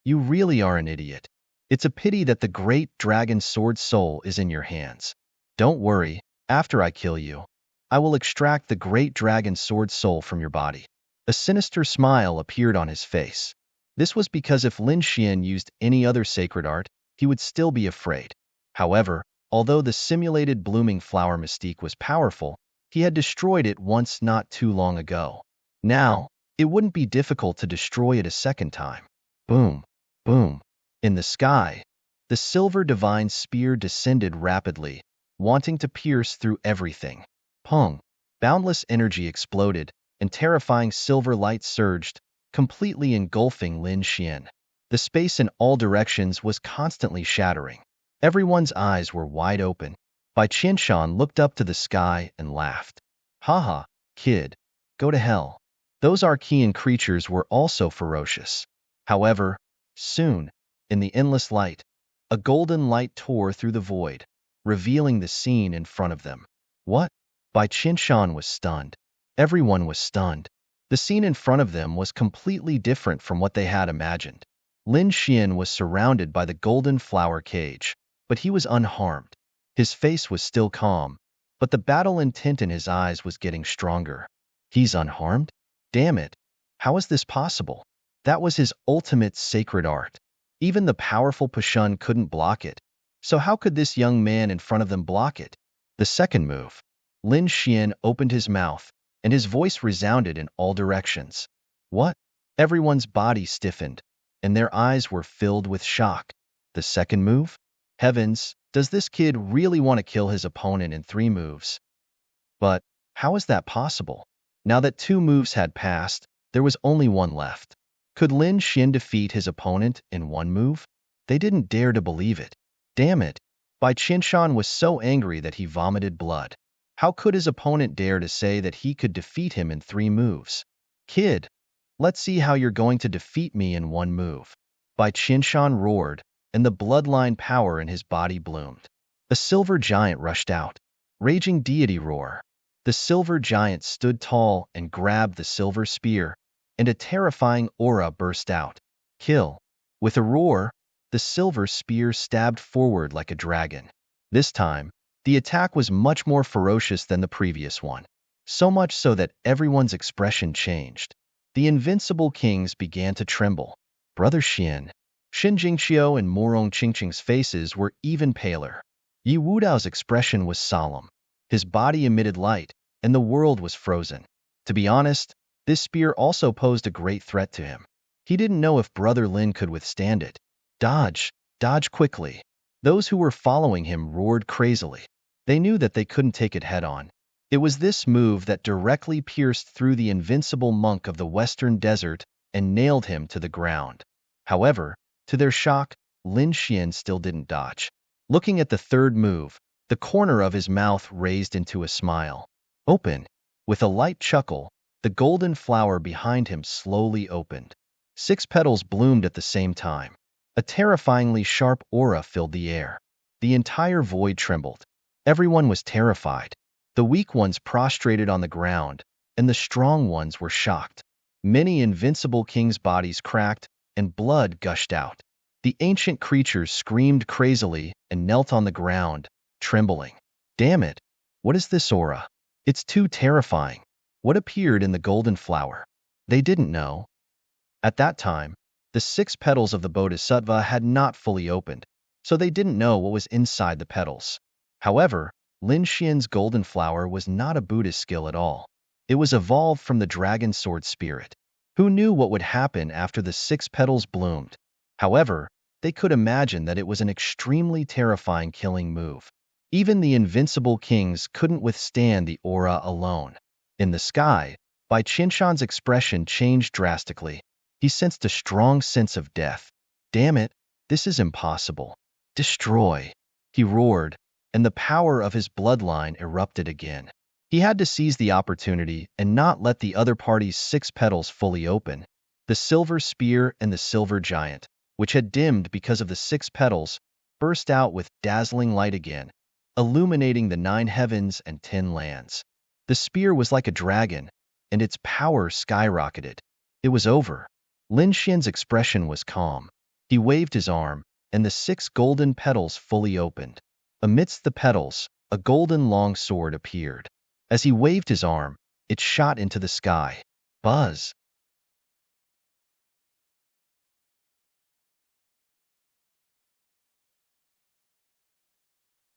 you really are an idiot. It's a pity that the great dragon sword soul is in your hands. Don't worry, after I kill you, I will extract the great dragon sword soul from your body. A sinister smile appeared on his face. This was because if Lin Xian used any other sacred art, he would still be afraid. However, although the simulated blooming flower mystique was powerful, he had destroyed it once not too long ago. Now, it wouldn't be difficult to destroy it a second time. Boom, boom. In the sky, the silver divine spear descended rapidly, wanting to pierce through everything. Pong! Boundless energy exploded, and terrifying silver light surged, completely engulfing Lin Xian. The space in all directions was constantly shattering. Everyone's eyes were wide open. Bai Qianshan looked up to the sky and laughed. Haha, kid, go to hell. Those Archean creatures were also ferocious. However, soon, in the endless light, a golden light tore through the void, revealing the scene in front of them. What? Bai Qianshan was stunned. Everyone was stunned. The scene in front of them was completely different from what they had imagined. Lin Xian was surrounded by the golden flower cage, but he was unharmed. His face was still calm, but the battle intent in his eyes was getting stronger. He's unharmed? Damn it! How is this possible? That was his ultimate sacred art. Even the powerful Pashun couldn't block it. So how could this young man in front of them block it? The second move. Lin Xian opened his mouth, and his voice resounded in all directions. What? Everyone's body stiffened, and their eyes were filled with shock. The second move? Heavens, does this kid really want to kill his opponent in 3 moves? But how is that possible? Now that 2 moves had passed, there was only 1 left. Could Lin Xian defeat his opponent in 1 move? They didn't dare to believe it. Damn it! Bai Qianshan was so angry that he vomited blood. How could his opponent dare to say that he could defeat him in 3 moves? Kid, let's see how you're going to defeat me in 1 move. Bai Qianshan roared, and the bloodline power in his body bloomed. A silver giant rushed out. Raging deity roar. The silver giant stood tall and grabbed the silver spear, and a terrifying aura burst out. Kill. With a roar, the silver spear stabbed forward like a dragon. This time, The attack was much more ferocious than the previous one, so much so that everyone's expression changed. The invincible kings began to tremble. Brother Xin Jingqiu and Morong Qingqing's faces were even paler. Yi Wudao's expression was solemn. His body emitted light, and the world was frozen. To be honest, this spear also posed a great threat to him. He didn't know if Brother Lin could withstand it. Dodge! Dodge quickly! Those who were following him roared crazily. They knew that they couldn't take it head-on. It was this move that directly pierced through the invincible monk of the western desert and nailed him to the ground. However, to their shock, Lin Xian still didn't dodge. Looking at the third move, the corner of his mouth raised into a smile. Open! With a light chuckle, the golden flower behind him slowly opened. 6 petals bloomed at the same time. A terrifyingly sharp aura filled the air. The entire void trembled. Everyone was terrified. The weak ones prostrated on the ground, and the strong ones were shocked. Many invincible kings' bodies cracked, and blood gushed out. The ancient creatures screamed crazily and knelt on the ground, trembling. Damn it! What is this aura? It's too terrifying. What appeared in the golden flower? They didn't know. At that time, the 6 petals of the Bodhisattva had not fully opened, so they didn't know what was inside the petals. However, Lin Xian's golden flower was not a Buddhist skill at all. It was evolved from the dragon sword spirit. Who knew what would happen after the 6 petals bloomed? However, they could imagine that it was an extremely terrifying killing move. Even the invincible kings couldn't withstand the aura alone. In the sky, Bai Qinshan's expression changed drastically. He sensed a strong sense of death. Damn it, this is impossible. Destroy! He roared, and the power of his bloodline erupted again. He had to seize the opportunity and not let the other party's 6 petals fully open. The silver spear and the silver giant, which had dimmed because of the 6 petals, burst out with dazzling light again, illuminating the 9 heavens and 10 lands. The spear was like a dragon, and its power skyrocketed. It was over. Lin Xian's expression was calm. He waved his arm, and the 6 golden petals fully opened. Amidst the petals, a golden long sword appeared. As he waved his arm, it shot into the sky. Buzz!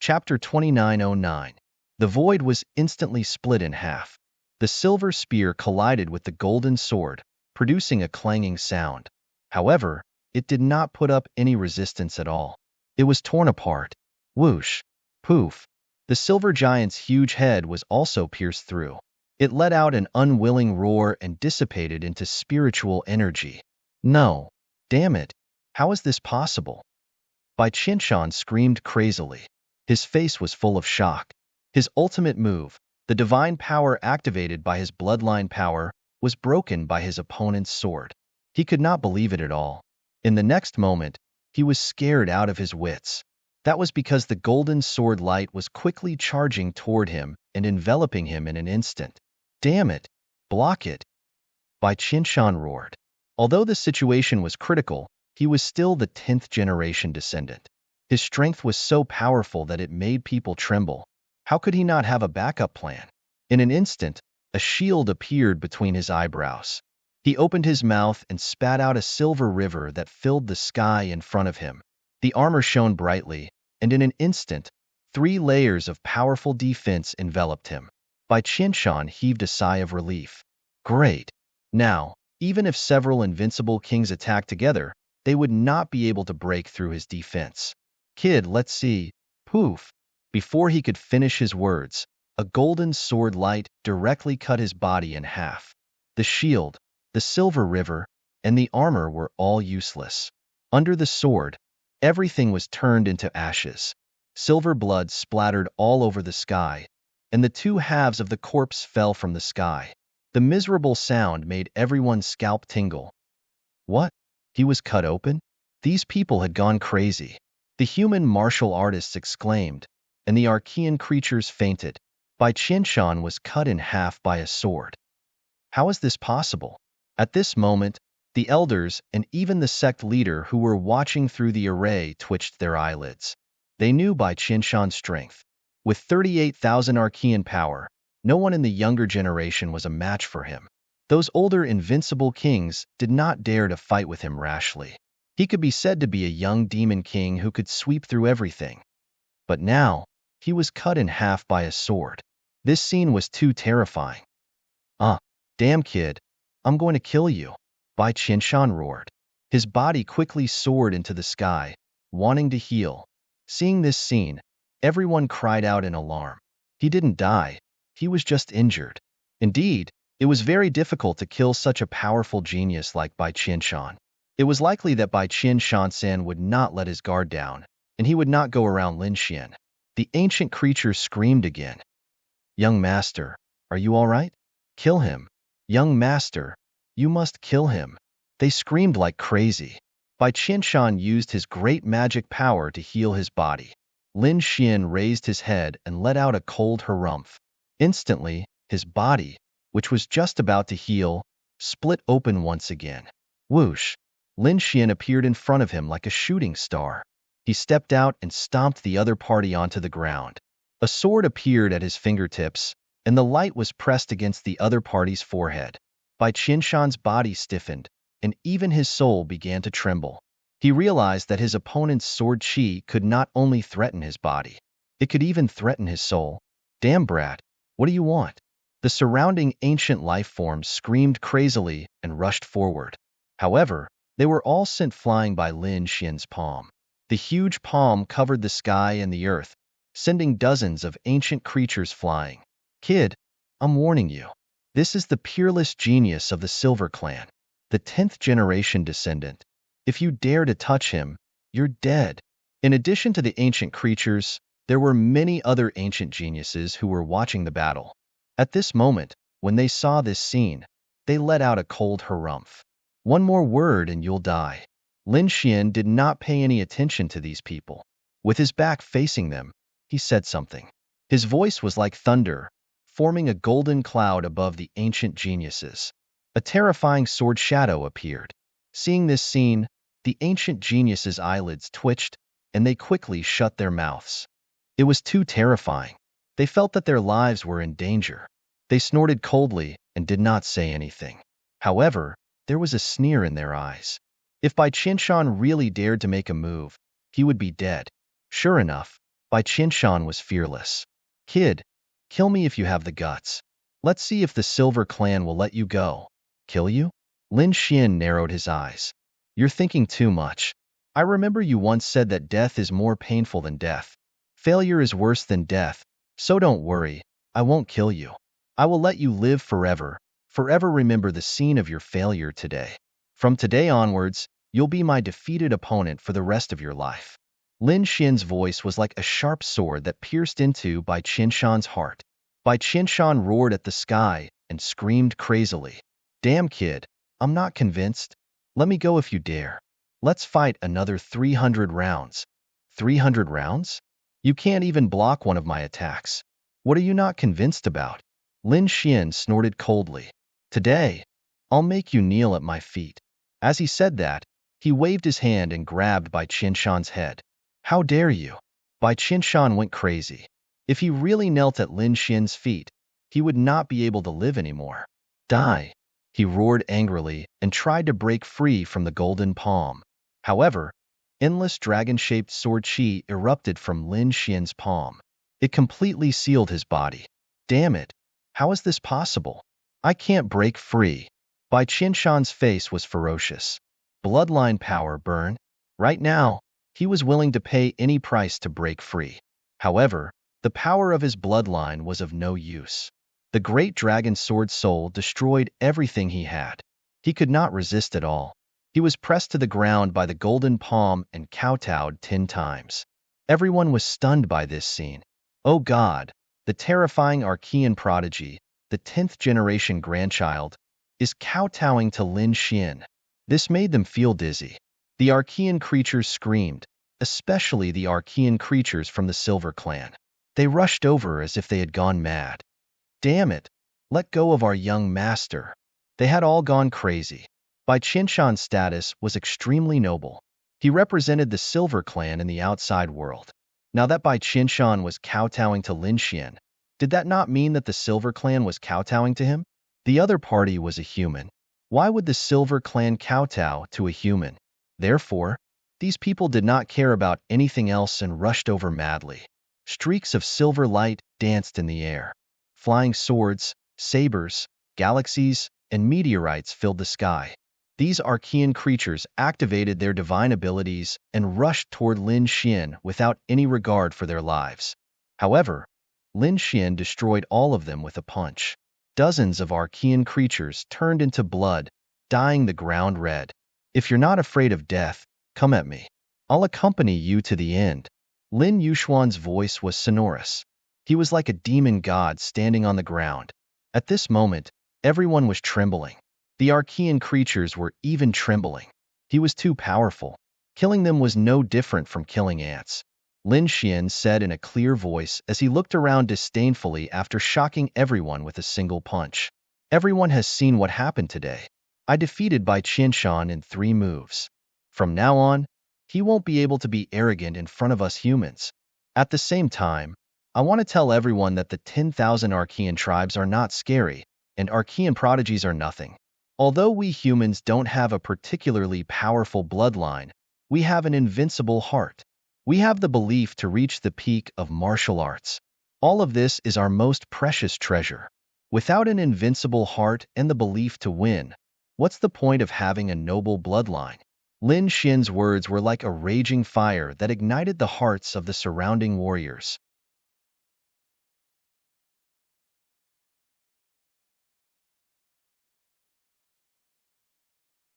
Chapter 2909. The void was instantly split in half. The silver spear collided with the golden sword, producing a clanging sound. However, it did not put up any resistance at all. It was torn apart. Whoosh! Poof! The silver giant's huge head was also pierced through. It let out an unwilling roar and dissipated into spiritual energy. No! Damn it! How is this possible? Bai Qinshan screamed crazily. His face was full of shock. His ultimate move, the divine power activated by his bloodline power, was broken by his opponent's sword. He could not believe it at all. In the next moment, he was scared out of his wits. That was because the golden sword light was quickly charging toward him and enveloping him in an instant. Damn it! Block it! Bai Qinshan roared. Although the situation was critical, he was still the 10th generation descendant. His strength was so powerful that it made people tremble. How could he not have a backup plan? In an instant, a shield appeared between his eyebrows. He opened his mouth and spat out a silver river that filled the sky in front of him. The armor shone brightly, and in an instant, 3 layers of powerful defense enveloped him. Bai Qinshan heaved a sigh of relief. Great! Now, even if several invincible kings attacked together, they would not be able to break through his defense. Kid, let's see. Poof! Before he could finish his words, a golden sword light directly cut his body in half. The shield, the silver river, and the armor were all useless. Under the sword, everything was turned into ashes. Silver blood splattered all over the sky, and the 2 halves of the corpse fell from the sky. The miserable sound made everyone's scalp tingle. What? He was cut open? These people had gone crazy. The human martial artists exclaimed, and the Archean creatures fainted. Bai Qinshan was cut in half by a sword. How is this possible? At this moment, the elders and even the sect leader who were watching through the array twitched their eyelids. They knew Bai Qinshan's strength. With 38,000 Archean power, no one in the younger generation was a match for him. Those older invincible kings did not dare to fight with him rashly. He could be said to be a young demon king who could sweep through everything. But now, he was cut in half by a sword. This scene was too terrifying. "Ah, damn kid, I'm going to kill you," Bai Qianshan roared. His body quickly soared into the sky, wanting to heal. Seeing this scene, everyone cried out in alarm. He didn't die, he was just injured. Indeed, it was very difficult to kill such a powerful genius like Bai Qianshan. It was likely that Bai Qianshan would not let his guard down, and he would not go around Lin Xian. The ancient creature screamed again. "Young master, are you all right? Kill him. Young master, you must kill him." They screamed like crazy. Bai Qianshan used his great magic power to heal his body. Lin Xian raised his head and let out a cold harumph. Instantly, his body, which was just about to heal, split open once again. Whoosh! Lin Xian appeared in front of him like a shooting star. He stepped out and stomped the other party onto the ground. A sword appeared at his fingertips, and the light was pressed against the other party's forehead. Bai Qianshan's body stiffened, and even his soul began to tremble. He realized that his opponent's sword chi could not only threaten his body, it could even threaten his soul. "Damn brat, what do you want?" The surrounding ancient life forms screamed crazily and rushed forward. However, they were all sent flying by Lin Xian's palm. The huge palm covered the sky and the earth, sending dozens of ancient creatures flying. "Kid, I'm warning you. This is the peerless genius of the Silver Clan, the 10th generation descendant. If you dare to touch him, you're dead." In addition to the ancient creatures, there were many other ancient geniuses who were watching the battle. At this moment, when they saw this scene, they let out a cold harumph. "One more word and you'll die." Lin Xian did not pay any attention to these people. With his back facing them, he said something. His voice was like thunder, forming a golden cloud above the ancient geniuses. A terrifying sword shadow appeared. Seeing this scene, the ancient geniuses' eyelids twitched, and they quickly shut their mouths. It was too terrifying. They felt that their lives were in danger. They snorted coldly and did not say anything. However, there was a sneer in their eyes. If Bai Qianshan really dared to make a move, he would be dead. Sure enough, Bai Qianshan was fearless. "Kid, kill me if you have the guts. Let's see if the Silver Clan will let you go." "Kill you?" Lin Xian narrowed his eyes. "You're thinking too much. I remember you once said that death is more painful than death. Failure is worse than death, so don't worry, I won't kill you. I will let you live forever, forever remember the scene of your failure today. From today onwards, you'll be my defeated opponent for the rest of your life." Lin Xian's voice was like a sharp sword that pierced into Bai Qianshan's heart. Bai Qianshan roared at the sky and screamed crazily. "Damn kid, I'm not convinced. Let me go if you dare. Let's fight another 300 rounds. 300 rounds? You can't even block one of my attacks. What are you not convinced about?" Lin Xian snorted coldly. "Today, I'll make you kneel at my feet." As he said that, he waved his hand and grabbed Bai Qianshan's head. "How dare you?" Bai Qianshan went crazy. If he really knelt at Lin Xian's feet, he would not be able to live anymore. "Die!" he roared angrily and tried to break free from the golden palm. However, endless dragon-shaped sword chi erupted from Lin Xian's palm. It completely sealed his body. "Damn it! How is this possible? I can't break free." Bai Qianshan's face was ferocious. Bloodline power burn. Right now, he was willing to pay any price to break free. However, the power of his bloodline was of no use. The great dragon sword soul destroyed everything he had. He could not resist at all. He was pressed to the ground by the golden palm and kowtowed 10 times. Everyone was stunned by this scene. Oh God, the terrifying Archean prodigy, the 10th generation grandchild, is kowtowing to Lin Xian. This made them feel dizzy. The Archean creatures screamed, especially the Archean creatures from the Silver Clan. They rushed over as if they had gone mad. "Damn it! Let go of our young master." They had all gone crazy. Bai Qianshan's status was extremely noble. He represented the Silver Clan in the outside world. Now that Bai Qinshan was kowtowing to Lin Xian, did that not mean that the Silver Clan was kowtowing to him? The other party was a human. Why would the Silver Clan kowtow to a human? Therefore, these people did not care about anything else and rushed over madly. Streaks of silver light danced in the air. Flying swords, sabers, galaxies, and meteorites filled the sky. These Archean creatures activated their divine abilities and rushed toward Lin Xian without any regard for their lives. However, Lin Xian destroyed all of them with a punch. Dozens of Archean creatures turned into blood, dyeing the ground red. If you're not afraid of death, come at me. I'll accompany you to the end. Lin Yuxuan's voice was sonorous. He was like a demon god standing on the ground. At this moment, everyone was trembling. The Archean creatures were even trembling. He was too powerful. Killing them was no different from killing ants. Lin Xian said in a clear voice as he looked around disdainfully after shocking everyone with a single punch. Everyone has seen what happened today. I defeated Bai Qinshan in 3 moves. From now on, he won't be able to be arrogant in front of us humans. At the same time, I want to tell everyone that the 10,000 Archean tribes are not scary, and Archean prodigies are nothing. Although we humans don't have a particularly powerful bloodline, we have an invincible heart. We have the belief to reach the peak of martial arts. All of this is our most precious treasure. Without an invincible heart and the belief to win, what's the point of having a noble bloodline? Lin Xian's words were like a raging fire that ignited the hearts of the surrounding warriors.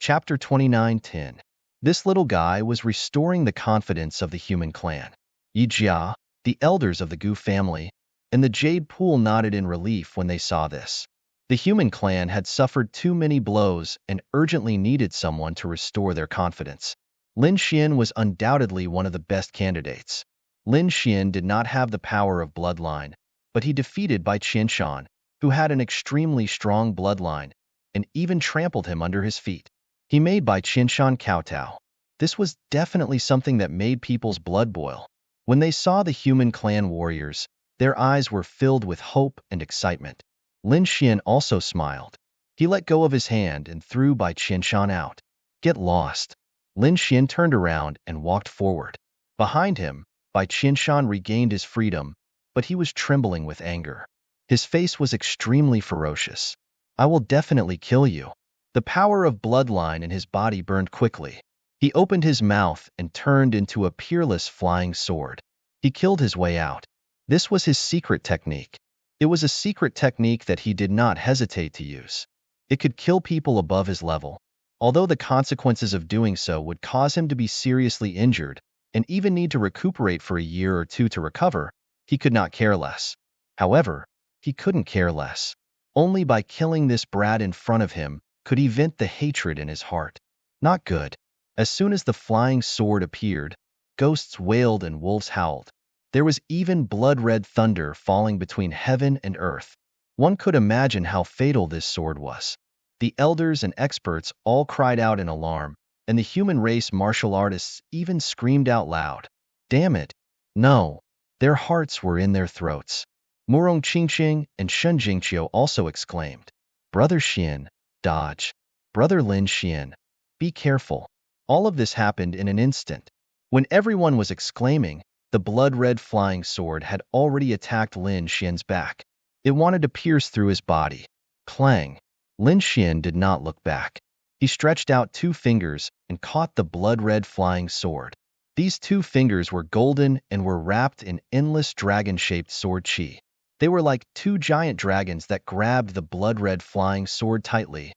Chapter 29:10. This little guy was restoring the confidence of the human clan. Yi Jia, the elders of the Gu family, and the Jade Pool nodded in relief when they saw this. The human clan had suffered too many blows and urgently needed someone to restore their confidence. Lin Xian was undoubtedly one of the best candidates. Lin Xian did not have the power of bloodline, but he defeated Bai Qinshan, who had an extremely strong bloodline, and even trampled him under his feet. He made Bai Qinshan kowtow. This was definitely something that made people's blood boil. When they saw the human clan warriors, their eyes were filled with hope and excitement. Lin Xian also smiled. He let go of his hand and threw Bai Qinshan out. Get lost. Lin Xian turned around and walked forward. Behind him, Bai Qinshan regained his freedom, but he was trembling with anger. His face was extremely ferocious. I will definitely kill you. The power of bloodline in his body burned quickly. He opened his mouth and turned into a peerless flying sword. He killed his way out. This was his secret technique. It was a secret technique that he did not hesitate to use. It could kill people above his level. Although the consequences of doing so would cause him to be seriously injured and even need to recuperate for a year or 2 to recover, he could not care less. However, he couldn't care less. Only by killing this brat in front of him could he vent the hatred in his heart. Not good. As soon as the flying sword appeared, ghosts wailed and wolves howled. There was even blood-red thunder falling between heaven and earth. One could imagine how fatal this sword was. The elders and experts all cried out in alarm, and the human race martial artists even screamed out loud. Damn it! No! Their hearts were in their throats. Murong Qingqing and Shun Jingqiu also exclaimed, Brother Xian, dodge. Brother Lin Xian, be careful. All of this happened in an instant. When everyone was exclaiming, the blood-red flying sword had already attacked Lin Xian's back. It wanted to pierce through his body. Clang! Lin Xian did not look back. He stretched out 2 fingers and caught the blood-red flying sword. These 2 fingers were golden and were wrapped in endless dragon-shaped sword chi. They were like 2 giant dragons that grabbed the blood-red flying sword tightly.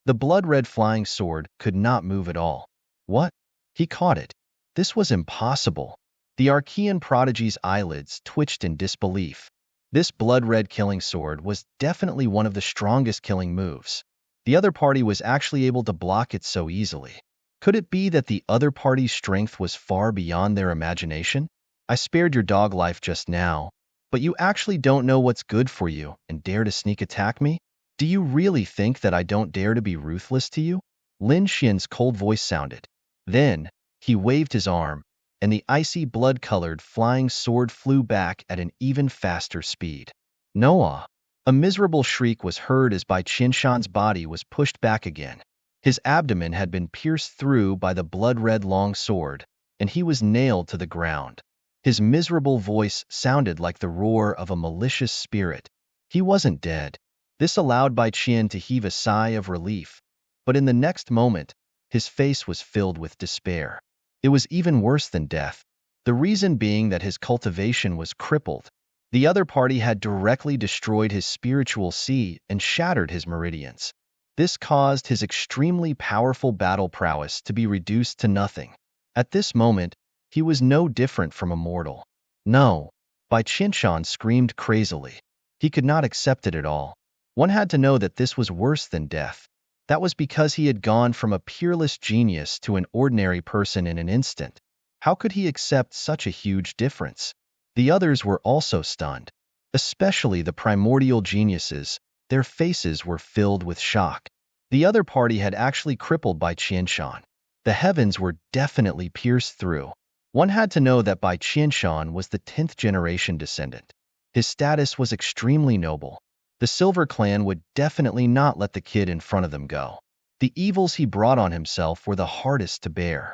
The blood-red flying sword could not move at all. What? He caught it. This was impossible. The Archean prodigy's eyelids twitched in disbelief. This blood-red killing sword was definitely one of the strongest killing moves. The other party was actually able to block it so easily. Could it be that the other party's strength was far beyond their imagination? I spared your dog life just now, but you actually don't know what's good for you and dare to sneak attack me? Do you really think that I don't dare to be ruthless to you? Lin Xian's cold voice sounded. Then, he waved his arm, and the icy blood-colored flying sword flew back at an even faster speed. Noah! A miserable shriek was heard as Bai Qianshan's body was pushed back again. His abdomen had been pierced through by the blood-red long sword, and he was nailed to the ground. His miserable voice sounded like the roar of a malicious spirit. He wasn't dead. This allowed Bai Qian to heave a sigh of relief, but in the next moment, his face was filled with despair. It was even worse than death. The reason being that his cultivation was crippled. The other party had directly destroyed his spiritual sea and shattered his meridians. This caused his extremely powerful battle prowess to be reduced to nothing. At this moment, he was no different from a mortal. No, Bai Qianshan screamed crazily. He could not accept it at all. One had to know that this was worse than death. That was because he had gone from a peerless genius to an ordinary person in an instant. How could he accept such a huge difference? The others were also stunned, especially the primordial geniuses. Their faces were filled with shock. The other party had actually crippled Bai Qianshan. The heavens were definitely pierced through. One had to know that Bai Qianshan was the 10th generation descendant. His status was extremely noble. The Silver Clan would definitely not let the kid in front of them go. The evils he brought on himself were the hardest to bear.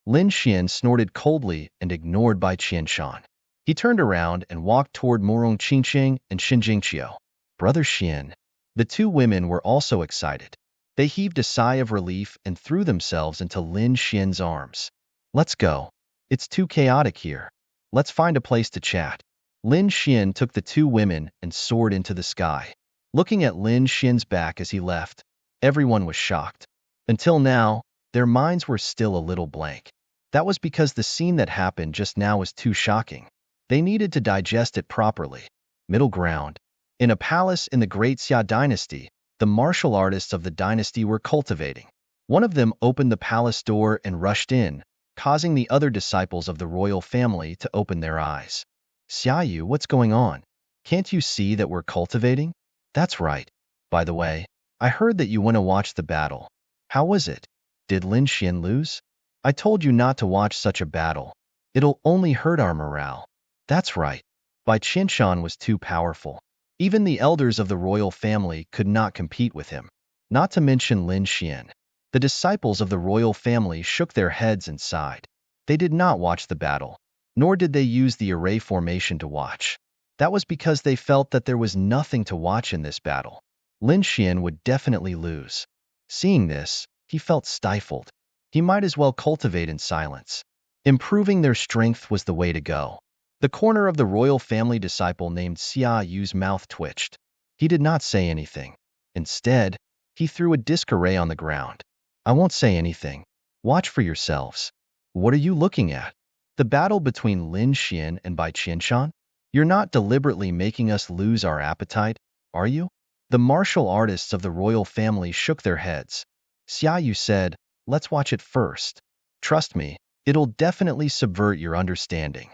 Lin Xian snorted coldly and ignored Bai Qianshan. He turned around and walked toward Murong Qingqing and Xinjingqiu. Brother Xian. The two women were also excited. They heaved a sigh of relief and threw themselves into Lin Xian's arms. Let's go. It's too chaotic here. Let's find a place to chat. Lin Xian took the two women and soared into the sky. Looking at Lin Xian's back as he left, everyone was shocked. Until now, their minds were still a little blank. That was because the scene that happened just now was too shocking. They needed to digest it properly. Middle ground. In a palace in the Great Xia dynasty, the martial artists of the dynasty were cultivating. One of them opened the palace door and rushed in, causing the other disciples of the royal family to open their eyes. Xiaoyu, what's going on? Can't you see that we're cultivating? That's right. By the way, I heard that you want to watch the battle. How was it? Did Lin Xian lose? I told you not to watch such a battle. It'll only hurt our morale. That's right. Bai Qianshan was too powerful. Even the elders of the royal family could not compete with him. Not to mention Lin Xian. The disciples of the royal family shook their heads and sighed. They did not watch the battle, nor did they use the array formation to watch. That was because they felt that there was nothing to watch in this battle. Lin Xian would definitely lose. Seeing this, he felt stifled. He might as well cultivate in silence. Improving their strength was the way to go. The corner of the royal family disciple named Xia Yu's mouth twitched. He did not say anything. Instead, he threw a disc array on the ground. I won't say anything. Watch for yourselves. What are you looking at? The battle between Lin Xian and Bai Qianshan? You're not deliberately making us lose our appetite, are you? The martial artists of the royal family shook their heads. Xia Yu said, let's watch it first. Trust me, it'll definitely subvert your understanding.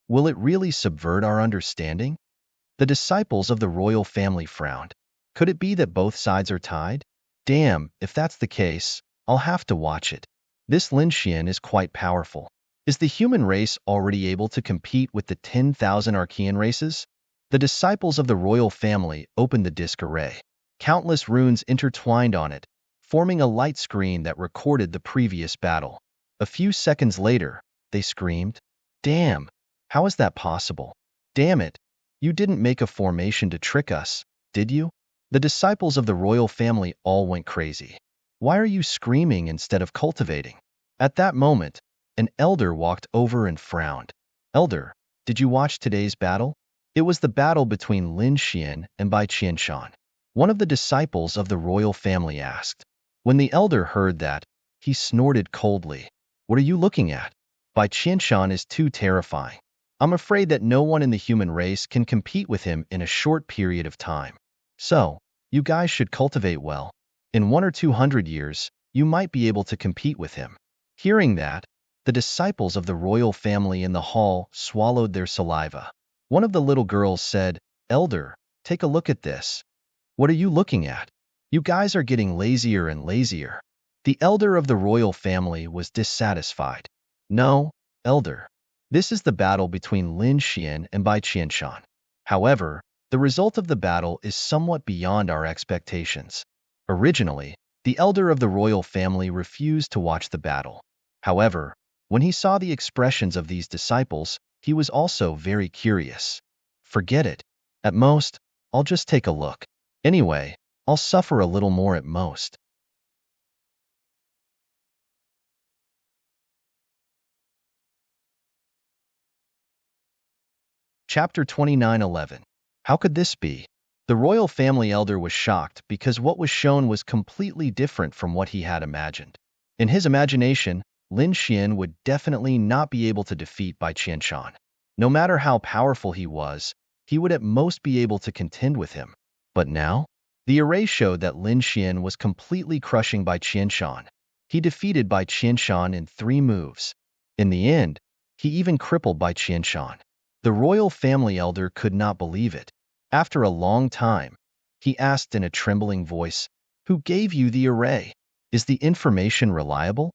Will it really subvert our understanding? The disciples of the royal family frowned. Could it be that both sides are tied? Damn, if that's the case, I'll have to watch it. This Lin Xian is quite powerful. Is the human race already able to compete with the 10,000 Archean races? The disciples of the royal family opened the disc array. Countless runes intertwined on it, forming a light screen that recorded the previous battle. A few seconds later, they screamed, Damn! How is that possible? Damn it! You didn't make a formation to trick us, did you? The disciples of the royal family all went crazy. Why are you screaming instead of cultivating? At that moment, an elder walked over and frowned. Elder, did you watch today's battle? It was the battle between Lin Xian and Bai Qianshan. One of the disciples of the royal family asked. When the elder heard that, he snorted coldly. What are you looking at? Bai Qianshan is too terrifying. I'm afraid that no one in the human race can compete with him in a short period of time. So, you guys should cultivate well. In 100 or 200 years, you might be able to compete with him. Hearing that, the disciples of the royal family in the hall swallowed their saliva. One of the little girls said, Elder, take a look at this. What are you looking at? You guys are getting lazier and lazier. The elder of the royal family was dissatisfied. No, Elder. This is the battle between Lin Xian and Bai Qianshan. However, the result of the battle is somewhat beyond our expectations. Originally, the elder of the royal family refused to watch the battle. However, when he saw the expressions of these disciples, he was also very curious. Forget it. At most, I'll just take a look. Anyway, I'll suffer a little more at most. Chapter 29:11. How could this be? The royal family elder was shocked because what was shown was completely different from what he had imagined. In his imagination, Lin Xian would definitely not be able to defeat Bai Qianshan. No matter how powerful he would at most be able to contend with him. But now, the array showed that Lin Xian was completely crushing Bai Qianshan. He defeated Bai Qianshan in 3 moves. In the end, he even crippled Bai Qianshan. The royal family elder could not believe it. After a long time, he asked in a trembling voice, "Who gave you the array? Is the information reliable?"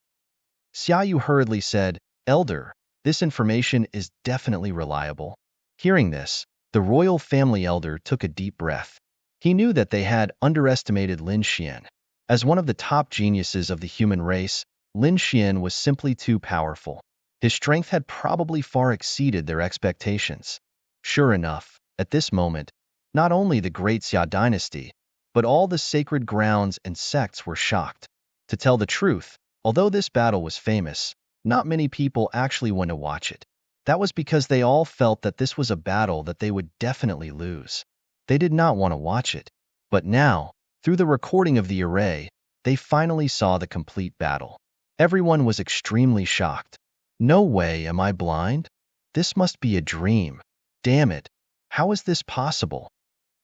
Xiaoyu hurriedly said, "Elder, this information is definitely reliable." Hearing this, the royal family elder took a deep breath. He knew that they had underestimated Lin Xian. As one of the top geniuses of the human race, Lin Xian was simply too powerful. His strength had probably far exceeded their expectations. Sure enough, at this moment, not only the great Xia dynasty, but all the sacred grounds and sects were shocked. To tell the truth, although this battle was famous, not many people actually went to watch it. That was because they all felt that this was a battle that they would definitely lose. They did not want to watch it. But now, through the recording of the array, they finally saw the complete battle. Everyone was extremely shocked. No way, am I blind? This must be a dream. Damn it, how is this possible?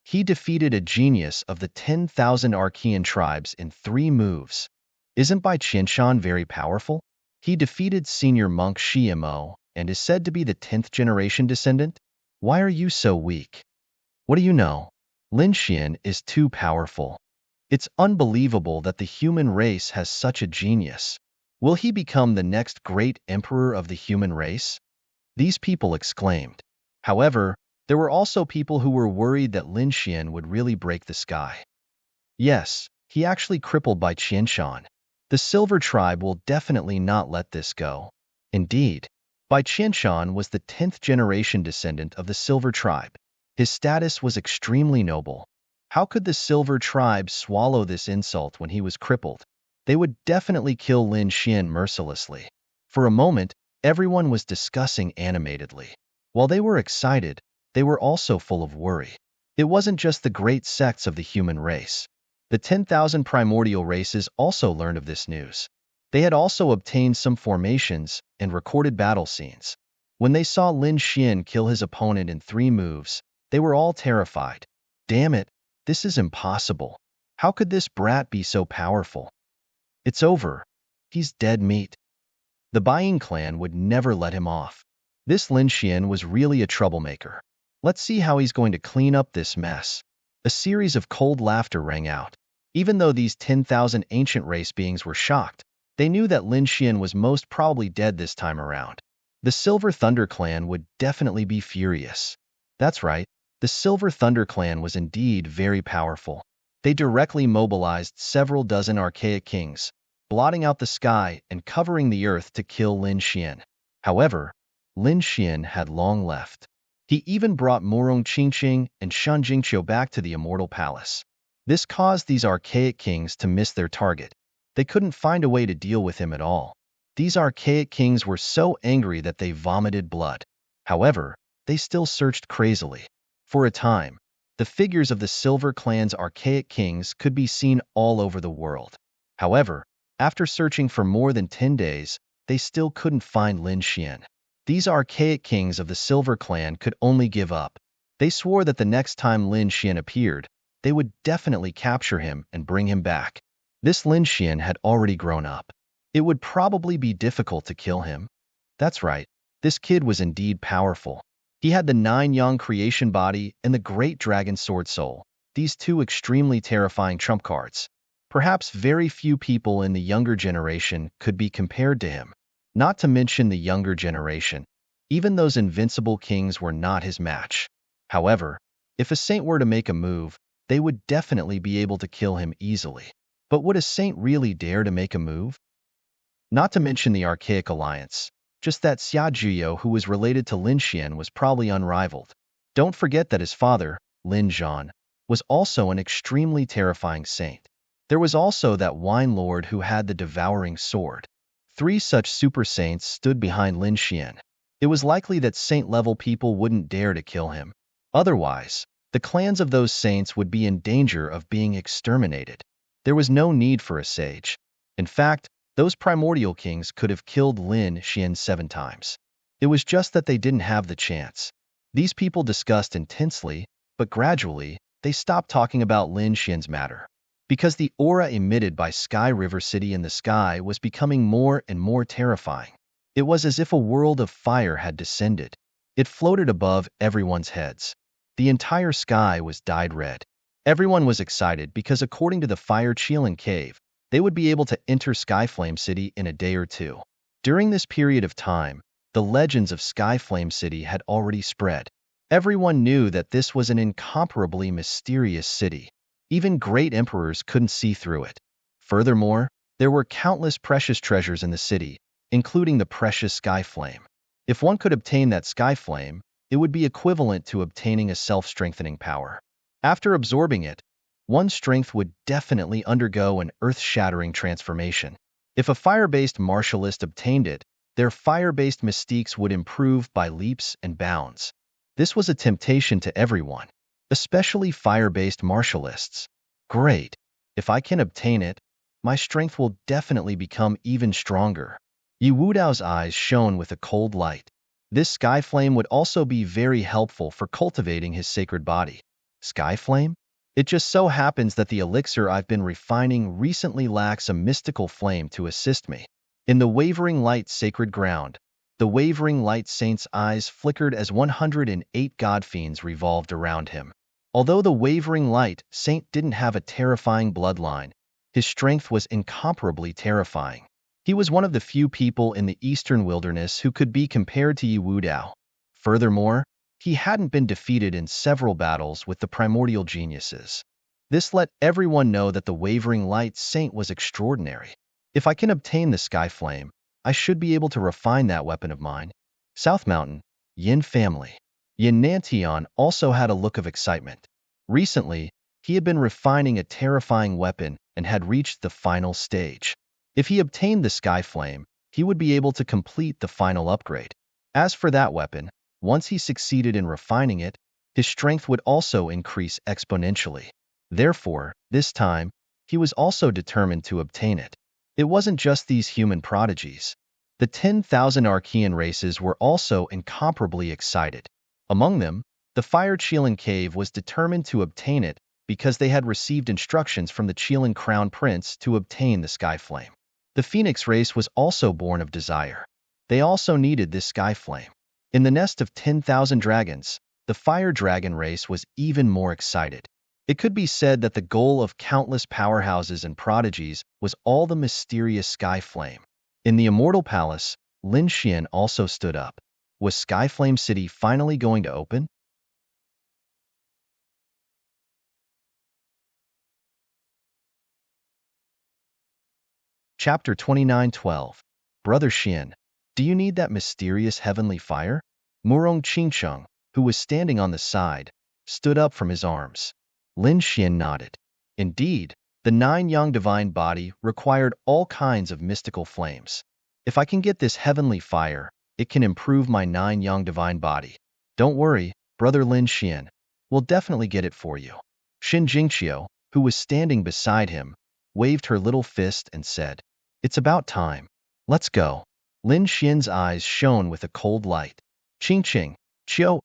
He defeated a genius of the 10,000 Archean tribes in 3 moves. Isn't Bai Qianshan very powerful? He defeated senior monk Shimo and is said to be the 10th generation descendant. Why are you so weak? What do you know? Lin Xian is too powerful. It's unbelievable that the human race has such a genius. Will he become the next great emperor of the human race? These people exclaimed. However, there were also people who were worried that Lin Xian would really break the sky. Yes, he actually crippled Bai Qianshan. The Silver Tribe will definitely not let this go. Indeed, Bai Qianshan was the 10th generation descendant of the Silver Tribe. His status was extremely noble. How could the Silver Tribe swallow this insult when he was crippled? They would definitely kill Lin Xian mercilessly. For a moment, everyone was discussing animatedly. While they were excited, they were also full of worry. It wasn't just the great sects of the human race. The 10,000 primordial races also learned of this news. They had also obtained some formations and recorded battle scenes. When they saw Lin Xian kill his opponent in 3 moves, they were all terrified. Damn it, this is impossible. How could this brat be so powerful? It's over. He's dead meat. The Buying clan would never let him off. This Lin Xian was really a troublemaker. Let's see how he's going to clean up this mess. A series of cold laughter rang out. Even though these 10,000 ancient race beings were shocked, they knew that Lin Xian was most probably dead this time around. The Silver Thunder clan would definitely be furious. That's right, the Silver Thunder clan was indeed very powerful. They directly mobilized several dozen archaic kings, blotting out the sky and covering the earth to kill Lin Xian. However, Lin Xian had long left. He even brought Murong Qingqing and Shun Jingqiu back to the Immortal Palace. This caused these archaic kings to miss their target. They couldn't find a way to deal with him at all. These archaic kings were so angry that they vomited blood. However, they still searched crazily. For a time, the figures of the Silver Clan's archaic kings could be seen all over the world. However, after searching for more than 10 days, they still couldn't find Lin Xian. These archaic kings of the Silver Clan could only give up. They swore that the next time Lin Xian appeared, they would definitely capture him and bring him back. This Lin Xian had already grown up. It would probably be difficult to kill him. That's right, this kid was indeed powerful. He had the 9 Yang creation body and the Great Dragon Sword Soul, these 2 extremely terrifying trump cards. Perhaps very few people in the younger generation could be compared to him. Not to mention the younger generation. Even those invincible kings were not his match. However, if a saint were to make a move, they would definitely be able to kill him easily. But would a saint really dare to make a move? Not to mention the archaic alliance. Just that Xia Zhiyo, who was related to Lin Xian, was probably unrivaled. Don't forget that his father, Lin Zhan, was also an extremely terrifying saint. There was also that wine lord who had the devouring sword. 3 such super saints stood behind Lin Xian. It was likely that saint-level people wouldn't dare to kill him. Otherwise, the clans of those saints would be in danger of being exterminated. There was no need for a sage. In fact, those primordial kings could have killed Lin Xian 7 times. It was just that they didn't have the chance. These people discussed intensely, but gradually, they stopped talking about Lin Xian's matter. Because the aura emitted by Sky River City in the sky was becoming more and more terrifying. It was as if a world of fire had descended. It floated above everyone's heads. The entire sky was dyed red. Everyone was excited because according to the Fire Qilin Cave, they would be able to enter Skyflame City in a day or 2. During this period of time, the legends of Skyflame City had already spread. Everyone knew that this was an incomparably mysterious city. Even great emperors couldn't see through it. Furthermore, there were countless precious treasures in the city, including the precious Skyflame. If one could obtain that Skyflame, it would be equivalent to obtaining a self-strengthening power. After absorbing it, one's strength would definitely undergo an earth-shattering transformation. If a fire-based martialist obtained it, their fire-based mystiques would improve by leaps and bounds. This was a temptation to everyone, especially fire-based martialists. Great! If I can obtain it, my strength will definitely become even stronger. Yi Wudao's eyes shone with a cold light. This Skyflame would also be very helpful for cultivating his sacred body. Skyflame? It just so happens that the elixir I've been refining recently lacks a mystical flame to assist me. In the wavering light sacred ground, the wavering light saint's eyes flickered as 108 god fiends revolved around him. Although the wavering light saint didn't have a terrifying bloodline, his strength was incomparably terrifying. He was one of the few people in the eastern wilderness who could be compared to Yi Wudao. Furthermore, he hadn't been defeated in several battles with the primordial geniuses. This let everyone know that the wavering light saint was extraordinary. If I can obtain the Skyflame, I should be able to refine that weapon of mine. South Mountain, Yin family. Yin Nantian also had a look of excitement. Recently, he had been refining a terrifying weapon and had reached the final stage. If he obtained the Skyflame, he would be able to complete the final upgrade. As for that weapon, once he succeeded in refining it, his strength would also increase exponentially. Therefore, this time, he was also determined to obtain it. It wasn't just these human prodigies. The 10,000 Archean races were also incomparably excited. Among them, the Fire Qilin Cave was determined to obtain it because they had received instructions from the Qilin Crown Prince to obtain the Skyflame. The Phoenix race was also born of desire. They also needed this Skyflame. In the nest of 10,000 dragons, the Fire Dragon race was even more excited. It could be said that the goal of countless powerhouses and prodigies was all the mysterious Skyflame. In the Immortal Palace, Lin Xian also stood up. Was Skyflame City finally going to open? Chapter 29:12. Brother Xian, do you need that mysterious heavenly fire? Murong Qingcheng, who was standing on the side, stood up from his arms. Lin Xian nodded. Indeed, the 9-yang divine body required all kinds of mystical flames. If I can get this heavenly fire, it can improve my 9-yang divine body. Don't worry, brother Lin Xian. We'll definitely get it for you. Xin Jingqiu, who was standing beside him, waved her little fist and said, "It's about time. Let's go." Lin Xian's eyes shone with a cold light. Qingqing, Qiu,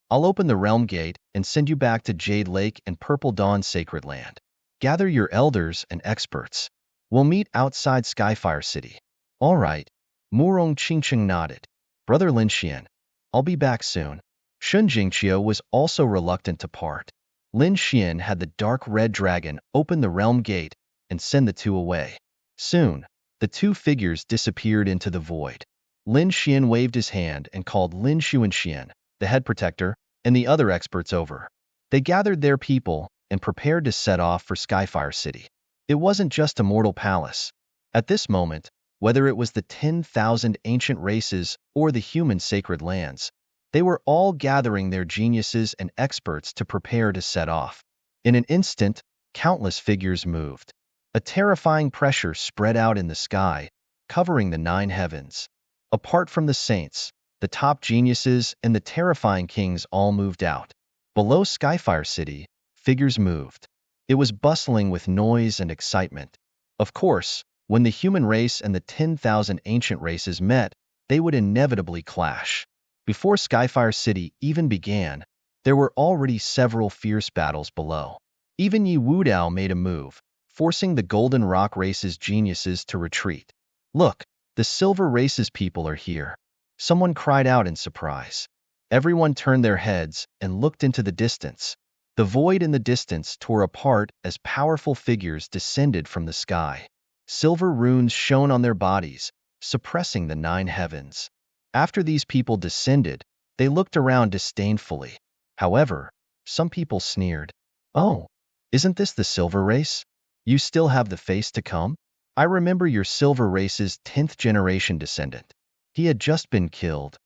I'll open the realm gate and send you back to Jade Lake and Purple Dawn Sacred Land. Gather your elders and experts. We'll meet outside Skyfire City. All right. Murong Qingqing nodded. Brother Lin Xian, I'll be back soon. Shun Jingqiu was also reluctant to part. Lin Xian had the dark red dragon open the realm gate and send the two away. Soon, The two figures disappeared into the void. Lin Xian waved his hand and called Lin Xuanxian, the head protector, and the other experts over. They gathered their people and prepared to set off for Skyfire City. It wasn't just a mortal palace. At this moment, whether it was the 10,000 ancient races or the human sacred lands, they were all gathering their geniuses and experts to prepare to set off. In an instant, countless figures moved. A terrifying pressure spread out in the sky, covering the 9 heavens. Apart from the saints, the top geniuses and the terrifying kings all moved out. Below Skyfire City, figures moved. It was bustling with noise and excitement. Of course, when the human race and the 10,000 ancient races met, they would inevitably clash. Before Skyfire City even began, there were already several fierce battles below. Even Yi Wudao made a move, forcing the Golden Rock race's geniuses to retreat. Look, the Silver race's people are here. Someone cried out in surprise. Everyone turned their heads and looked into the distance. The void in the distance tore apart as powerful figures descended from the sky. Silver runes shone on their bodies, suppressing the 9 heavens. After these people descended, they looked around disdainfully. However, some people sneered. "Oh, isn't this the Silver race? You still have the face to come? I remember your Silver race's 10th generation descendant. He had just been killed."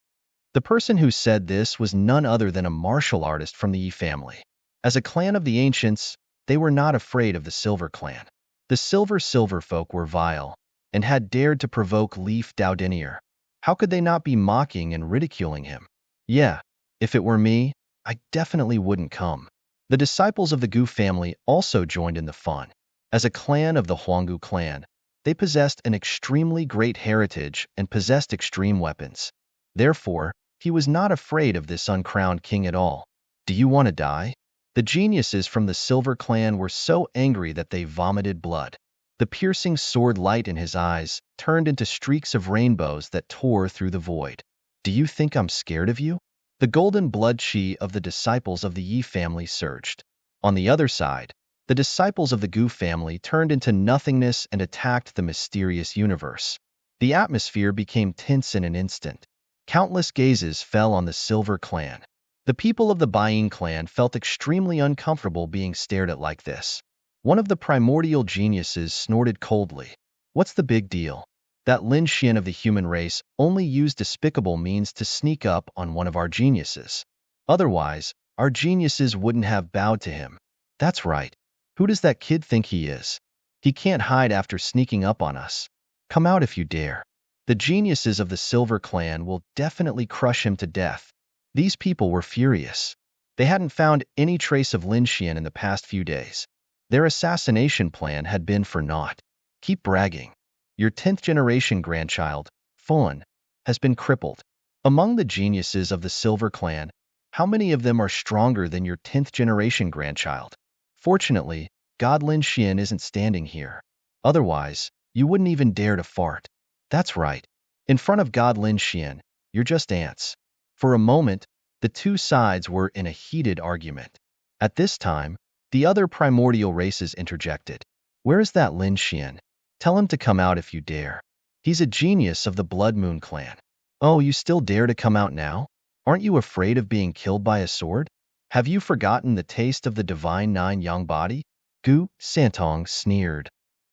The person who said this was none other than a martial artist from the Yi family. As a clan of the ancients, they were not afraid of the Silver clan. The Silver folk were vile, and had dared to provoke Leaf Doudinier. How could they not be mocking and ridiculing him? Yeah, if it were me, I definitely wouldn't come. The disciples of the Gu family also joined in the fun. As a clan of the Huanggu clan, they possessed an extremely great heritage and possessed extreme weapons. Therefore, he was not afraid of this uncrowned king at all. Do you want to die? The geniuses from the Silver clan were so angry that they vomited blood. The piercing sword light in his eyes turned into streaks of rainbows that tore through the void. Do you think I'm scared of you? The golden blood chi of the disciples of the Yi family surged. On the other side, the disciples of the Gu family turned into nothingness and attacked the mysterious universe. The atmosphere became tense in an instant. Countless gazes fell on the Silver clan. The people of the Baiyin clan felt extremely uncomfortable being stared at like this. One of the primordial geniuses snorted coldly. What's the big deal? That Lin Xian of the human race only used despicable means to sneak up on one of our geniuses. Otherwise, our geniuses wouldn't have bowed to him. That's right. Who does that kid think he is? He can't hide after sneaking up on us. Come out if you dare. The geniuses of the Silver clan will definitely crush him to death. These people were furious. They hadn't found any trace of Lin Xian in the past few days. Their assassination plan had been for naught. Keep bragging. Your 10th generation grandchild, Fun, has been crippled. Among the geniuses of the Silver clan, how many of them are stronger than your 10th generation grandchild? Fortunately, God Lin Xian isn't standing here. Otherwise, you wouldn't even dare to fart. That's right. In front of God Lin Xian, you're just ants. For a moment, the two sides were in a heated argument. At this time, the other primordial races interjected. Where is that Lin Xian? Tell him to come out if you dare. He's a genius of the Blood Moon clan. Oh, you still dare to come out now? Aren't you afraid of being killed by a sword? Have you forgotten the taste of the Divine Nine Yang body? Gu Santong sneered.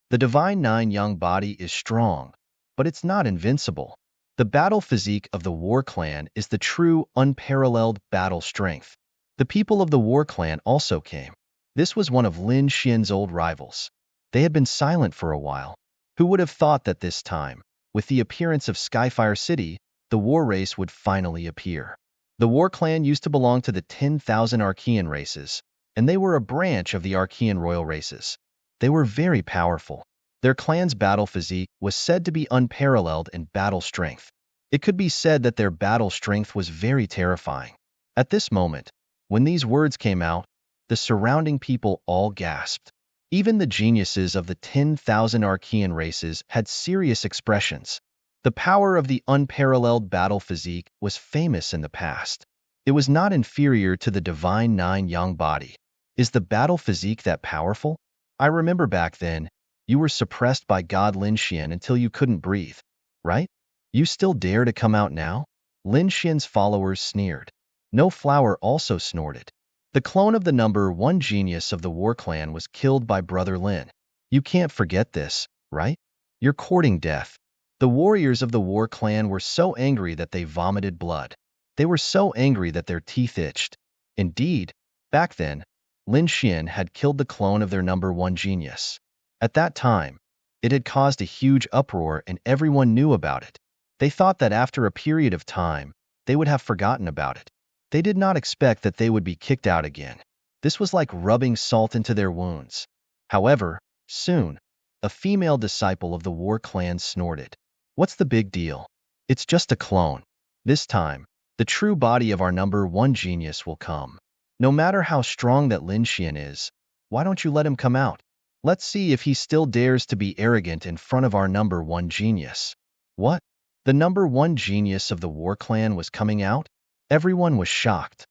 The Divine Nine Yang body is strong, but it's not invincible. The battle physique of the War Clan is the true, unparalleled battle strength. The people of the War Clan also came. This was one of Lin Xian's old rivals. They had been silent for a while. Who would have thought that this time, with the appearance of Skyfire City, the war race would finally appear? The War Clan used to belong to the 10,000 Archean races, and they were a branch of the Archean royal races. They were very powerful. Their clan's battle physique was said to be unparalleled in battle strength. It could be said that their battle strength was very terrifying. At this moment, when these words came out, the surrounding people all gasped. Even the geniuses of the 10,000 Archean races had serious expressions. The power of the unparalleled battle physique was famous in the past. It was not inferior to the Divine Nine Yang body. Is the battle physique that powerful? I remember back then, You were suppressed by God Lin Xian until you couldn't breathe, right? You still dare to come out now? Lin Xian's followers sneered. No Flower also snorted. The clone of the number one genius of the War Clan was killed by Brother Lin. You can't forget this, right? You're courting death. The warriors of the War Clan were so angry that they vomited blood. They were so angry that their teeth itched. Indeed, back then, Lin Xian had killed the clone of their number one genius. At that time, it had caused a huge uproar and everyone knew about it. They thought that after a period of time, they would have forgotten about it. They did not expect that they would be kicked out again. This was like rubbing salt into their wounds. However, soon, a female disciple of the War Clan snorted. What's the big deal? It's just a clone. This time, the true body of our number one genius will come. No matter how strong that Lin Xian is, why don't you let him come out? Let's see if he still dares to be arrogant in front of our number one genius. What? The number one genius of the War Clan was coming out? Everyone was shocked.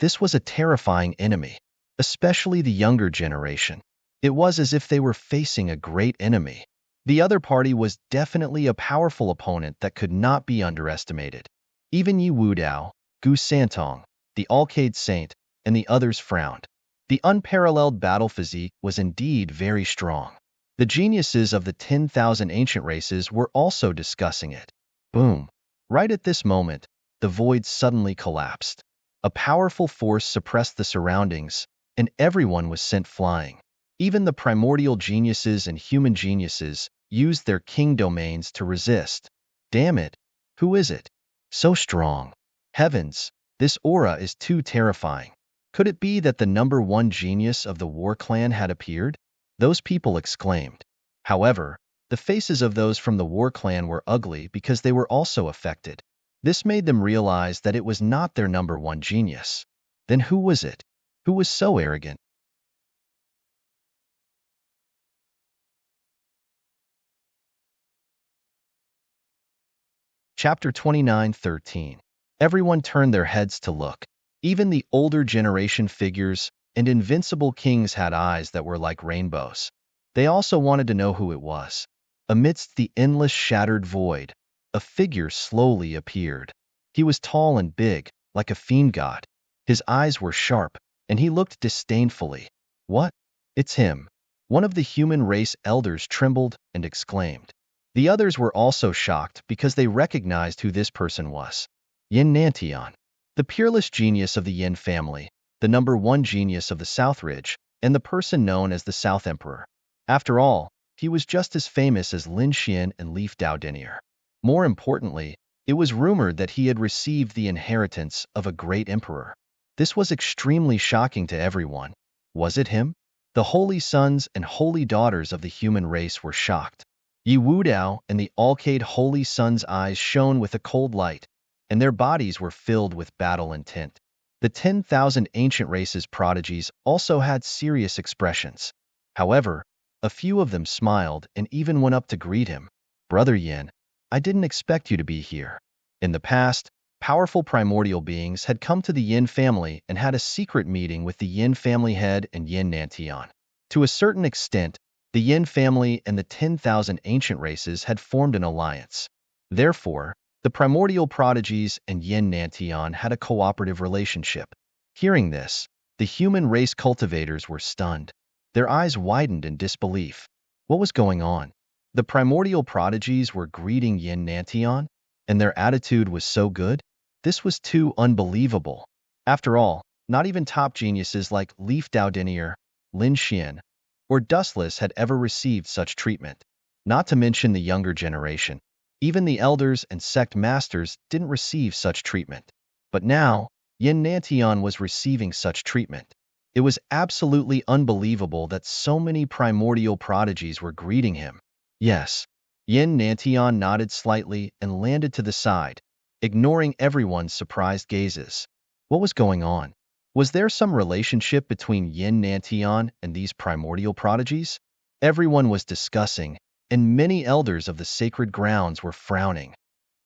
This was a terrifying enemy, especially the younger generation. It was as if they were facing a great enemy. The other party was definitely a powerful opponent that could not be underestimated. Even Yi Wudao, Gu Santong, the Alcade Saint, and the others frowned. The unparalleled battle physique was indeed very strong. The geniuses of the 10,000 ancient races were also discussing it. Boom! Right at this moment, the void suddenly collapsed. A powerful force suppressed the surroundings, and everyone was sent flying. Even the primordial geniuses and human geniuses used their king domains to resist. Damn it! Who is it? So strong. Heavens, this aura is too terrifying. Could it be that the number one genius of the War Clan had appeared? Those people exclaimed. However, the faces of those from the War Clan were ugly because they were also affected. This made them realize that it was not their number one genius. Then who was it? Who was so arrogant? Chapter 29:13. Everyone turned their heads to look. Even the older generation figures and invincible kings had eyes that were like rainbows. They also wanted to know who it was. Amidst the endless shattered void, a figure slowly appeared. He was tall and big, like a fiend god. His eyes were sharp, and he looked disdainfully. What? It's him. One of the human race elders trembled and exclaimed. The others were also shocked because they recognized who this person was. Yin Nantian, the peerless genius of the Yin family, the number one genius of the South Ridge, and the person known as the South Emperor. After all, he was just as famous as Lin Xian and Leaf Dao Denier. More importantly, it was rumored that he had received the inheritance of a great emperor. This was extremely shocking to everyone. Was it him? The holy sons and holy daughters of the human race were shocked. Yi Wudao and the Alcade holy sons' eyes shone with a cold light, and their bodies were filled with battle intent. The 10,000 ancient races prodigies also had serious expressions. However, a few of them smiled and even went up to greet him. Brother Yin, I didn't expect you to be here. In the past, powerful primordial beings had come to the Yin family and had a secret meeting with the Yin family head and Yin Nantian. To a certain extent, the Yin family and the 10,000 ancient races had formed an alliance. Therefore, the primordial prodigies and Yin Nantian had a cooperative relationship. Hearing this, the human race cultivators were stunned. Their eyes widened in disbelief. What was going on? The primordial prodigies were greeting Yin Nantian, and their attitude was so good? This was too unbelievable. After all, not even top geniuses like Leaf Dao Denier, Lin Xian, or Dustless had ever received such treatment. Not to mention the younger generation. Even the elders and sect masters didn't receive such treatment. But now, Yin Nantian was receiving such treatment. It was absolutely unbelievable that so many primordial prodigies were greeting him. Yes. Yin Nantian nodded slightly and landed to the side, ignoring everyone's surprised gazes. What was going on? Was there some relationship between Yin Nantian and these primordial prodigies? Everyone was discussing, and many elders of the sacred grounds were frowning.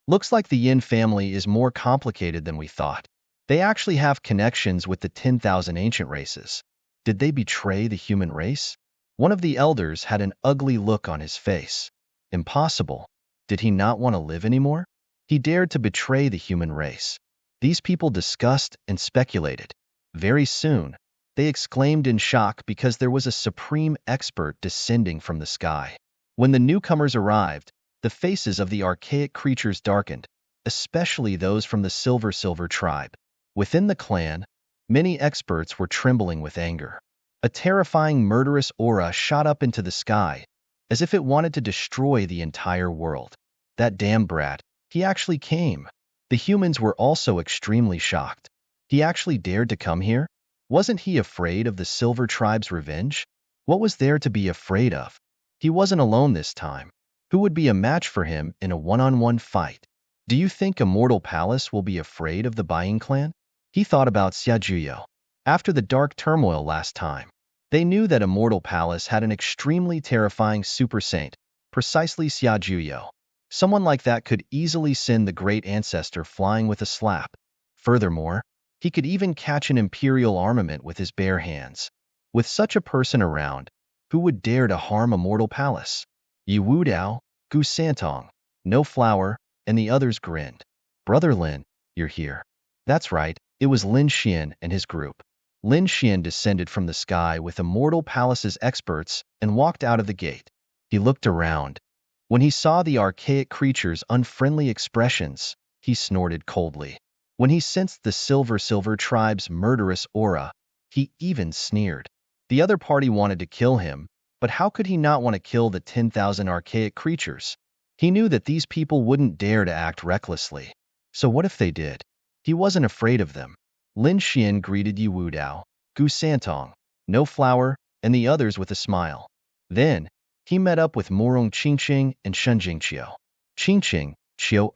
Looks like the Yin family is more complicated than we thought. They actually have connections with the 10,000 ancient races. Did they betray the human race? One of the elders had an ugly look on his face. Impossible. Did he not want to live anymore? He dared to betray the human race. These people discussed and speculated. Very soon, they exclaimed in shock because there was a supreme expert descending from the sky. When the newcomers arrived, the faces of the archaic creatures darkened, especially those from the Silver tribe. Within the clan, many experts were trembling with anger. A terrifying murderous aura shot up into the sky, as if it wanted to destroy the entire world. That damn brat, he actually came. The humans were also extremely shocked. He actually dared to come here? Wasn't he afraid of the Silver tribe's revenge? What was there to be afraid of? He wasn't alone this time. Who would be a match for him in a one-on-one fight? Do you think Immortal Palace will be afraid of the Buying clan? He thought about Xiajuyo. After the dark turmoil last time, they knew that Immortal Palace had an extremely terrifying super saint, precisely Xiajuyo. Someone like that could easily send the great ancestor flying with a slap. Furthermore, he could even catch an imperial armament with his bare hands. With such a person around, who would dare to harm Immortal Palace? Yi Wudao, Gu Santong, No Flower, and the others grinned. Brother Lin, you're here. That's right, it was Lin Xian and his group. Lin Xian descended from the sky with Immortal Palace's experts and walked out of the gate. He looked around. When he saw the archaic creature's unfriendly expressions, he snorted coldly. When he sensed the Silver tribe's murderous aura, he even sneered. The other party wanted to kill him, but how could he not want to kill the 10,000 archaic creatures? He knew that these people wouldn't dare to act recklessly. So what if they did? He wasn't afraid of them. Lin Xian greeted Yi Wudao, Gu Santong, No Flower, and the others with a smile. Then, he met up with Morong Qingqing and Shunjing Qiu. Qingqing, Qiu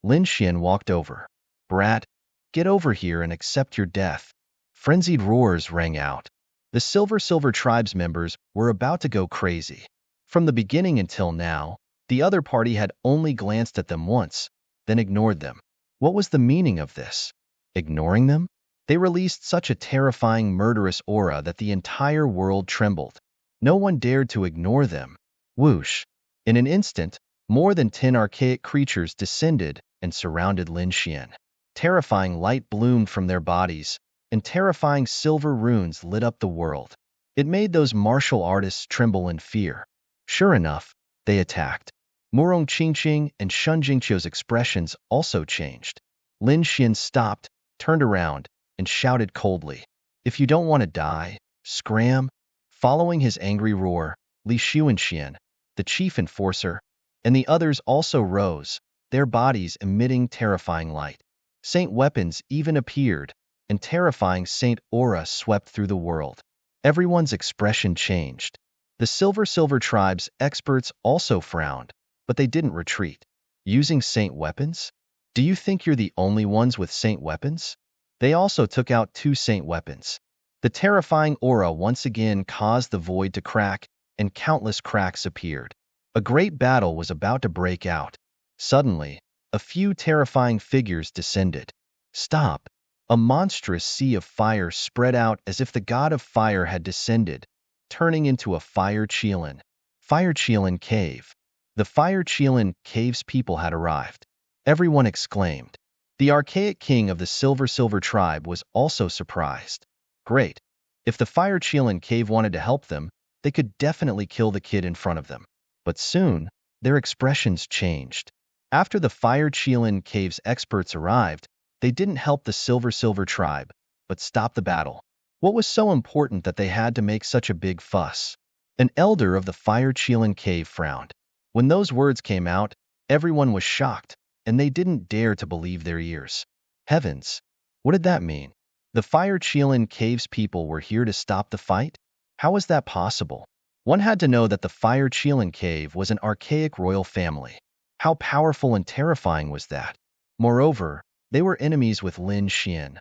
Lin Xian walked over. Brat, get over here and accept your death. Frenzied roars rang out. The Silver tribe's members were about to go crazy. From the beginning until now, the other party had only glanced at them once, then ignored them. What was the meaning of this? Ignoring them? They released such a terrifying murderous aura that the entire world trembled. No one dared to ignore them. Whoosh! In an instant, more than 10 archaic creatures descended and surrounded Lin Xian. Terrifying light bloomed from their bodies, and terrifying silver runes lit up the world. It made those martial artists tremble in fear. Sure enough, they attacked. Morong Qingqing and Shun Jingqiu's expressions also changed. Lin Xian stopped, turned around, and shouted coldly, "If you don't want to die, scram!" Following his angry roar, Li Xuanxian, the chief enforcer, and the others also rose, their bodies emitting terrifying light. Saint weapons even appeared, and terrifying saint aura swept through the world. Everyone's expression changed. The Silver tribe's experts also frowned, but they didn't retreat. Using saint weapons? Do you think you're the only ones with saint weapons? They also took out 2 saint weapons. The terrifying aura once again caused the void to crack, and countless cracks appeared. A great battle was about to break out. Suddenly, a few terrifying figures descended. Stop! A monstrous sea of fire spread out as if the god of fire had descended, turning into a Fire Qilin. Fire Qilin Cave. The Fire Qilin Cave's people had arrived. Everyone exclaimed. The archaic king of the Silver tribe was also surprised. Great. If the Fire Qilin Cave wanted to help them, they could definitely kill the kid in front of them. But soon, their expressions changed. After the Fire Qilin Cave's experts arrived, they didn't help the Silver tribe, but stopped the battle. What was so important that they had to make such a big fuss? An elder of the Fire Qilin Cave frowned. When those words came out, everyone was shocked, and they didn't dare to believe their ears. Heavens! What did that mean? The Fire Qilin Cave's people were here to stop the fight? How was that possible? One had to know that the Fire Qilin Cave was an archaic royal family. How powerful and terrifying was that? Moreover, they were enemies with Lin Xian.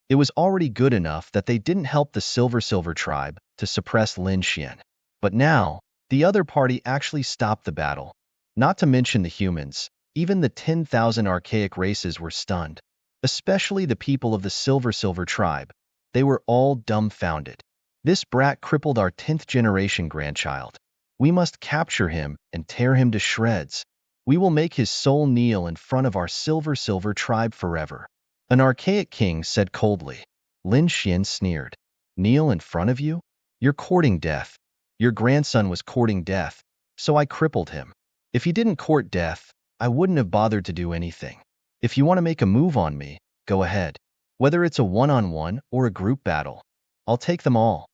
It was already good enough that they didn't help the Silver tribe to suppress Lin Xian. But now, the other party actually stopped the battle. Not to mention the humans, even the 10,000 archaic races were stunned. Especially the people of the Silver tribe. They were all dumbfounded. This brat crippled our 10th generation grandchild. We must capture him and tear him to shreds. We will make his soul kneel in front of our silver tribe forever." An archaic king said coldly. Lin Xian sneered. "Kneel in front of you? You're courting death. Your grandson was courting death, so I crippled him. If he didn't court death, I wouldn't have bothered to do anything. If you want to make a move on me, go ahead. Whether it's a one-on-one or a group battle, I'll take them all."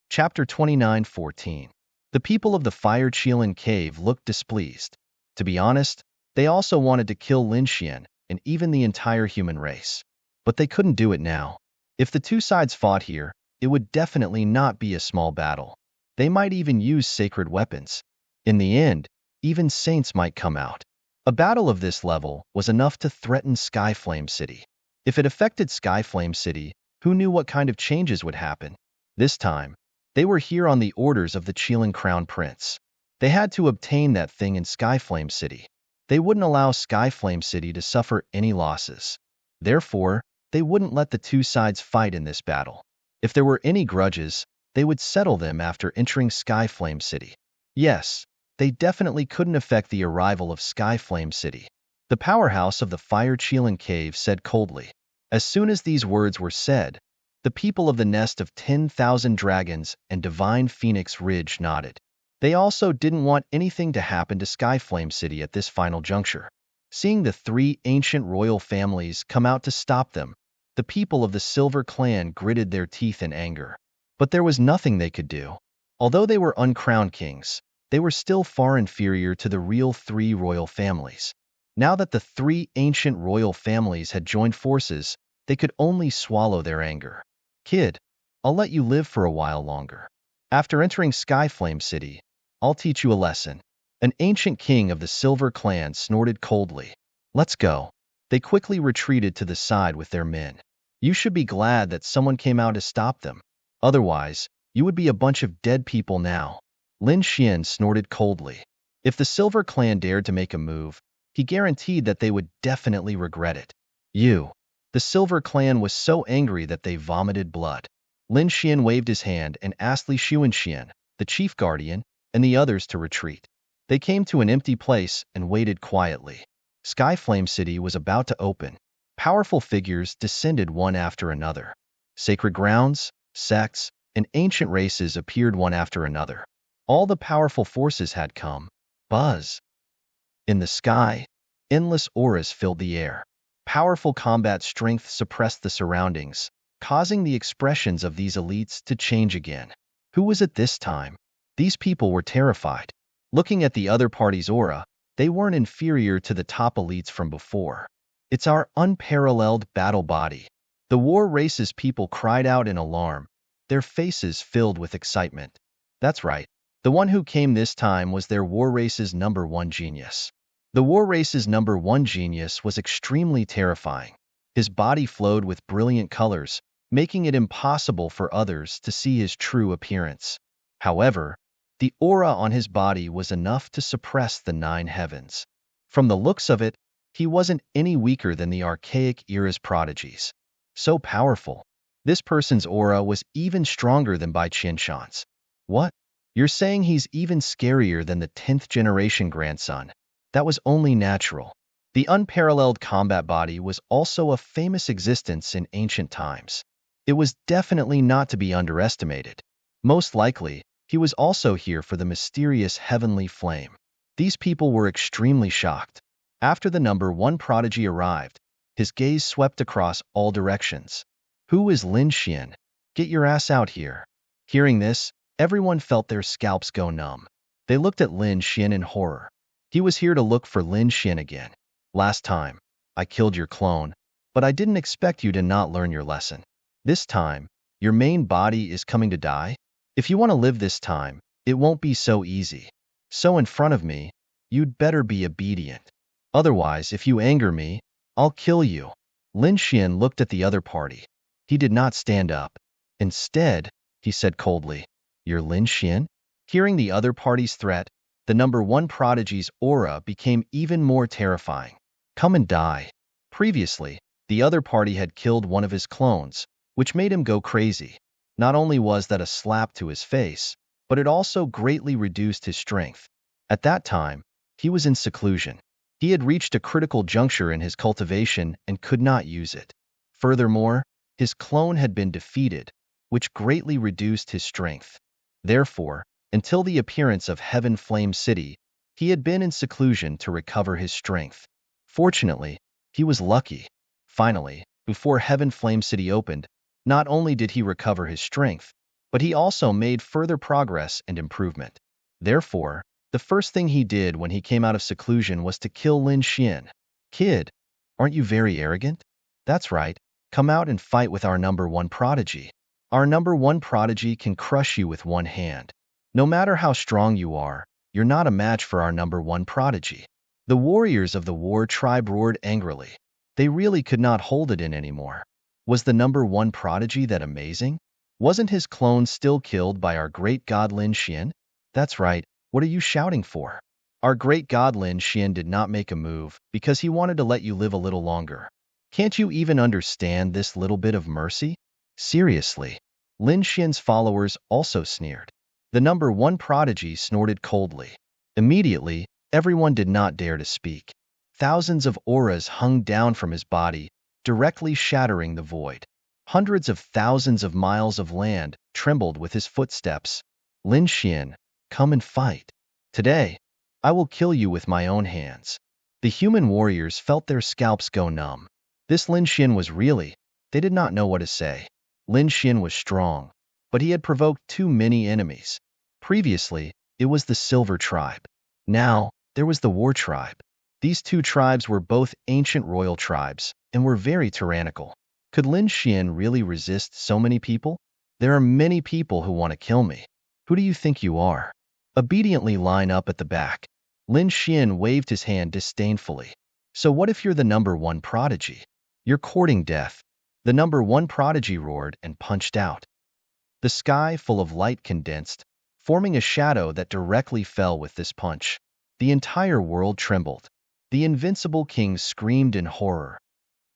Chapter 29:14. The people of the Fire Qilin cave looked displeased. To be honest, they also wanted to kill Lin Xian and even the entire human race. But they couldn't do it now. If the two sides fought here, it would definitely not be a small battle. They might even use sacred weapons. In the end, even saints might come out. A battle of this level was enough to threaten Skyflame City. If it affected Skyflame City, who knew what kind of changes would happen? This time, they were here on the orders of the Qilin Crown Prince. They had to obtain that thing in Skyflame City. They wouldn't allow Skyflame City to suffer any losses. Therefore, they wouldn't let the two sides fight in this battle. If there were any grudges, they would settle them after entering Skyflame City. Yes, they definitely couldn't affect the arrival of Skyflame City. The powerhouse of the Fire Qilin Cave said coldly. As soon as these words were said, the people of the Nest of 10,000 Dragons and Divine Phoenix Ridge nodded. They also didn't want anything to happen to Skyflame City at this final juncture. Seeing the three ancient royal families come out to stop them, the people of the Silver Clan gritted their teeth in anger. But there was nothing they could do. Although they were uncrowned kings, they were still far inferior to the real three royal families. Now that the three ancient royal families had joined forces, they could only swallow their anger. "Kid, I'll let you live for a while longer. After entering Skyflame City, I'll teach you a lesson." An ancient king of the Silver Clan snorted coldly. "Let's go." They quickly retreated to the side with their men. "You should be glad that someone came out to stop them. Otherwise, you would be a bunch of dead people now." Lin Xian snorted coldly. If the Silver Clan dared to make a move, he guaranteed that they would definitely regret it. "You." The Silver Clan was so angry that they vomited blood. Lin Xian waved his hand and asked Li Xuanxian, the chief guardian, and the others to retreat. They came to an empty place and waited quietly. Skyflame City was about to open. Powerful figures descended one after another. Sacred grounds, sects, and ancient races appeared one after another. All the powerful forces had come. Buzz. In the sky, endless auras filled the air. Powerful combat strength suppressed the surroundings, causing the expressions of these elites to change again. Who was it this time? These people were terrified. Looking at the other party's aura, they weren't inferior to the top elites from before. "It's our unparalleled battle body." The war race's people cried out in alarm, their faces filled with excitement. That's right. The one who came this time was their war race's #1 genius. The war race's #1 genius was extremely terrifying. His body flowed with brilliant colors, making it impossible for others to see his true appearance. However, the aura on his body was enough to suppress the 9 heavens. From the looks of it, he wasn't any weaker than the archaic era's prodigies. So powerful. This person's aura was even stronger than Bai Qianshan's. What? You're saying he's even scarier than the 10th generation grandson? That was only natural. The unparalleled combat body was also a famous existence in ancient times. It was definitely not to be underestimated. Most likely, he was also here for the mysterious heavenly flame. These people were extremely shocked. After the #1 prodigy arrived, his gaze swept across all directions. "Who is Lin Xian? Get your ass out here." Hearing this, everyone felt their scalps go numb. They looked at Lin Xian in horror. He was here to look for Lin Xian again. "Last time, I killed your clone, but I didn't expect you to not learn your lesson. This time, your main body is coming to die? If you want to live this time, it won't be so easy. So in front of me, you'd better be obedient. Otherwise, if you anger me, I'll kill you." Lin Xian looked at the other party. He did not stand up. Instead, he said coldly, "You're Lin Xian?" Hearing the other party's threat, the #1 prodigy's aura became even more terrifying. Come and die. Previously, the other party had killed one of his clones, which made him go crazy. Not only was that a slap to his face, but it also greatly reduced his strength. At that time, he was in seclusion. He had reached a critical juncture in his cultivation and could not use it. Furthermore, his clone had been defeated, which greatly reduced his strength. Therefore, until the appearance of Heaven Flame City, he had been in seclusion to recover his strength. Fortunately, he was lucky. Finally, before Heaven Flame City opened, not only did he recover his strength, but he also made further progress and improvement. Therefore, the first thing he did when he came out of seclusion was to kill Lin Xian. Kid, aren't you very arrogant? That's right, come out and fight with our #1 prodigy. Our #1 prodigy can crush you with one hand. No matter how strong you are, you're not a match for our #1 prodigy. The warriors of the war tribe roared angrily. They really could not hold it in anymore. Was the #1 prodigy that amazing? Wasn't his clone still killed by our great god Lin Xian? That's right, what are you shouting for? Our great god Lin Xian did not make a move because he wanted to let you live a little longer. Can't you even understand this little bit of mercy? Seriously. Lin Xian's followers also sneered. The #1 prodigy snorted coldly. Immediately, everyone did not dare to speak. Thousands of auras hung down from his body, directly shattering the void. Hundreds of thousands of miles of land trembled with his footsteps. Lin Xian, come and fight. Today, I will kill you with my own hands. The human warriors felt their scalps go numb. This Lin Xian was really, they did not know what to say. Lin Xian was strong, but he had provoked too many enemies. Previously, it was the Silver Tribe. Now, there was the War Tribe. These two tribes were both ancient royal tribes and were very tyrannical. Could Lin Xian really resist so many people? There are many people who want to kill me. Who do you think you are? Obediently line up at the back. Lin Xian waved his hand disdainfully. So what if you're the #1 prodigy? You're courting death. The #1 prodigy roared and punched out. The sky full of light condensed, forming a shadow that directly fell with this punch. The entire world trembled. The invincible king screamed in horror.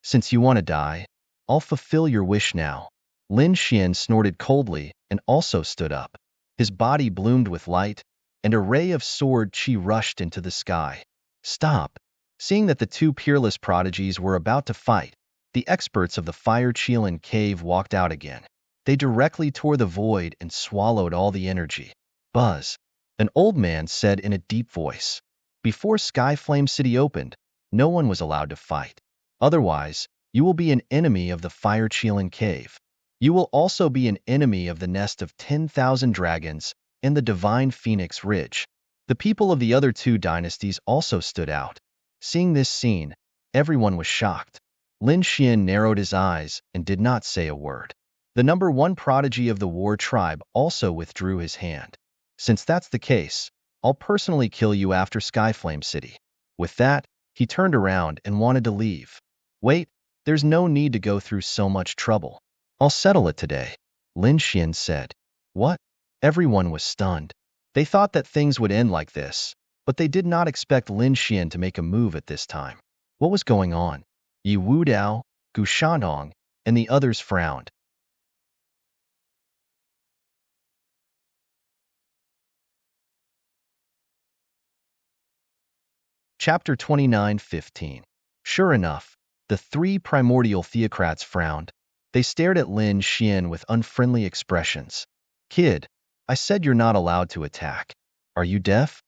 Since you want to die, I'll fulfill your wish now. Lin Xian snorted coldly and also stood up. His body bloomed with light, and a ray of sword chi rushed into the sky. Stop! Seeing that the two peerless prodigies were about to fight, the experts of the Fire Qilin cave walked out again. They directly tore the void and swallowed all the energy. Buzz! An old man said in a deep voice. Before Sky Flame City opened, no one was allowed to fight. Otherwise, you will be an enemy of the Fire Qilin cave. You will also be an enemy of the nest of 10,000 dragons and the divine Phoenix Ridge. The people of the other two dynasties also stood out. Seeing this scene, everyone was shocked. Lin Xian narrowed his eyes and did not say a word. The #1 prodigy of the War Tribe also withdrew his hand. Since that's the case, I'll personally kill you after Skyflame City. With that, he turned around and wanted to leave. Wait, there's no need to go through so much trouble. I'll settle it today, Lin Xian said. What? Everyone was stunned. They thought that things would end like this, but they did not expect Lin Xian to make a move at this time. What was going on? Yi Wudao, Gu Shanhong, and the others frowned. Chapter 29:15. Sure enough, the three primordial theocrats frowned. They stared at Lin Xian with unfriendly expressions. Kid, I said you're not allowed to attack. Are you deaf?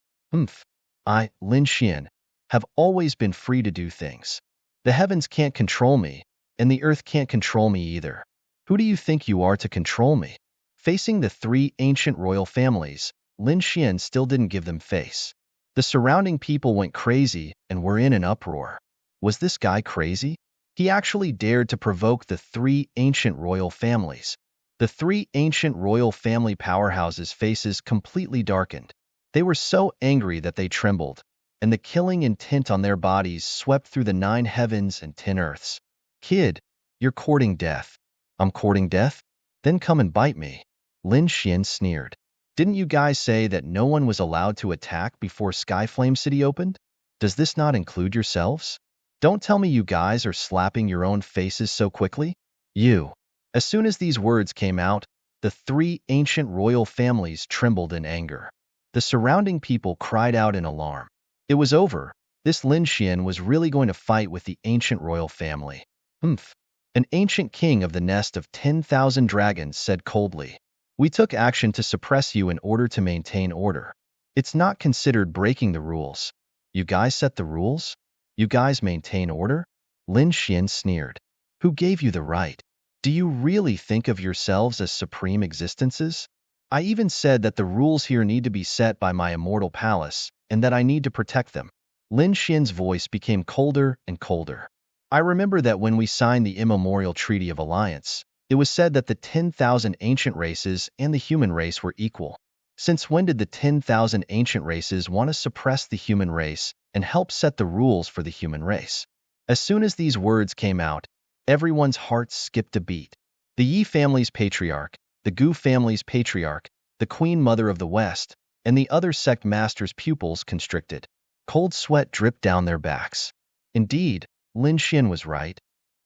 I, Lin Xian, have always been free to do things. The heavens can't control me, and the earth can't control me either. Who do you think you are to control me? Facing the three ancient royal families, Lin Xian still didn't give them face. The surrounding people went crazy and were in an uproar. Was this guy crazy? He actually dared to provoke the three ancient royal families. The three ancient royal family powerhouses' faces completely darkened. They were so angry that they trembled, and the killing intent on their bodies swept through the 9 heavens and 10 earths. Kid, you're courting death. I'm courting death? Then come and bite me. Lin Xian sneered. Didn't you guys say that no one was allowed to attack before Skyflame City opened? Does this not include yourselves? Don't tell me you guys are slapping your own faces so quickly. You. As soon as these words came out, the three ancient royal families trembled in anger. The surrounding people cried out in alarm. It was over. This Lin Xian was really going to fight with the ancient royal family. Humph. An ancient king of the nest of 10,000 dragons said coldly. We took action to suppress you in order to maintain order. It's not considered breaking the rules. You guys set the rules? You guys maintain order? Lin Xian sneered. Who gave you the right? Do you really think of yourselves as supreme existences? I even said that the rules here need to be set by my immortal palace, and that I need to protect them. Lin Xian's voice became colder and colder. I remember that when we signed the immemorial Treaty of Alliance, it was said that the 10,000 ancient races and the human race were equal. Since when did the 10,000 ancient races want to suppress the human race and help set the rules for the human race? As soon as these words came out, everyone's heart skipped a beat. The Yi family's patriarch, the Gu family's patriarch, the Queen Mother of the West, and the other sect masters' pupils constricted. Cold sweat dripped down their backs. Indeed, Lin Xian was right.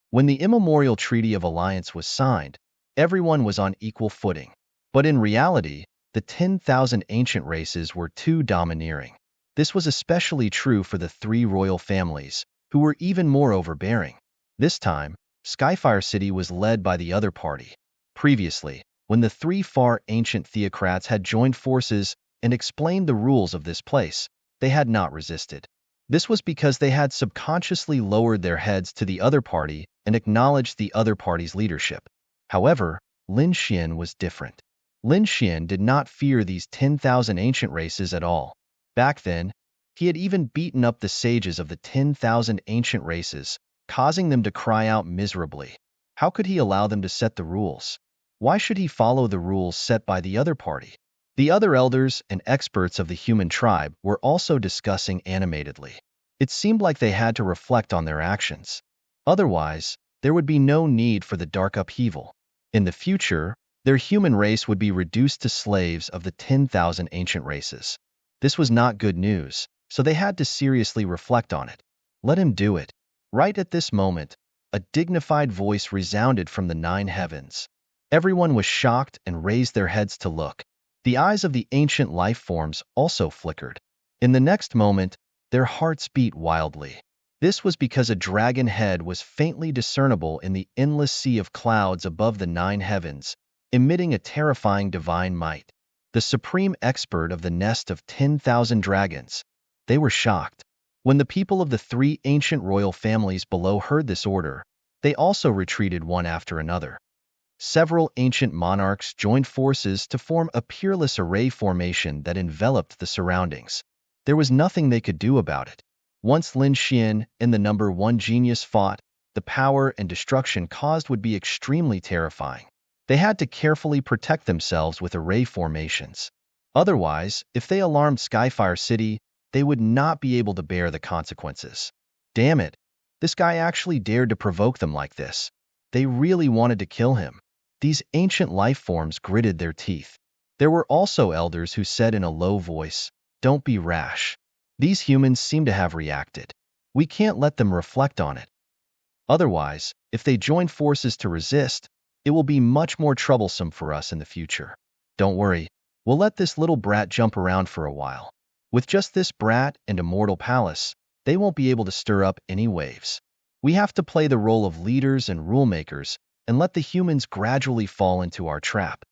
When the immemorial Treaty of Alliance was signed, everyone was on equal footing. But in reality, the 10,000 ancient races were too domineering. This was especially true for the three royal families, who were even more overbearing. This time, Skyfire City was led by the other party. Previously, when the three far ancient theocrats had joined forces and explained the rules of this place, they had not resisted. This was because they had subconsciously lowered their heads to the other party and acknowledged the other party's leadership. However, Lin Xian was different. Lin Xian did not fear these 10,000 ancient races at all. Back then, he had even beaten up the sages of the 10,000 ancient races, causing them to cry out miserably. How could he allow them to set the rules? Why should he follow the rules set by the other party? The other elders and experts of the human tribe were also discussing animatedly. It seemed like they had to reflect on their actions. Otherwise, there would be no need for the dark upheaval. In the future, their human race would be reduced to slaves of the 10,000 ancient races. This was not good news, so they had to seriously reflect on it. Let him do it. Right at this moment, a dignified voice resounded from the 9 heavens. Everyone was shocked and raised their heads to look. The eyes of the ancient life forms also flickered. In the next moment, their hearts beat wildly. This was because a dragon head was faintly discernible in the endless sea of clouds above the 9 heavens, emitting a terrifying divine might. The supreme expert of the nest of 10,000 dragons. They were shocked. When the people of the three ancient royal families below heard this order, they also retreated one after another. Several ancient monarchs joined forces to form a peerless array formation that enveloped the surroundings. There was nothing they could do about it. Once Lin Xian and the number 1 genius fought, the power and destruction caused would be extremely terrifying. They had to carefully protect themselves with array formations. Otherwise, if they alarmed Skyfire City, they would not be able to bear the consequences. Damn it, this guy actually dared to provoke them like this. They really wanted to kill him. These ancient life forms gritted their teeth. There were also elders who said in a low voice, "Don't be rash." These humans seem to have reacted. We can't let them reflect on it. Otherwise, if they join forces to resist, it will be much more troublesome for us in the future. Don't worry, we'll let this little brat jump around for a while. With just this brat and immortal palace, they won't be able to stir up any waves. We have to play the role of leaders and rule makers and let the humans gradually fall into our trap.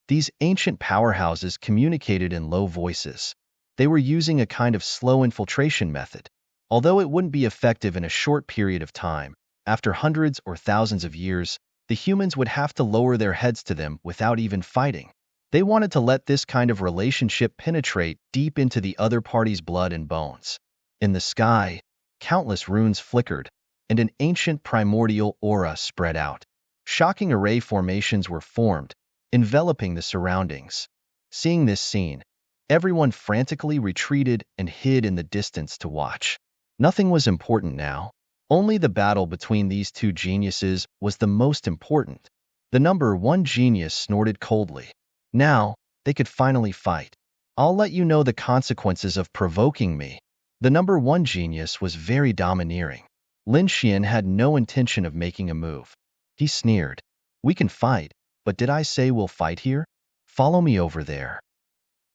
These ancient powerhouses communicated in low voices. They were using a kind of slow infiltration method. Although it wouldn't be effective in a short period of time, after hundreds or thousands of years, the humans would have to lower their heads to them without even fighting. They wanted to let this kind of relationship penetrate deep into the other party's blood and bones. In the sky, countless runes flickered, and an ancient primordial aura spread out. Shocking array formations were formed, enveloping the surroundings. Seeing this scene, everyone frantically retreated and hid in the distance to watch. Nothing was important now. Only the battle between these two geniuses was the most important. The number 1 genius snorted coldly. Now, they could finally fight. I'll let you know the consequences of provoking me. The number 1 genius was very domineering. Lin Xian had no intention of making a move. He sneered. We can fight, but did I say we'll fight here? Follow me over there.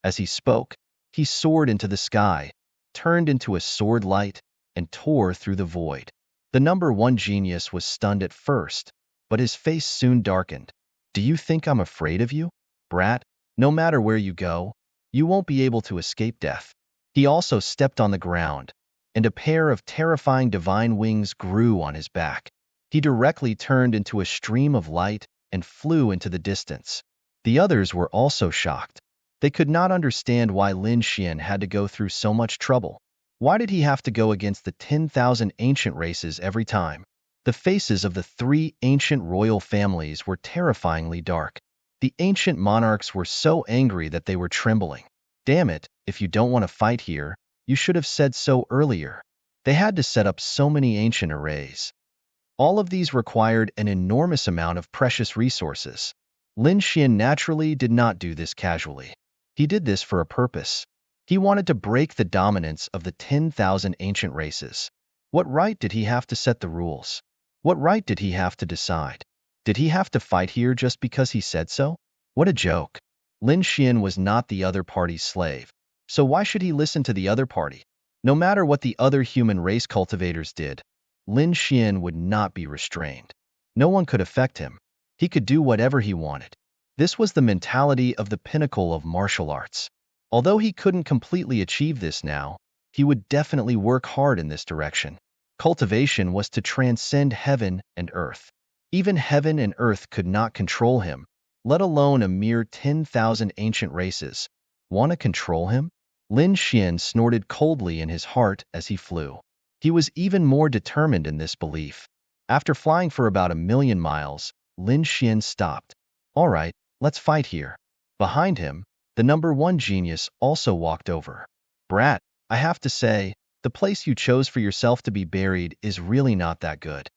As he spoke, he soared into the sky, turned into a sword light, and tore through the void. The number one genius was stunned at first, but his face soon darkened. Do you think I'm afraid of you? Brat, no matter where you go, you won't be able to escape death. He also stepped on the ground, and a pair of terrifying divine wings grew on his back. He directly turned into a stream of light and flew into the distance. The others were also shocked. They could not understand why Lin Xian had to go through so much trouble. Why did he have to go against the 10,000 ancient races every time? The faces of the three ancient royal families were terrifyingly dark. The ancient monarchs were so angry that they were trembling. Damn it, if you don't want to fight here, you should have said so earlier. They had to set up so many ancient arrays. All of these required an enormous amount of precious resources. Lin Xian naturally did not do this casually. He did this for a purpose. He wanted to break the dominance of the 10,000 ancient races. What right did he have to set the rules? What right did he have to decide? Did he have to fight here just because he said so? What a joke. Lin Xian was not the other party's slave. So why should he listen to the other party? No matter what the other human race cultivators did, Lin Xian would not be restrained. No one could affect him. He could do whatever he wanted. This was the mentality of the pinnacle of martial arts. Although he couldn't completely achieve this now, he would definitely work hard in this direction. Cultivation was to transcend heaven and earth. Even heaven and earth could not control him, let alone a mere 10,000 ancient races. Want to control him? Lin Xian snorted coldly in his heart as he flew. He was even more determined in this belief. After flying for about 1,000,000 miles, Lin Xian stopped. All right, let's fight here. Behind him, the number one genius also walked over. Brat, I have to say, the place you chose for yourself to be buried is really not that good.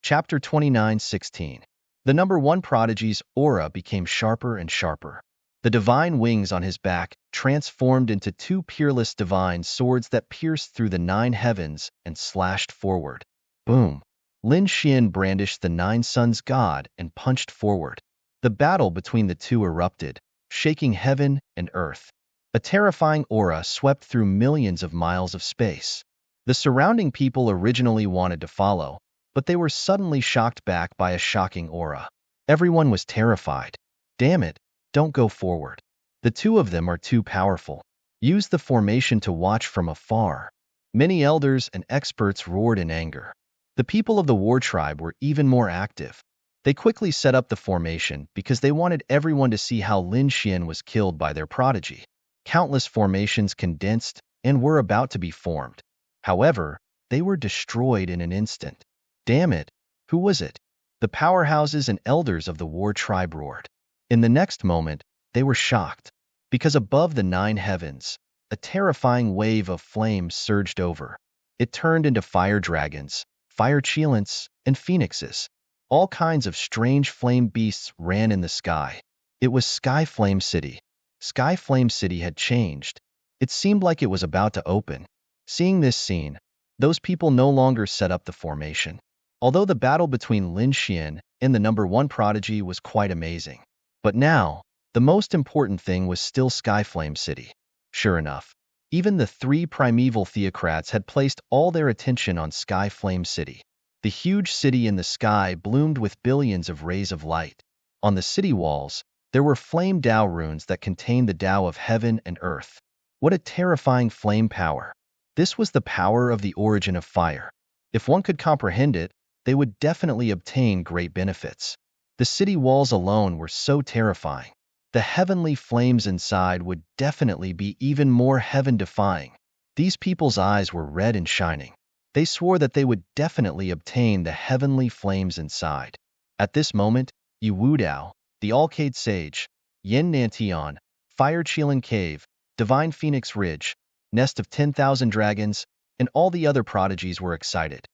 Chapter 29:16. The number one prodigy's aura became sharper and sharper. The divine wings on his back transformed into two peerless divine swords that pierced through the 9 heavens and slashed forward. Boom! Lin Xian brandished the 9 suns god and punched forward. The battle between the two erupted, shaking heaven and earth. A terrifying aura swept through millions of miles of space. The surrounding people originally wanted to follow, but they were suddenly shocked back by a shocking aura. Everyone was terrified. Damn it, don't go forward. The two of them are too powerful. Use the formation to watch from afar. Many elders and experts roared in anger. The people of the war tribe were even more active. They quickly set up the formation because they wanted everyone to see how Lin Xian was killed by their prodigy. Countless formations condensed and were about to be formed. However, they were destroyed in an instant. Damn it, who was it? The powerhouses and elders of the war tribe roared. In the next moment, they were shocked, because above the 9 heavens, a terrifying wave of flames surged over. It turned into fire dragons, fire cheilants, and phoenixes. All kinds of strange flame beasts ran in the sky. It was Sky Flame City. Sky Flame City had changed. It seemed like it was about to open. Seeing this scene, those people no longer set up the formation. Although the battle between Lin Xian and the number one prodigy was quite amazing. But now, the most important thing was still Sky Flame City. Sure enough, even the 3 primeval theocrats had placed all their attention on Sky Flame City. The huge city in the sky bloomed with billions of rays of light. On the city walls, there were flame Tao runes that contained the Tao of heaven and earth. What a terrifying flame power! This was the power of the origin of fire. If one could comprehend it, they would definitely obtain great benefits. The city walls alone were so terrifying. The heavenly flames inside would definitely be even more heaven-defying. These people's eyes were red and shining. They swore that they would definitely obtain the heavenly flames inside. At this moment, Yu Wu Dao, the Alcade Sage, Yin Nantian, Fire Cheelan Cave, Divine Phoenix Ridge, Nest of 10,000 Dragons, and all the other prodigies were excited.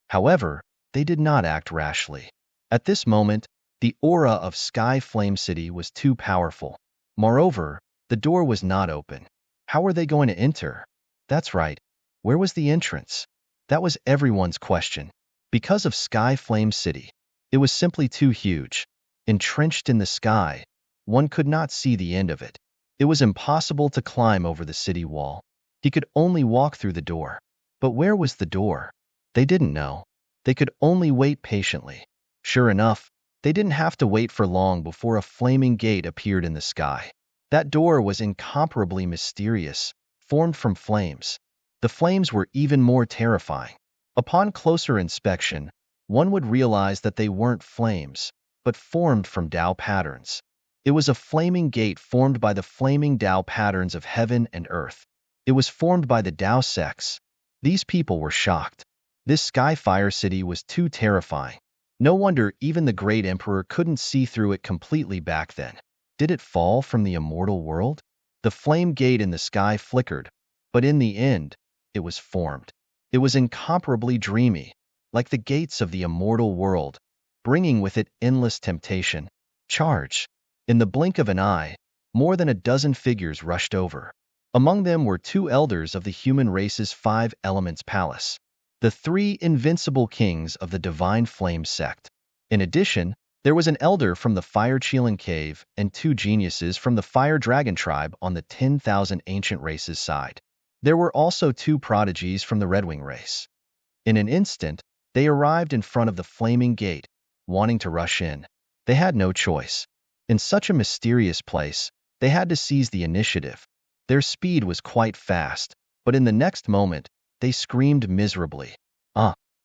However, they did not act rashly. At this moment, the aura of Sky Flame City was too powerful. Moreover, the door was not open. How were they going to enter? That's right. Where was the entrance? That was everyone's question. Because of Sky Flame City, it was simply too huge. Entrenched in the sky, one could not see the end of it. It was impossible to climb over the city wall. He could only walk through the door. But where was the door? They didn't know. They could only wait patiently. Sure enough, they didn't have to wait for long before a flaming gate appeared in the sky. That door was incomparably mysterious, formed from flames. The flames were even more terrifying. Upon closer inspection, one would realize that they weren't flames, but formed from Tao patterns. It was a flaming gate formed by the flaming Tao patterns of heaven and earth. It was formed by the Tao sects. These people were shocked. This Skyfire City was too terrifying. No wonder even the great emperor couldn't see through it completely back then. Did it fall from the immortal world? The flame gate in the sky flickered, but in the end, it was formed. It was incomparably dreamy, like the gates of the immortal world, bringing with it endless temptation. Charge! In the blink of an eye, more than a dozen figures rushed over. Among them were 2 elders of the human race's 5 elements palace, the 3 invincible kings of the divine flame sect. In addition, there was an elder from the Fire Cheelan cave and 2 geniuses from the Fire Dragon tribe on the 10,000 ancient races side. There were also 2 prodigies from the Redwing race. In an instant, they arrived in front of the flaming gate, wanting to rush in. They had no choice. In such a mysterious place, they had to seize the initiative. Their speed was quite fast, but in the next moment, they screamed miserably.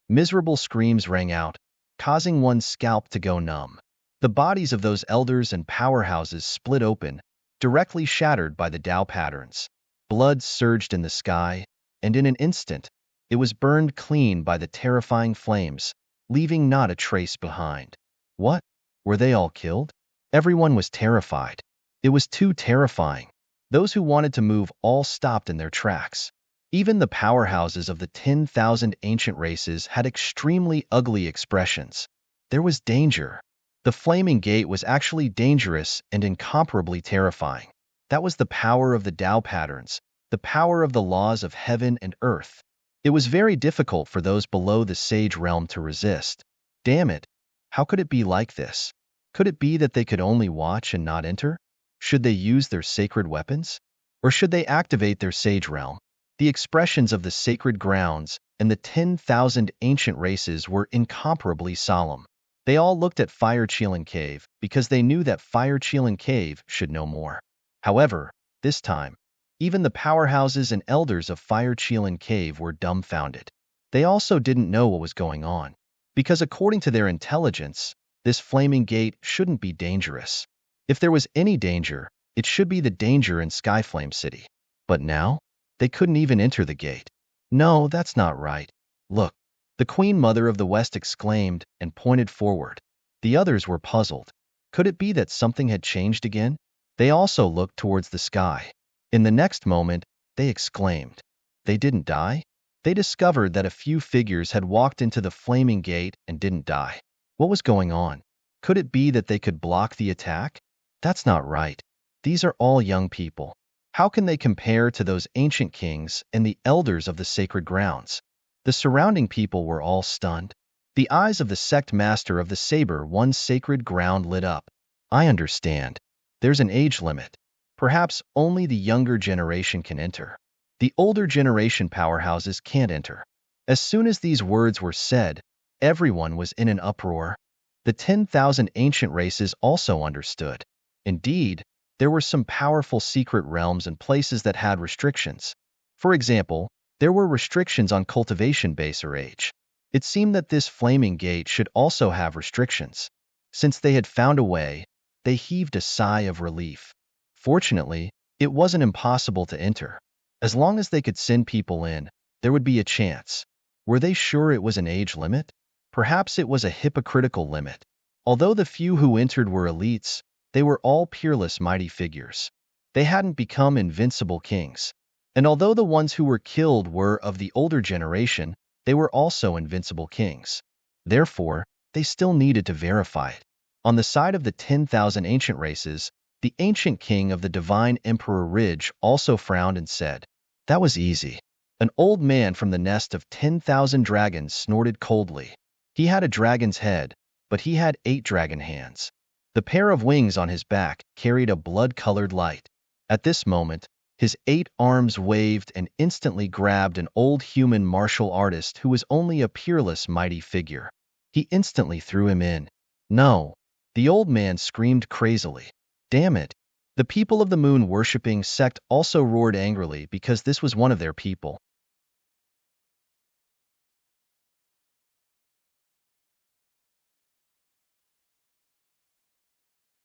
Miserable screams rang out, causing one's scalp to go numb. The bodies of those elders and powerhouses split open, directly shattered by the Tao patterns. Blood surged in the sky, and in an instant, it was burned clean by the terrifying flames, leaving not a trace behind. What? Were they all killed? Everyone was terrified. It was too terrifying. Those who wanted to move all stopped in their tracks. Even the powerhouses of the 10,000 ancient races had extremely ugly expressions. There was danger. The flaming gate was actually dangerous and incomparably terrifying. That was the power of the Tao patterns, the power of the laws of heaven and earth. It was very difficult for those below the sage realm to resist. Damn it! How could it be like this? Could it be that they could only watch and not enter? Should they use their sacred weapons? Or should they activate their sage realm? The expressions of the sacred grounds and the 10,000 ancient races were incomparably solemn. They all looked at Fire Cheelan Cave because they knew that Fire Cheelan Cave should know more. However, this time, even the powerhouses and elders of Fire Cheelan Cave were dumbfounded. They also didn't know what was going on, because according to their intelligence, this flaming gate shouldn't be dangerous. If there was any danger, it should be the danger in Skyflame City. But now, they couldn't even enter the gate. No, that's not right. Look, the Queen Mother of the West exclaimed and pointed forward. The others were puzzled. Could it be that something had changed again? They also looked towards the sky. In the next moment, they exclaimed. They didn't die? They discovered that a few figures had walked into the flaming gate and didn't die. What was going on? Could it be that they could block the attack? That's not right. These are all young people. How can they compare to those ancient kings and the elders of the sacred grounds? The surrounding people were all stunned. The eyes of the sect master of the Saber One sacred ground lit up. I understand. There's an age limit. Perhaps only the younger generation can enter. The older generation powerhouses can't enter. As soon as these words were said, everyone was in an uproar. The 10,000 ancient races also understood. Indeed, there were some powerful secret realms and places that had restrictions. For example, there were restrictions on cultivation base or age. It seemed that this flaming gate should also have restrictions. Since they had found a way, they heaved a sigh of relief. Fortunately, it wasn't impossible to enter. As long as they could send people in, there would be a chance. Were they sure it was an age limit? Perhaps it was a hypocritical limit. Although the few who entered were elites, they were all peerless mighty figures. They hadn't become invincible kings. And although the ones who were killed were of the older generation, they were also invincible kings. Therefore, they still needed to verify it. On the side of the 10,000 ancient races, The ancient king of the divine Emperor Ridge also frowned and said, "That was easy." An old man from the nest of 10,000 dragons snorted coldly. He had a dragon's head, but he had 8 dragon hands. The pair of wings on his back carried a blood-colored light. At this moment, his 8 arms waved and instantly grabbed an old human martial artist who was only a peerless mighty figure. He instantly threw him in. "No!" The old man screamed crazily. "Damn it!" The people of the moon-worshipping sect also roared angrily because this was one of their people.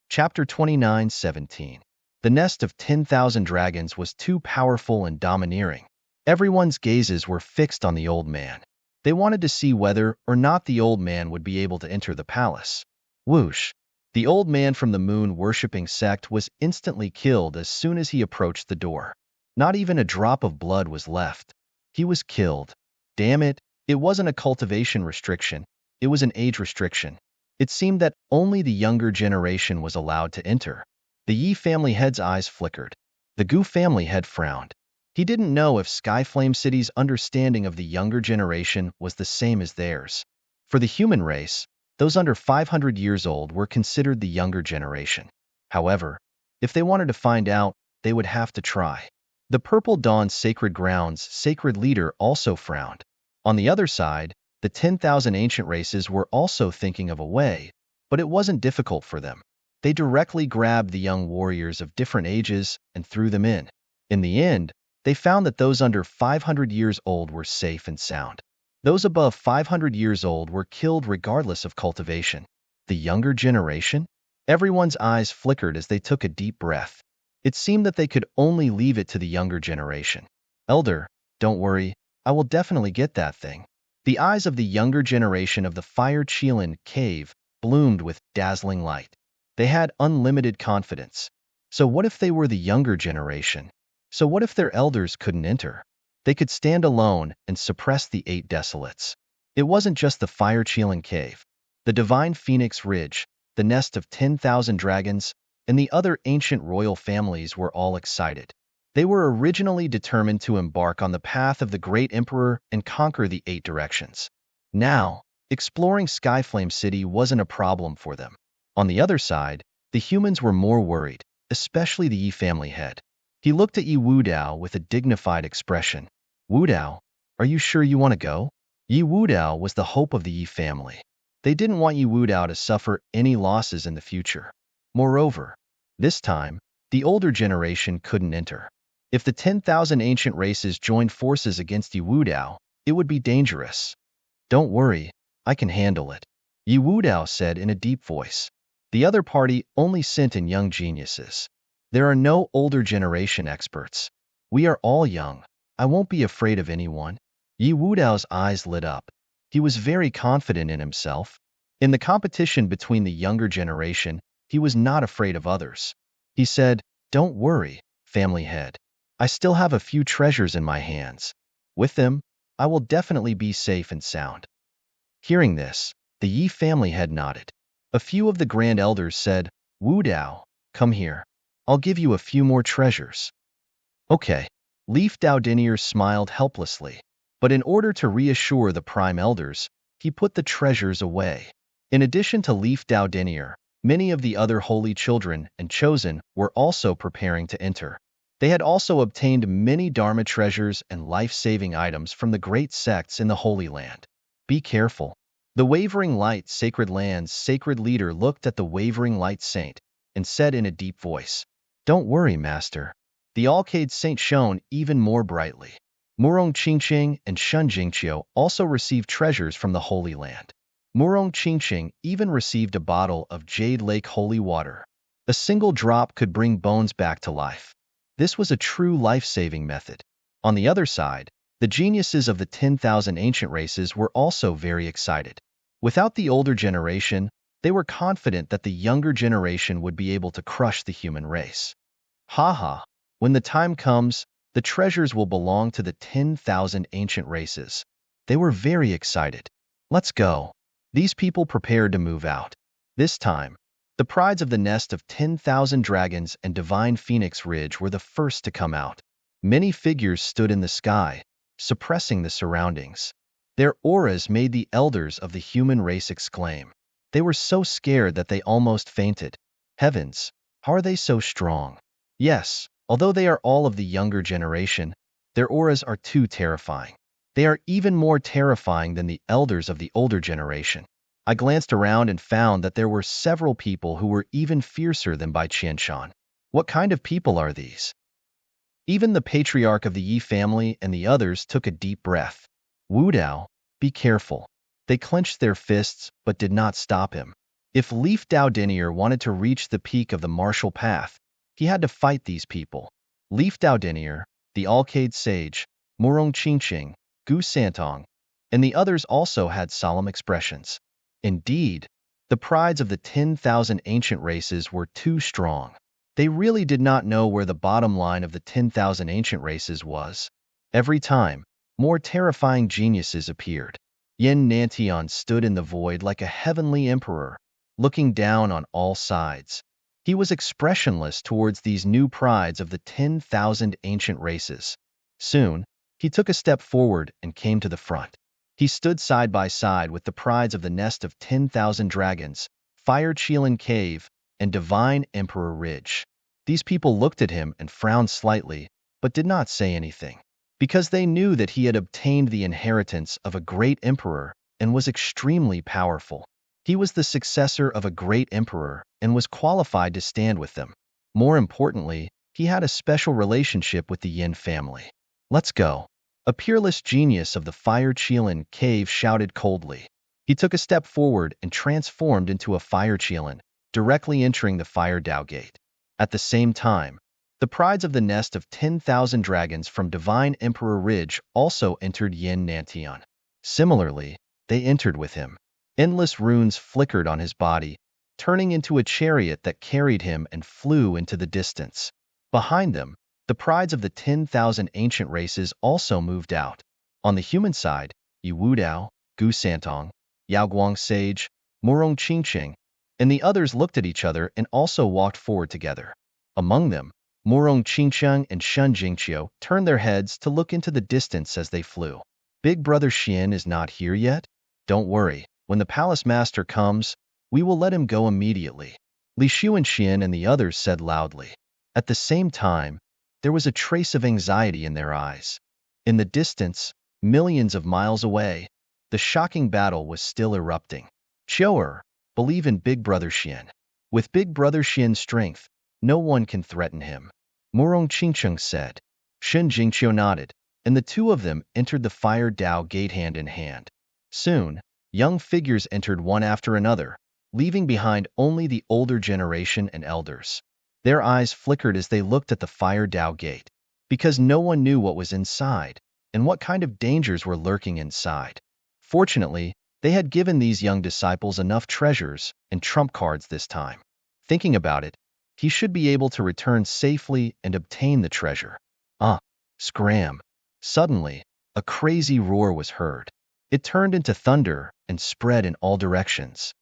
Chapter 29:17. The nest of 10,000 dragons was too powerful and domineering. Everyone's gazes were fixed on the old man. They wanted to see whether or not the old man would be able to enter the palace. Whoosh! The old man from the moon-worshipping sect was instantly killed as soon as he approached the door. Not even a drop of blood was left. He was killed. Damn it, it wasn't a cultivation restriction, it was an age restriction. It seemed that only the younger generation was allowed to enter. The Yi family head's eyes flickered. The Gu family head frowned. He didn't know if Skyflame City's understanding of the younger generation was the same as theirs. For the human race, those under 500 years old were considered the younger generation. However, if they wanted to find out, they would have to try. The Purple Dawn Sacred Grounds sacred leader also frowned. On the other side, the 10,000 ancient races were also thinking of a way, but it wasn't difficult for them. They directly grabbed the young warriors of different ages and threw them in. In the end, they found that those under 500 years old were safe and sound. Those above 500 years old were killed regardless of cultivation. The younger generation? Everyone's eyes flickered as they took a deep breath. It seemed that they could only leave it to the younger generation. "Elder, don't worry, I will definitely get that thing." The eyes of the younger generation of the Fire Chelan cave bloomed with dazzling light. They had unlimited confidence. So what if they were the younger generation? So what if their elders couldn't enter? They could stand alone and suppress the 8 desolates. It wasn't just the Fire Chelan cave. The Divine Phoenix Ridge, the nest of 10,000 dragons, and the other ancient royal families were all excited. They were originally determined to embark on the path of the great emperor and conquer the 8 directions. Now, exploring Skyflame City wasn't a problem for them. On the other side, the humans were more worried, especially the Yi family head. He looked at Yi Wudao with a dignified expression. "Wudao, are you sure you want to go?" Yi Wudao was the hope of the Yi family. They didn't want Yi Wudao to suffer any losses in the future. Moreover, this time, the older generation couldn't enter. If the 10,000 ancient races joined forces against Yi Wudao, it would be dangerous. "Don't worry, I can handle it," Yi Wudao said in a deep voice. The other party only sent in young geniuses. There are no older generation experts. We are all young. I won't be afraid of anyone. Yi Wudao's eyes lit up. He was very confident in himself. In the competition between the younger generation, he was not afraid of others. He said, "Don't worry, family head. I still have a few treasures in my hands. With them, I will definitely be safe and sound." Hearing this, the Yi family head nodded. A few of the grand elders said, "Wudao, come here. I'll give you a few more treasures." "Okay." Leaf Dao Denier smiled helplessly. But in order to reassure the prime elders, he put the treasures away. In addition to Leaf Dao Denier, many of the other holy children and chosen were also preparing to enter. They had also obtained many Dharma treasures and life-saving items from the great sects in the Holy Land. "Be careful." The Wavering Light Sacred Land's sacred leader looked at the Wavering Light Saint and said in a deep voice, "Don't worry, Master." The Alcade Saint shone even more brightly. Murong Qingqing and Shun Jingqiu also received treasures from the Holy Land. Murong Qingqing even received a bottle of Jade Lake holy water. A single drop could bring bones back to life. This was a true life-saving method. On the other side, the geniuses of the 10,000 ancient races were also very excited. Without the older generation, they were confident that the younger generation would be able to crush the human race. Haha, when the time comes, the treasures will belong to the 10,000 ancient races. They were very excited. "Let's go." These people prepared to move out. This time, The prides of the nest of 10,000 dragons and divine Phoenix Ridge were the first to come out. Many figures stood in the sky, suppressing the surroundings. Their auras made the elders of the human race exclaim. They were so scared that they almost fainted. Heavens, how are they so strong? Yes, although they are all of the younger generation, their auras are too terrifying. They are even more terrifying than the elders of the older generation. I glanced around and found that there were several people who were even fiercer than Bai Qianshan. What kind of people are these? Even the patriarch of the Yi family and the others took a deep breath. Wu Dao, be careful. They clenched their fists but did not stop him. If Leaf Dao Denier wanted to reach the peak of the martial path, he had to fight these people. Leaf Dao Denier, the Alcade Sage, Murong Qingqing, Gu Santong, and the others also had solemn expressions. Indeed, the prides of the 10,000 ancient races were too strong. They really did not know where the bottom line of the 10,000 ancient races was. Every time, more terrifying geniuses appeared. Yin Nantian stood in the void like a heavenly emperor, looking down on all sides. He was expressionless towards these new prides of the 10,000 ancient races. Soon, he took a step forward and came to the front. He stood side by side with the prides of the nest of 10,000 dragons, Fire Qilin Cave, and Divine Emperor Ridge. These people looked at him and frowned slightly, but did not say anything, because they knew that he had obtained the inheritance of a great emperor and was extremely powerful. He was the successor of a great emperor and was qualified to stand with them. More importantly, he had a special relationship with the Yin family. Let's go. A peerless genius of the Fire Qilin Cave shouted coldly. He took a step forward and transformed into a Fire Qilin, directly entering the Fire Dao Gate. At the same time, the prides of the nest of 10,000 dragons from Divine Emperor Ridge also entered Yin Nantian. Similarly, they entered with him. Endless runes flickered on his body, turning into a chariot that carried him and flew into the distance. Behind them, the prides of the 10,000 ancient races also moved out. On the human side, Yi Wudao, Gu Santong, Yao Guang Sage, Murong Qingqing, and the others looked at each other and also walked forward together. Among them, Murong Qingqiang and Shun Jingqiu turned their heads to look into the distance as they flew. Big Brother Xian is not here yet? Don't worry, when the palace master comes, we will let him go immediately. Li Shu and Xian and the others said loudly. At the same time, there was a trace of anxiety in their eyes. In the distance, millions of miles away, the shocking battle was still erupting. Chou'er, believe in Big Brother Xian. With Big Brother Xian's strength, no one can threaten him. Murong Qingqiang said. Shun Jingqiu nodded, and the two of them entered the Fire Dao Gate hand in hand. Soon, young figures entered one after another, leaving behind only the older generation and elders. Their eyes flickered as they looked at the Fire Dao Gate, because no one knew what was inside and what kind of dangers were lurking inside. Fortunately, they had given these young disciples enough treasures and trump cards this time. Thinking about it, he should be able to return safely and obtain the treasure. Scram. Suddenly, a crazy roar was heard. It turned into thunder and spread in all directions.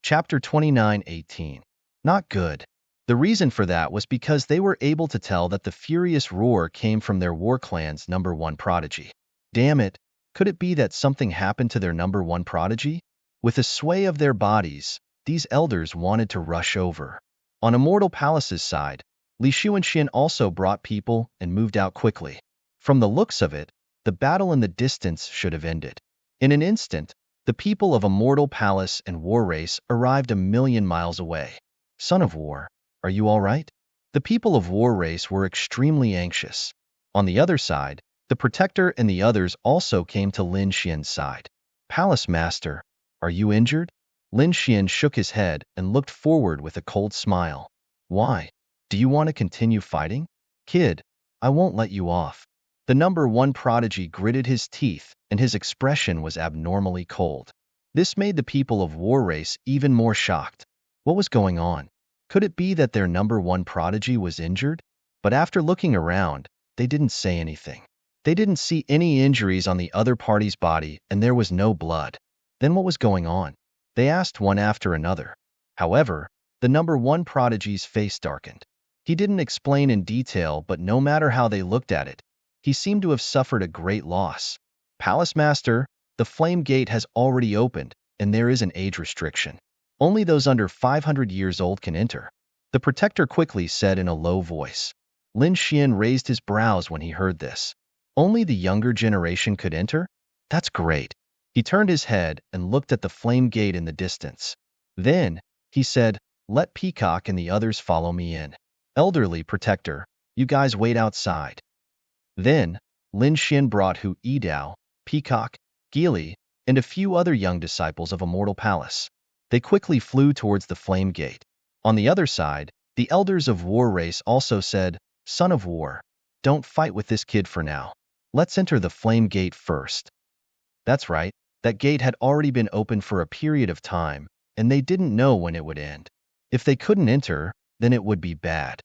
Chapter 29:18. Not good. The reason for that was because they were able to tell that the furious roar came from their war clan's number one prodigy. Damn it, could it be that something happened to their number one prodigy? With a sway of their bodies, these elders wanted to rush over. On Immortal Palace's side, Li Shu and Xian also brought people and moved out quickly. From the looks of it, the battle in the distance should have ended. In an instant, the people of Immortal Palace and War Race arrived 1,000,000 miles away. Son of War, are you all right? The people of War Race were extremely anxious. On the other side, the Protector and the others also came to Lin Xian's side. Palace Master, are you injured? Lin Xian shook his head and looked forward with a cold smile. Why? Do you want to continue fighting? Kid, I won't let you off. The number one prodigy gritted his teeth and his expression was abnormally cold. This made the people of War Race even more shocked. What was going on? Could it be that their number one prodigy was injured? But after looking around, they didn't say anything. They didn't see any injuries on the other party's body, and there was no blood. Then what was going on? They asked one after another. However, the number one prodigy's face darkened. He didn't explain in detail, but no matter how they looked at it, he seemed to have suffered a great loss. Palace Master, the flame gate has already opened, and there is an age restriction. Only those under 500 years old can enter. The protector quickly said in a low voice. Lin Xian raised his brows when he heard this. Only the younger generation could enter? That's great. He turned his head and looked at the flame gate in the distance. Then, he said, let Peacock and the others follow me in. Elderly protector, you guys wait outside. Then, Lin Xian brought Hu Yidao, Peacock, Geely, and a few other young disciples of Immortal Palace. They quickly flew towards the flame gate. On the other side, the elders of War Race also said, Son of War, don't fight with this kid for now. Let's enter the flame gate first. That's right, that gate had already been open for a period of time, and they didn't know when it would end. If they couldn't enter, then it would be bad.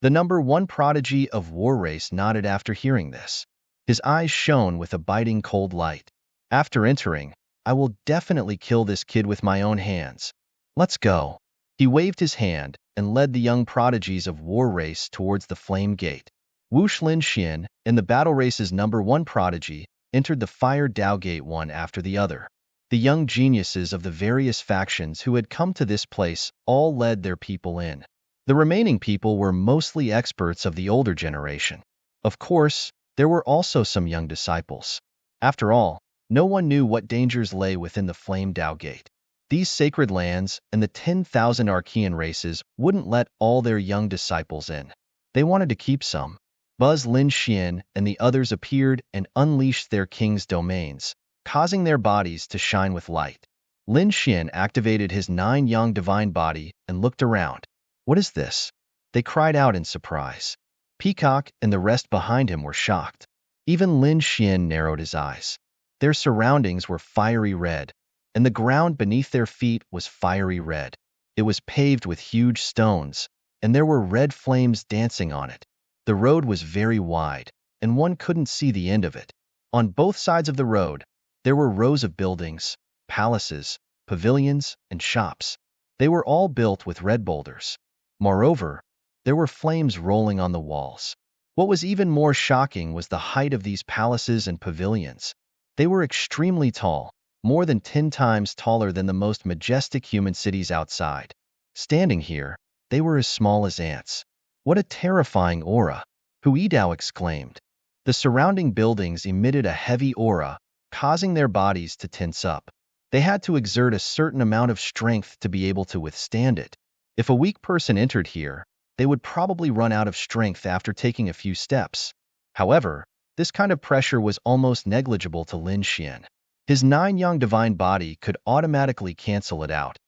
The number one prodigy of War Race nodded after hearing this. His eyes shone with a biting cold light. After entering, I will definitely kill this kid with my own hands. Let's go. He waved his hand and led the young prodigies of War Race towards the flame gate. Wush Lin Xian and the battle race's number one prodigy entered the fire Dao gate one after the other. The young geniuses of the various factions who had come to this place all led their people in. The remaining people were mostly experts of the older generation. Of course, there were also some young disciples. After all, no one knew what dangers lay within the flame Dao gate. These sacred lands and the 10,000 Archean races wouldn't let all their young disciples in. They wanted to keep some. Buzz Lin Xian and the others appeared and unleashed their king's domains, causing their bodies to shine with light. Lin Xian activated his 9-yang divine body and looked around. What is this? They cried out in surprise. Peacock and the rest behind him were shocked. Even Lin Xian narrowed his eyes. Their surroundings were fiery red, and the ground beneath their feet was fiery red. It was paved with huge stones, and there were red flames dancing on it. The road was very wide, and one couldn't see the end of it. On both sides of the road, there were rows of buildings, palaces, pavilions, and shops. They were all built with red boulders. Moreover, there were flames rolling on the walls. What was even more shocking was the height of these palaces and pavilions. They were extremely tall, more than 10 times taller than the most majestic human cities outside. Standing here, they were as small as ants. What a terrifying aura, Hu Yidao exclaimed. The surrounding buildings emitted a heavy aura, causing their bodies to tense up. They had to exert a certain amount of strength to be able to withstand it. If a weak person entered here, they would probably run out of strength after taking a few steps. However, this kind of pressure was almost negligible to Lin Xian. His 9-yang divine body could automatically cancel it out.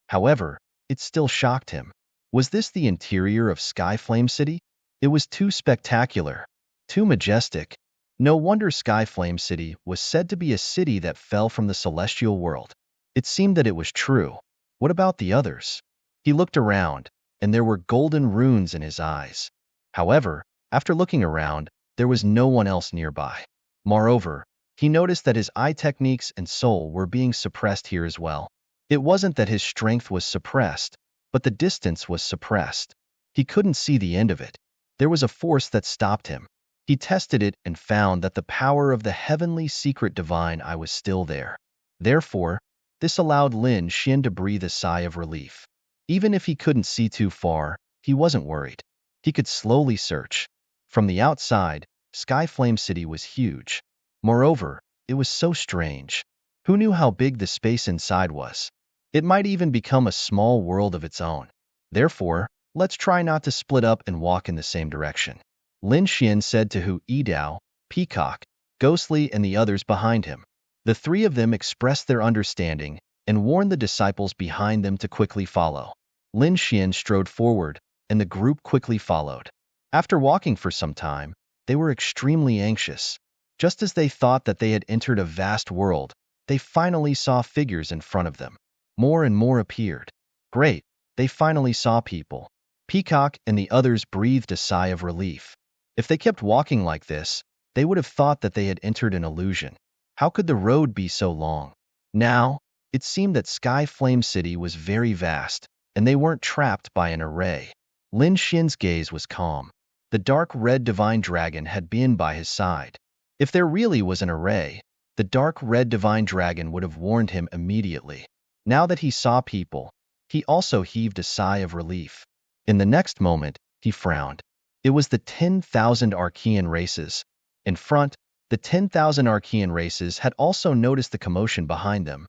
However, it still shocked him. Was this the interior of Sky Flame City? It was too spectacular, too majestic. No wonder Sky Flame City was said to be a city that fell from the celestial world. It seemed that it was true. What about the others? He looked around, and there were golden runes in his eyes. However, after looking around, there was no one else nearby. Moreover, he noticed that his eye techniques and soul were being suppressed here as well. It wasn't that his strength was suppressed, but the distance was suppressed. He couldn't see the end of it. There was a force that stopped him. He tested it and found that the power of the heavenly secret divine eye was still there. Therefore, this allowed Lin Xian to breathe a sigh of relief. Even if he couldn't see too far, he wasn't worried. He could slowly search. From the outside, Sky Flame City was huge. Moreover, it was so strange. Who knew how big the space inside was? It might even become a small world of its own. Therefore, let's try not to split up and walk in the same direction. Lin Xian said to Hu Yidao, Peacock, Ghostly, and the others behind him. The three of them expressed their understanding and warned the disciples behind them to quickly follow. Lin Xian strode forward, and the group quickly followed. After walking for some time, they were extremely anxious. Just as they thought that they had entered a vast world, they finally saw figures in front of them. More and more appeared. Great, they finally saw people. Peacock and the others breathed a sigh of relief. If they kept walking like this, they would have thought that they had entered an illusion. How could the road be so long? Now, it seemed that Sky Flame City was very vast, and they weren't trapped by an array. Lin Xian's gaze was calm. The dark red divine dragon had been by his side. If there really was an array, the dark red divine dragon would have warned him immediately. Now that he saw people, he also heaved a sigh of relief. In the next moment, he frowned. It was the 10,000 Archean races. In front, the 10,000 Archean races had also noticed the commotion behind them.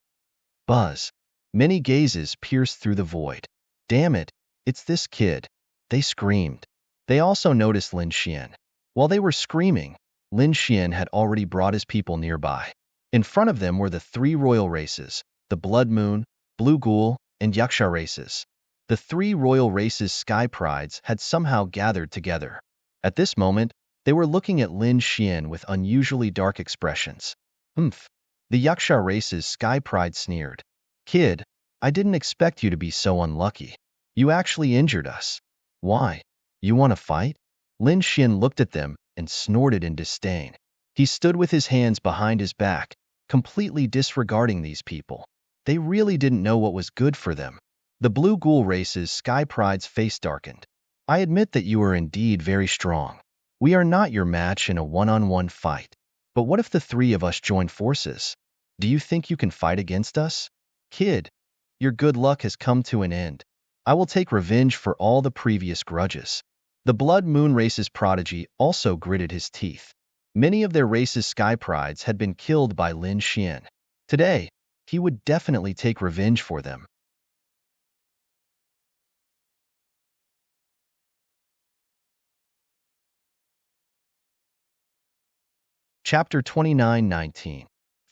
Buzz. Many gazes pierced through the void. Damn it, it's this kid. They screamed. They also noticed Lin Xian. While they were screaming, Lin Xian had already brought his people nearby. In front of them were the 3 royal races, the Blood Moon, Blue Ghoul, and Yaksha races. The 3 royal races' sky prides had somehow gathered together. At this moment, they were looking at Lin Xian with unusually dark expressions. Humph. The Yaksha race's sky pride sneered. Kid, I didn't expect you to be so unlucky. You actually injured us. Why? You want to fight? Lin Xian looked at them and snorted in disdain. He stood with his hands behind his back, completely disregarding these people. They really didn't know what was good for them. The Blue Ghoul race's sky pride's face darkened. I admit that you are indeed very strong. We are not your match in a one-on-one fight. But what if the 3 of us join forces? Do you think you can fight against us? Kid, your good luck has come to an end. I will take revenge for all the previous grudges. The Blood Moon race's prodigy also gritted his teeth. Many of their race's sky prides had been killed by Lin Xian. Today, he would definitely take revenge for them. Chapter 29:19.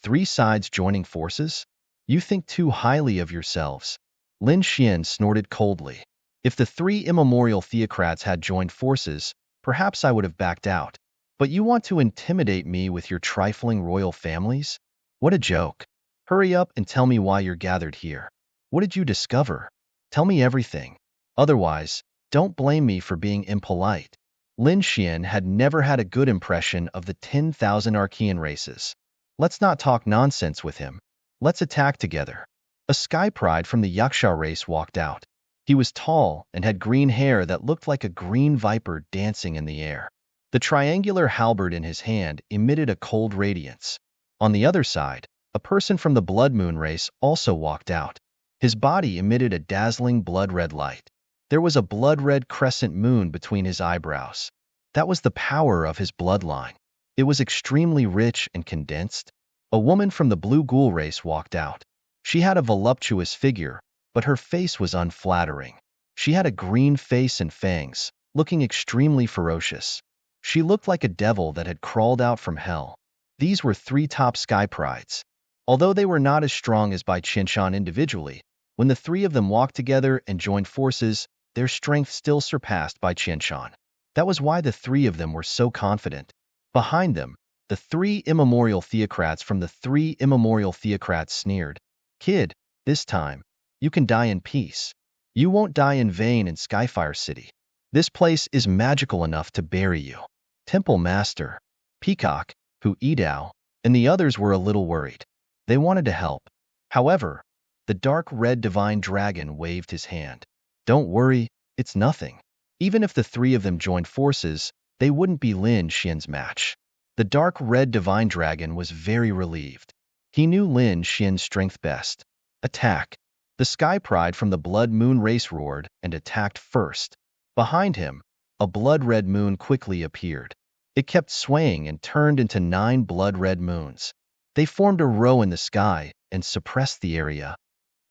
3 sides joining forces? You think too highly of yourselves. Lin Xian snorted coldly. If the 3 immemorial theocrats had joined forces, perhaps I would have backed out. But you want to intimidate me with your trifling royal families? What a joke. Hurry up and tell me why you're gathered here. What did you discover? Tell me everything. Otherwise, don't blame me for being impolite. Lin Xian had never had a good impression of the 10,000 Archean races. Let's not talk nonsense with him. Let's attack together. A sky pride from the Yaksha race walked out. He was tall and had green hair that looked like a green viper dancing in the air. The triangular halberd in his hand emitted a cold radiance. On the other side, a person from the Blood Moon race also walked out. His body emitted a dazzling blood-red light. There was a blood-red crescent moon between his eyebrows. That was the power of his bloodline. It was extremely rich and condensed. A woman from the Blue Ghoul race walked out. She had a voluptuous figure, but her face was unflattering. She had a green face and fangs, looking extremely ferocious. She looked like a devil that had crawled out from hell. These were 3 top sky prides. Although they were not as strong as Bai Qianshan individually, when the 3 of them walked together and joined forces, their strength still surpassed Bai Qianshan. That was why the 3 of them were so confident. Behind them, the 3 immemorial theocrats from the 3 immemorial theocrats sneered. Kid, this time, you can die in peace. You won't die in vain in Skyfire City. This place is magical enough to bury you. Temple Master, Peacock, Hu Yidao, and the others were a little worried. They wanted to help. However, the dark red divine dragon waved his hand. Don't worry, it's nothing. Even if the 3 of them joined forces, they wouldn't be Lin Xian's match. The dark red divine dragon was very relieved. He knew Lin Xian's strength best. Attack. The sky pride from the Blood Moon race roared and attacked first. Behind him, a blood-red moon quickly appeared. It kept swaying and turned into 9 blood-red moons. They formed a row in the sky and suppressed the area.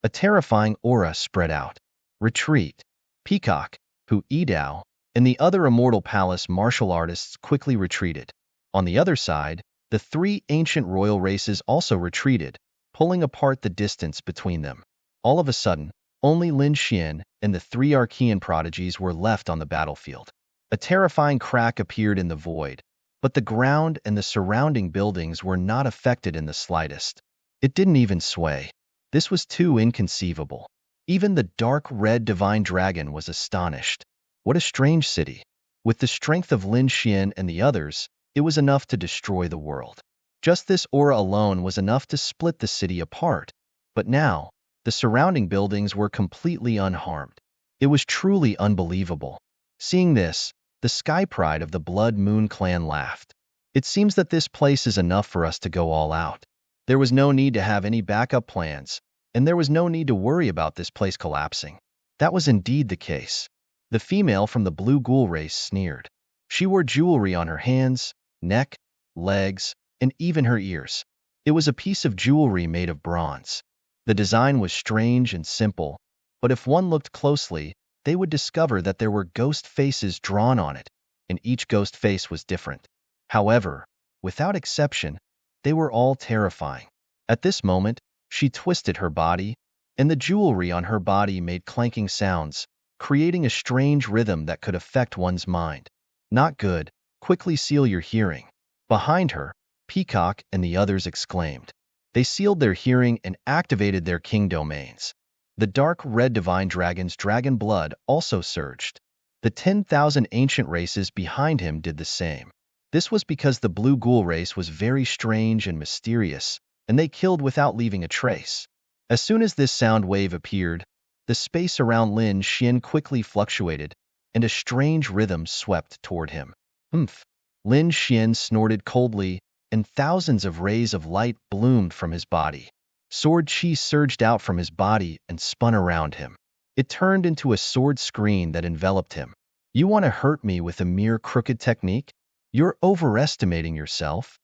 A terrifying aura spread out. Retreat. Peacock, Hu Yidao, and the other Immortal Palace martial artists quickly retreated. On the other side, the 3 ancient royal races also retreated, pulling apart the distance between them. All of a sudden, only Lin Xian and the 3 Archean prodigies were left on the battlefield. A terrifying crack appeared in the void, but the ground and the surrounding buildings were not affected in the slightest. It didn't even sway. This was too inconceivable. Even the dark red divine dragon was astonished. What a strange city. With the strength of Lin Xian and the others, it was enough to destroy the world. Just this aura alone was enough to split the city apart. But now, the surrounding buildings were completely unharmed. It was truly unbelievable. Seeing this, the Sky Pride of the Blood Moon clan laughed. It seems that this place is enough for us to go all out. There was no need to have any backup plans, and there was no need to worry about this place collapsing. That was indeed the case. The female from the blue ghoul race sneered. She wore jewelry on her hands, neck, legs, and even her ears. It was a piece of jewelry made of bronze. The design was strange and simple, but if one looked closely, they would discover that there were ghost faces drawn on it, and each ghost face was different. However, without exception, they were all terrifying. At this moment, she twisted her body, and the jewelry on her body made clanking sounds, creating a strange rhythm that could affect one's mind. Not good, quickly seal your hearing. Behind her, Peacock and the others exclaimed. They sealed their hearing and activated their king domains. The dark red divine dragon's dragon blood also surged. The 10,000 ancient races behind him did the same. This was because the blue ghoul race was very strange and mysterious, and they killed without leaving a trace. As soon as this sound wave appeared, the space around Lin Xian quickly fluctuated, and a strange rhythm swept toward him. Humph! Lin Xian snorted coldly, and thousands of rays of light bloomed from his body. Sword chi surged out from his body and spun around him. It turned into a sword screen that enveloped him. You want to hurt me with a mere crooked technique? You're overestimating yourself.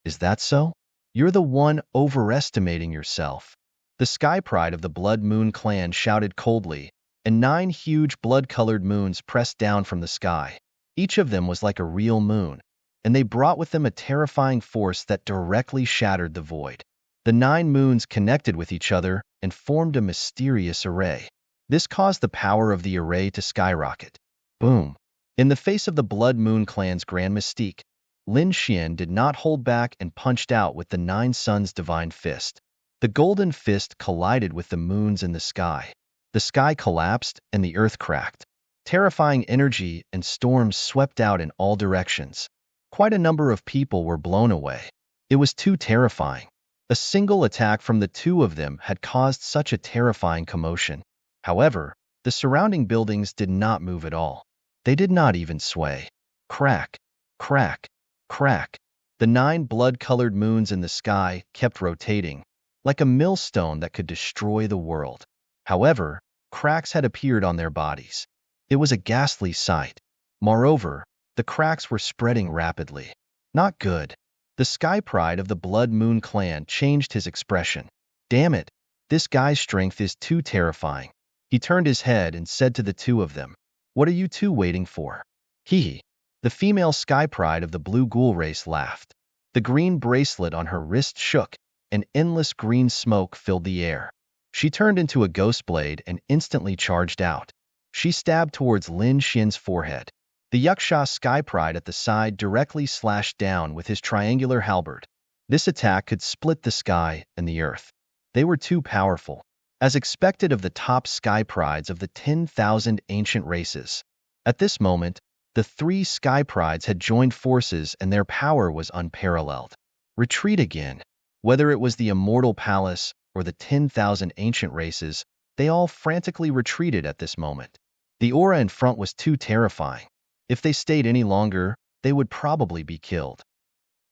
Is that so? You're the one overestimating yourself. The Sky Pride of the Blood Moon clan shouted coldly, and 9 huge blood-colored moons pressed down from the sky. Each of them was like a real moon, and they brought with them a terrifying force that directly shattered the void. The 9 moons connected with each other and formed a mysterious array. This caused the power of the array to skyrocket. Boom! In the face of the Blood Moon clan's grand mystique, Lin Xian did not hold back and punched out with the 9 suns' divine fist. The golden fist collided with the moons in the sky. The sky collapsed and the earth cracked. Terrifying energy and storms swept out in all directions. Quite a number of people were blown away. It was too terrifying. A single attack from the 2 of them had caused such a terrifying commotion. However, the surrounding buildings did not move at all. They did not even sway. Crack, crack, crack. The 9 blood-colored moons in the sky kept rotating, like a millstone that could destroy the world. However, cracks had appeared on their bodies. It was a ghastly sight. Moreover, the cracks were spreading rapidly. Not good. The Sky Pride of the Blood Moon clan changed his expression. Damn it, this guy's strength is too terrifying. He turned his head and said to the 2 of them, "What are you 2 waiting for?" Hee. The female Sky Pride of the Blue Ghoul race laughed. The green bracelet on her wrist shook, and endless green smoke filled the air. She turned into a ghost blade and instantly charged out. She stabbed towards Lin Xian's forehead. The Yaksha Sky Pride at the side directly slashed down with his triangular halberd. This attack could split the sky and the earth. They were too powerful. As expected of the top Sky Prides of the 10,000 ancient races. At this moment, the 3 Sky Prides had joined forces and their power was unparalleled. Retreat again. Whether it was the Immortal Palace or the 10,000 ancient races, they all frantically retreated at this moment. The aura in front was too terrifying. If they stayed any longer, they would probably be killed.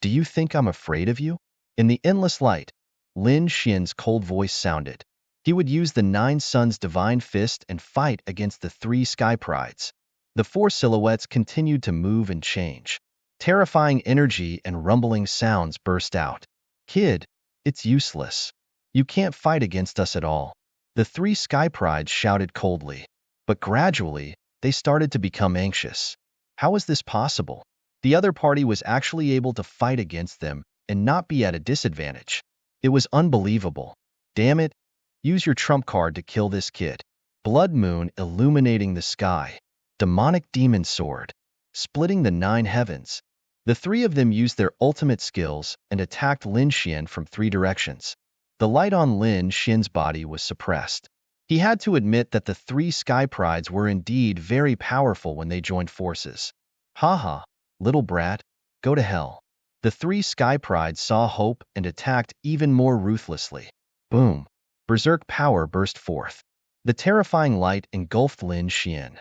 Do you think I'm afraid of you? In the endless light, Lin Xian's cold voice sounded. He would use the 9 suns' divine fist and fight against the 3 Sky Prides. The 4 silhouettes continued to move and change. Terrifying energy and rumbling sounds burst out. Kid, it's useless. You can't fight against us at all. The 3 Sky Prides shouted coldly. But gradually, they started to become anxious. How was this possible? The other party was actually able to fight against them and not be at a disadvantage. It was unbelievable. Damn it. Use your trump card to kill this kid. Blood Moon illuminating the sky. Demonic Demon Sword. Splitting the 9 heavens. The 3 of them used their ultimate skills and attacked Lin Xian from 3 directions. The light on Lin Xian's body was suppressed. He had to admit that the 3 Sky Prides were indeed very powerful when they joined forces. Haha, little brat, Go to hell. The three Sky Prides saw hope and attacked even more ruthlessly. Boom. Berserk power burst forth. The terrifying light engulfed Lin Xian.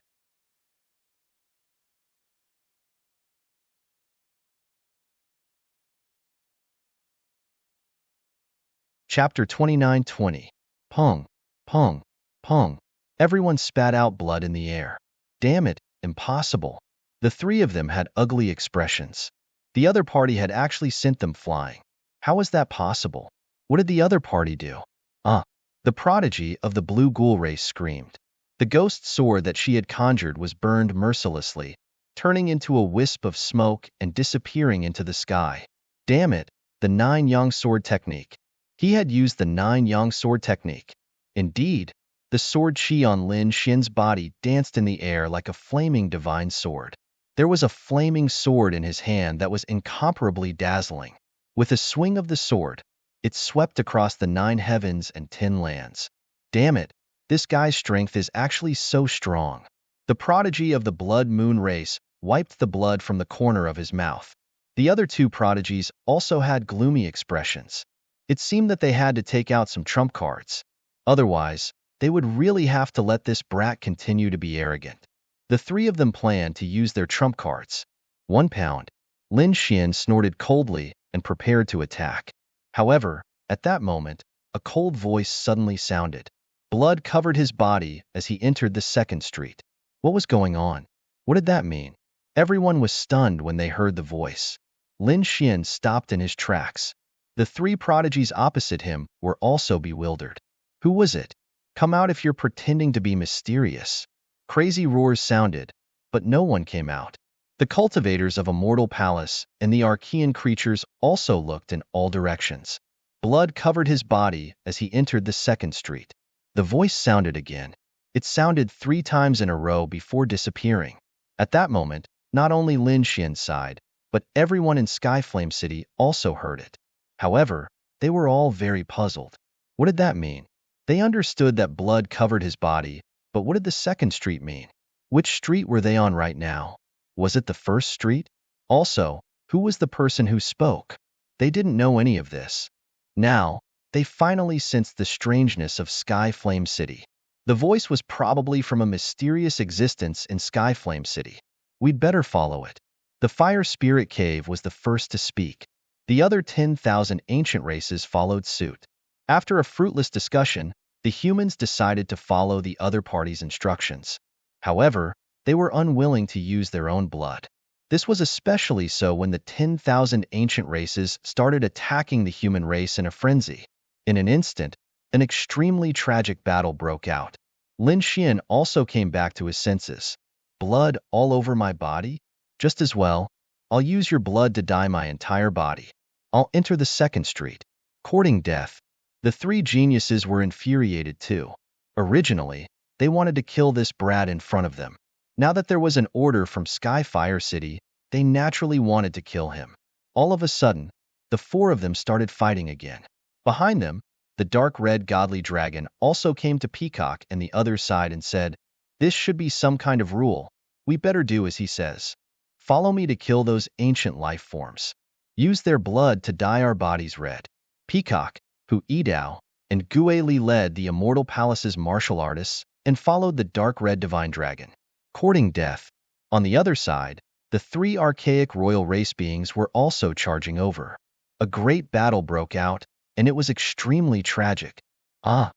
Chapter 29:20. Pong, pong, pong. Everyone spat out blood in the air. Damn it, impossible. The three of them had ugly expressions. The other party had actually sent them flying. How was that possible? What did the other party do? The prodigy of the blue ghoul race screamed. The ghost sword that she had conjured was burned mercilessly, turning into a wisp of smoke and disappearing into the sky. Damn it, the nine-yang sword technique. He had used the nine-yang sword technique. Indeed, the sword chi on Lin Xian's body danced in the air like a flaming divine sword. There was a flaming sword in his hand that was incomparably dazzling. With a swing of the sword, it swept across the 9 heavens and 10 lands. Damn it, this guy's strength is actually so strong. The prodigy of the blood moon race wiped the blood from the corner of his mouth. The other two prodigies also had gloomy expressions. It seemed that they had to take out some trump cards. Otherwise, they would really have to let this brat continue to be arrogant. The three of them planned to use their trump cards. 1 pound. Lin Xian snorted coldly and prepared to attack. However, at that moment, a cold voice suddenly sounded. Blood covered his body as he entered the second street. What was going on? What did that mean? Everyone was stunned when they heard the voice. Lin Xian stopped in his tracks. The three prodigies opposite him were also bewildered. Who was it? Come out if you're pretending to be mysterious. Crazy roars sounded, but no one came out. The cultivators of a mortal palace and the Archean creatures also looked in all directions. Blood covered his body as he entered the second street. The voice sounded again. It sounded 3 times in a row before disappearing. At that moment, not only Lin Xian sighed, but everyone in Skyflame City also heard it. However, they were all very puzzled. What did that mean? They understood that blood covered his body, but what did the second street mean? Which street were they on right now? Was it the first street? Also, who was the person who spoke? They didn't know any of this. Now, they finally sensed the strangeness of Skyflame City. The voice was probably from a mysterious existence in Skyflame City. We'd better follow it. The Fire Spirit Cave was the first to speak. The other 10,000 ancient races followed suit. After a fruitless discussion, the humans decided to follow the other party's instructions. However, they were unwilling to use their own blood. This was especially so when the 10,000 ancient races started attacking the human race in a frenzy. In an instant, an extremely tragic battle broke out. Lin Xian also came back to his senses. Blood all over my body? Just as well, I'll use your blood to dye my entire body. I'll enter the second street. Courting death. The three geniuses were infuriated too. Originally, they wanted to kill this brat in front of them. Now that there was an order from Skyfire City, they naturally wanted to kill him. All of a sudden, the 4 of them started fighting again. Behind them, the dark red godly dragon also came to Peacock and the other side and said, "This should be some kind of rule. We better do as he says. Follow me to kill those ancient life forms. Use their blood to dye our bodies red." Peacock, Hu Yidao, and Gue Li led the Immortal Palace's martial artists and followed the dark red divine dragon. Courting death. On the other side, the 3 archaic royal race beings were also charging over. A great battle broke out, and it was extremely tragic. The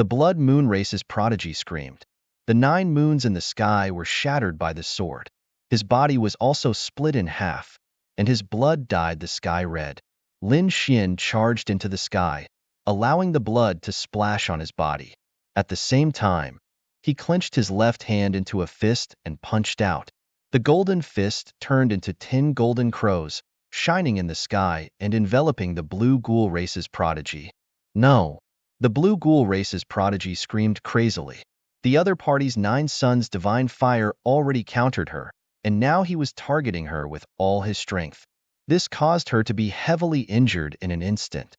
blood moon race's prodigy screamed. The 9 moons in the sky were shattered by the sword. His body was also split in half, and his blood dyed the sky red. Lin Xian charged into the sky, allowing the blood to splash on his body. At the same time, he clenched his left hand into a fist and punched out. The golden fist turned into 10 golden crows, shining in the sky and enveloping the blue ghoul race's prodigy. No! The blue ghoul race's prodigy screamed crazily. The other party's 9 sons' divine fire already countered her, and now he was targeting her with all his strength. This caused her to be heavily injured in an instant.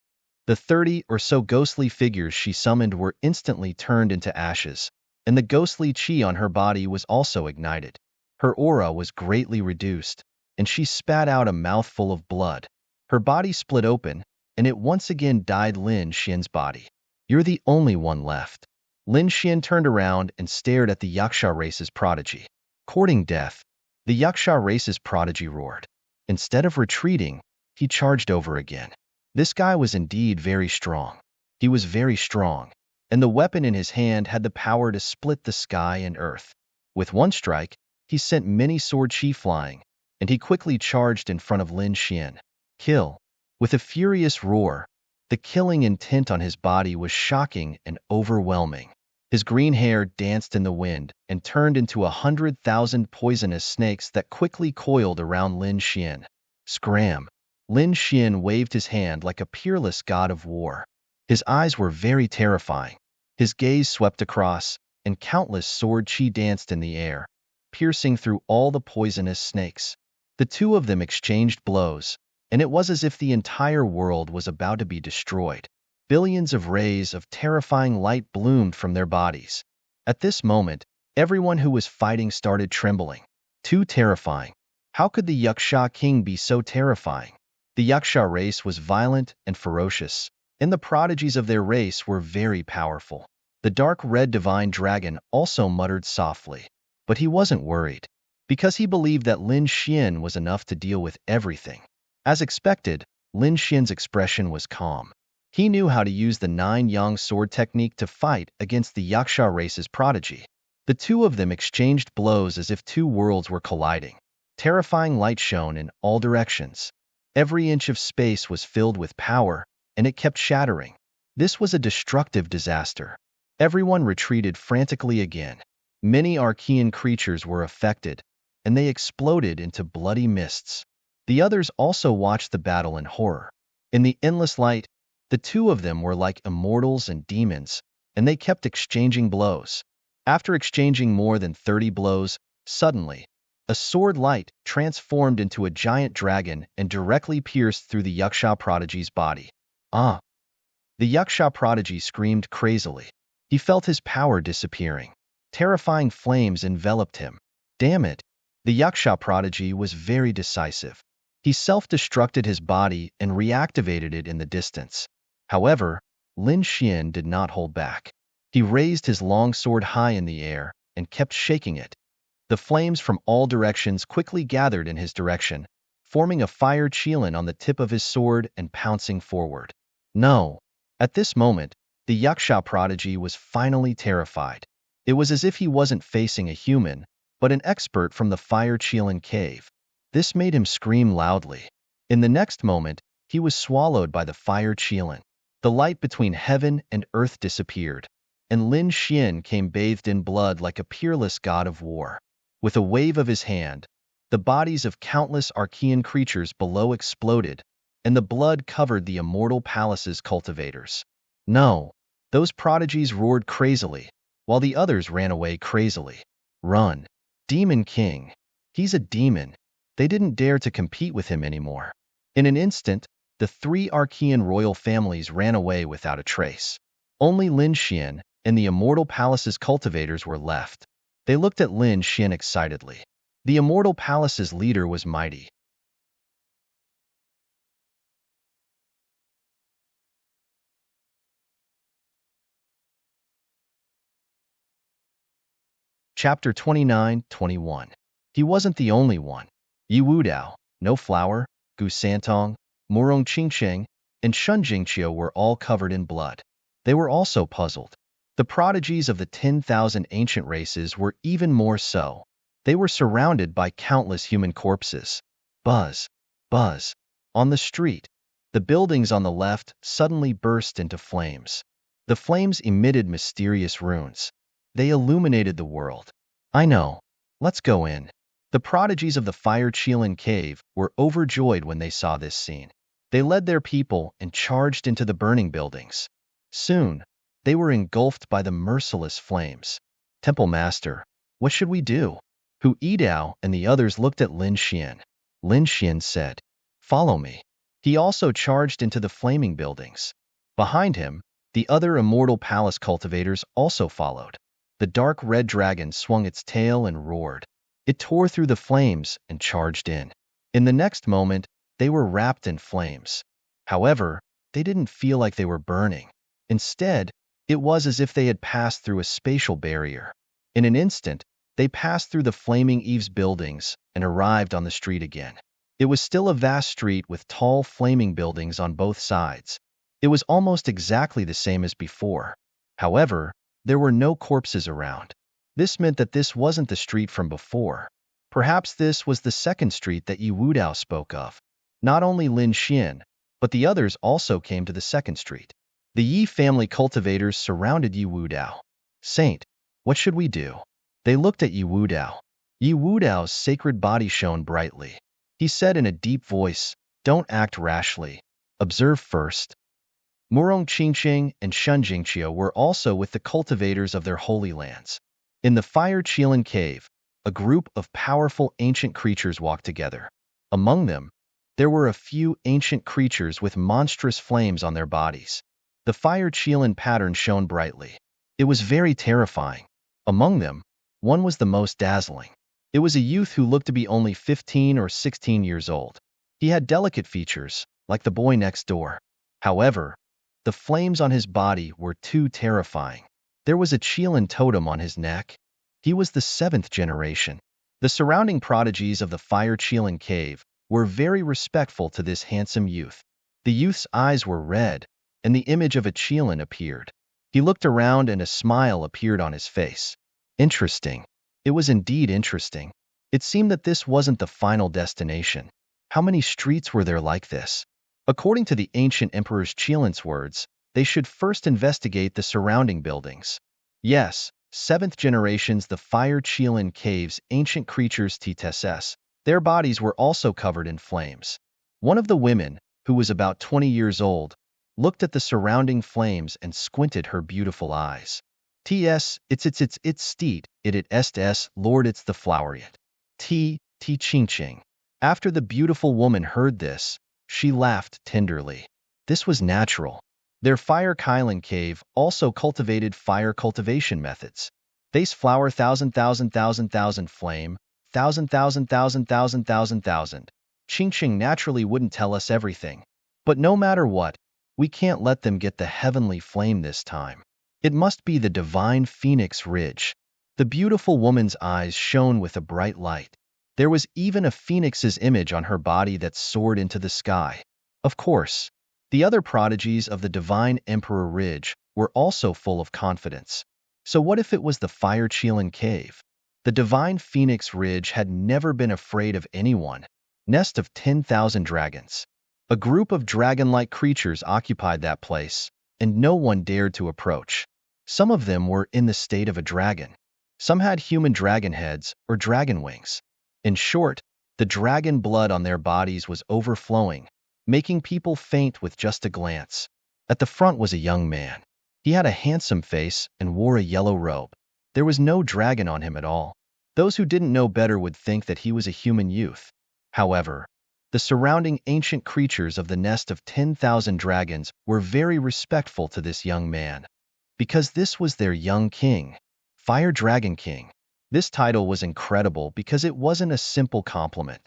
The 30 or so ghostly figures she summoned were instantly turned into ashes, and the ghostly chi on her body was also ignited. Her aura was greatly reduced, and she spat out a mouthful of blood. Her body split open, and it once again dyed Lin Xian's body. "You're the only one left." Lin Xian turned around and stared at the Yaksha race's prodigy. Courting death, the Yaksha race's prodigy roared. Instead of retreating, he charged over again. This guy was indeed very strong. He was very strong, and the weapon in his hand had the power to split the sky and earth. With one strike, he sent many sword chi flying, and he quickly charged in front of Lin Xian. Kill. With a furious roar, the killing intent on his body was shocking and overwhelming. His green hair danced in the wind and turned into 100,000 poisonous snakes that quickly coiled around Lin Xian. Scram! Lin Xian waved his hand like a peerless god of war. His eyes were very terrifying. His gaze swept across, and countless sword chi danced in the air, piercing through all the poisonous snakes. The two of them exchanged blows, and it was as if the entire world was about to be destroyed. Billions of rays of terrifying light bloomed from their bodies. At this moment, everyone who was fighting started trembling. Too terrifying. How could the Yaksha king be so terrifying? The Yaksha race was violent and ferocious, and the prodigies of their race were very powerful. The dark red divine dragon also muttered softly, but he wasn't worried, because he believed that Lin Xian was enough to deal with everything. As expected, Lin Xian's expression was calm. He knew how to use the 9-yang sword technique to fight against the Yaksha race's prodigy. The two of them exchanged blows as if two worlds were colliding. Terrifying light shone in all directions. Every inch of space was filled with power, and it kept shattering. This was a destructive disaster. Everyone retreated frantically again. Many Archean creatures were affected, and they exploded into bloody mists. The others also watched the battle in horror. In the endless light, the two of them were like immortals and demons, and they kept exchanging blows. After exchanging more than 30 blows, suddenly, a sword light transformed into a giant dragon and directly pierced through the Yaksha prodigy's body. Ah! The Yaksha prodigy screamed crazily. He felt his power disappearing. Terrifying flames enveloped him. Damn it! The Yaksha prodigy was very decisive. He self-destructed his body and reactivated it in the distance. However, Lin Xian did not hold back. He raised his long sword high in the air and kept shaking it. The flames from all directions quickly gathered in his direction, forming a fire chilin on the tip of his sword and pouncing forward. No! At this moment, the Yaksha prodigy was finally terrified. It was as if he wasn't facing a human, but an expert from the fire chilin cave. This made him scream loudly. In the next moment, he was swallowed by the fire chilin. The light between heaven and earth disappeared, and Lin Xian came bathed in blood like a peerless god of war. With a wave of his hand, the bodies of countless Archean creatures below exploded, and the blood covered the immortal palace's cultivators. No! Those prodigies roared crazily, while the others ran away crazily. Run! Demon King! He's a demon! They didn't dare to compete with him anymore. In an instant, the 3 Archean royal families ran away without a trace. Only Lin Xian and the immortal palace's cultivators were left. They looked at Lin Xian excitedly. The immortal palace's leader was mighty. Chapter 29-21. He wasn't the only one. Yi Wudao, No Flower, Gu Santong, Murong Qingsheng, and Shun Jingqiu were all covered in blood. They were also puzzled. The prodigies of the 10,000 ancient races were even more so. They were surrounded by countless human corpses. Buzz, buzz. On the street, the buildings on the left suddenly burst into flames. The flames emitted mysterious runes. They illuminated the world. I know. Let's go in. The prodigies of the Fire Chilin cave were overjoyed when they saw this scene. They led their people and charged into the burning buildings. Soon, they were engulfed by the merciless flames. Temple Master, what should we do? Hu Yidao and the others looked at Lin Xian. Lin Xian said, "Follow me." He also charged into the flaming buildings. Behind him, the other immortal palace cultivators also followed. The dark red dragon swung its tail and roared. It tore through the flames and charged in. In the next moment, they were wrapped in flames. However, they didn't feel like they were burning. Instead, it was as if they had passed through a spatial barrier. In an instant, they passed through the flaming eaves buildings and arrived on the street again. It was still a vast street with tall, flaming buildings on both sides. It was almost exactly the same as before. However, there were no corpses around. This meant that this wasn't the street from before. Perhaps this was the second street that Yi Wudao spoke of. Not only Lin Xian, but the others also came to the second street. The Yi family cultivators surrounded Yi Wudao. Saint, what should we do? They looked at Yi Wudao. Yi Wudao's sacred body shone brightly. He said in a deep voice, "Don't act rashly. Observe first." Murong Qingqing and Shun Jingqiu were also with the cultivators of their holy lands. In the fire Qilin cave, a group of powerful ancient creatures walked together. Among them, there were a few ancient creatures with monstrous flames on their bodies. The fire Qilin pattern shone brightly. It was very terrifying. Among them, one was the most dazzling. It was a youth who looked to be only 15 or 16 years old. He had delicate features, like the boy next door. However, the flames on his body were too terrifying. There was a Qilin totem on his neck. He was the 7th generation. The surrounding prodigies of the fire Qilin cave were very respectful to this handsome youth. The youth's eyes were red, and the image of a Qilin appeared. He looked around and a smile appeared on his face. Interesting. It was indeed interesting. It seemed that this wasn't the final destination. How many streets were there like this? According to the ancient Emperor's Qilin's words, they should first investigate the surrounding buildings. Yes, 7th generations the fire Qilin cave's ancient creatures TTSS. Their bodies were also covered in flames. One of the women, who was about 20 years old, looked at the surrounding flames and squinted her beautiful eyes. It's steed, it est Lord it's the floweriet. Ching. After the beautiful woman heard this, she laughed tenderly. This was natural. Their fire Qilin cave also cultivated fire cultivation methods. They's flower thousand flame, thousand. Ching naturally wouldn't tell us everything. But no matter what, we can't let them get the heavenly flame this time. It must be the divine phoenix ridge. The beautiful woman's eyes shone with a bright light. There was even a phoenix's image on her body that soared into the sky. Of course, the other prodigies of the divine Emperor Ridge were also full of confidence. So what if it was the fire Qilin cave? The divine phoenix ridge had never been afraid of anyone. Nest of 10,000 dragons. A group of dragon-like creatures occupied that place, and no one dared to approach. Some of them were in the state of a dragon. Some had human dragon heads or dragon wings. In short, the dragon blood on their bodies was overflowing, making people faint with just a glance. At the front was a young man. He had a handsome face and wore a yellow robe. There was no dragon on him at all. Those who didn't know better would think that he was a human youth. However, the surrounding ancient creatures of the nest of 10,000 dragons were very respectful to this young man, because this was their young king, Fire Dragon King. This title was incredible because it wasn't a simple compliment.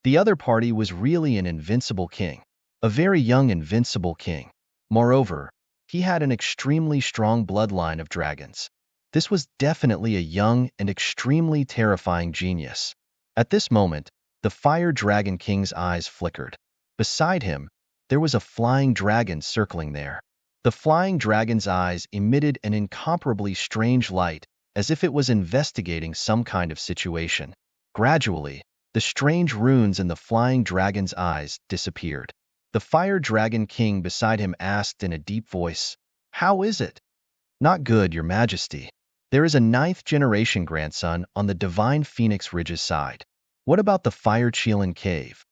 The other party was really an invincible king, a very young invincible king. Moreover, he had an extremely strong bloodline of dragons. This was definitely a young and extremely terrifying genius. At this moment, the Fire Dragon King's eyes flickered. Beside him, there was a flying dragon circling there. The flying dragon's eyes emitted an incomparably strange light, as if it was investigating some kind of situation. Gradually, the strange runes in the flying dragon's eyes disappeared. The Fire Dragon King beside him asked in a deep voice, "How is it?" "Not good, Your Majesty. There is a 9th generation grandson on the Divine Phoenix Ridge's side." "What about the Fire Qilin Cave?"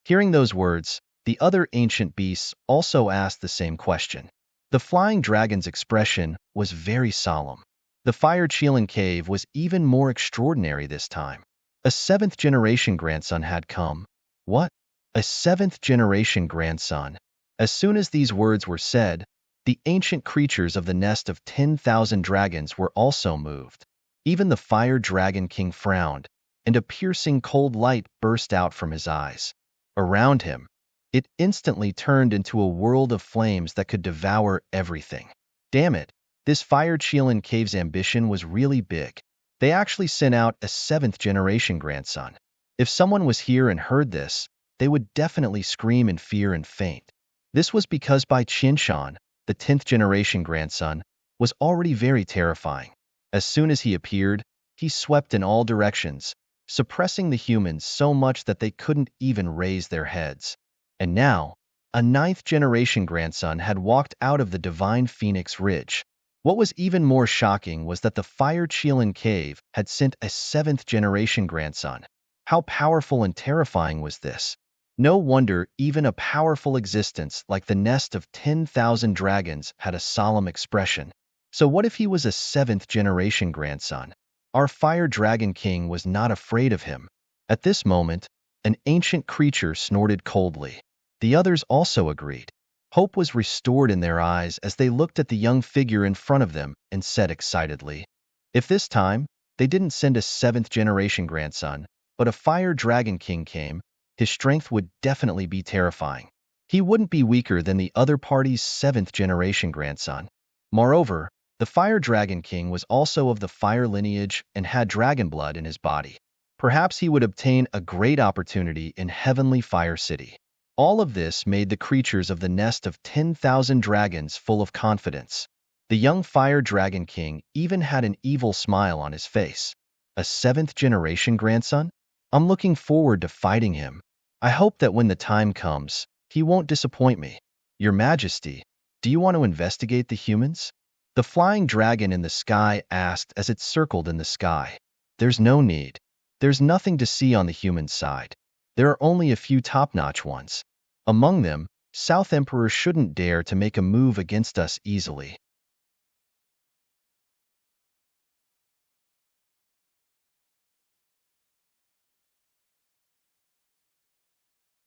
Hearing those words, the other ancient beasts also asked the same question. The flying dragon's expression was very solemn. The Fire Qilin Cave was even more extraordinary this time. A 7th generation grandson had come. What? A 7th generation grandson? As soon as these words were said, the ancient creatures of the nest of 10,000 dragons were also moved. Even the Fire Dragon King frowned, and a piercing cold light burst out from his eyes. Around him, it instantly turned into a world of flames that could devour everything. Damn it, this Fire Chelan Cave's ambition was really big. They actually sent out a 7th-generation grandson. If someone was here and heard this, they would definitely scream in fear and faint. This was because Bai Qianshan, the 10th-generation grandson, was already very terrifying. As soon as he appeared, he swept in all directions, suppressing the humans so much that they couldn't even raise their heads. And now, a 9th-generation grandson had walked out of the divine Phoenix Ridge. What was even more shocking was that the Fire Chelan Cave had sent a 7th-generation grandson. How powerful and terrifying was this? No wonder even a powerful existence like the nest of 10,000 dragons had a solemn expression. So what if he was a 7th-generation grandson? Our Fire Dragon King was not afraid of him. At this moment, an ancient creature snorted coldly. The others also agreed. Hope was restored in their eyes as they looked at the young figure in front of them and said excitedly, if this time they didn't send a 7th-generation grandson, but a Fire Dragon King came, his strength would definitely be terrifying. He wouldn't be weaker than the other party's 7th-generation grandson. Moreover, the Fire Dragon King was also of the fire lineage and had dragon blood in his body. Perhaps he would obtain a great opportunity in Heavenly Fire City. All of this made the creatures of the nest of 10,000 dragons full of confidence. The young Fire Dragon King even had an evil smile on his face. A 7th-generation grandson? I'm looking forward to fighting him. I hope that when the time comes, he won't disappoint me. Your Majesty, do you want to investigate the humans? The flying dragon in the sky asked as it circled in the sky. There's no need. There's nothing to see on the human side. There are only a few top-notch ones. Among them, South Emperor shouldn't dare to make a move against us easily.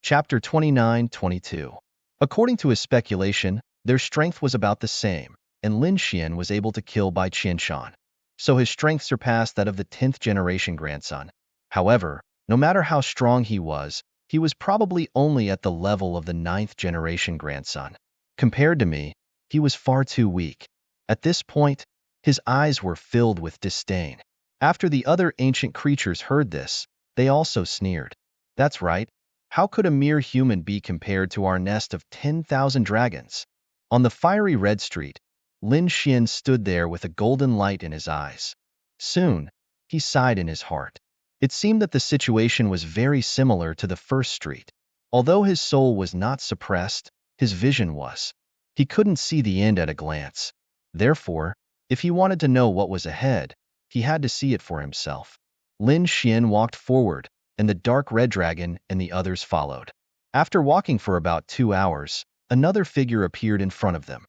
Chapter 29-22. According to his speculation, their strength was about the same, and Lin Xian was able to kill Bai Qianshan. So his strength surpassed that of the 10th-generation grandson. However, no matter how strong he was probably only at the level of the 9th-generation grandson. Compared to me, he was far too weak. At this point, his eyes were filled with disdain. After the other ancient creatures heard this, they also sneered. That's right. How could a mere human be compared to our nest of 10,000 dragons? On the fiery red street, Lin Xian stood there with a golden light in his eyes. Soon, he sighed in his heart. It seemed that the situation was very similar to the first street. Although his soul was not suppressed, his vision was. He couldn't see the end at a glance. Therefore, if he wanted to know what was ahead, he had to see it for himself. Lin Xian walked forward, and the dark red dragon and the others followed. After walking for about 2 hours, another figure appeared in front of them.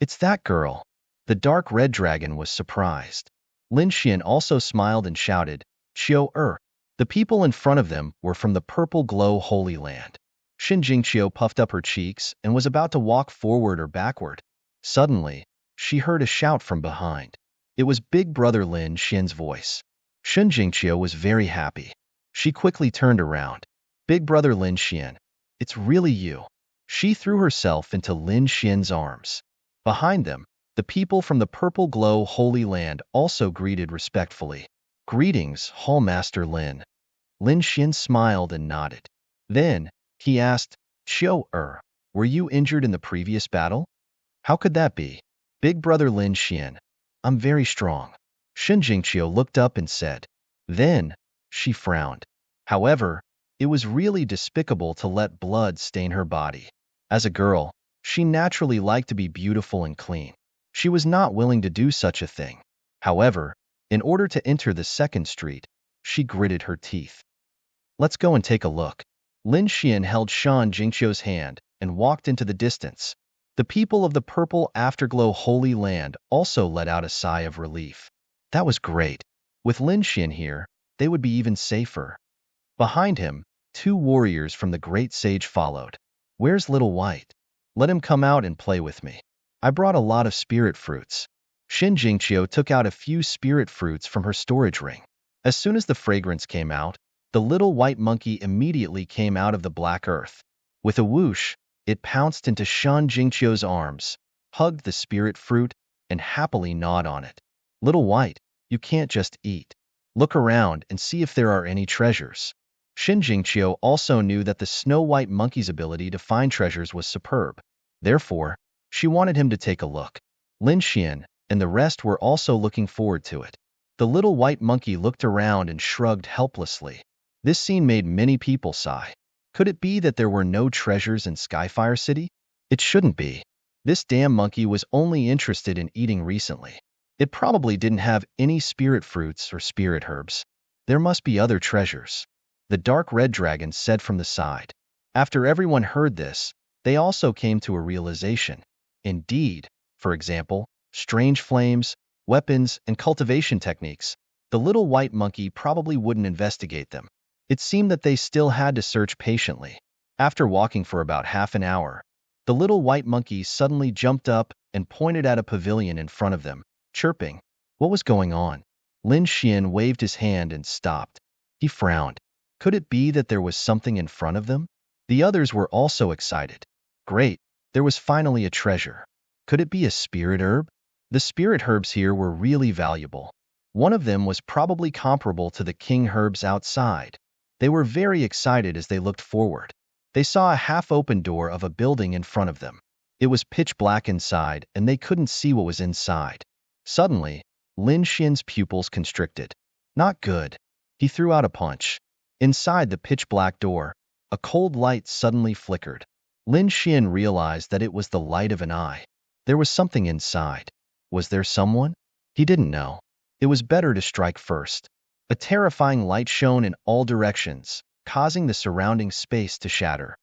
It's that girl. The dark red dragon was surprised. Lin Xian also smiled and shouted, Qiu. The people in front of them were from the Purple Glow Holy Land. Xin Jingqiu puffed up her cheeks and was about to walk forward or backward. Suddenly, she heard a shout from behind. It was Big Brother Lin Xian's voice. Xin Jingqiu was very happy. She quickly turned around. Big Brother Lin Xian, it's really you. She threw herself into Lin Xian's arms. Behind them, the people from the Purple Glow Holy Land also greeted respectfully. Greetings, Hallmaster Lin. Lin Xian smiled and nodded. Then, he asked, Qiu, were you injured in the previous battle? How could that be? Big Brother Lin Xian, I'm very strong. Xin Jingqiu looked up and said. Then, she frowned. However, it was really despicable to let blood stain her body. As a girl, she naturally liked to be beautiful and clean. She was not willing to do such a thing. However, in order to enter the second street, she gritted her teeth. Let's go and take a look. Lin Xian held Shan Jingqiu's hand and walked into the distance. The people of the Purple Afterglow Holy Land also let out a sigh of relief. That was great. With Lin Xian here, they would be even safer. Behind him, 2 warriors from the Great Sage followed. Where's Little White? Let him come out and play with me. I brought a lot of spirit fruits. Xin Jingqiu took out a few spirit fruits from her storage ring. As soon as the fragrance came out, The little white monkey immediately came out of the black earth. With a whoosh, it pounced into Shan Jingqiu's arms, hugged the spirit fruit, and happily gnawed on it. Little white, you can't just eat. Look around and see if there are any treasures. Shin Jingqiu also knew that the snow-white monkey's ability to find treasures was superb. Therefore, she wanted him to take a look. Lin Xian and the rest were also looking forward to it. The little white monkey looked around and shrugged helplessly. This scene made many people sigh. Could it be that there were no treasures in Skyfire City? It shouldn't be. This damn monkey was only interested in eating recently. It probably didn't have any spirit fruits or spirit herbs. There must be other treasures. The dark red dragon said from the side. After everyone heard this, they also came to a realization. Indeed, for example, strange flames, weapons, and cultivation techniques, the little white monkey probably wouldn't investigate them. It seemed that they still had to search patiently. After walking for about half an hour, the little white monkey suddenly jumped up and pointed at a pavilion in front of them, chirping. What was going on? Lin Xian waved his hand and stopped. He frowned. Could it be that there was something in front of them? The others were also excited. Great, there was finally a treasure. Could it be a spirit herb? The spirit herbs here were really valuable. One of them was probably comparable to the king herbs outside. They were very excited as they looked forward. They saw a half-open door of a building in front of them. It was pitch black inside, and they couldn't see what was inside. Suddenly, Lin Xian's pupils constricted. Not good. He threw out a punch. Inside the pitch-black door, a cold light suddenly flickered. Lin Xian realized that it was the light of an eye. There was something inside. Was there someone? He didn't know. It was better to strike first. A terrifying light shone in all directions, causing the surrounding space to shatter.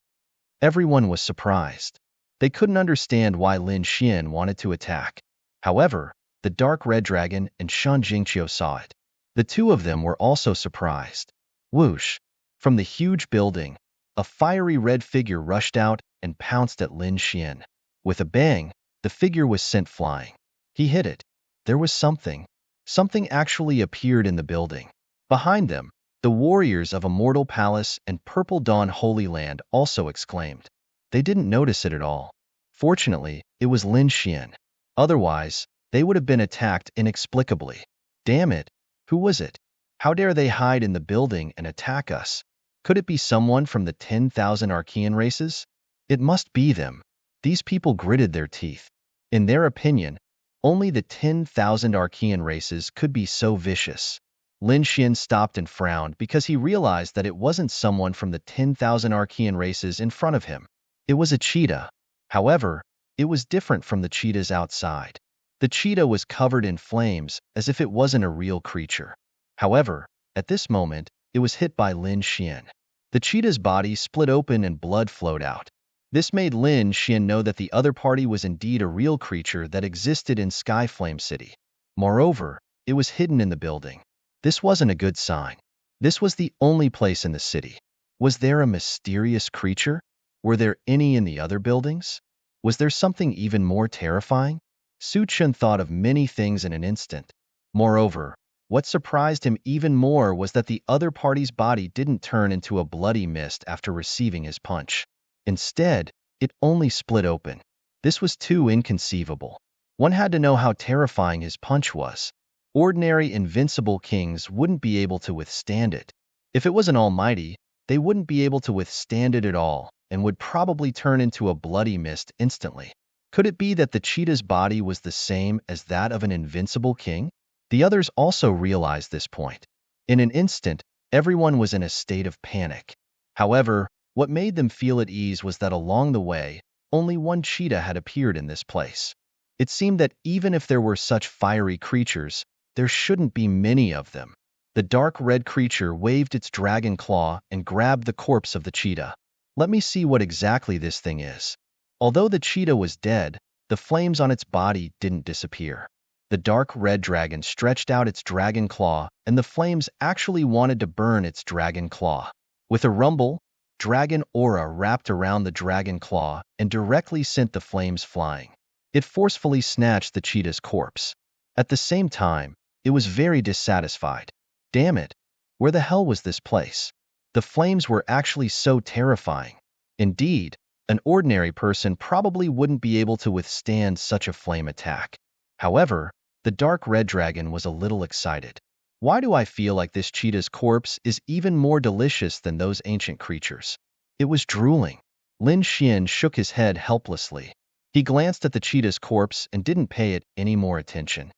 Everyone was surprised. They couldn't understand why Lin Xian wanted to attack. However, the dark red dragon and Shan Jingqiu saw it. The two of them were also surprised. Whoosh! From the huge building, a fiery red figure rushed out and pounced at Lin Xian. With a bang, the figure was sent flying. He hit it. There was something. Something actually appeared in the building. Behind them, the warriors of Immortal Palace and Purple Dawn Holy Land also exclaimed. They didn't notice it at all. Fortunately, it was Lin Xian. Otherwise, they would have been attacked inexplicably. Damn it! Who was it? How dare they hide in the building and attack us? Could it be someone from the 10,000 Archean races? It must be them. These people gritted their teeth. In their opinion, only the 10,000 Archean races could be so vicious. Lin Xian stopped and frowned because he realized that it wasn't someone from the 10,000 Archean races in front of him. It was a cheetah. However, it was different from the cheetahs outside. The cheetah was covered in flames as if it wasn't a real creature. However, at this moment, it was hit by Lin Xian. The cheetah's body split open and blood flowed out. This made Lin Xian know that the other party was indeed a real creature that existed in Skyflame City. Moreover, it was hidden in the building. This wasn't a good sign. This was the only place in the city. Was there a mysterious creature? Were there any in the other buildings? Was there something even more terrifying? Su Chen thought of many things in an instant. Moreover, what surprised him even more was that the other party's body didn't turn into a bloody mist after receiving his punch. Instead, it only split open. This was too inconceivable. One had to know how terrifying his punch was. Ordinary invincible kings wouldn't be able to withstand it. If it was an almighty, they wouldn't be able to withstand it at all and would probably turn into a bloody mist instantly. Could it be that the cheetah's body was the same as that of an invincible king? The others also realized this point. In an instant, everyone was in a state of panic. However, what made them feel at ease was that along the way, only one cheetah had appeared in this place. It seemed that even if there were such fiery creatures, there shouldn't be many of them. The dark red creature waved its dragon claw and grabbed the corpse of the cheetah. Let me see what exactly this thing is. Although the cheetah was dead, the flames on its body didn't disappear. The dark red dragon stretched out its dragon claw, and the flames actually wanted to burn its dragon claw. With a rumble, dragon aura wrapped around the dragon claw and directly sent the flames flying. It forcefully snatched the cheetah's corpse. At the same time, it was very dissatisfied. Damn it! Where the hell was this place? The flames were actually so terrifying. Indeed, an ordinary person probably wouldn't be able to withstand such a flame attack. However, the dark red dragon was a little excited. Why do I feel like this cheetah's corpse is even more delicious than those ancient creatures? It was drooling. Lin Xian shook his head helplessly. He glanced at the cheetah's corpse and didn't pay it any more attention.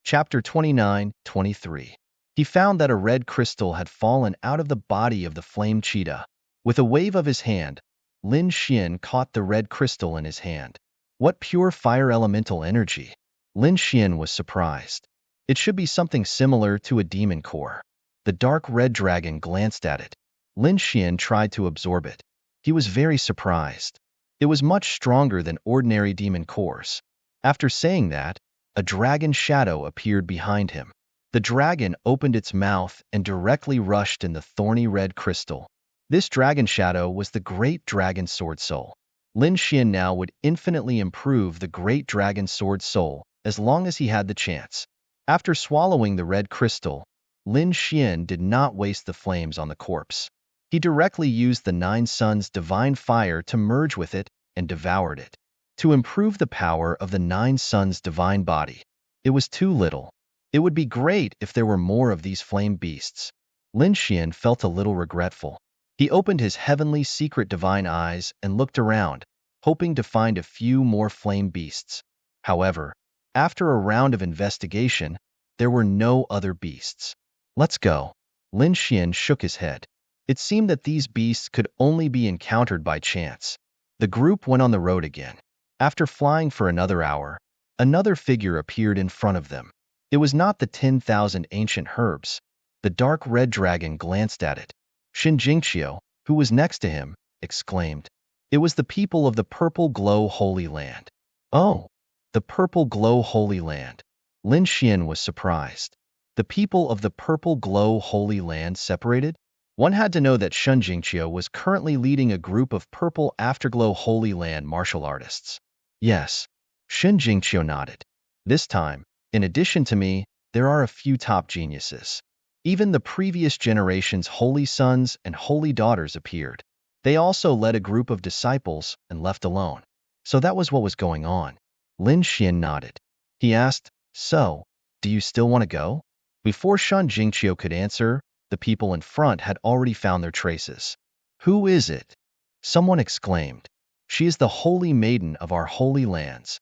Chapter 29-23. He found that a red crystal had fallen out of the body of the flame cheetah. With a wave of his hand, Lin Xian caught the red crystal in his hand. What pure fire elemental energy! Lin Xian was surprised. It should be something similar to a demon core. The dark red dragon glanced at it. Lin Xian tried to absorb it. He was very surprised. It was much stronger than ordinary demon cores. After saying that, a dragon shadow appeared behind him. The dragon opened its mouth and directly rushed in the thorny red crystal. This dragon shadow was the great dragon sword soul. Lin Xian now would infinitely improve the great dragon sword soul as long as he had the chance. After swallowing the red crystal, Lin Xian did not waste the flames on the corpse. He directly used the Nine Suns' divine fire to merge with it and devoured it. To improve the power of the Nine Suns' divine body, it was too little. It would be great if there were more of these flame beasts. Lin Xian felt a little regretful. He opened his heavenly secret divine eyes and looked around, hoping to find a few more flame beasts. However, after a round of investigation, there were no other beasts. Let's go. Lin Xian shook his head. It seemed that these beasts could only be encountered by chance. The group went on the road again. After flying for another hour, another figure appeared in front of them. It was not the 10,000 ancient herbs. The dark red dragon glanced at it. Xin Jingqiu, who was next to him, exclaimed. It was the people of the Purple Glow Holy Land. Oh, the Purple Glow Holy Land. Lin Xian was surprised. The people of the Purple Glow Holy Land separated? One had to know that Shun Jingqiu was currently leading a group of Purple Afterglow Holy Land martial artists. Yes, Shun Jingqiu nodded. This time, in addition to me, there are a few top geniuses. Even the previous generation's holy sons and holy daughters appeared. They also led a group of disciples and left alone. So that was what was going on. Lin Xian nodded. He asked, so, do you still want to go? Before Shun Jingqiu could answer, the people in front had already found their traces. Who is it? Someone exclaimed. She is the holy maiden of our holy lands.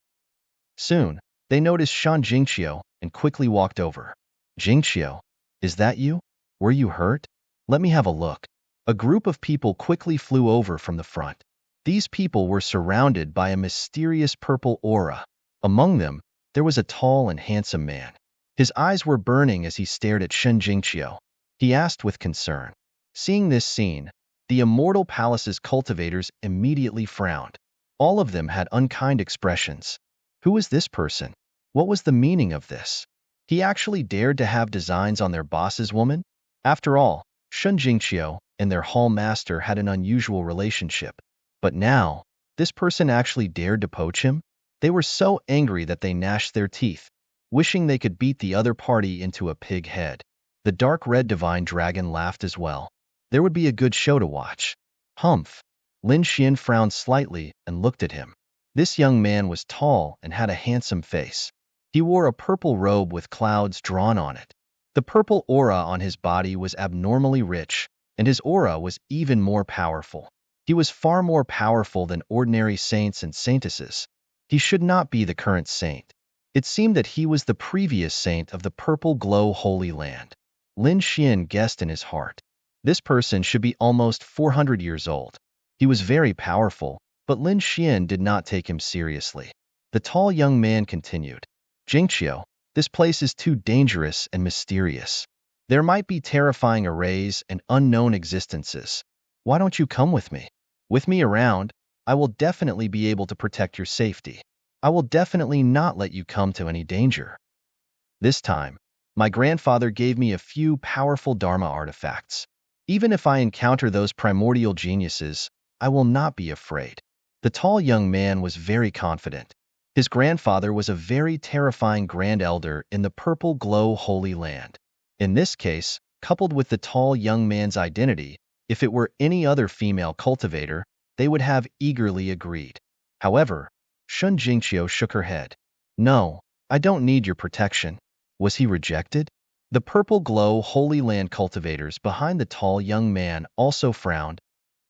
Soon, they noticed Shun Jingqiu and quickly walked over. Jingqiu, is that you? Were you hurt? Let me have a look. A group of people quickly flew over from the front. These people were surrounded by a mysterious purple aura. Among them, there was a tall and handsome man. His eyes were burning as he stared at Shun Jingqiu. He asked with concern. Seeing this scene, the Immortal Palace's cultivators immediately frowned. All of them had unkind expressions. Who is this person? What was the meaning of this? He actually dared to have designs on their boss's woman? After all, Shun Jingqiu and their hall master had an unusual relationship. But now, this person actually dared to poach him? They were so angry that they gnashed their teeth, wishing they could beat the other party into a pig head. The dark red divine dragon laughed as well. There would be a good show to watch. Humph. Lin Xian frowned slightly and looked at him. This young man was tall and had a handsome face. He wore a purple robe with clouds drawn on it. The purple aura on his body was abnormally rich, and his aura was even more powerful. He was far more powerful than ordinary saints and saintesses. He should not be the current saint. It seemed that he was the previous saint of the Purple Glow Holy Land. Lin Xian guessed in his heart. This person should be almost 400 years old. He was very powerful, but Lin Xian did not take him seriously. The tall young man continued. Jingqiu, this place is too dangerous and mysterious. There might be terrifying arrays and unknown existences. Why don't you come with me? With me around, I will definitely be able to protect your safety. I will definitely not let you come to any danger. This time, my grandfather gave me a few powerful Dharma artifacts. Even if I encounter those primordial geniuses, I will not be afraid. The tall young man was very confident. His grandfather was a very terrifying grand elder in the purple glow Holy Land. In this case, coupled with the tall young man's identity, if it were any other female cultivator, they would have eagerly agreed. However, Shun Jingqiu shook her head. No, I don't need your protection. Was he rejected? The purple glow Holy Land cultivators behind the tall young man also frowned.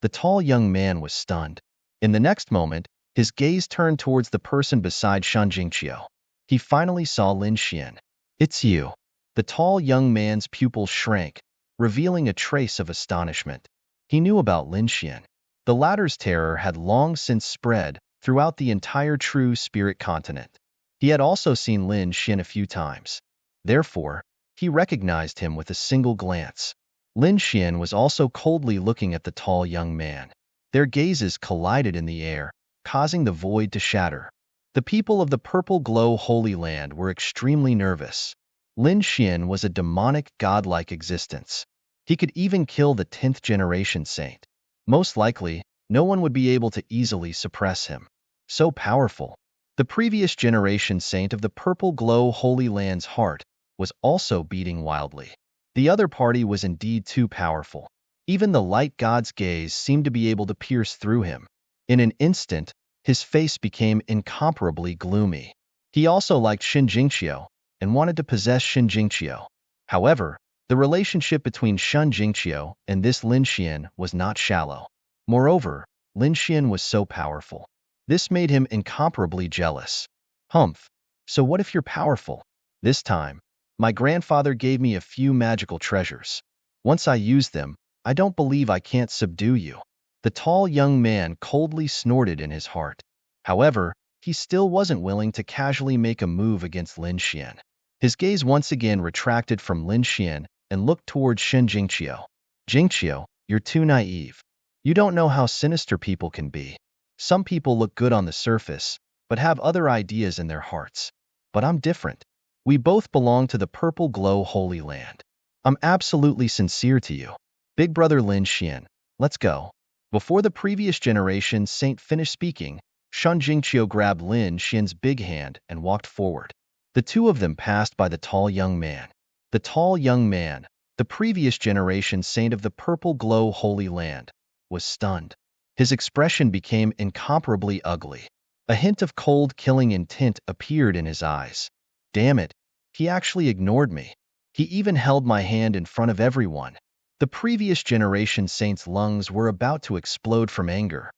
The tall young man was stunned. In the next moment, his gaze turned towards the person beside Shun Jingqiu. He finally saw Lin Xian. It's you. The tall young man's pupils shrank, revealing a trace of astonishment. He knew about Lin Xian. The latter's terror had long since spread throughout the entire True Spirit continent. He had also seen Lin Xian a few times. Therefore, he recognized him with a single glance. Lin Xian was also coldly looking at the tall young man. Their gazes collided in the air, causing the void to shatter. The people of the purple glow Holy Land were extremely nervous. Lin Xian was a demonic, godlike existence. He could even kill the 10th generation saint. Most likely, no one would be able to easily suppress him. So powerful. The previous generation saint of the purple glow Holy Land's heart was also beating wildly. The other party was indeed too powerful. Even the light god's gaze seemed to be able to pierce through him. In an instant, his face became incomparably gloomy. He also liked Shun Jingqiu and wanted to possess Shun Jingqiu. However, the relationship between Shun Jingqiu and this Lin Xian was not shallow. Moreover, Lin Xian was so powerful. This made him incomparably jealous. Humph. So what if you're powerful? This time, my grandfather gave me a few magical treasures. Once I use them, I don't believe I can't subdue you. The tall young man coldly snorted in his heart. However, he still wasn't willing to casually make a move against Lin Xian. His gaze once again retracted from Lin Xian and looked towards Shun Jingqiu. Jingqiu, you're too naive. You don't know how sinister people can be. Some people look good on the surface, but have other ideas in their hearts. But I'm different. We both belong to the purple glow Holy Land. I'm absolutely sincere to you. Big brother Lin Xian, let's go. Before the previous generation saint finished speaking, Shun Jingqiu grabbed Lin Xian's big hand and walked forward. The two of them passed by the tall young man. The tall young man, the previous generation saint of the purple glow Holy Land, was stunned. His expression became incomparably ugly. A hint of cold killing intent appeared in his eyes. Damn it, he actually ignored me. He even held my hand in front of everyone. The previous generation saint's lungs were about to explode from anger.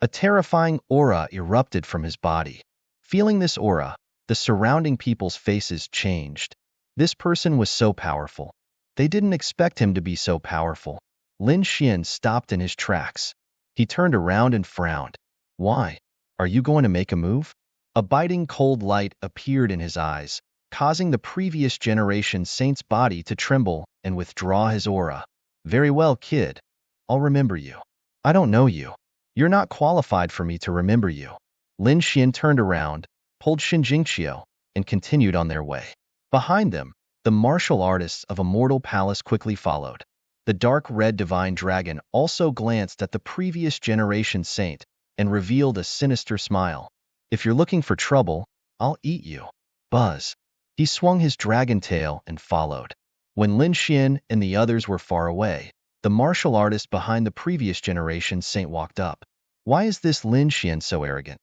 A terrifying aura erupted from his body. Feeling this aura, the surrounding people's faces changed. This person was so powerful. They didn't expect him to be so powerful. Lin Xian stopped in his tracks. He turned around and frowned. Why? Are you going to make a move? A biting cold light appeared in his eyes, causing the previous generation saint's body to tremble and withdraw his aura. Very well, kid. I'll remember you. I don't know you. You're not qualified for me to remember you. Lin Xian turned around, pulled Shun Jingqiu, and continued on their way. Behind them, the martial artists of Immortal Palace quickly followed. The dark red divine dragon also glanced at the previous generation saint and revealed a sinister smile. If you're looking for trouble, I'll eat you. Buzz. He swung his dragon tail and followed. When Lin Xian and the others were far away, the martial artist behind the previous generation saint walked up. Why is this Lin Xian so arrogant?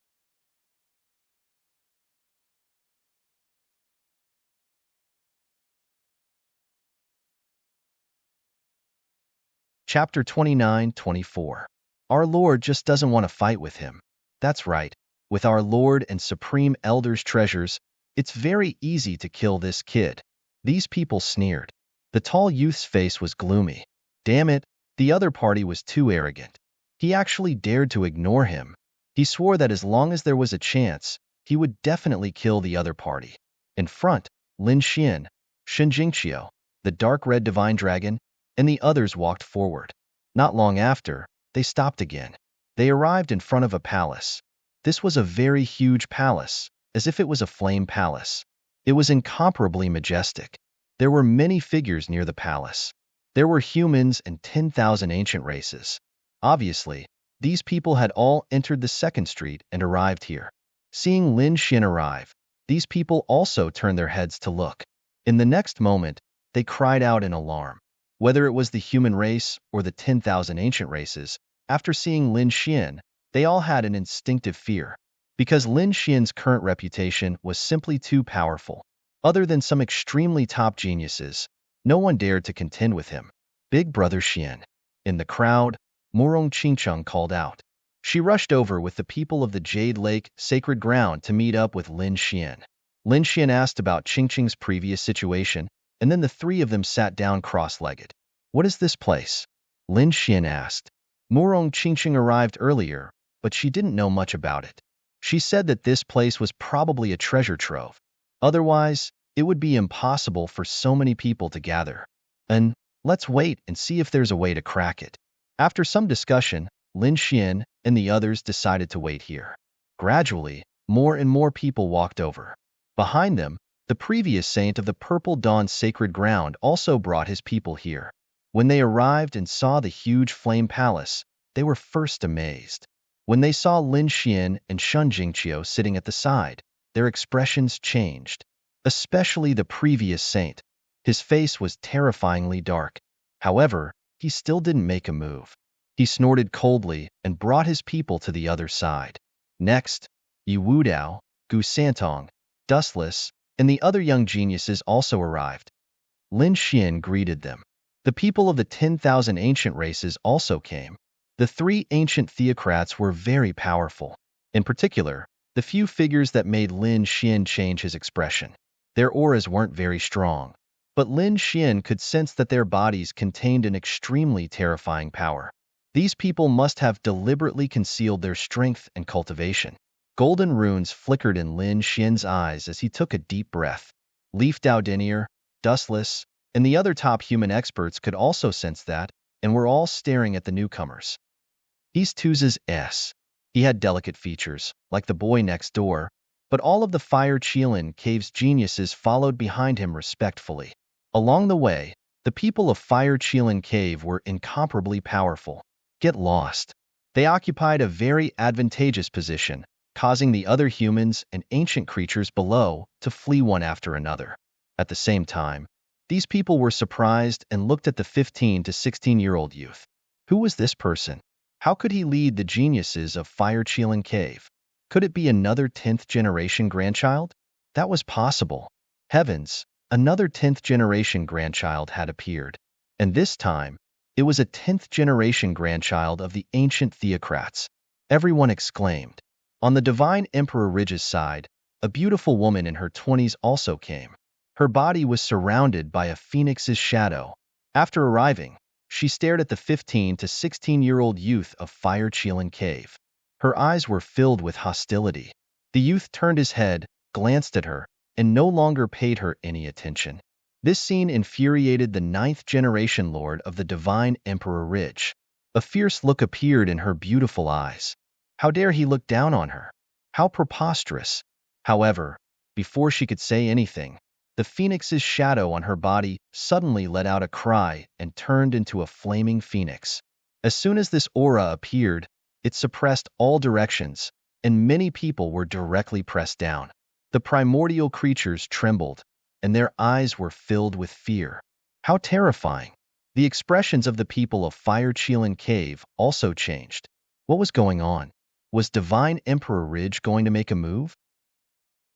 Chapter 29-24. Our Lord just doesn't want to fight with him. That's right. With our Lord and Supreme Elder's treasures, it's very easy to kill this kid. These people sneered. The tall youth's face was gloomy. Damn it, the other party was too arrogant. He actually dared to ignore him. He swore that as long as there was a chance, he would definitely kill the other party. In front, Lin Xian, Shun Jingqiu, the dark red divine dragon, and the others walked forward. Not long after, they stopped again. They arrived in front of a palace. This was a very huge palace, as if it was a flame palace. It was incomparably majestic. There were many figures near the palace. There were humans and 10,000 ancient races. Obviously, These people had all entered the second street and arrived here. Seeing Lin Xin arrive, these people also turned their heads to look. In the next moment, they cried out in alarm. Whether it was the human race or the 10,000 ancient races, after seeing Lin Xian, they all had an instinctive fear. Because Lin Xian's current reputation was simply too powerful. Other than some extremely top geniuses, no one dared to contend with him. Big Brother Xian. In the crowd, Murong Qingcheng called out. She rushed over with the people of the Jade Lake sacred ground to meet up with Lin Xian. Lin Xian asked about Qingcheng's previous situation, and then the three of them sat down cross-legged. What is this place? Lin Xian asked. Murong Qingcheng arrived earlier, but she didn't know much about it. She said that this place was probably a treasure trove. Otherwise, it would be impossible for so many people to gather. And let's wait and see if there's a way to crack it. After some discussion, Lin Xian and the others decided to wait here. Gradually, more and more people walked over. Behind them, the previous saint of the Purple Dawn sacred ground also brought his people here. When they arrived and saw the huge flame palace, they were first amazed. When they saw Lin Xian and Shun Jingqiu sitting at the side, their expressions changed. Especially the previous saint. His face was terrifyingly dark. However, he still didn't make a move. He snorted coldly and brought his people to the other side. Next, Yi Wudao, Gu Santong, Dustless, and the other young geniuses also arrived. Lin Xian greeted them. The people of the 10,000 ancient races also came. The three ancient theocrats were very powerful. In particular, the few figures that made Lin Xian change his expression. Their auras weren't very strong, but Lin Xian could sense that their bodies contained an extremely terrifying power. These people must have deliberately concealed their strength and cultivation. Golden runes flickered in Lin Xian's eyes as he took a deep breath. Leaf Dao Denier, Dustless, and the other top human experts could also sense that, and were all staring at the newcomers. He's Tuza's S. He had delicate features, like the boy next door, but all of the Fire Qilin Cave's geniuses followed behind him respectfully. Along the way, the people of Fire Qilin Cave were incomparably powerful. Get lost. They occupied a very advantageous position, causing the other humans and ancient creatures below to flee one after another. At the same time, these people were surprised and looked at the 15 to 16-year-old youth. Who was this person? How could he lead the geniuses of Fire Qilin Cave? Could it be another 10th-generation grandchild? That was possible. Heavens, another 10th-generation grandchild had appeared. And this time, it was a 10th-generation grandchild of the ancient theocrats. Everyone exclaimed. On the Divine Emperor Ridge's side, a beautiful woman in her 20s also came. Her body was surrounded by a phoenix's shadow. After arriving, she stared at the 15 to 16-year-old youth of Fire Qilin Cave. Her eyes were filled with hostility. The youth turned his head, glanced at her, and no longer paid her any attention. This scene infuriated the 9th-generation lord of the Divine Emperor Ridge. A fierce look appeared in her beautiful eyes. How dare he look down on her? How preposterous! However, before she could say anything, the phoenix's shadow on her body suddenly let out a cry and turned into a flaming phoenix. As soon as this aura appeared, it suppressed all directions, and many people were directly pressed down. The primordial creatures trembled, and their eyes were filled with fear. How terrifying! The expressions of the people of Fire Qilin Cave also changed. What was going on? Was Divine Emperor Ridge going to make a move?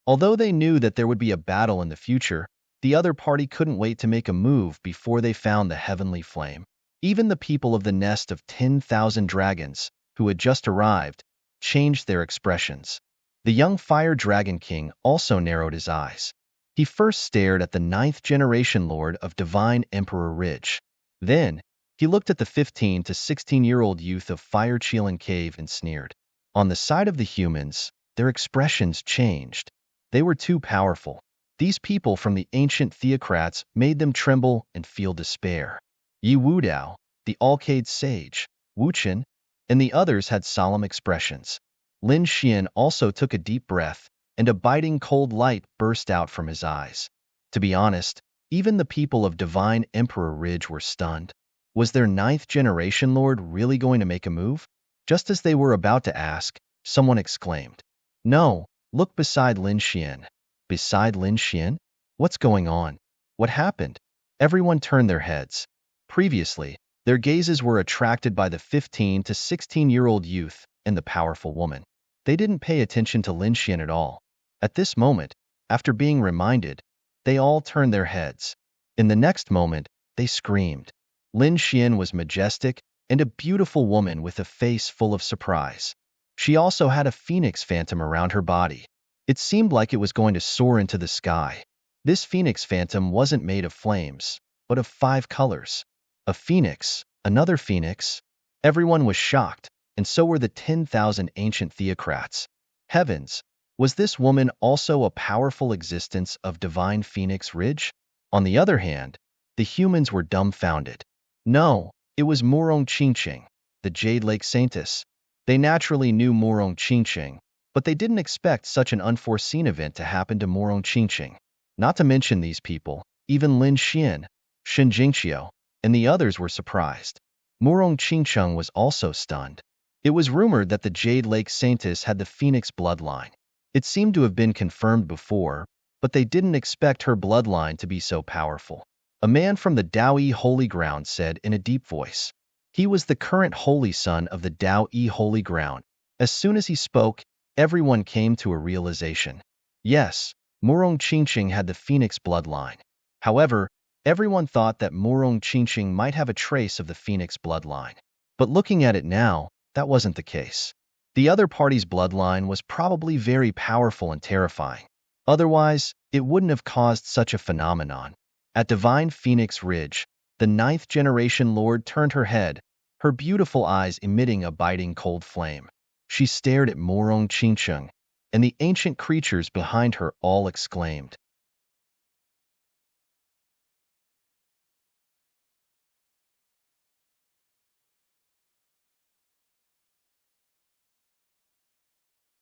Although they knew that there would be a battle in the future, the other party couldn't wait to make a move before they found the heavenly flame. Even the people of the nest of 10,000 dragons, who had just arrived, changed their expressions. The young Fire Dragon King also narrowed his eyes. He first stared at the 9th-generation lord of Divine Emperor Ridge. Then, he looked at the 15 to 16-year-old youth of Fire Qilin Cave and sneered. On the side of the humans, their expressions changed. They were too powerful. These people from the ancient theocrats made them tremble and feel despair. Yi Wudao, the Alcade sage, Wuchen, and the others had solemn expressions. Lin Xian also took a deep breath, and a biting cold light burst out from his eyes. To be honest, even the people of Divine Emperor Ridge were stunned. Was their 9th-generation lord really going to make a move? Just as they were about to ask, someone exclaimed, "No, look beside Lin Xian." Beside Lin Xian? What's going on? What happened? Everyone turned their heads. Previously, their gazes were attracted by the 15 to 16-year-old youth and the powerful woman. They didn't pay attention to Lin Xian at all. At this moment, after being reminded, they all turned their heads. In the next moment, they screamed. Lin Xian was majestic and a beautiful woman with a face full of surprise. She also had a phoenix phantom around her body. It seemed like it was going to soar into the sky. This phoenix phantom wasn't made of flames, but of 5 colors. A phoenix, another phoenix. Everyone was shocked, and so were the 10,000 ancient theocrats. Heavens! Was this woman also a powerful existence of divine Phoenix Ridge? On the other hand, the humans were dumbfounded. No, it was Morong Qingqing, the Jade Lake Saintess. They naturally knew Morong Qingqing, but they didn't expect such an unforeseen event to happen to Morong Qingqing. Not to mention these people, even Lin Xian, Shen Jingqiu, and the others were surprised. Morong Qingqing was also stunned. It was rumored that the Jade Lake Saintess had the Phoenix bloodline. It seemed to have been confirmed before, but they didn't expect her bloodline to be so powerful. A man from the Dao-Yi Holy Ground said in a deep voice. He was the current holy son of the Dao-Yi Holy Ground. As soon as he spoke, everyone came to a realization. Yes, Morong Qingqing had the Phoenix bloodline. However, everyone thought that Morong Qingqing might have a trace of the Phoenix bloodline. But looking at it now, that wasn't the case. The other party's bloodline was probably very powerful and terrifying. Otherwise, it wouldn't have caused such a phenomenon. At Divine Phoenix Ridge, the 9th generation Lord turned her head, her beautiful eyes emitting a biting cold flame. She stared at Morong Qingqing, and the ancient creatures behind her all exclaimed.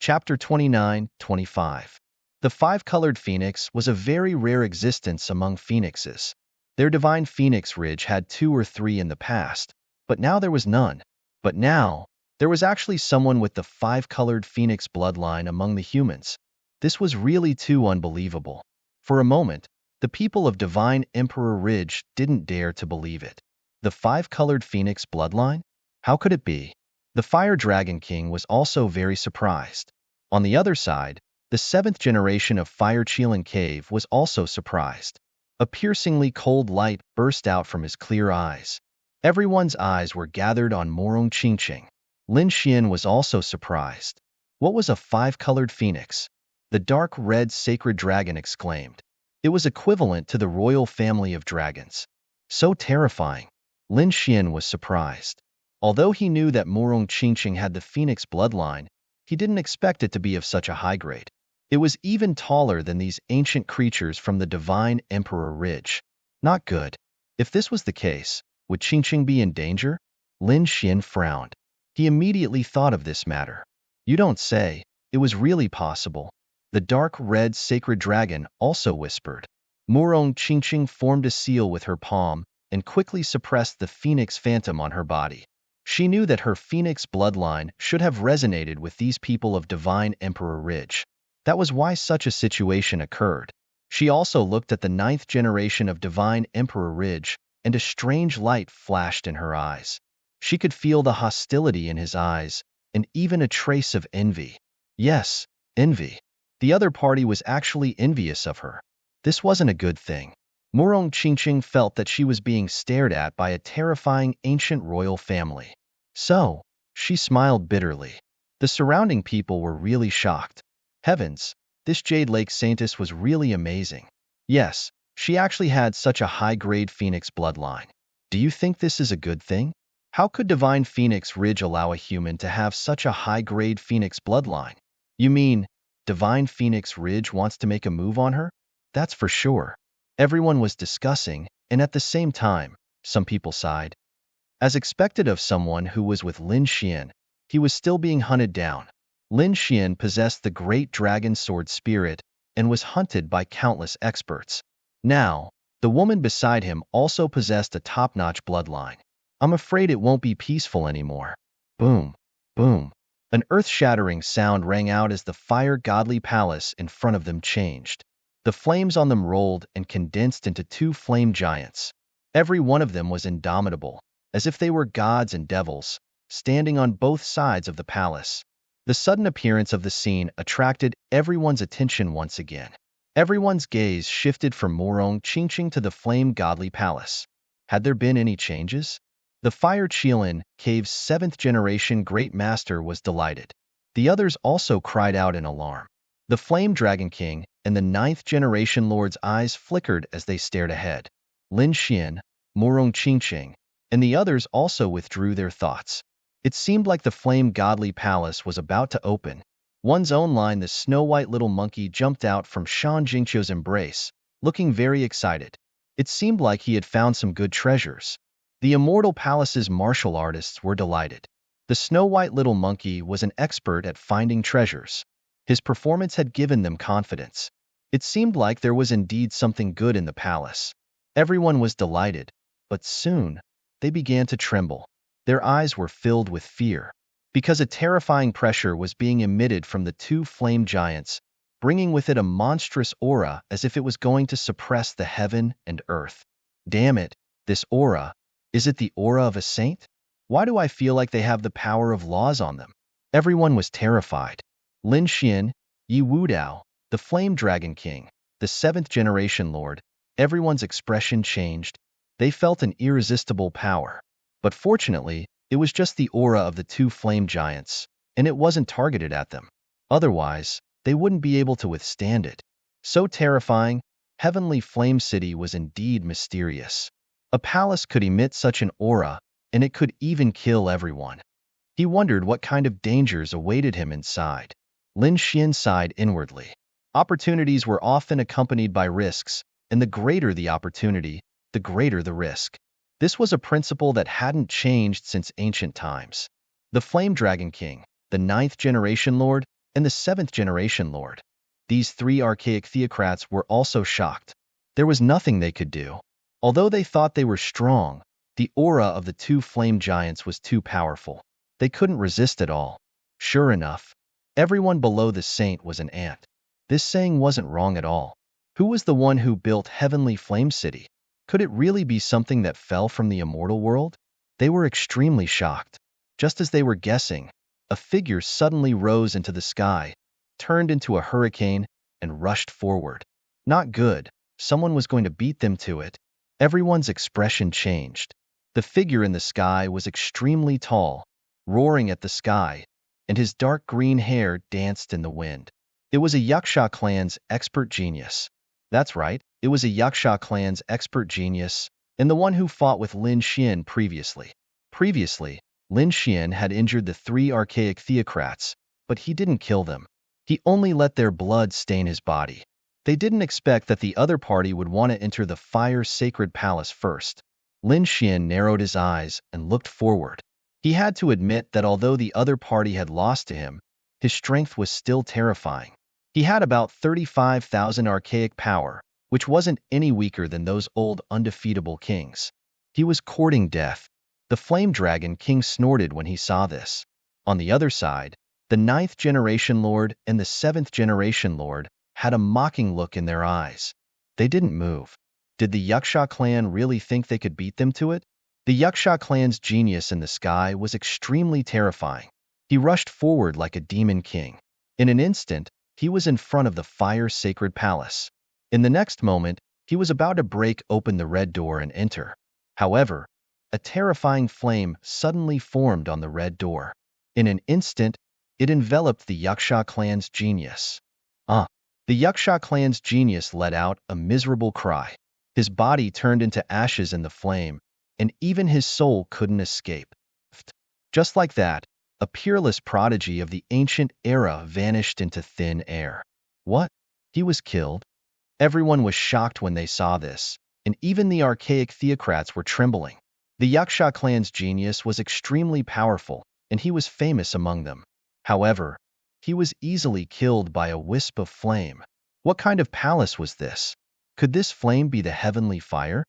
Chapter 29-25. The 5-colored phoenix was a very rare existence among phoenixes. Their divine Phoenix Ridge had 2 or 3 in the past, but now there was none. But now, there was actually someone with the 5-colored phoenix bloodline among the humans. This was really too unbelievable. For a moment, the people of Divine Emperor Ridge didn't dare to believe it. The 5-colored phoenix bloodline? How could it be? The Fire Dragon King was also very surprised. On the other side, the 7th generation of Fire Qilin Cave was also surprised. A piercingly cold light burst out from his clear eyes. Everyone's eyes were gathered on Morong Qingqing. Lin Xian was also surprised. What was a 5-colored phoenix? The dark red sacred dragon exclaimed. It was equivalent to the royal family of dragons. So terrifying. Lin Xian was surprised. Although he knew that Morong Qingqing had the phoenix bloodline, he didn't expect it to be of such a high grade. It was even taller than these ancient creatures from the Divine Emperor Ridge. Not good. If this was the case, would Qingqing be in danger? Lin Xian frowned. He immediately thought of this matter. You don't say. It was really possible. The dark red sacred dragon also whispered. Morong Qingqing formed a seal with her palm and quickly suppressed the phoenix phantom on her body. She knew that her phoenix bloodline should have resonated with these people of Divine Emperor Ridge. That was why such a situation occurred. She also looked at the 9th generation of Divine Emperor Ridge, and a strange light flashed in her eyes. She could feel the hostility in his eyes, and even a trace of envy. Yes, envy. The other party was actually envious of her. This wasn't a good thing. Morong Qingqing felt that she was being stared at by a terrifying ancient royal family. So, she smiled bitterly. The surrounding people were really shocked. Heavens, this Jade Lake Saintess was really amazing. Yes, she actually had such a high-grade Phoenix bloodline. Do you think this is a good thing? How could Divine Phoenix Ridge allow a human to have such a high-grade Phoenix bloodline? You mean, Divine Phoenix Ridge wants to make a move on her? That's for sure. Everyone was discussing, and at the same time, some people sighed. As expected of someone who was with Lin Xian, he was still being hunted down. Lin Xian possessed the great dragon sword spirit and was hunted by countless experts. Now, the woman beside him also possessed a top-notch bloodline. I'm afraid it won't be peaceful anymore. Boom. Boom! An earth-shattering sound rang out as the fire-godly palace in front of them changed. The flames on them rolled and condensed into two flame giants. Every one of them was indomitable, as if they were gods and devils, standing on both sides of the palace. The sudden appearance of the scene attracted everyone's attention once again. Everyone's gaze shifted from Morong Chingching to the flame-godly palace. Had there been any changes? The Fire Qilin Cave's 7th-generation Great Master was delighted. The others also cried out in alarm. The Flame Dragon King and the 9th-generation Lord's eyes flickered as they stared ahead. Lin Xian, Morong Qingqing, and the others also withdrew their thoughts. It seemed like the flame-godly palace was about to open. One's own line, the snow-white little monkey jumped out from Shan Jingqiu's embrace, looking very excited. It seemed like he had found some good treasures. The Immortal Palace's martial artists were delighted. The snow-white little monkey was an expert at finding treasures. His performance had given them confidence. It seemed like there was indeed something good in the palace. Everyone was delighted, but soon they began to tremble. Their eyes were filled with fear, because a terrifying pressure was being emitted from the two flame giants, bringing with it a monstrous aura as if it was going to suppress the heaven and earth. Damn it, this aura. Is it the aura of a saint? Why do I feel like they have the power of laws on them? Everyone was terrified. Lin Xian, Yi Wudao, the Flame Dragon King, the 7th-generation Lord, everyone's expression changed. They felt an irresistible power. But fortunately, it was just the aura of the two flame giants, and it wasn't targeted at them. Otherwise, they wouldn't be able to withstand it. So terrifying, Heavenly Flame City was indeed mysterious. A palace could emit such an aura, and it could even kill everyone. He wondered what kind of dangers awaited him inside. Lin Xian sighed inwardly. Opportunities were often accompanied by risks, and the greater the opportunity, the greater the risk. This was a principle that hadn't changed since ancient times. The Flame Dragon King, the 9th-generation Lord, and the 7th-generation Lord. These three archaic theocrats were also shocked. There was nothing they could do. Although they thought they were strong, the aura of the two flame giants was too powerful. They couldn't resist at all. Sure enough, everyone below the saint was an ant. This saying wasn't wrong at all. Who was the one who built Heavenly Flame City? Could it really be something that fell from the immortal world? They were extremely shocked. Just as they were guessing, a figure suddenly rose into the sky, turned into a hurricane, and rushed forward. Not good. Someone was going to beat them to it. Everyone's expression changed. The figure in the sky was extremely tall, roaring at the sky, and his dark green hair danced in the wind. It was a Yaksha clan's expert genius. That's right, it was a Yaksha clan's expert genius, and the one who fought with Lin Xian previously. Previously, Lin Xian had injured the three archaic theocrats, but he didn't kill them. He only let their blood stain his body. They didn't expect that the other party would want to enter the fire sacred palace first. Lin Xian narrowed his eyes and looked forward. He had to admit that although the other party had lost to him, his strength was still terrifying. He had about 35,000 archaic power, which wasn't any weaker than those old undefeatable kings. He was courting death. The Flame Dragon King snorted when he saw this. On the other side, the 9th-generation Lord and the 7th-generation Lord had a mocking look in their eyes. They didn't move. Did the Yaksha clan really think they could beat them to it? The Yaksha clan's genius in the sky was extremely terrifying. He rushed forward like a demon king. In an instant, he was in front of the fire sacred palace. In the next moment, he was about to break open the red door and enter. However, a terrifying flame suddenly formed on the red door. In an instant, it enveloped the Yaksha clan's genius. The Yaksha clan's genius let out a miserable cry. His body turned into ashes in the flame, and even his soul couldn't escape. Just like that, a peerless prodigy of the ancient era vanished into thin air. What? He was killed? Everyone was shocked when they saw this, and even the archaic theocrats were trembling. The Yaksha clan's genius was extremely powerful, and he was famous among them. However, he was easily killed by a wisp of flame. What kind of palace was this? Could this flame be the heavenly fire?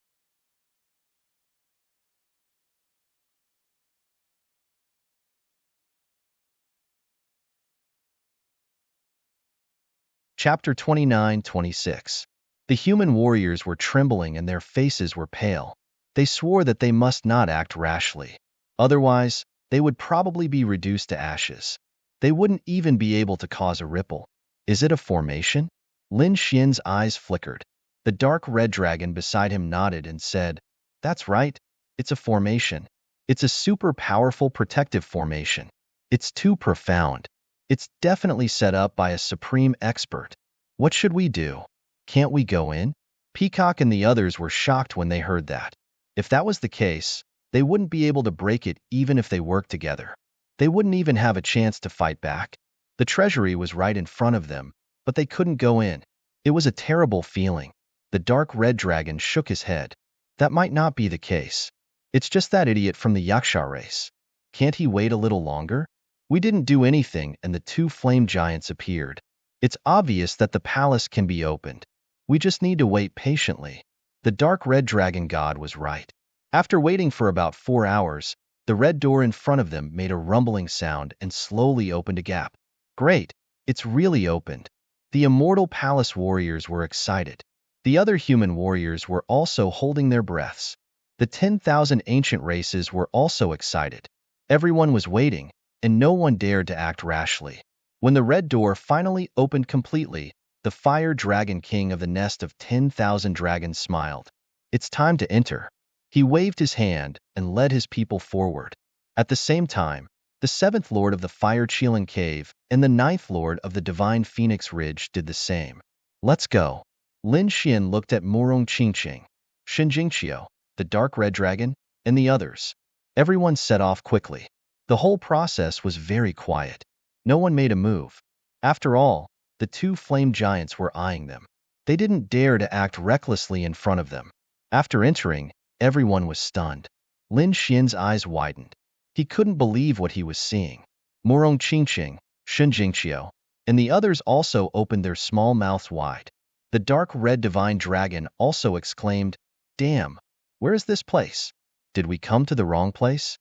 Chapter 29-26. The human warriors were trembling and their faces were pale. They swore that they must not act rashly. Otherwise, they would probably be reduced to ashes. They wouldn't even be able to cause a ripple. Is it a formation? Lin Xian's eyes flickered. The dark red dragon beside him nodded and said, "That's right. It's a formation. It's a super powerful protective formation. It's too profound. It's definitely set up by a supreme expert. What should we do? Can't we go in?" Peacock and the others were shocked when they heard that. If that was the case, they wouldn't be able to break it even if they worked together. They wouldn't even have a chance to fight back. The treasury was right in front of them, but they couldn't go in. It was a terrible feeling. The dark red dragon shook his head. That might not be the case. It's just that idiot from the Yaksha race. Can't he wait a little longer? We didn't do anything and the two flame giants appeared. It's obvious that the palace can be opened. We just need to wait patiently. The dark red dragon god was right. After waiting for about 4 hours, the red door in front of them made a rumbling sound and slowly opened a gap. Great, it's really opened. The immortal palace warriors were excited. The other human warriors were also holding their breaths. The 10,000 ancient races were also excited. Everyone was waiting, and no one dared to act rashly. When the red door finally opened completely, the fire dragon king of the nest of 10,000 dragons smiled. It's time to enter. He waved his hand and led his people forward. At the same time, the 7th lord of the fire Chilan cave and the 9th lord of the divine phoenix ridge did the same. Let's go. Lin Xian looked at Murong Qingqing, Shinjingqiu, the dark red dragon, and the others. Everyone set off quickly. The whole process was very quiet. No one made a move. After all, the two flame giants were eyeing them. They didn't dare to act recklessly in front of them. After entering, everyone was stunned. Lin Xian's eyes widened. He couldn't believe what he was seeing. Murong Qingqing, Shinjingqiu, and the others also opened their small mouths wide. The dark red divine dragon also exclaimed, "Damn, where is this place? Did we come to the wrong place?"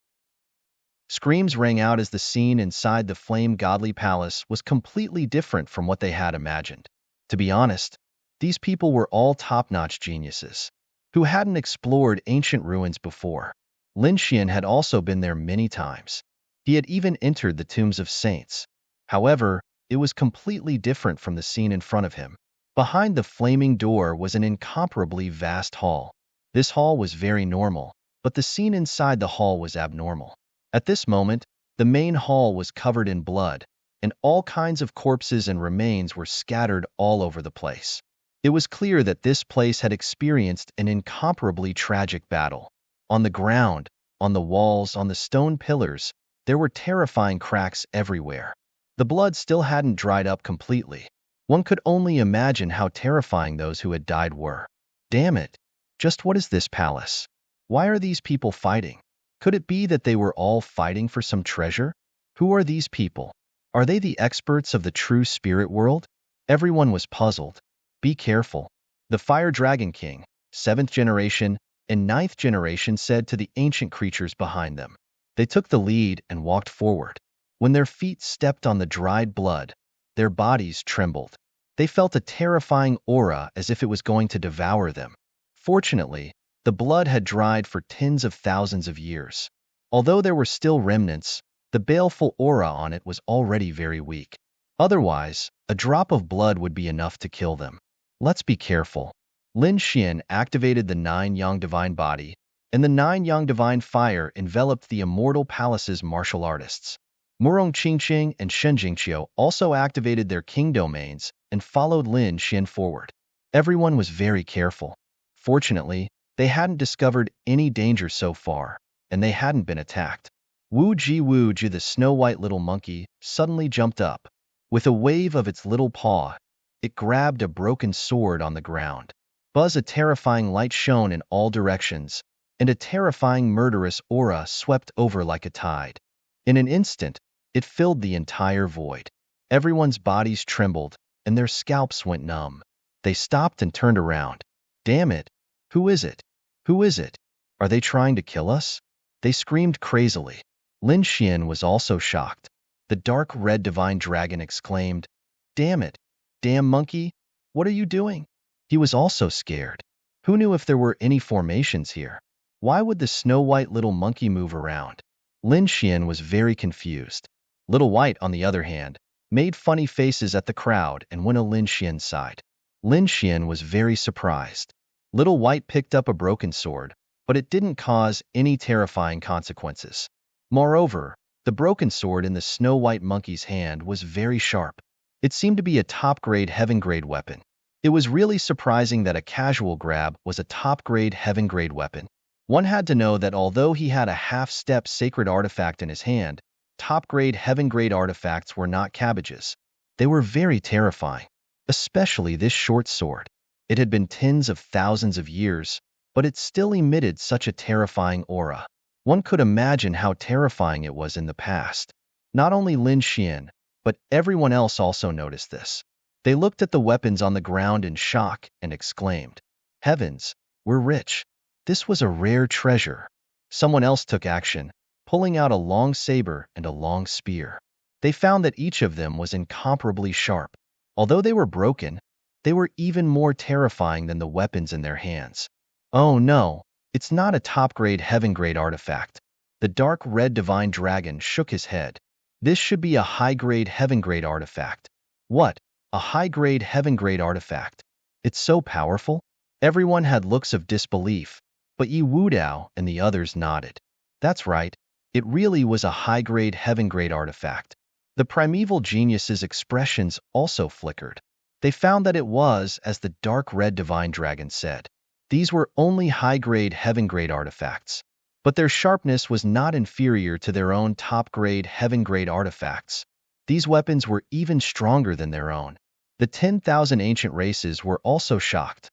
Screams rang out as the scene inside the flame godly palace was completely different from what they had imagined. To be honest, these people were all top-notch geniuses who hadn't explored ancient ruins before. Lin Xian had also been there many times. He had even entered the tombs of saints. However, it was completely different from the scene in front of him. Behind the flaming door was an incomparably vast hall. This hall was very normal, but the scene inside the hall was abnormal. At this moment, the main hall was covered in blood, and all kinds of corpses and remains were scattered all over the place. It was clear that this place had experienced an incomparably tragic battle. On the ground, on the walls, on the stone pillars, there were terrifying cracks everywhere. The blood still hadn't dried up completely. One could only imagine how terrifying those who had died were. Damn it! Just what is this palace? Why are these people fighting? Could it be that they were all fighting for some treasure? Who are these people? Are they the experts of the true spirit world? Everyone was puzzled. Be careful. The Fire Dragon King, 7th generation and 9th generation, said to the ancient creatures behind them. They took the lead and walked forward. When their feet stepped on the dried blood, their bodies trembled. They felt a terrifying aura as if it was going to devour them. Fortunately, the blood had dried for tens of thousands of years. Although there were still remnants, the baleful aura on it was already very weak. Otherwise, a drop of blood would be enough to kill them. Let's be careful. Lin Xian activated the 9 Yang Divine Body, and the 9 Yang Divine Fire enveloped the immortal palace's martial artists. Murong Qingqing and Shenjingqiu also activated their king domains and followed Lin Xian forward. Everyone was very careful. Fortunately, they hadn't discovered any danger so far, and they hadn't been attacked. Wu Ji, the snow-white little monkey, suddenly jumped up. With a wave of its little paw, it grabbed a broken sword on the ground. A terrifying light shone in all directions, and a terrifying murderous aura swept over like a tide. In an instant, it filled the entire void. Everyone's bodies trembled, and their scalps went numb. They stopped and turned around. Damn it! Who is it? Who is it? Are they trying to kill us? They screamed crazily. Lin Xian was also shocked. The dark red divine dragon exclaimed, "Damn it! Damn monkey, what are you doing? He was also scared. Who knew if there were any formations here? Why would the snow-white little monkey move around? Lin Xian was very confused. Little White, on the other hand, made funny faces at the crowd and went to Lin Xian's side. Lin Xian was very surprised. Little White picked up a broken sword, but it didn't cause any terrifying consequences. Moreover, the broken sword in the snow-white monkey's hand was very sharp. It seemed to be a top-grade heaven-grade weapon. It was really surprising that a casual grab was a top-grade heaven-grade weapon. One had to know that although he had a half-step sacred artifact in his hand, top-grade heaven-grade artifacts were not cabbages. They were very terrifying, especially this short sword. It had been tens of thousands of years, but it still emitted such a terrifying aura. One could imagine how terrifying it was in the past. Not only Lin Xian, but everyone else also noticed this. They looked at the weapons on the ground in shock and exclaimed, "Heavens, we're rich. This was a rare treasure." Someone else took action, pulling out a long saber and a long spear. They found that each of them was incomparably sharp. Although they were broken, they were even more terrifying than the weapons in their hands. Oh no, it's not a top-grade heaven-grade artifact. The dark red divine dragon shook his head. This should be a high-grade heaven-grade artifact. What? A high-grade heaven-grade artifact? It's so powerful? Everyone had looks of disbelief, but Yi Wudao and the others nodded. That's right, it really was a high-grade heaven-grade artifact. The primeval genius's expressions also flickered. They found that it was, as the dark red divine dragon said. These were only high-grade heaven-grade artifacts, but their sharpness was not inferior to their own top-grade heaven-grade artifacts. These weapons were even stronger than their own. The 10,000 ancient races were also shocked.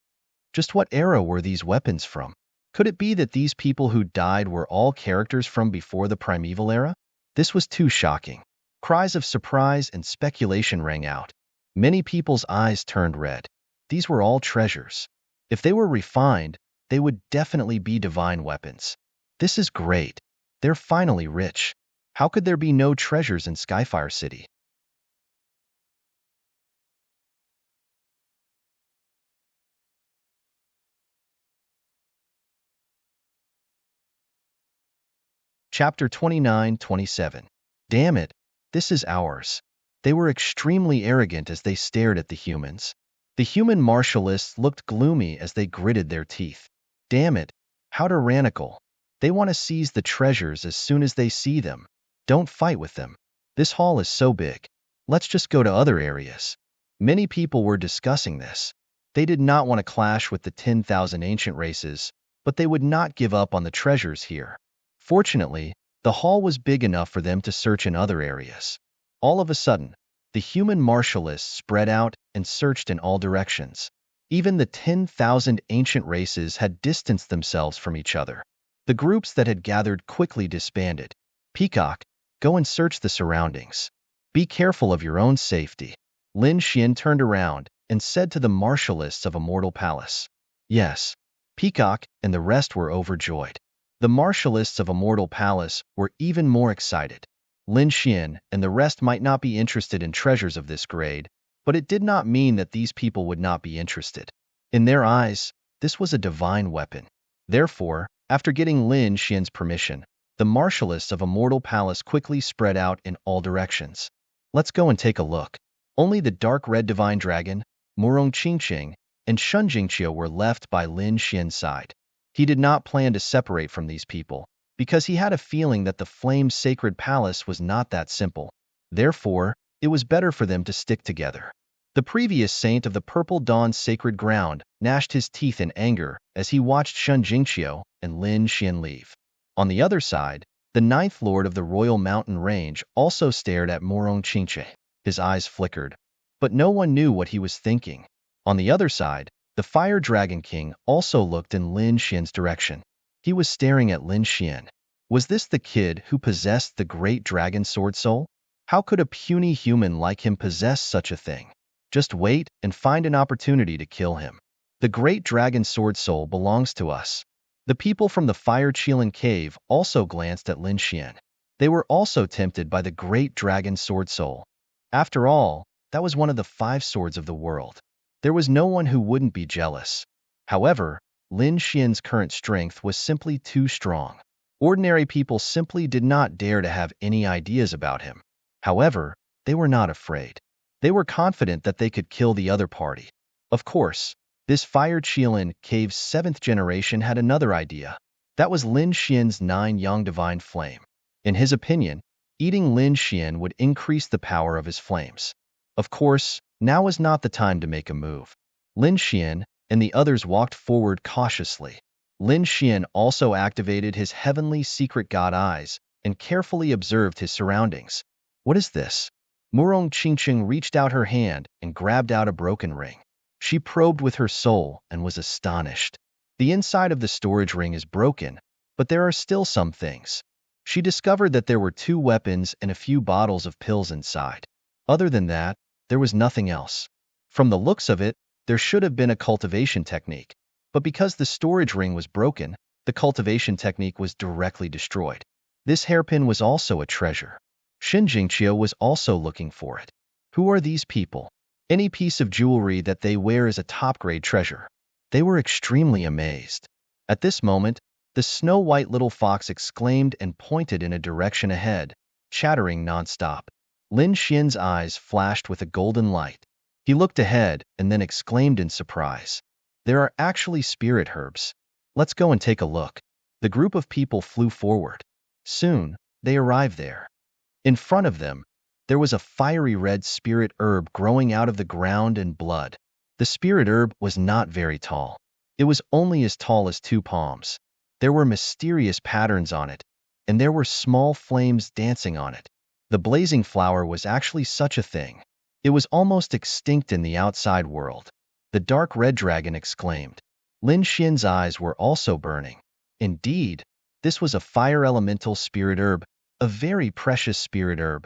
Just what era were these weapons from? Could it be that these people who died were all characters from before the primeval era? This was too shocking. Cries of surprise and speculation rang out. Many people's eyes turned red. These were all treasures. If they were refined, they would definitely be divine weapons. This is great. They're finally rich. How could there be no treasures in Skyfire City? Chapter 29-27. Damn it, this is ours. They were extremely arrogant as they stared at the humans. The human martialists looked gloomy as they gritted their teeth. Damn it, how tyrannical. They want to seize the treasures as soon as they see them. Don't fight with them. This hall is so big. Let's just go to other areas. Many people were discussing this. They did not want to clash with the 10,000 ancient races, but they would not give up on the treasures here. Fortunately, the hall was big enough for them to search in other areas. All of a sudden, the human martialists spread out and searched in all directions. Even the 10,000 ancient races had distanced themselves from each other. The groups that had gathered quickly disbanded. Peacock, go and search the surroundings. Be careful of your own safety. Lin Xian turned around and said to the martialists of Immortal Palace. Yes. Peacock and the rest were overjoyed. The martialists of Immortal Palace were even more excited. Lin Xian and the rest might not be interested in treasures of this grade, but it did not mean that these people would not be interested. In their eyes, this was a divine weapon. Therefore, after getting Lin Xian's permission, the martialists of Immortal Palace quickly spread out in all directions. Let's go and take a look. Only the dark red divine dragon, Murong Qingqing, and Shun Jingqiu were left by Lin Xian's side. He did not plan to separate from these people, because he had a feeling that the Flame's sacred palace was not that simple. Therefore, it was better for them to stick together. The previous saint of the Purple Dawn's sacred ground gnashed his teeth in anger as he watched Shun Jingqiu and Lin Xian leave. On the other side, the ninth lord of the Royal Mountain Range also stared at Murong Qingqing. His eyes flickered, but no one knew what he was thinking. On the other side, the Fire Dragon King also looked in Lin Xian's direction. He was staring at Lin Xian. Was this the kid who possessed the great dragon sword soul? How could a puny human like him possess such a thing? Just wait and find an opportunity to kill him. The great dragon sword soul belongs to us. The people from the Fire Qilin Cave also glanced at Lin Xian. They were also tempted by the great dragon sword soul. After all, That was one of the 5 swords of the world. There was no one who wouldn't be jealous. However, Lin Xian's current strength was simply too strong. Ordinary people simply did not dare to have any ideas about him. However, they were not afraid. They were confident that they could kill the other party. Of course, this Fire Qilin Cave's 7th generation had another idea. That was Lin Xian's 9 Yang Divine Flame. In his opinion, eating Lin Xian would increase the power of his flames. Of course, now was not the time to make a move. Lin Xian and the others walked forward cautiously. Lin Xian also activated his heavenly secret god eyes and carefully observed his surroundings. What is this? Murong Qingqing reached out her hand and grabbed out a broken ring. She probed with her soul and was astonished. The inside of the storage ring is broken, but there are still some things. She discovered that there were 2 weapons and a few bottles of pills inside. Other than that, there was nothing else. From the looks of it, there should have been a cultivation technique, but because the storage ring was broken, the cultivation technique was directly destroyed. This hairpin was also a treasure. Xin Jingqiu was also looking for it. Who are these people? Any piece of jewelry that they wear is a top-grade treasure. They were extremely amazed. At this moment, the snow-white little fox exclaimed and pointed in a direction ahead, chattering non-stop. Lin Xian's eyes flashed with a golden light. He looked ahead and then exclaimed in surprise. There are actually spirit herbs. Let's go and take a look. The group of people flew forward. Soon, they arrived there. In front of them, there was a fiery red spirit herb growing out of the ground and blood. The spirit herb was not very tall. It was only as tall as 2 palms. There were mysterious patterns on it, and there were small flames dancing on it. The blazing flower was actually such a thing. It was almost extinct in the outside world. The dark red dragon exclaimed. Lin Xian's eyes were also burning. Indeed, this was a fire elemental spirit herb, a very precious spirit herb.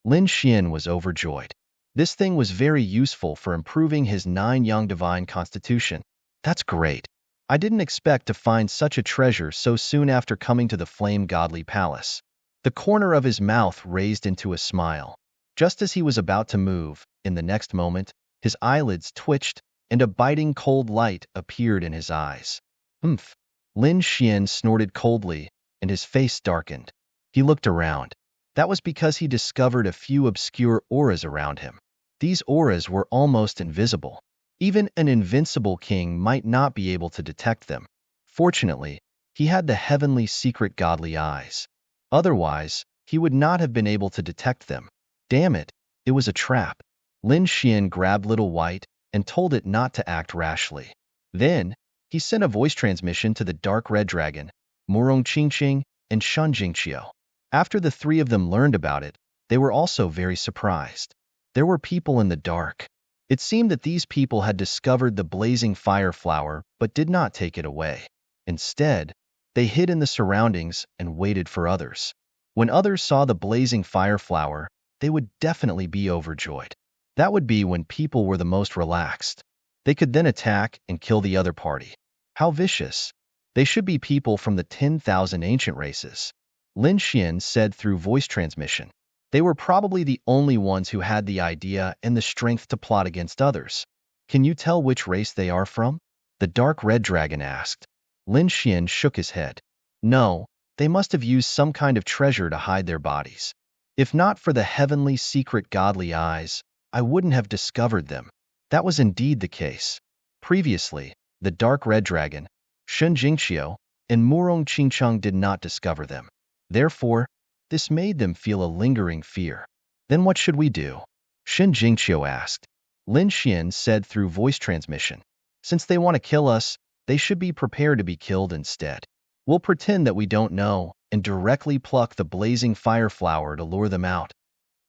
Lin Xian was overjoyed. This thing was very useful for improving his 9 Yang Divine Constitution. That's great. I didn't expect to find such a treasure so soon after coming to the Flame Godly Palace. The corner of his mouth raised into a smile. Just as he was about to move, in the next moment, his eyelids twitched, and a biting cold light appeared in his eyes. Humph! Lin Xian snorted coldly, and his face darkened. He looked around. That was because he discovered a few obscure auras around him. These auras were almost invisible. Even an invincible king might not be able to detect them. Fortunately, he had the heavenly secret godly eyes. Otherwise, he would not have been able to detect them. Damn it, it was a trap. Lin Xian grabbed Little White and told it not to act rashly. Then, he sent a voice transmission to the dark red dragon, Murong Qingqing, and Shun Jingqiu. After the 3 of them learned about it, they were also very surprised. There were people in the dark. It seemed that these people had discovered the blazing fire flower but did not take it away. Instead, they hid in the surroundings and waited for others. When others saw the blazing fire flower, they would definitely be overjoyed. That would be when people were the most relaxed. They could then attack and kill the other party. How vicious. They should be people from the 10,000 ancient races. Lin Xian said through voice transmission. They were probably the only ones who had the idea and the strength to plot against others. Can you tell which race they are from? The dark red dragon asked. Lin Xian shook his head. No, they must have used some kind of treasure to hide their bodies. If not for the heavenly secret godly eyes, I wouldn't have discovered them. That was indeed the case. Previously, the dark red dragon, Shun Jingqiu, and Murong Qingqing did not discover them. Therefore, this made them feel a lingering fear. Then what should we do? Shun Jingqiu asked. Lin Xian said through voice transmission. Since they want to kill us, they should be prepared to be killed instead. We'll pretend that we don't know and directly pluck the blazing fire flower to lure them out.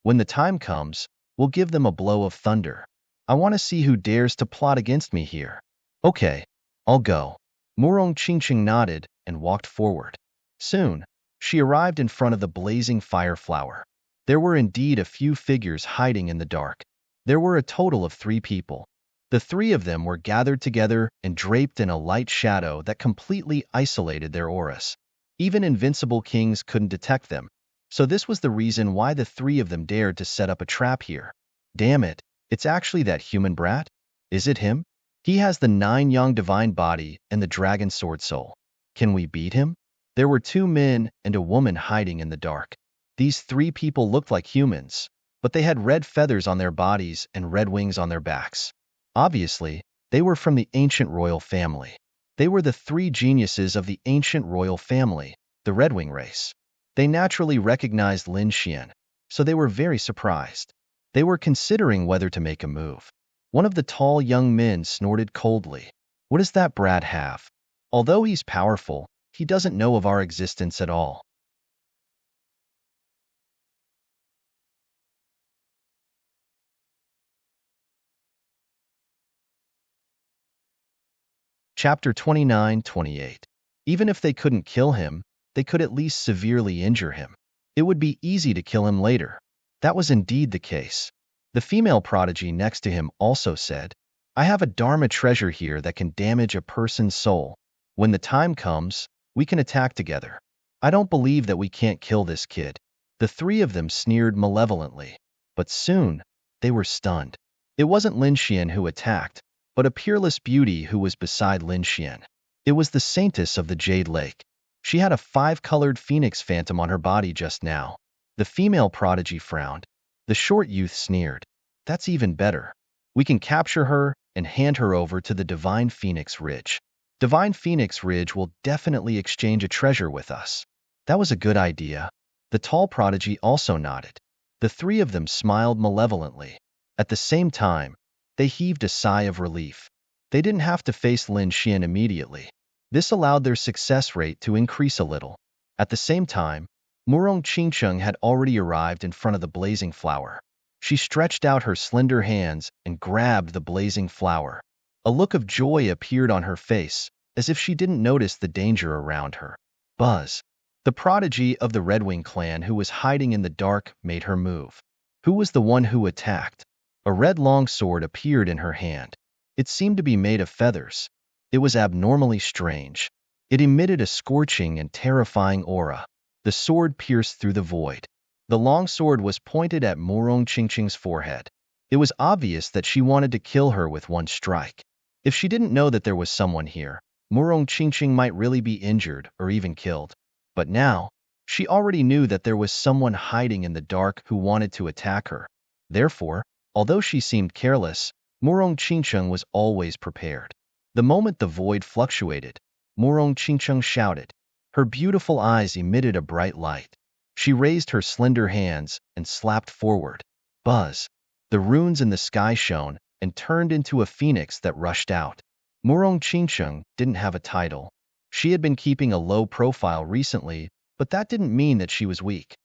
When the time comes, we'll give them a blow of thunder. I want to see who dares to plot against me here. Okay, I'll go. Murong Qingqing nodded and walked forward. Soon, she arrived in front of the blazing fire flower. There were indeed a few figures hiding in the dark. There were a total of 3 people. The 3 of them were gathered together and draped in a light shadow that completely isolated their auras. Even invincible kings couldn't detect them, so this was the reason why the 3 of them dared to set up a trap here. Damn it, It's actually that human brat? Is it him? He has the 9 yang divine body and the dragon sword soul. Can we beat him? There were 2 men and a woman hiding in the dark. These 3 people looked like humans, but they had red feathers on their bodies and red wings on their backs. Obviously, they were from the ancient royal family. They were the 3 geniuses of the ancient royal family, the Redwing race. They naturally recognized Lin Xian, so they were very surprised. They were considering whether to make a move. One of the tall young men snorted coldly. What does that brat have? Although he's powerful, he doesn't know of our existence at all. Chapter 29-28. Even if they couldn't kill him, they could at least severely injure him. It would be easy to kill him later. That was indeed the case. The female prodigy next to him also said, I have a Dharma treasure here that can damage a person's soul. When the time comes, we can attack together. I don't believe that we can't kill this kid. The 3 of them sneered malevolently. But soon, they were stunned. It wasn't Lin Xian who attacked, but a peerless beauty who was beside Lin Xian. It was the saintess of the Jade Lake. She had a 5-colored phoenix phantom on her body just now. The female prodigy frowned. The short youth sneered. That's even better. We can capture her and hand her over to the Divine Phoenix Ridge. Divine Phoenix Ridge will definitely exchange a treasure with us. That was a good idea. The tall prodigy also nodded. The 3 of them smiled malevolently. At the same time, they heaved a sigh of relief. They didn't have to face Lin Xian immediately. This allowed their success rate to increase a little. At the same time, Murong Qingcheng had already arrived in front of the blazing flower. She stretched out her slender hands and grabbed the blazing flower. A look of joy appeared on her face, as if she didn't notice the danger around her. Buzz, the prodigy of the Redwing clan who was hiding in the dark, made her move. Who was the one who attacked? A red long sword appeared in her hand. It seemed to be made of feathers. It was abnormally strange. It emitted a scorching and terrifying aura. The sword pierced through the void. The long sword was pointed at Murong Qingcheng's forehead. It was obvious that she wanted to kill her with one strike. If she didn't know that there was someone here, Murong Qingcheng might really be injured or even killed. But now, she already knew that there was someone hiding in the dark who wanted to attack her. Therefore, although she seemed careless, Murong Qingcheng was always prepared. The moment the void fluctuated, Murong Qingcheng shouted. Her beautiful eyes emitted a bright light. She raised her slender hands and slapped forward. Buzz! The runes in the sky shone and turned into a phoenix that rushed out. Murong Qingcheng didn't have a title. She had been keeping a low profile recently, but that didn't mean that she was weak.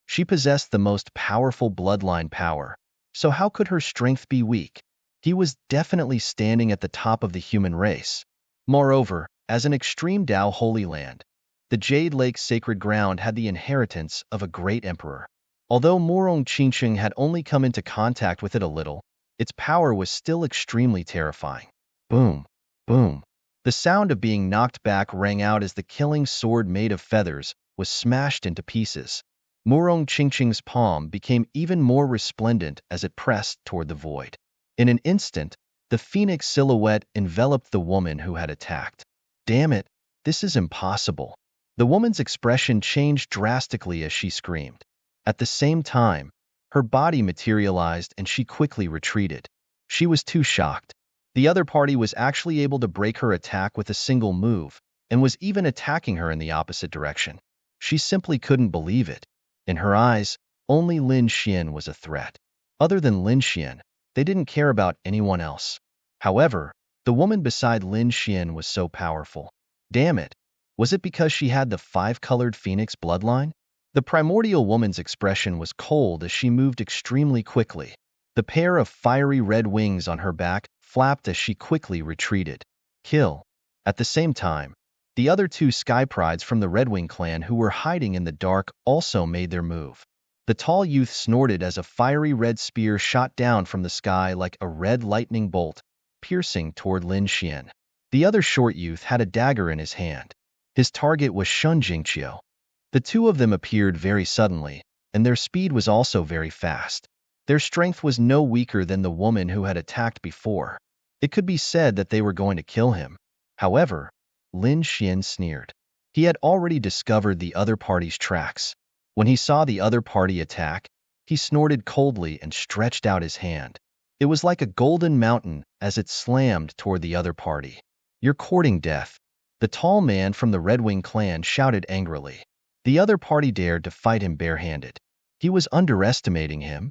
She possessed the most powerful bloodline power, so how could her strength be weak? He was definitely standing at the top of the human race. Moreover, as an extreme Tao Holy Land, the Jade Lake sacred ground had the inheritance of a great emperor. Although Murong Qingcheng had only come into contact with it a little, its power was still extremely terrifying. Boom, boom. The sound of being knocked back rang out as the killing sword made of feathers was smashed into pieces. Murong Qingcheng's palm became even more resplendent as it pressed toward the void. In an instant, the phoenix silhouette enveloped the woman who had attacked. Damn it, this is impossible. The woman's expression changed drastically as she screamed. At the same time, her body materialized and she quickly retreated. She was too shocked. The other party was actually able to break her attack with a single move, and was even attacking her in the opposite direction. She simply couldn't believe it. In her eyes, only Lin Xian was a threat. Other than Lin Xian, they didn't care about anyone else. However, the woman beside Lin Xian was so powerful. Damn it! Was it because she had the 5-colored phoenix bloodline? The primordial woman's expression was cold as she moved extremely quickly. The pair of fiery red wings on her back flapped as she quickly retreated. Kill. At the same time, the other 2 sky prides from the Redwing clan who were hiding in the dark also made their move. The tall youth snorted as a fiery red spear shot down from the sky like a red lightning bolt, piercing toward Lin Xian. The other short youth had a dagger in his hand. His target was Shun Jingqiu. The 2 of them appeared very suddenly, and their speed was also very fast. Their strength was no weaker than the woman who had attacked before. It could be said that they were going to kill him. However, Lin Xian sneered. He had already discovered the other party's tracks. When he saw the other party attack, he snorted coldly and stretched out his hand. It was like a golden mountain as it slammed toward the other party. "You're courting death," the tall man from the Red Wing clan shouted angrily. The other party dared to fight him barehanded. He was underestimating him.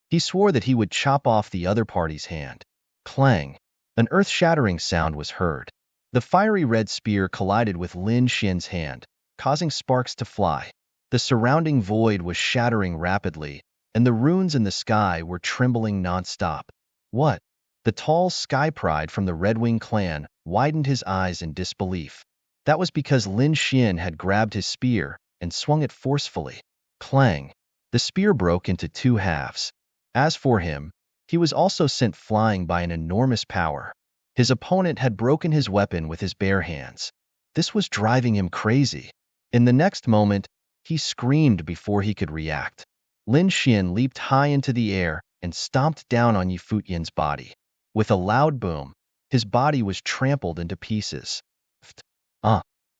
He swore that he would chop off the other party's hand. Clang! An earth-shattering sound was heard. The fiery red spear collided with Lin Xian's hand, causing sparks to fly. The surrounding void was shattering rapidly, and the runes in the sky were trembling non-stop. What? The tall Sky Pride from the Red Wing clan widened his eyes in disbelief. That was because Lin Xian had grabbed his spear and swung it forcefully. Clang! The spear broke into two halves. As for him, he was also sent flying by an enormous power. His opponent had broken his weapon with his bare hands. This was driving him crazy. In the next moment, he screamed before he could react. Lin Xian leaped high into the air and stomped down on Yi Futian's body. With a loud boom, his body was trampled into pieces.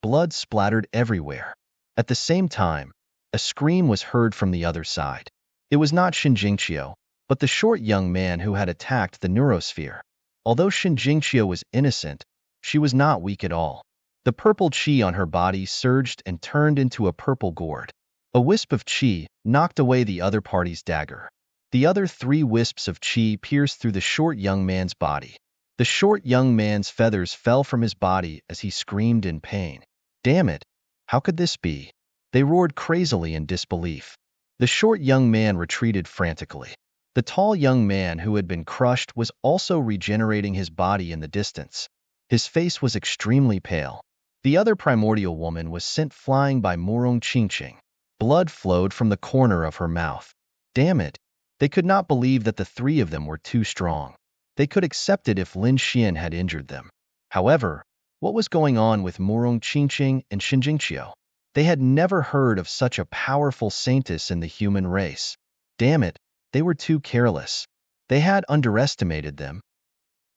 Blood splattered everywhere. At the same time, a scream was heard from the other side. It was not Shen Jingqiu, but the short young man who had attacked the neurosphere. Although Shen Jingqiu was innocent, she was not weak at all. The purple qi on her body surged and turned into a purple gourd. A wisp of qi knocked away the other party's dagger. The other three wisps of qi pierced through the short young man's body. The short young man's feathers fell from his body as he screamed in pain. Damn it! How could this be? They roared crazily in disbelief. The short young man retreated frantically. The tall young man who had been crushed was also regenerating his body in the distance. His face was extremely pale. The other primordial woman was sent flying by Murong Qingqing. Blood flowed from the corner of her mouth. Damn it! They could not believe that the three of them were too strong. They could accept it if Lin Xian had injured them. However, what was going on with Murong Qingqing and Shen Jingqiu? They had never heard of such a powerful saintess in the human race. Damn it, they were too careless. They had underestimated them.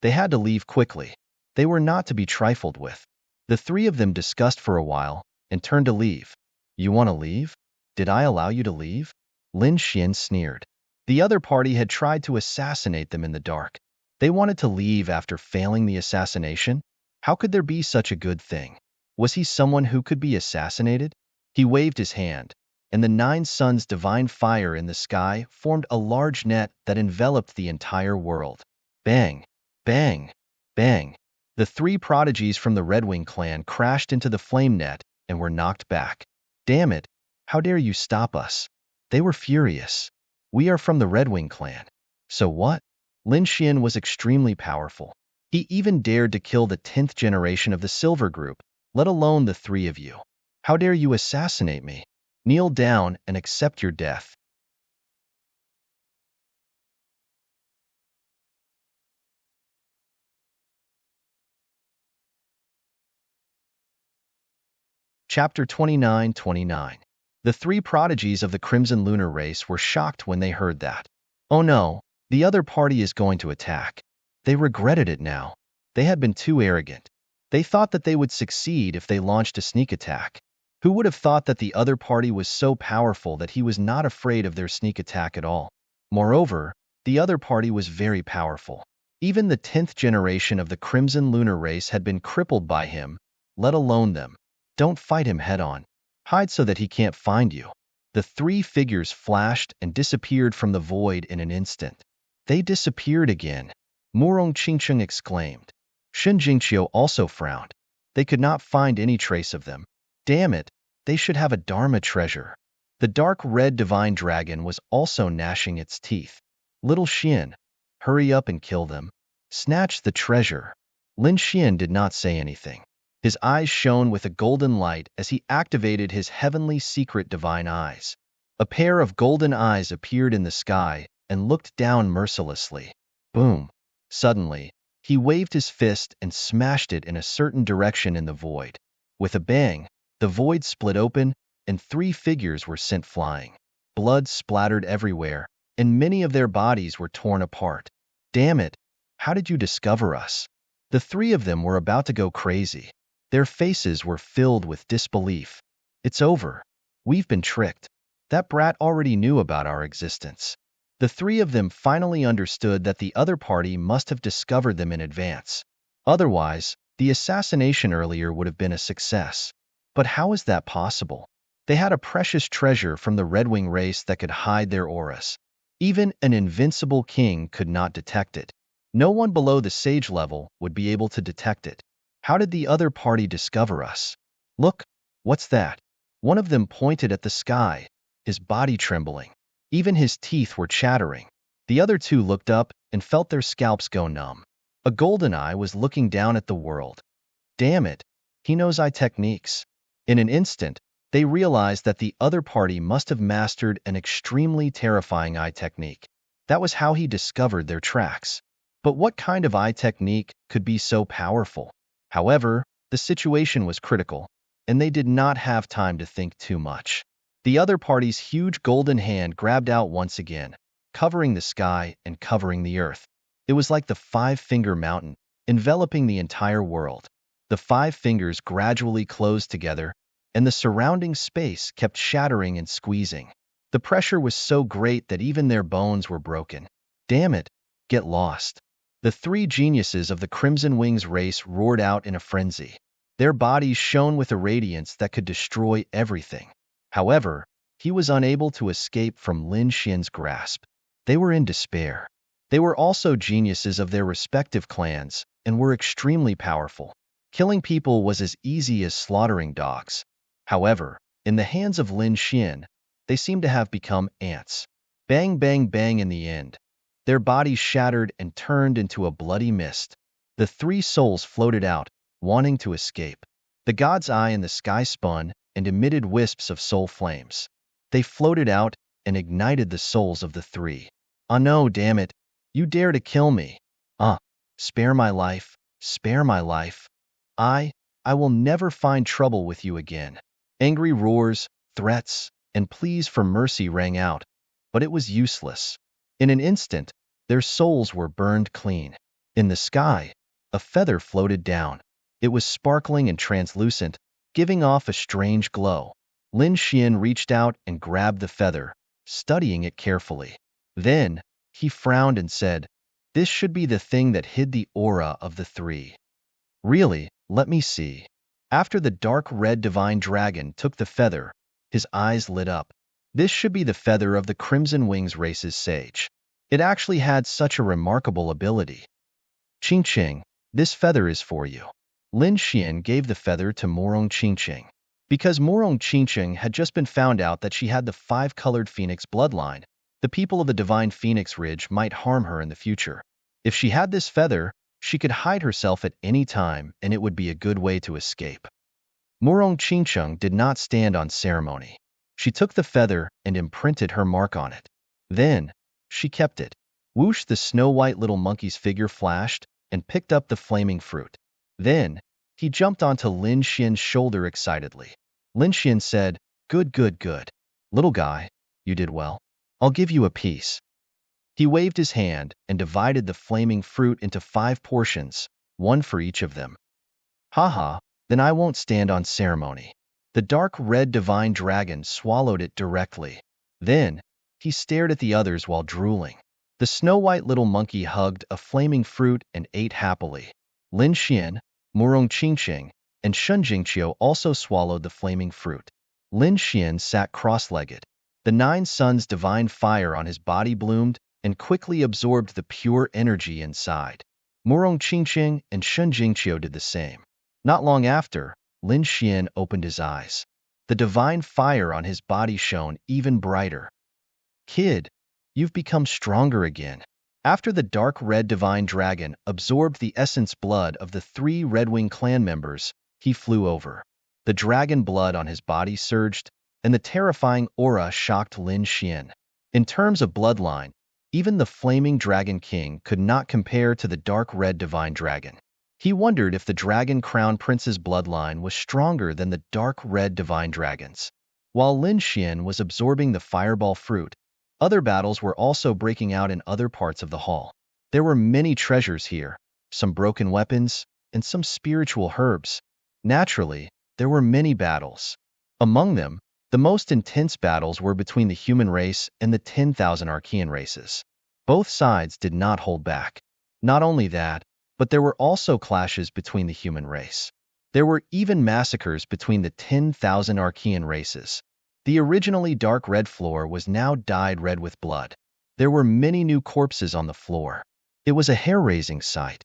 They had to leave quickly. They were not to be trifled with. The three of them discussed for a while and turned to leave. You want to leave? Did I allow you to leave? Lin Xian sneered. The other party had tried to assassinate them in the dark. They wanted to leave after failing the assassination? How could there be such a good thing? Was he someone who could be assassinated? He waved his hand, and the 9 suns' divine fire in the sky formed a large net that enveloped the entire world. Bang! Bang! Bang! The 3 prodigies from the Red Wing clan crashed into the flame net and were knocked back. Damn it! How dare you stop us? They were furious. We are from the Red Wing clan. So what? Lin Xian was extremely powerful. He even dared to kill the 10th generation of the Silver Group, let alone the 3 of you. How dare you assassinate me? Kneel down and accept your death. Chapter 29-29. The 3 prodigies of the Crimson Lunar race were shocked when they heard that. Oh no, the other party is going to attack. They regretted it now. They had been too arrogant. They thought that they would succeed if they launched a sneak attack. Who would have thought that the other party was so powerful that he was not afraid of their sneak attack at all? Moreover, the other party was very powerful. Even the 10th generation of the Crimson Lunar race had been crippled by him, let alone them. Don't fight him head-on. Hide so that he can't find you. The 3 figures flashed and disappeared from the void in an instant. They disappeared again. Murong Qingqing exclaimed. Shen Jingqiu also frowned. They could not find any trace of them. Damn it, they should have a Dharma treasure. The dark red divine dragon was also gnashing its teeth. Little Xian, hurry up and kill them. Snatch the treasure. Lin Xian did not say anything. His eyes shone with a golden light as he activated his heavenly secret divine eyes. A pair of golden eyes appeared in the sky and looked down mercilessly. Boom. Suddenly, he waved his fist and smashed it in a certain direction in the void. With a bang, the void split open and 3 figures were sent flying. Blood splattered everywhere, and many of their bodies were torn apart. Damn it, how did you discover us? The three of them were about to go crazy. Their faces were filled with disbelief. It's over. We've been tricked. That brat already knew about our existence. The three of them finally understood that the other party must have discovered them in advance. Otherwise, the assassination earlier would have been a success. But how is that possible? They had a precious treasure from the Red Wing race that could hide their auras. Even an invincible king could not detect it. No one below the sage level would be able to detect it. How did the other party discover us? Look, what's that? One of them pointed at the sky, his body trembling. Even his teeth were chattering. The other two looked up and felt their scalps go numb. A golden eye was looking down at the world. Damn it, he knows eye techniques. In an instant, they realized that the other party must have mastered an extremely terrifying eye technique. That was how he discovered their tracks. But what kind of eye technique could be so powerful? However, the situation was critical, and they did not have time to think too much. The other party's huge golden hand grabbed out once again, covering the sky and covering the earth. It was like the five-finger mountain, enveloping the entire world. The five fingers gradually closed together, and the surrounding space kept shattering and squeezing. The pressure was so great that even their bones were broken. Damn it, get lost. The three geniuses of the Crimson Wings race roared out in a frenzy. Their bodies shone with a radiance that could destroy everything. However, he was unable to escape from Lin Xian's grasp. They were in despair. They were also geniuses of their respective clans and were extremely powerful. Killing people was as easy as slaughtering dogs. However, in the hands of Lin Xian, they seemed to have become ants. Bang, bang, bang in the end. Their bodies shattered and turned into a bloody mist. The three souls floated out, wanting to escape. The god's eye in the sky spun and emitted wisps of soul flames. They floated out and ignited the souls of the three. Oh no, damn it. You dare to kill me. Spare my life, spare my life. I will never find trouble with you again. Angry roars, threats, and pleas for mercy rang out, but it was useless. In an instant, their souls were burned clean. In the sky, a feather floated down. It was sparkling and translucent, giving off a strange glow. Lin Xian reached out and grabbed the feather, studying it carefully. Then, he frowned and said, "This should be the thing that hid the aura of the three." Really, let me see. After the dark red divine dragon took the feather, his eyes lit up. This should be the feather of the Crimson Wings race's sage. It actually had such a remarkable ability. Qingqing, this feather is for you. Lin Xian gave the feather to Morong Qingqing. Because Morong Qingqing had just been found out that she had the five-colored phoenix bloodline, the people of the divine phoenix ridge might harm her in the future. If she had this feather, she could hide herself at any time and it would be a good way to escape. Morong Qingqing did not stand on ceremony. She took the feather and imprinted her mark on it. Then, she kept it. Whoosh, the snow-white little monkey's figure flashed and picked up the flaming fruit. Then, he jumped onto Lin Xian's shoulder excitedly. Lin Xian said, "Good, good, good. Little guy, you did well. I'll give you a piece." He waved his hand and divided the flaming fruit into 5 portions, one for each of them. Haha, then I won't stand on ceremony. The dark red divine dragon swallowed it directly. Then, he stared at the others while drooling. The snow-white little monkey hugged a flaming fruit and ate happily. Lin Xian, Morong Qingqing, and Shun Jingqiu also swallowed the flaming fruit. Lin Xian sat cross-legged. The 9 suns' divine fire on his body bloomed and quickly absorbed the pure energy inside. Morong Qingqing and Shun Jingqiu did the same. Not long after, Lin Xian opened his eyes. The divine fire on his body shone even brighter. "Kid, you've become stronger again." After the dark red divine dragon absorbed the essence blood of the 3 Red Wing clan members, he flew over. The dragon blood on his body surged, and the terrifying aura shocked Lin Xian. In terms of bloodline, even the flaming Dragon King could not compare to the dark red divine dragon. He wondered if the Dragon Crown Prince's bloodline was stronger than the dark red divine dragon's. While Lin Xian was absorbing the fireball fruit, Other battles were also breaking out in other parts of the hall. There were many treasures here, some broken weapons, and some spiritual herbs. Naturally, there were many battles. Among them, the most intense battles were between the human race and the 10,000 Archean races. Both sides did not hold back. Not only that, but there were also clashes between the human race. There were even massacres between the 10,000 Archean races. The originally dark red floor was now dyed red with blood. There were many new corpses on the floor. It was a hair-raising sight.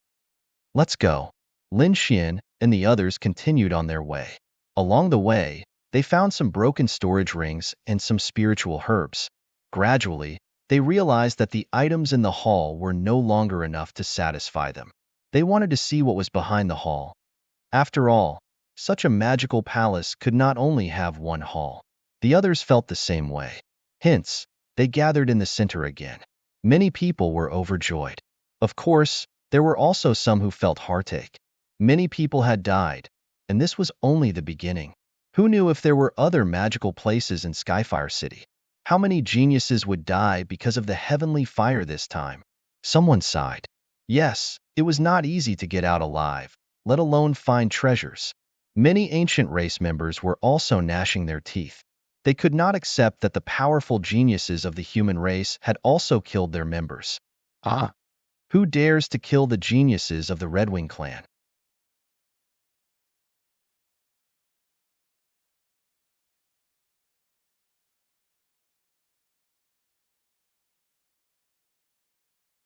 Let's go. Lin Xian and the others continued on their way. Along the way, they found some broken storage rings and some spiritual herbs. Gradually, they realized that the items in the hall were no longer enough to satisfy them. They wanted to see what was behind the hall. After all, such a magical palace could not only have one hall. The others felt the same way. Hence, they gathered in the center again. Many people were overjoyed. Of course, there were also some who felt heartache. Many people had died, and this was only the beginning. Who knew if there were other magical places in Skyfire City? How many geniuses would die because of the heavenly fire this time? Someone sighed. Yes, it was not easy to get out alive, let alone find treasures. Many ancient race members were also gnashing their teeth. They could not accept that the powerful geniuses of the human race had also killed their members. Who dares to kill the geniuses of the Redwing clan?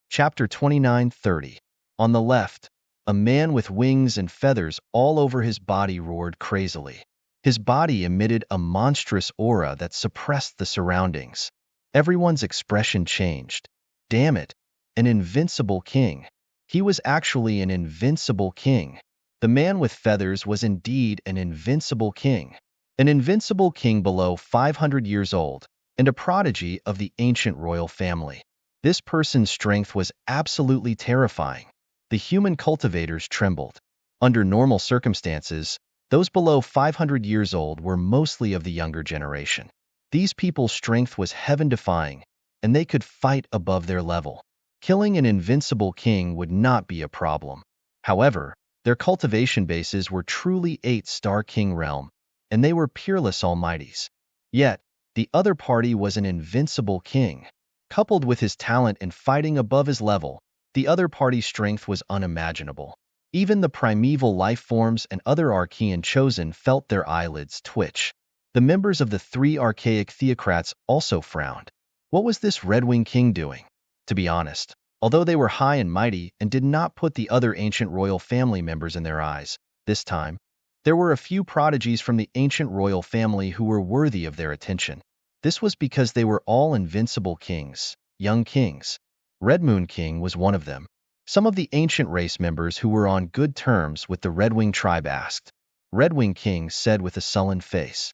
Chapter 29:30. On the left, a man with wings and feathers all over his body roared crazily. His body emitted a monstrous aura that suppressed the surroundings. Everyone's expression changed. Damn it, an invincible king. He was actually an invincible king. The man with feathers was indeed an invincible king. An invincible king below 500 years old, and a prodigy of the ancient royal family. This person's strength was absolutely terrifying. The human cultivators trembled. Under normal circumstances, those below 500 years old were mostly of the younger generation. These people's strength was heaven-defying, and they could fight above their level. Killing an invincible king would not be a problem. However, their cultivation bases were truly 8-star king realm, and they were peerless almighties. Yet, the other party was an invincible king. Coupled with his talent in fighting above his level, the other party's strength was unimaginable. Even the primeval life forms and other Archean chosen felt their eyelids twitch. The members of the 3 archaic theocrats also frowned. What was this Redwing king doing? To be honest, although they were high and mighty and did not put the other ancient royal family members in their eyes, this time, there were a few prodigies from the ancient royal family who were worthy of their attention. This was because they were all invincible kings, young kings. Red Moon King was one of them. Some of the ancient race members who were on good terms with the Redwing tribe asked. Redwing King said with a sullen face,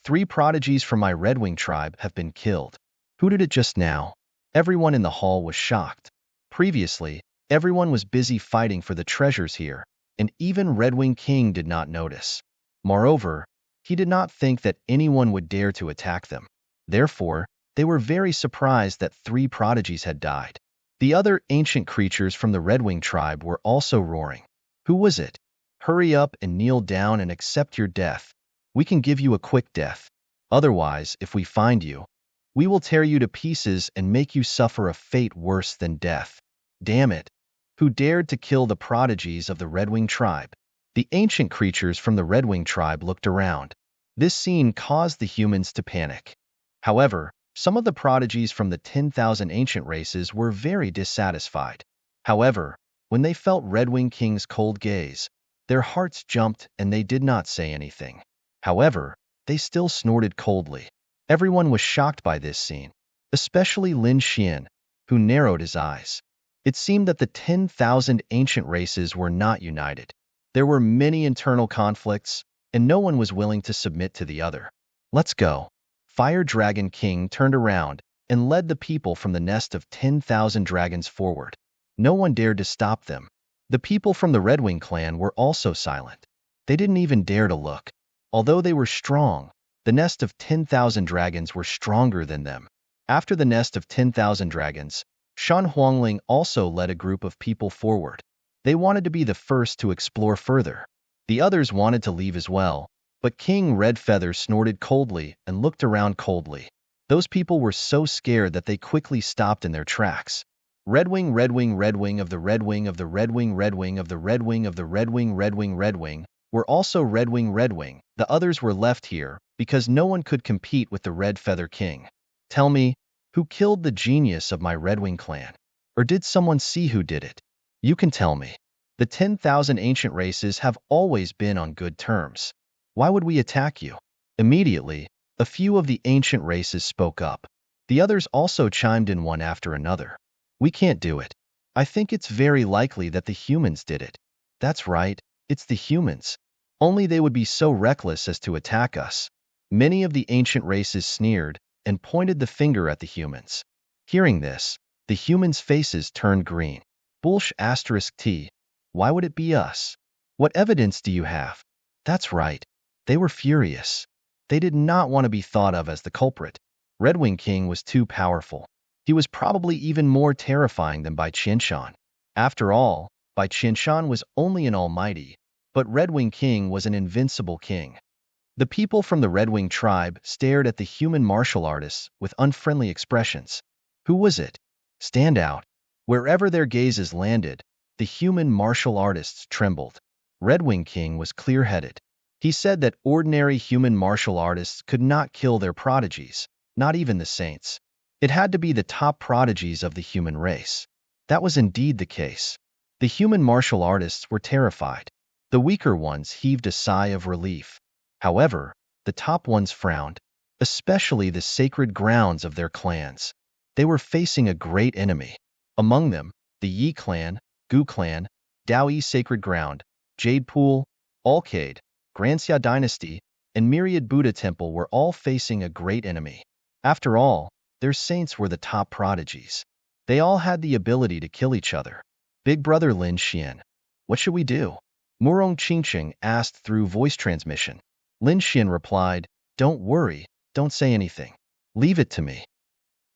3 prodigies from my Redwing tribe have been killed. Who did it just now? Everyone in the hall was shocked. Previously, everyone was busy fighting for the treasures here, and even Redwing King did not notice. Moreover, he did not think that anyone would dare to attack them. Therefore, they were very surprised that 3 prodigies had died. The other ancient creatures from the Redwing tribe were also roaring. Who was it? Hurry up and kneel down and accept your death. We can give you a quick death. Otherwise, if we find you, we will tear you to pieces and make you suffer a fate worse than death. Damn it! Who dared to kill the prodigies of the Redwing tribe? The ancient creatures from the Redwing tribe looked around. This scene caused the humans to panic. However, some of the prodigies from the 10,000 ancient races were very dissatisfied. However, when they felt Redwing King's cold gaze, their hearts jumped and they did not say anything. However, they still snorted coldly. Everyone was shocked by this scene, especially Lin Xian, who narrowed his eyes. It seemed that the 10,000 ancient races were not united. There were many internal conflicts, and no one was willing to submit to the other. Let's go. Fire Dragon King turned around and led the people from the nest of 10,000 dragons forward. No one dared to stop them. The people from the Redwing clan were also silent. They didn't even dare to look. Although they were strong, the nest of 10,000 dragons were stronger than them. After the nest of 10,000 dragons, Shan Huangling also led a group of people forward. They wanted to be the first to explore further. The others wanted to leave as well, but King Red Feather snorted coldly and looked around coldly. Those people were so scared that they quickly stopped in their tracks. Redwing, Redwing, Redwing of the Redwing of the Redwing, Redwing of the Redwing of the Redwing, Redwing, Redwing, were also Redwing, Redwing. The others were left here because no one could compete with the Red Feather King. Tell me, who killed the genius of my Redwing clan? Or did someone see who did it? You can tell me. The 10,000 ancient races have always been on good terms. Why would we attack you? Immediately, a few of the ancient races spoke up. The others also chimed in one after another. We can't do it. I think it's very likely that the humans did it. That's right, it's the humans. Only they would be so reckless as to attack us. Many of the ancient races sneered and pointed the finger at the humans. Hearing this, the humans' faces turned green. Bullsh asterisk T. Why would it be us? What evidence do you have? That's right. They were furious. They did not want to be thought of as the culprit. Redwing King was too powerful. He was probably even more terrifying than Bai Qianshan. After all, Bai Qianshan was only an almighty, but Redwing King was an invincible king. The people from the Redwing tribe stared at the human martial artists with unfriendly expressions. Who was it? Stand out. Wherever their gazes landed, the human martial artists trembled. Redwing King was clear-headed. He said that ordinary human martial artists could not kill their prodigies, not even the saints. It had to be the top prodigies of the human race. That was indeed the case. The human martial artists were terrified. The weaker ones heaved a sigh of relief. However, the top ones frowned, especially the sacred grounds of their clans. They were facing a great enemy. Among them, the Yi clan, Gu clan, Daoyi Sacred Ground, Jade Pool, Alcade, Granxia Dynasty, and Myriad Buddha Temple were all facing a great enemy. After all, their saints were the top prodigies. They all had the ability to kill each other. Big Brother Lin Xian, what should we do? Murong Qingqing asked through voice transmission. Lin Xian replied, don't worry, don't say anything. Leave it to me.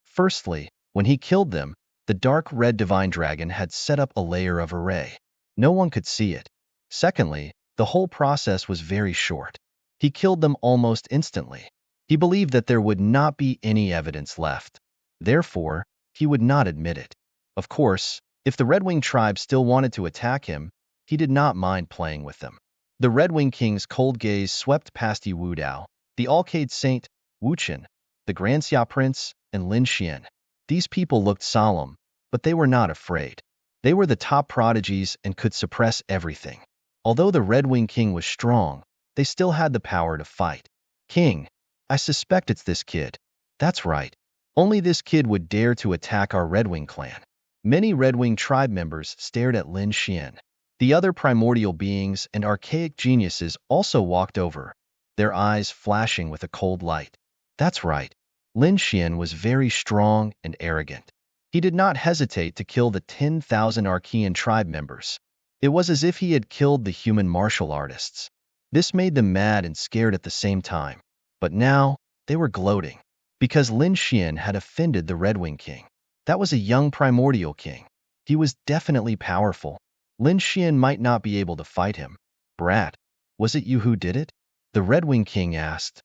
Firstly, when he killed them, the dark red divine dragon had set up a layer of array. No one could see it. Secondly, the whole process was very short. He killed them almost instantly. He believed that there would not be any evidence left. Therefore, he would not admit it. Of course, if the Redwing tribe still wanted to attack him, he did not mind playing with them. The Redwing King's cold gaze swept past Yi Wudao, the Alcade Saint, Wu Chen, the Granxia Prince, and Lin Xian. These people looked solemn, but they were not afraid. They were the top prodigies and could suppress everything. Although the Redwing King was strong, they still had the power to fight. King, I suspect it's this kid. That's right. Only this kid would dare to attack our Redwing clan. Many Redwing tribe members stared at Lin Xian. The other primordial beings and archaic geniuses also walked over, their eyes flashing with a cold light. That's right. Lin Xian was very strong and arrogant. He did not hesitate to kill the 10,000 Archean tribe members. It was as if he had killed the human martial artists. This made them mad and scared at the same time. But now, they were gloating, because Lin Xian had offended the Redwing King. That was a young primordial king. He was definitely powerful. Lin Xian might not be able to fight him. Brat, was it you who did it? The Redwing King asked.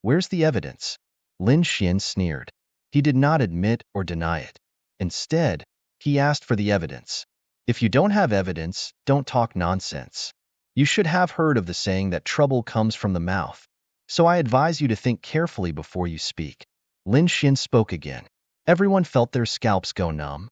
Where's the evidence? Lin Xian sneered. He did not admit or deny it. Instead, he asked for the evidence. If you don't have evidence, don't talk nonsense. You should have heard of the saying that trouble comes from the mouth. So I advise you to think carefully before you speak. Lin Xian spoke again. Everyone felt their scalps go numb.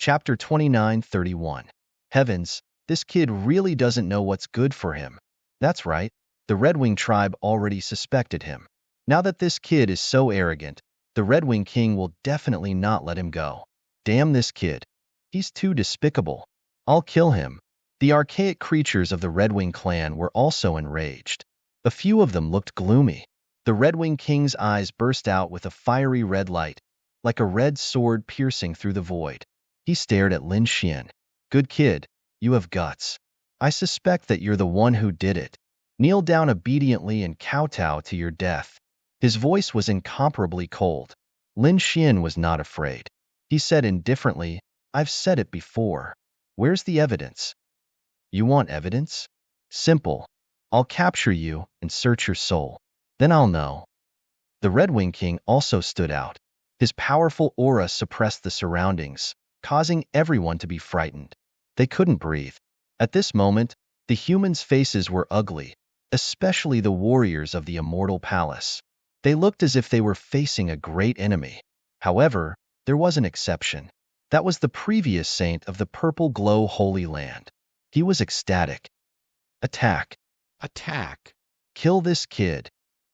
Chapter 29:31. Heavens, this kid really doesn't know what's good for him. That's right, the Redwing tribe already suspected him. Now that this kid is so arrogant, the Redwing King will definitely not let him go. Damn this kid. He's too despicable. I'll kill him. The archaic creatures of the Redwing clan were also enraged. A few of them looked gloomy. The Redwing King's eyes burst out with a fiery red light, like a red sword piercing through the void. He stared at Lin Xian. Good kid, you have guts. I suspect that you're the one who did it. Kneel down obediently and kowtow to your death. His voice was incomparably cold. Lin Xian was not afraid. He said indifferently, I've said it before. Where's the evidence? You want evidence? Simple. I'll capture you and search your soul. Then I'll know. The Red Wing King also stood out. His powerful aura suppressed the surroundings, causing everyone to be frightened. They couldn't breathe. At this moment, the humans' faces were ugly, especially the warriors of the Immortal Palace. They looked as if they were facing a great enemy. However, there was an exception. That was the previous saint of the Purple Glow Holy Land. He was ecstatic. Attack. Attack. Kill this kid.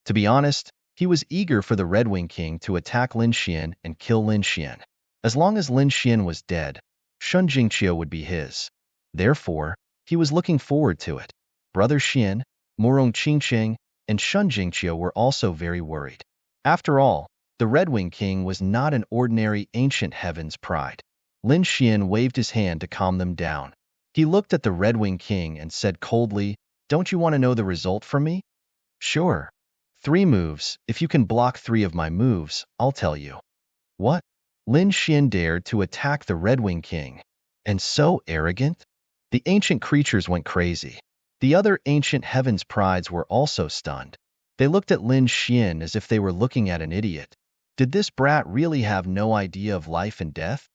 To be honest, he was eager for the Red Wing King to attack Lin Xian and kill Lin Xian. As long as Lin Xian was dead, Shun Jingqiu would be his. Therefore, he was looking forward to it. Brother Xian, Morong Qingqing, and Shun Jingqiu were also very worried. After all, the Red Wing King was not an ordinary ancient heaven's pride. Lin Xian waved his hand to calm them down. He looked at the Red Wing King and said coldly, Don't you want to know the result from me? Sure. 3 moves. If you can block 3 of my moves, I'll tell you. What? Lin Xian dared to attack the Red Wing King. And so arrogant? The ancient creatures went crazy. The other ancient heaven's prides were also stunned. They looked at Lin Xian as if they were looking at an idiot. Did this brat really have no idea of life and death?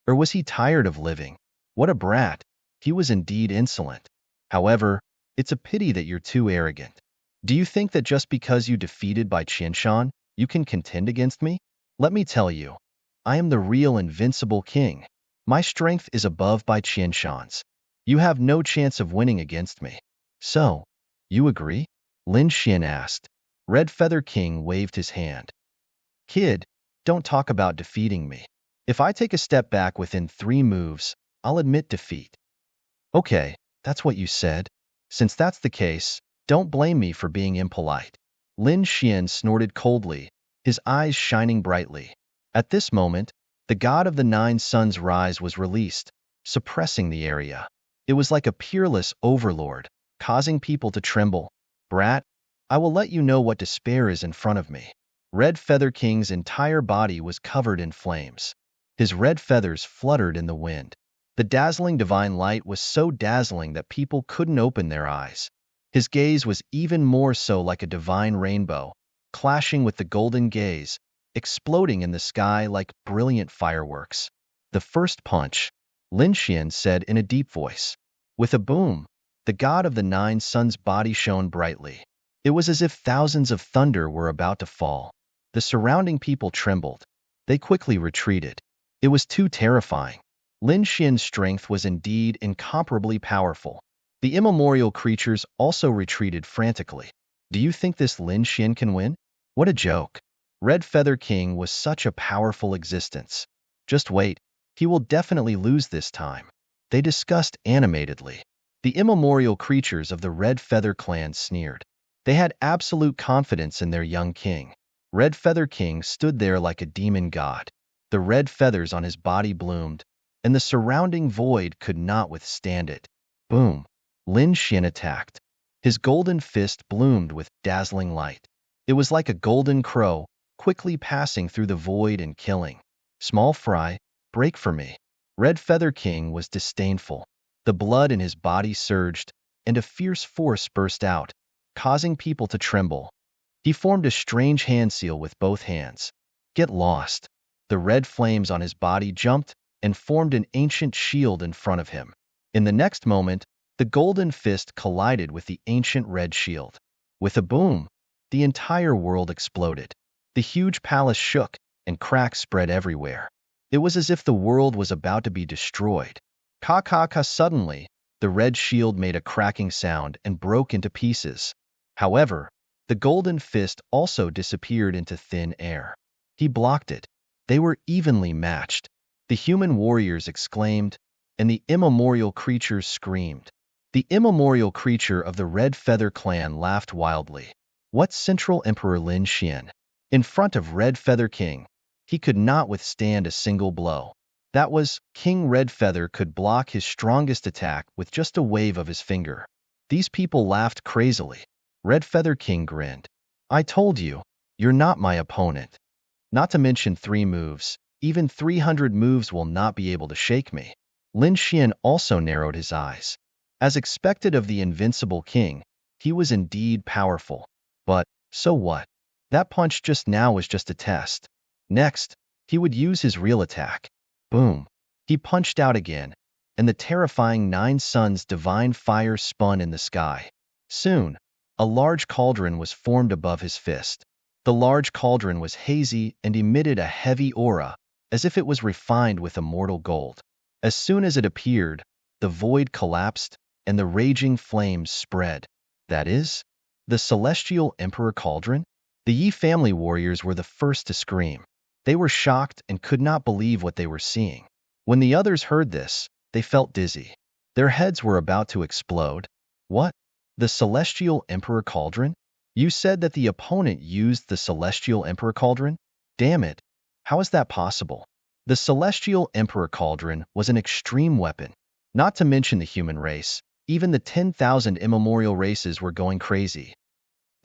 Or was he tired of living? What a brat! He was indeed insolent. However, it's a pity that you're too arrogant. Do you think that just because you defeated by Qianshan, you can contend against me? Let me tell you, I am the real invincible king. My strength is above by Qianshan's. You have no chance of winning against me. So, you agree? Lin Xian asked. Red Feather King waved his hand. Kid, don't talk about defeating me. If I take a step back within 3 moves, I'll admit defeat. Okay, that's what you said. Since that's the case, don't blame me for being impolite. Lin Xian snorted coldly, his eyes shining brightly. At this moment, the god of the 9 suns rise was released, suppressing the area. It was like a peerless overlord, causing people to tremble. Brat, I will let you know what despair is in front of me. Red Feather King's entire body was covered in flames. His red feathers fluttered in the wind. The dazzling divine light was so dazzling that people couldn't open their eyes. His gaze was even more so like a divine rainbow, clashing with the golden gaze, exploding in the sky like brilliant fireworks. The first punch, Lin Xian said in a deep voice. With a boom, the god of the 9 suns' body shone brightly. It was as if thousands of thunder were about to fall. The surrounding people trembled. They quickly retreated. It was too terrifying. Lin Xian's strength was indeed incomparably powerful. The immemorial creatures also retreated frantically. Do you think this Lin Xian can win? What a joke. Red Feather King was such a powerful existence. Just wait, he will definitely lose this time. They discussed animatedly. The immemorial creatures of the Red Feather clan sneered. They had absolute confidence in their young king. Red Feather King stood there like a demon god. The red feathers on his body bloomed, and the surrounding void could not withstand it. Boom! Lin Xian attacked. His golden fist bloomed with dazzling light. It was like a golden crow, quickly passing through the void and killing. Small fry, break for me. Red Feather King was disdainful. The blood in his body surged, and a fierce force burst out, causing people to tremble. He formed a strange hand seal with both hands. Get lost. The red flames on his body jumped and formed an ancient shield in front of him. In the next moment, the golden fist collided with the ancient red shield. With a boom, the entire world exploded. The huge palace shook, and cracks spread everywhere. It was as if the world was about to be destroyed. Ka suddenly, the red shield made a cracking sound and broke into pieces. However, the golden fist also disappeared into thin air. He blocked it. They were evenly matched. The human warriors exclaimed, and the immemorial creatures screamed. The immemorial creature of the Red Feather clan laughed wildly. What Central Emperor Lin Xian? In front of Red Feather King, he could not withstand a single blow. That was, King Red Feather could block his strongest attack with just a wave of his finger. These people laughed crazily. Red Feather King grinned. I told you, you're not my opponent. Not to mention 3 moves. Even 300 moves will not be able to shake me. Lin Xian also narrowed his eyes. As expected of the invincible king, he was indeed powerful. But, so what? That punch just now was just a test. Next, he would use his real attack. Boom. He punched out again, and the terrifying 9 suns divine fire spun in the sky. Soon, a large cauldron was formed above his fist. The large cauldron was hazy and emitted a heavy aura, as if it was refined with immortal gold. As soon as it appeared, the void collapsed, and the raging flames spread. That is, the Celestial Emperor Cauldron? The Yi family warriors were the first to scream. They were shocked and could not believe what they were seeing. When the others heard this, they felt dizzy. Their heads were about to explode. What? The Celestial Emperor Cauldron? You said that the opponent used the Celestial Emperor Cauldron? Damn it. How is that possible? The Celestial Emperor Cauldron was an extreme weapon. Not to mention the human race, even the 10,000 immemorial races were going crazy.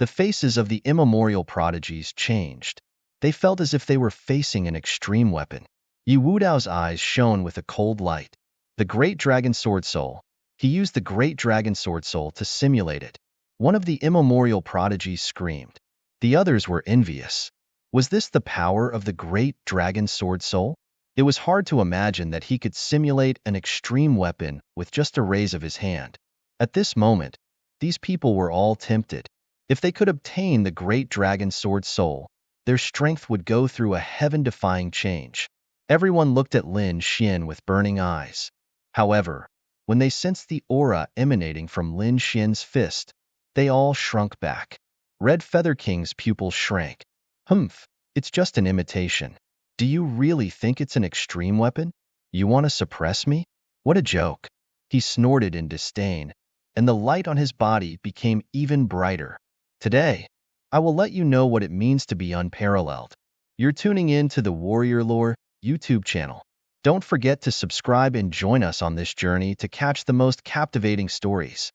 The faces of the immemorial prodigies changed. They felt as if they were facing an extreme weapon. Yi Wudao's eyes shone with a cold light. The Great Dragon Sword Soul. He used the Great Dragon Sword Soul to simulate it. One of the immemorial prodigies screamed. The others were envious. Was this the power of the Great Dragon Sword Soul? It was hard to imagine that he could simulate an extreme weapon with just a raise of his hand. At this moment, these people were all tempted. If they could obtain the Great Dragon Sword Soul, their strength would go through a heaven-defying change. Everyone looked at Lin Xian with burning eyes. However, when they sensed the aura emanating from Lin Xian's fist, they all shrunk back. Red Feather King's pupils shrank. Humph, it's just an imitation. Do you really think it's an extreme weapon? You want to suppress me? What a joke. He snorted in disdain, and the light on his body became even brighter. Today, I will let you know what it means to be unparalleled. You're tuning in to the Warrior Lore YouTube channel. Don't forget to subscribe and join us on this journey to catch the most captivating stories.